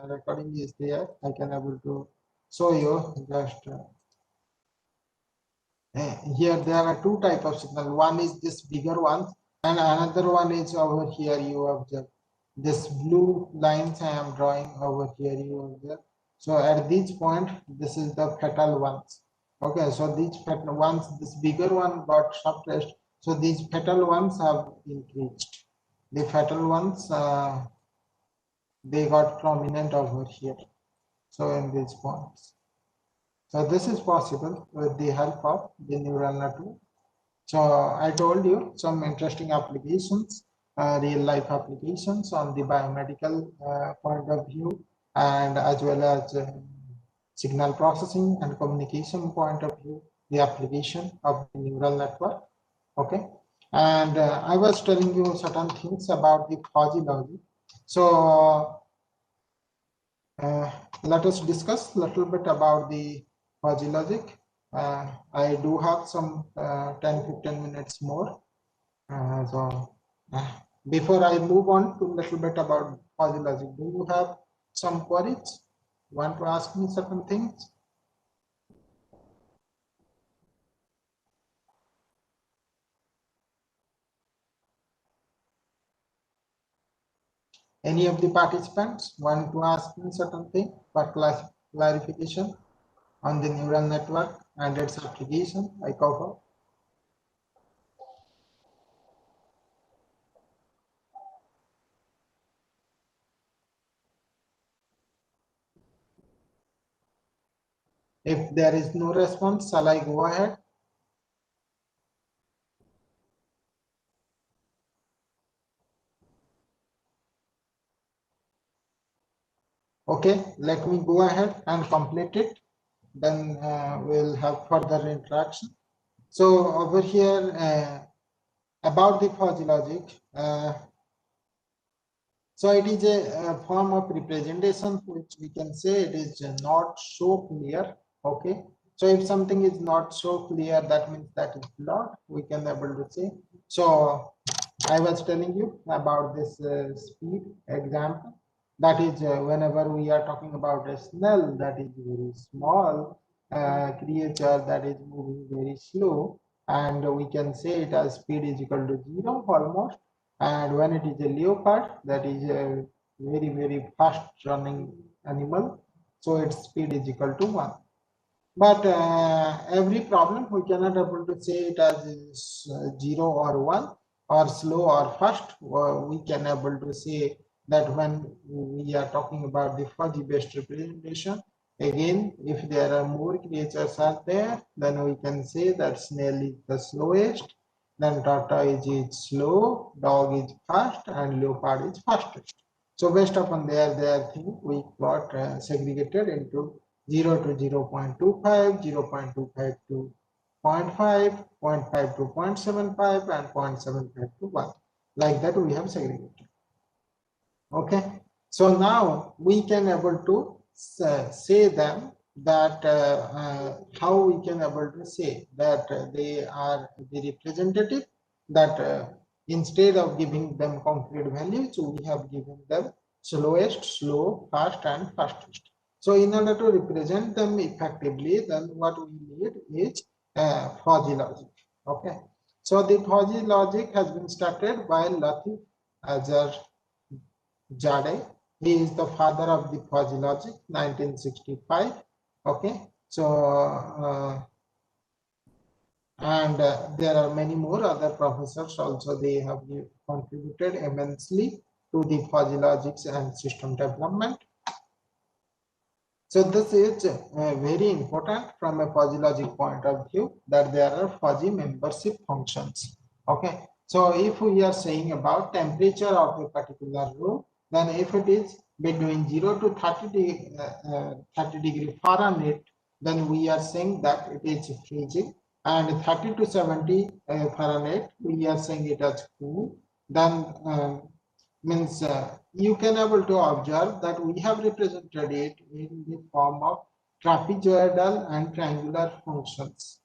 recording is there. I can able to show you just here there are two type of signal. One is this bigger one and another one is over here. You observe this blue lines I am drawing over here. You observe. So at this point, this is the fetal ones. Okay, so these fetal ones, this bigger one got suppressed. So these fetal ones have increased. The fetal ones, they got prominent over here. So in these points. So this is possible with the help of the neural network. So I told you some interesting applications, real life applications on the biomedical point of view, and as well as signal processing and communication point of view, the application of the neural network. Okay. And I was telling you certain things about the fuzzy logic. So let us discuss a little bit about the fuzzy logic. I do have some 10-15 minutes more. Before I move on to a little bit about fuzzy logic, do you have some queries? Want to ask me certain things? Any of the participants want to ask me certain thing for clarification on the neural network and its application I cover? If there is no response, shall I go ahead? Okay, let me go ahead and complete it. Then we'll have further interaction. So over here, about the fuzzy logic, so it is a form of representation which we can say it is not so clear. Okay, so if something is not so clear, that means that is flawed. We can able to say. So I was telling you about this speed example. That is whenever we are talking about a snail that is very small creature that is moving very slow, and we can say it as speed is equal to 0 almost. And when it is a leopard, that is a very fast running animal, so its speed is equal to 1. But every problem we cannot able to say it as 0 or 1 or slow or fast. We can able to say that when we are talking about the fuzzy based representation, again, if there are more creatures are there, then we can say that snail is the slowest, then tortoise is slow, dog is fast, and leopard is fastest. So based upon their thing, we got segregated into 0 to 0 0.25, 0 0.25 to 0.5, 0.5 to 0.75, and 0.75 to 1. Like that we have segregated. Okay, so now we can able to say them that how we can able to say that they are the representative, that instead of giving them concrete values, we have given them slowest, slow, fast, and fastest. So in order to represent them effectively, then what we need is fuzzy logic. Okay, so the fuzzy logic has been started by Latif Azar Jade. He is the father of the fuzzy logic, 1965. Okay, so And there are many more other professors also. They have contributed immensely to the fuzzy logics and system development. So this is very important from a fuzzy logic point of view, that there are fuzzy membership functions. Okay, so if we are saying about temperature of a particular room, then if it is between 0 to 30 degree Fahrenheit, then we are saying that it is freezing, and 30 to 70 Fahrenheit, we are saying it as cool. Then means you can able to observe that we have represented it in the form of trapezoidal and triangular functions.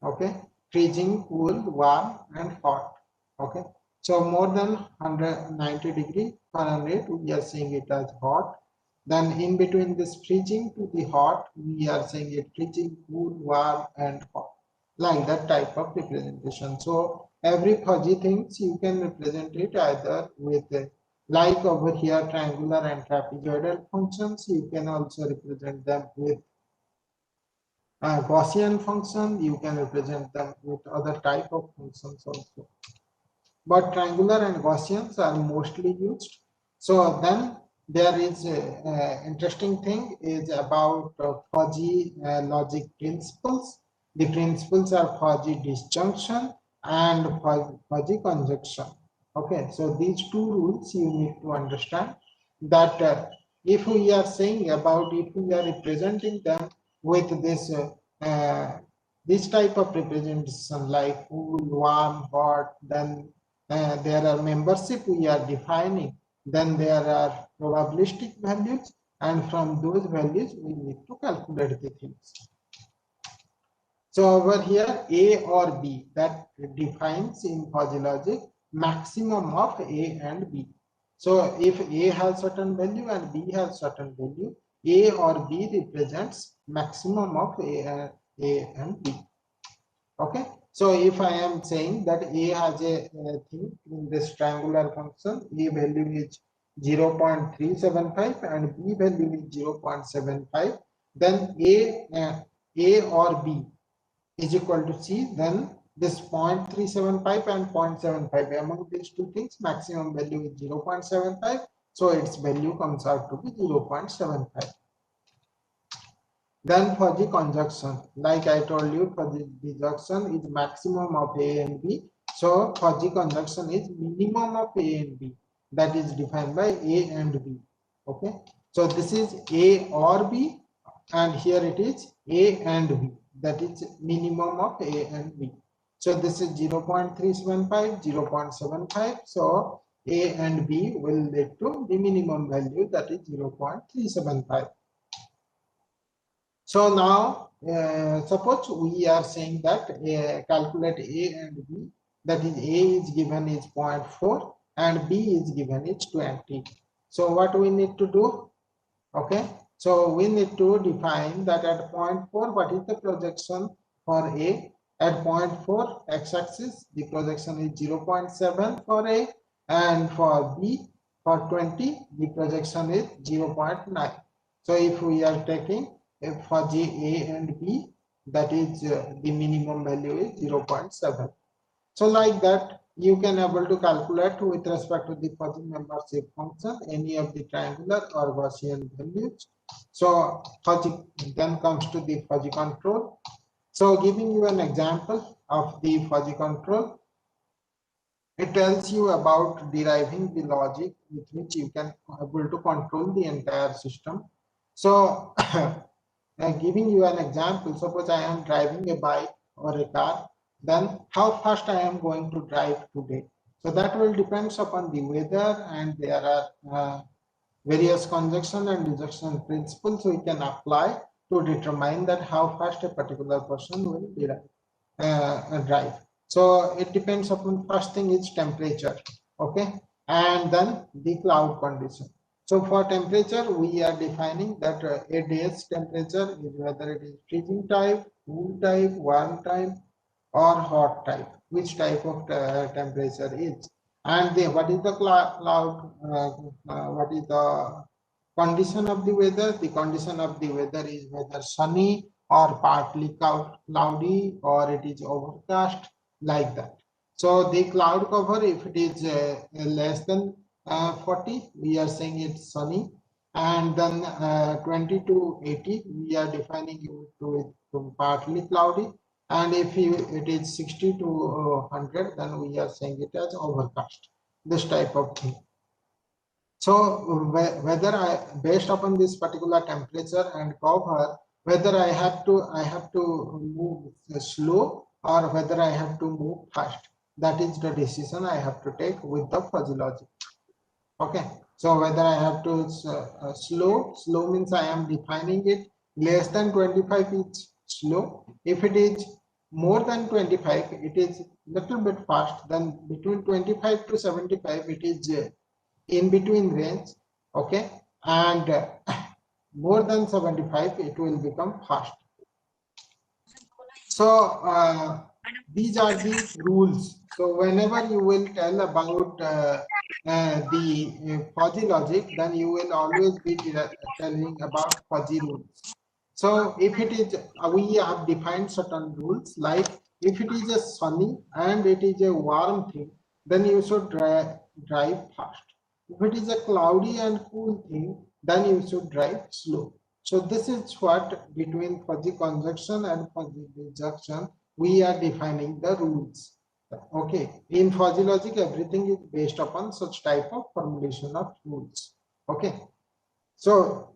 Okay, freezing, cool, warm, and hot. Okay, so more than 190 degree Fahrenheit, we are saying it as hot. Then in between this freezing to the hot, we are saying it freezing, cool, warm, and hot, like that type of representation. So every fuzzy things you can represent it either with like over here triangular and trapezoidal functions. You can also represent them with Gaussian function. You can represent them with other type of functions also, but triangular and Gaussians are mostly used. So then there is a interesting thing is about fuzzy logic principles. The principles are fuzzy disjunction and fuzzy conjunction. Okay, so these two rules you need to understand, that if we are saying about, if we are representing them with this type of representation like cool, warm, hot, then there are membership we are defining, then there are probabilistic values, and from those values we need to calculate the things. So over here A or B, that defines in fuzzy logic maximum of A and B. So if A has certain value and B has certain value, A or B represents maximum of A and B. Okay, so if I am saying that A has a thing in this triangular function, A value is 0.375 and B value is 0.75, then A or B is equal to C, then this 0.375 and 0.75, among these two things maximum value is 0.75, so its value comes out to be 0.75. Then fuzzy conjunction, like I told you, fuzzy disjunction is maximum of A and B. So fuzzy conjunction is minimum of A and B, that is defined by A and B. Okay, so this is A or B, and here it is A and B, that is minimum of A and B. So this is 0.375, 0.75. So A and B will lead to the minimum value, that is 0.375. So now, suppose we are saying that calculate A and B, that is A is given is 0.4 and B is given is 20. So what we need to do? Okay, so we need to define that at 0.4, what is the projection for A? At 0.4 x-axis, the projection is 0.7 for A, and for B, for 20, the projection is 0.9. So if we are taking fuzzy A and B, that is the minimum value is 0.7. So like that, you can able to calculate with respect to the fuzzy membership function any of the triangular or Gaussian values. So fuzzy then comes to the fuzzy control. So giving you an example of the fuzzy control, it tells you about deriving the logic with which you can able to control the entire system. So giving you an example, suppose I am driving a bike or a car, then how fast I am going to drive today. So that will depends upon the weather, and there are various conjunction and disjunction principles we can apply to determine that how fast a particular person will drive. So it depends upon, first thing is temperature, okay, and then the cloud condition. So for temperature, we are defining that a day's temperature is whether it is freezing type, cool type, warm type, or hot type, which type of temperature is. And what is the cloud, what is the condition of the weather? The condition of the weather is whether sunny or partly cloudy, or it is overcast, like that. So the cloud cover, if it is less than 40, we are saying it's sunny, and then 20 to 80, we are defining it to partly cloudy, and if it is 60 to 100, then we are saying it as overcast, this type of thing. So whether based upon this particular temperature and cover, whether I have to move slow or whether I have to move fast, that is the decision I have to take with the fuzzy logic. Okay, so whether I have to slow means I am defining it less than 25 is slow. If it is more than 25, it is little bit fast. Then between 25 to 75, it is in between range. Okay, and more than 75, it will become fast. So these are the rules. So whenever you will tell about the fuzzy logic, then you will always be telling about fuzzy rules. So if it is, we have defined certain rules, like if it is a sunny and it is a warm thing, then you should drive fast. If it is a cloudy and cool thing, then you should drive slow. So this is what between fuzzy conjunction and fuzzy disjunction, we are defining the rules. Okay, in fuzzy logic, everything is based upon such type of formulation of rules. Okay, so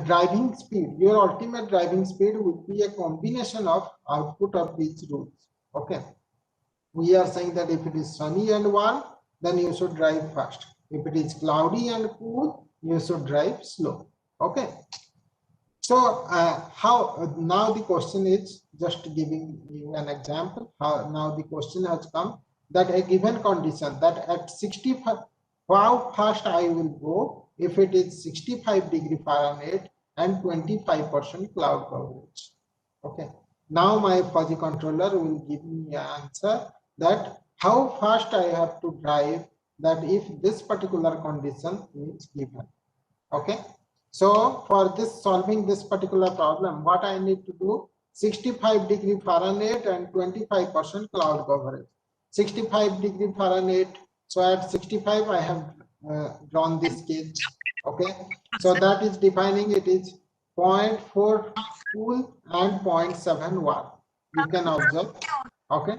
driving speed, your ultimate driving speed would be a combination of output of these rules. Okay, we are saying that if it is sunny and warm, then you should drive fast. If it is cloudy and cool, you should drive slow. Okay, so how now the question is, just giving you an example, how now the question has come that a given condition that at 65, how fast I will go if it is 65°F and 25% cloud coverage. Okay, now my fuzzy controller will give me an answer that how fast I have to drive that if this particular condition is given. Okay, so for this solving this particular problem, what I need to do, 65°F and 25% cloud coverage. 65°F, so at 65 I have drawn this sketch. Okay, so that is defining it is 0.4 cool and 0.7 warm. You can observe. Okay,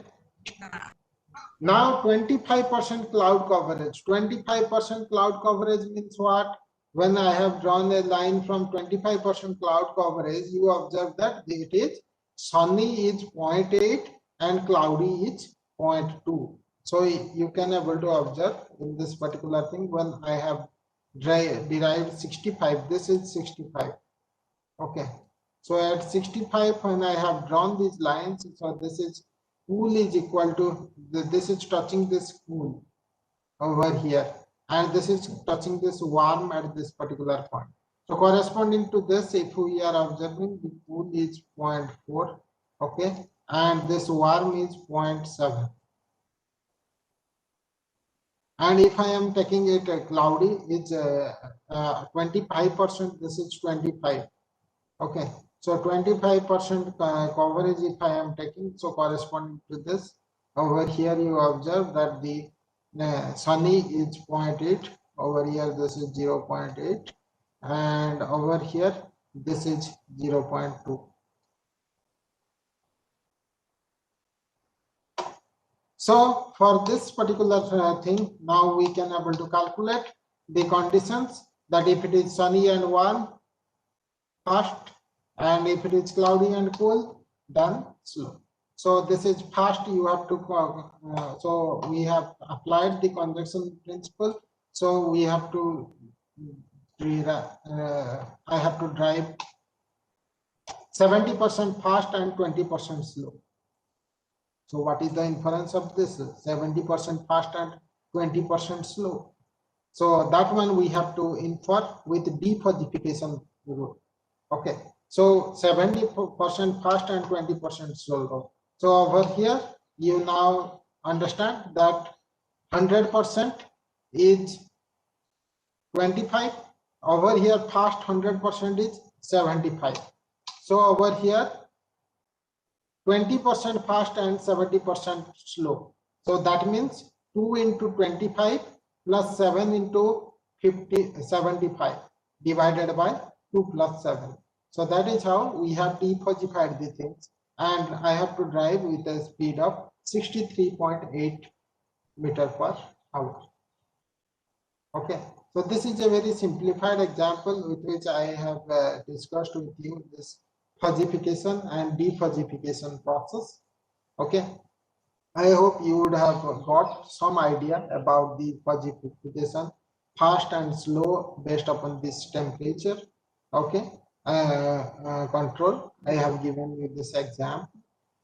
now 25% cloud coverage. 25% cloud coverage means what? When I have drawn a line from 25% cloud coverage, you observe that it is sunny is 0.8 and cloudy is 0.2. So you can able to observe in this particular thing when I have derived 65, this is 65. Okay, so at 65 when I have drawn these lines, so this is cool is equal to this is touching this cool over here, and this is touching this warm at this particular point. So corresponding to this, if we are observing, the cool is 0.4, okay, and this warm is 0.7. And if I am taking it cloudy, it's 25%, this is 25. Okay, so 25% coverage if I am taking, so corresponding to this, over here you observe that the sunny is 0.8, over here this is 0.8, and over here this is 0.2. So for this particular thing, now we can able to calculate the conditions that if it is sunny and warm, fast, and if it is cloudy and cool, then slow. So this is fast, you have to so we have applied the conjunction principle, so we have to I have to drive 70% fast and 20% slow. So what is the inference of this? 70% fast and 20% slow. So that one we have to infer with defuzzification rule. Okay, so 70% fast and 20% slow. So over here, you now understand that 100% is 25. Over here, fast 100% is 75. So over here, 20% fast and 70% slow. So that means 2 into 25 plus 7 into 75 divided by 2 plus 7. So that is how we have defogified the things, and I have to drive with a speed of 63.8 meter per hour. Okay, so this is a very simplified example with which I have discussed with you this fuzzification and defuzzification process. Okay, I hope you would have got some idea about the fuzzification, fast and slow based upon this temperature. Okay, control. I have given you this example.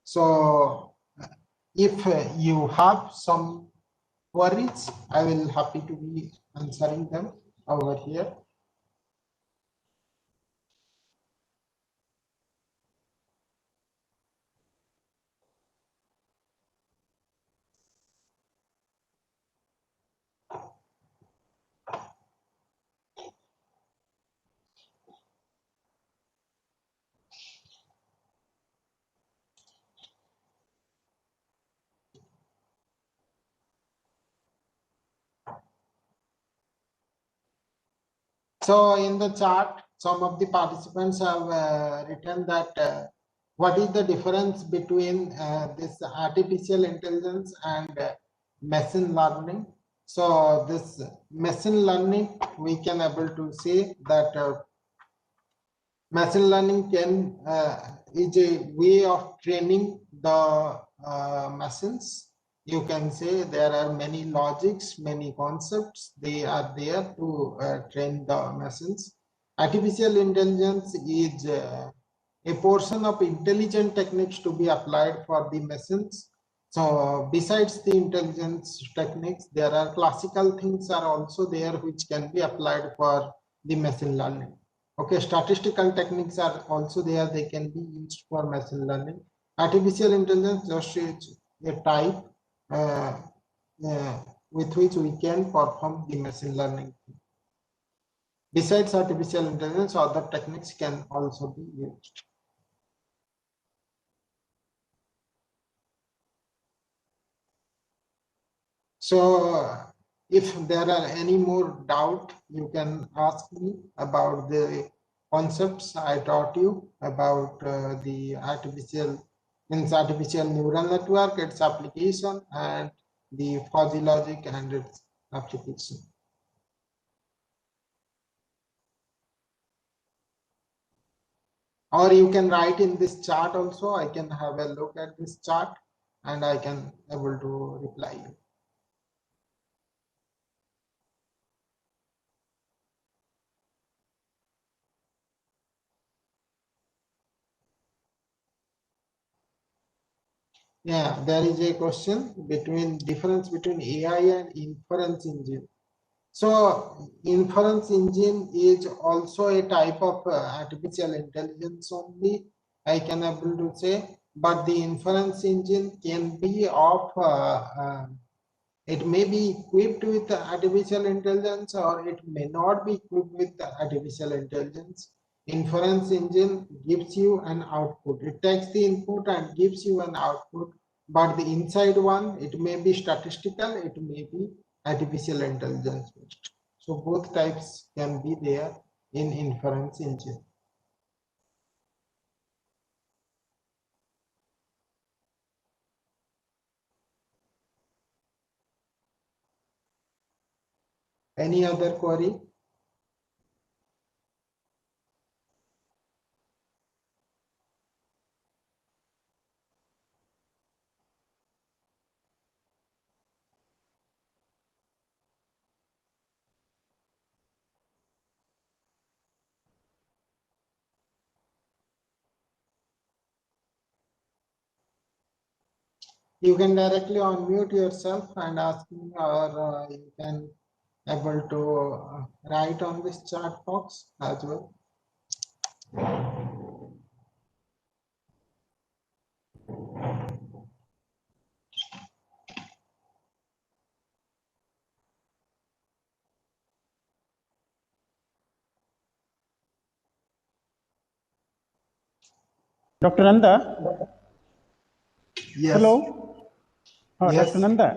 So if you have some queries, I will happy to be answering them over here. So in the chart, some of the participants have written that what is the difference between this artificial intelligence and machine learning. So this machine learning, we can able to say that machine learning is a way of training the machines. You can say there are many logics, many concepts, they are there to train the machines. Artificial intelligence is a portion of intelligent techniques to be applied for the machines. So besides the intelligence techniques, there are classical things are also there which can be applied for the machine learning. Okay, statistical techniques are also there, they can be used for machine learning. Artificial intelligence just is a type with which we can perform the machine learning. Besides artificial intelligence, other techniques can also be used. So if there are any more doubt, you can ask me about the concepts I taught you about the artificial neural network, its application, and the fuzzy logic and its application. Or you can write in this chart also. I can have a look at this chart and I can able to reply you. Yeah, there is a question between difference between AI and inference engine. So inference engine is also a type of artificial intelligence only, I can able to say, but the inference engine can be of it may be equipped with artificial intelligence or it may not be equipped with artificial intelligence. Inference engine gives you an output. It takes the input and gives you an output, but the inside one, it may be statistical, it may be artificial intelligence based. So both types can be there in inference engine. Any other query? You can directly unmute yourself and ask me, or you can able to write on this chat box as well. Dr. Nanda, Yes. Hello, Yes. Dr. Nanda.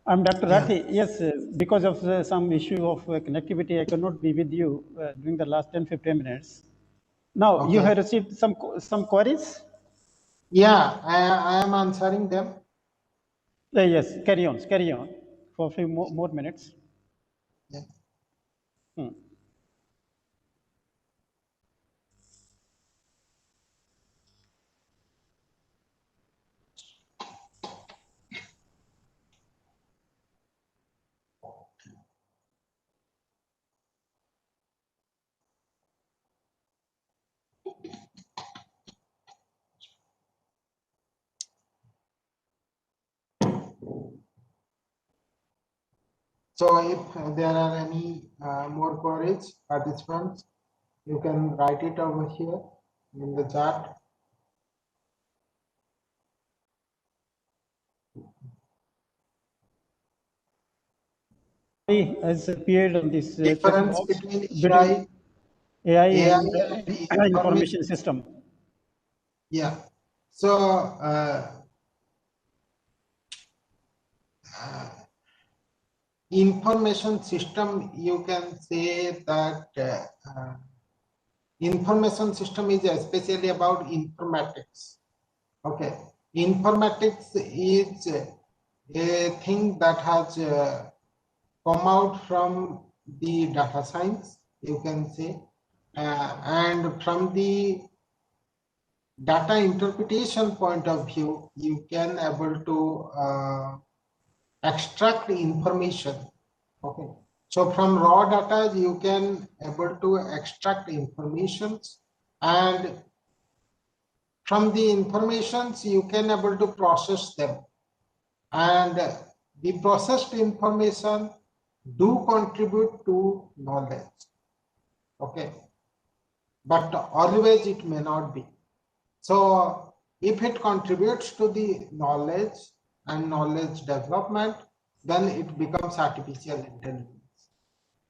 I'm Dr. Yeah. Rathi. Yes, because of some issue of connectivity, I cannot be with you during the last 10-15 minutes. Now, you Okay. have received some queries? Yeah, I am answering them. Yes, carry on for a few more minutes. Yeah. Hmm. So if there are any more queries, participants, you can write it over here in the chat. Has appeared on this Difference checkbox between between AI and and information system. Yeah. So information system, you can say that information system is especially about informatics. Okay, informatics is a thing that has come out from the data science, you can say, and from the data interpretation point of view, you can able to extract information. Okay, so from raw data you can able to extract informations, and from the informations you can able to process them, and the processed information do contribute to knowledge. Okay, but always it may not be. So if it contributes to the knowledge and knowledge development, then it becomes artificial intelligence.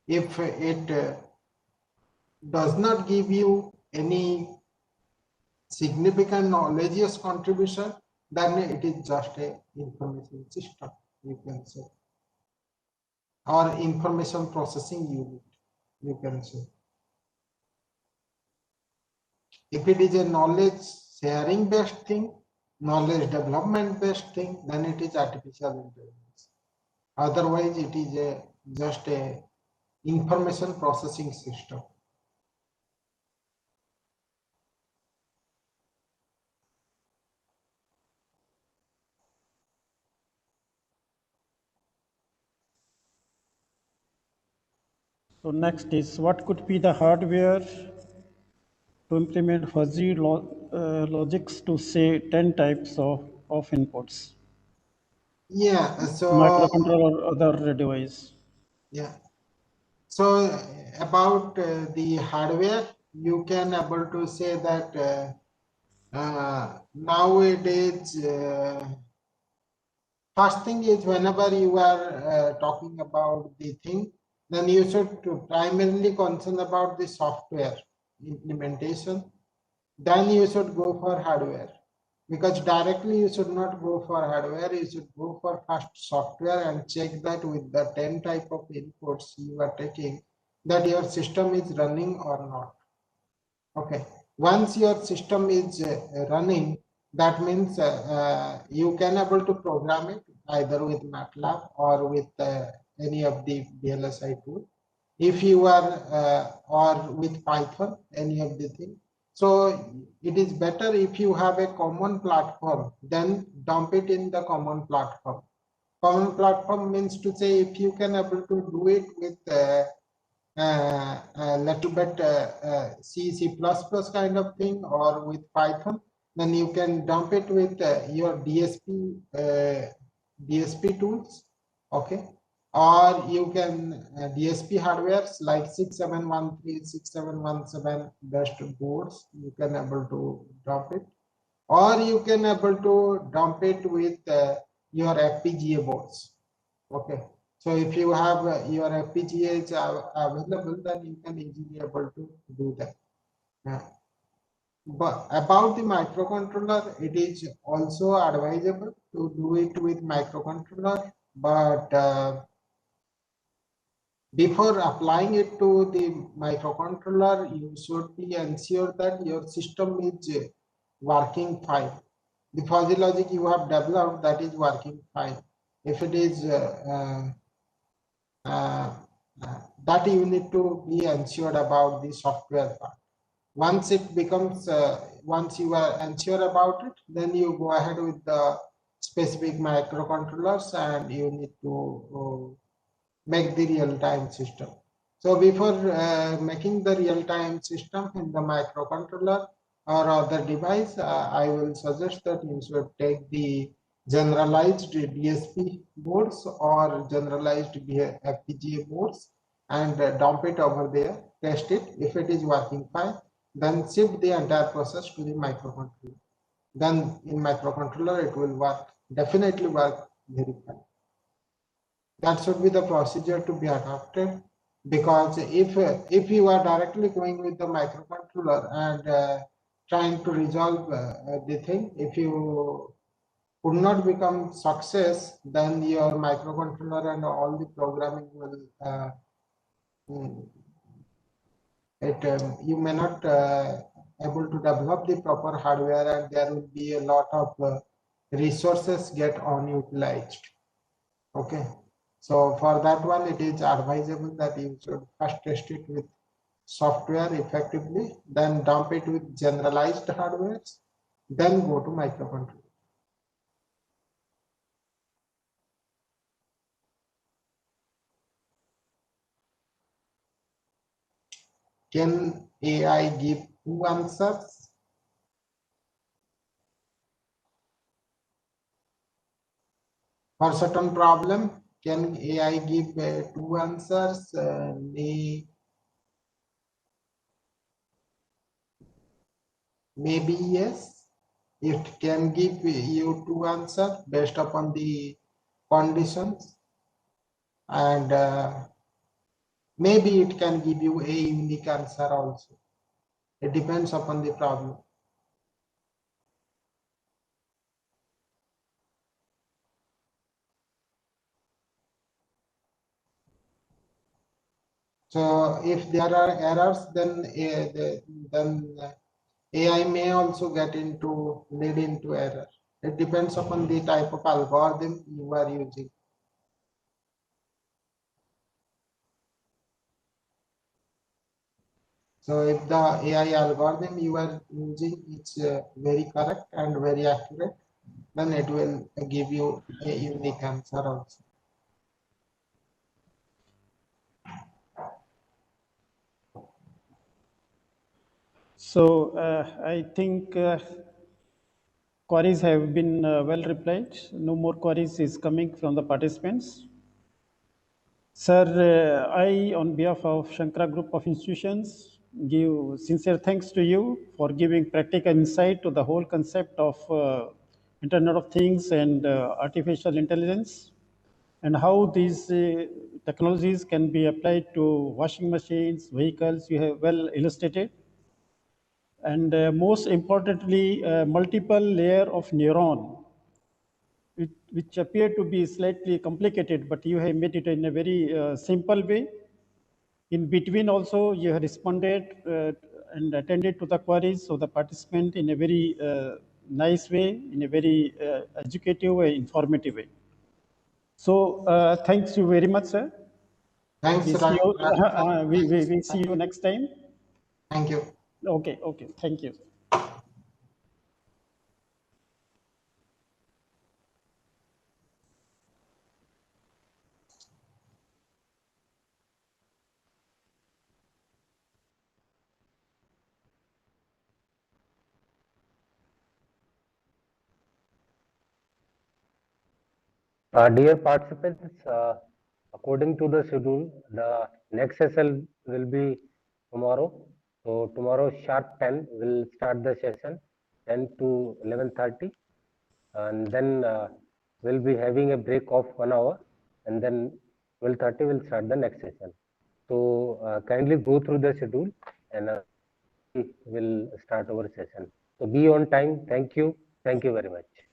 If it does not give you any significant knowledgeous contribution, then it is just a information system, you can say, or information processing unit, you can say. If it is a knowledge sharing based thing, knowledge development based thing, then it is artificial intelligence. Otherwise, it is just a information processing system. So next is, what could be the hardware to implement fuzzy logics to say 10 types of inputs? Yeah, so Microcontroller or other device. yeah. So about the hardware, you can able to say that nowadays, first thing is whenever you are talking about the thing, then you should primarily concern about the software implementation. Then you should go for hardware, because directly you should not go for hardware. You should go for first software and check that with the 10 type of inputs you are taking, that your system is running or not. Okay, once your system is running, that means you can able to program it either with MATLAB or with any of the VLSI tool. If you are or with Python, any of the thing. So it is better if you have a common platform, then dump it in the common platform. Common platform means to say, if you can able to do it with a little bit C, C++ kind of thing, or with Python, then you can dump it with your DSP tools, okay? Or you can DSP hardwares like 6713, 6717 best boards, you can able to dump it, or you can able to dump it with your FPGA boards, okay? So if you have your FPGAs available, then you can easily able to do that. Yeah. But about the microcontroller, it is also advisable to do it with microcontroller, but before applying it to the microcontroller, you should be ensure that your system is working fine. The fuzzy logic you have developed, that is working fine. If it is that you need to be ensured about the software part. Once it becomes, once you are unsure about it, then you go ahead with the specific microcontrollers and you need to make the real-time system. So before making the real-time system in the microcontroller or other device, I will suggest that you should take the generalized DSP boards or generalized FPGA boards and dump it over there, test it. If it is working fine, then shift the entire process to the microcontroller. Then in microcontroller, it will work, definitely work very fine. That should be the procedure to be adopted, because if you are directly going with the microcontroller and trying to resolve the thing, if you would not become success, then your microcontroller and all the programming will you may not able to develop the proper hardware, and there will be a lot of resources get unutilized. Okay, so for that one, it is advisable that you should first test it with software effectively, then dump it with generalized hardware, then go to microcontroller. Can AI give two answers? For certain problem, can AI give two answers? Maybe yes. It can give you two answers based upon the conditions, and maybe it can give you a unique answer also. It depends upon the problem. So if there are errors, then AI may also lead into error. It depends upon the type of algorithm you are using. So if the AI algorithm you are using is very correct and very accurate, then it will give you a unique answer also. So I think queries have been well replied. No more queries is coming from the participants. Sir, I, on behalf of Shankara Group of Institutions, give sincere thanks to you for giving practical insight to the whole concept of Internet of Things and artificial intelligence, and how these technologies can be applied to washing machines, vehicles. You have well illustrated. And most importantly, multiple layer of neuron, which appear to be slightly complicated, but you have made it in a very simple way. In between also, you have responded and attended to the queries of the participant in a very nice way, in a very educative way, informative way. So thanks you very much, sir. Thanks, We see you, we see you next time. Thank you. Okay, thank you. Dear participants, according to the schedule, the next session will be tomorrow. So tomorrow sharp 10 will start the session, 10 to 11:30, and then we'll be having a break of 1 hour, and then 12:30 will start the next session. So kindly go through the schedule and we'll start our session. So be on time. Thank you. Thank you very much.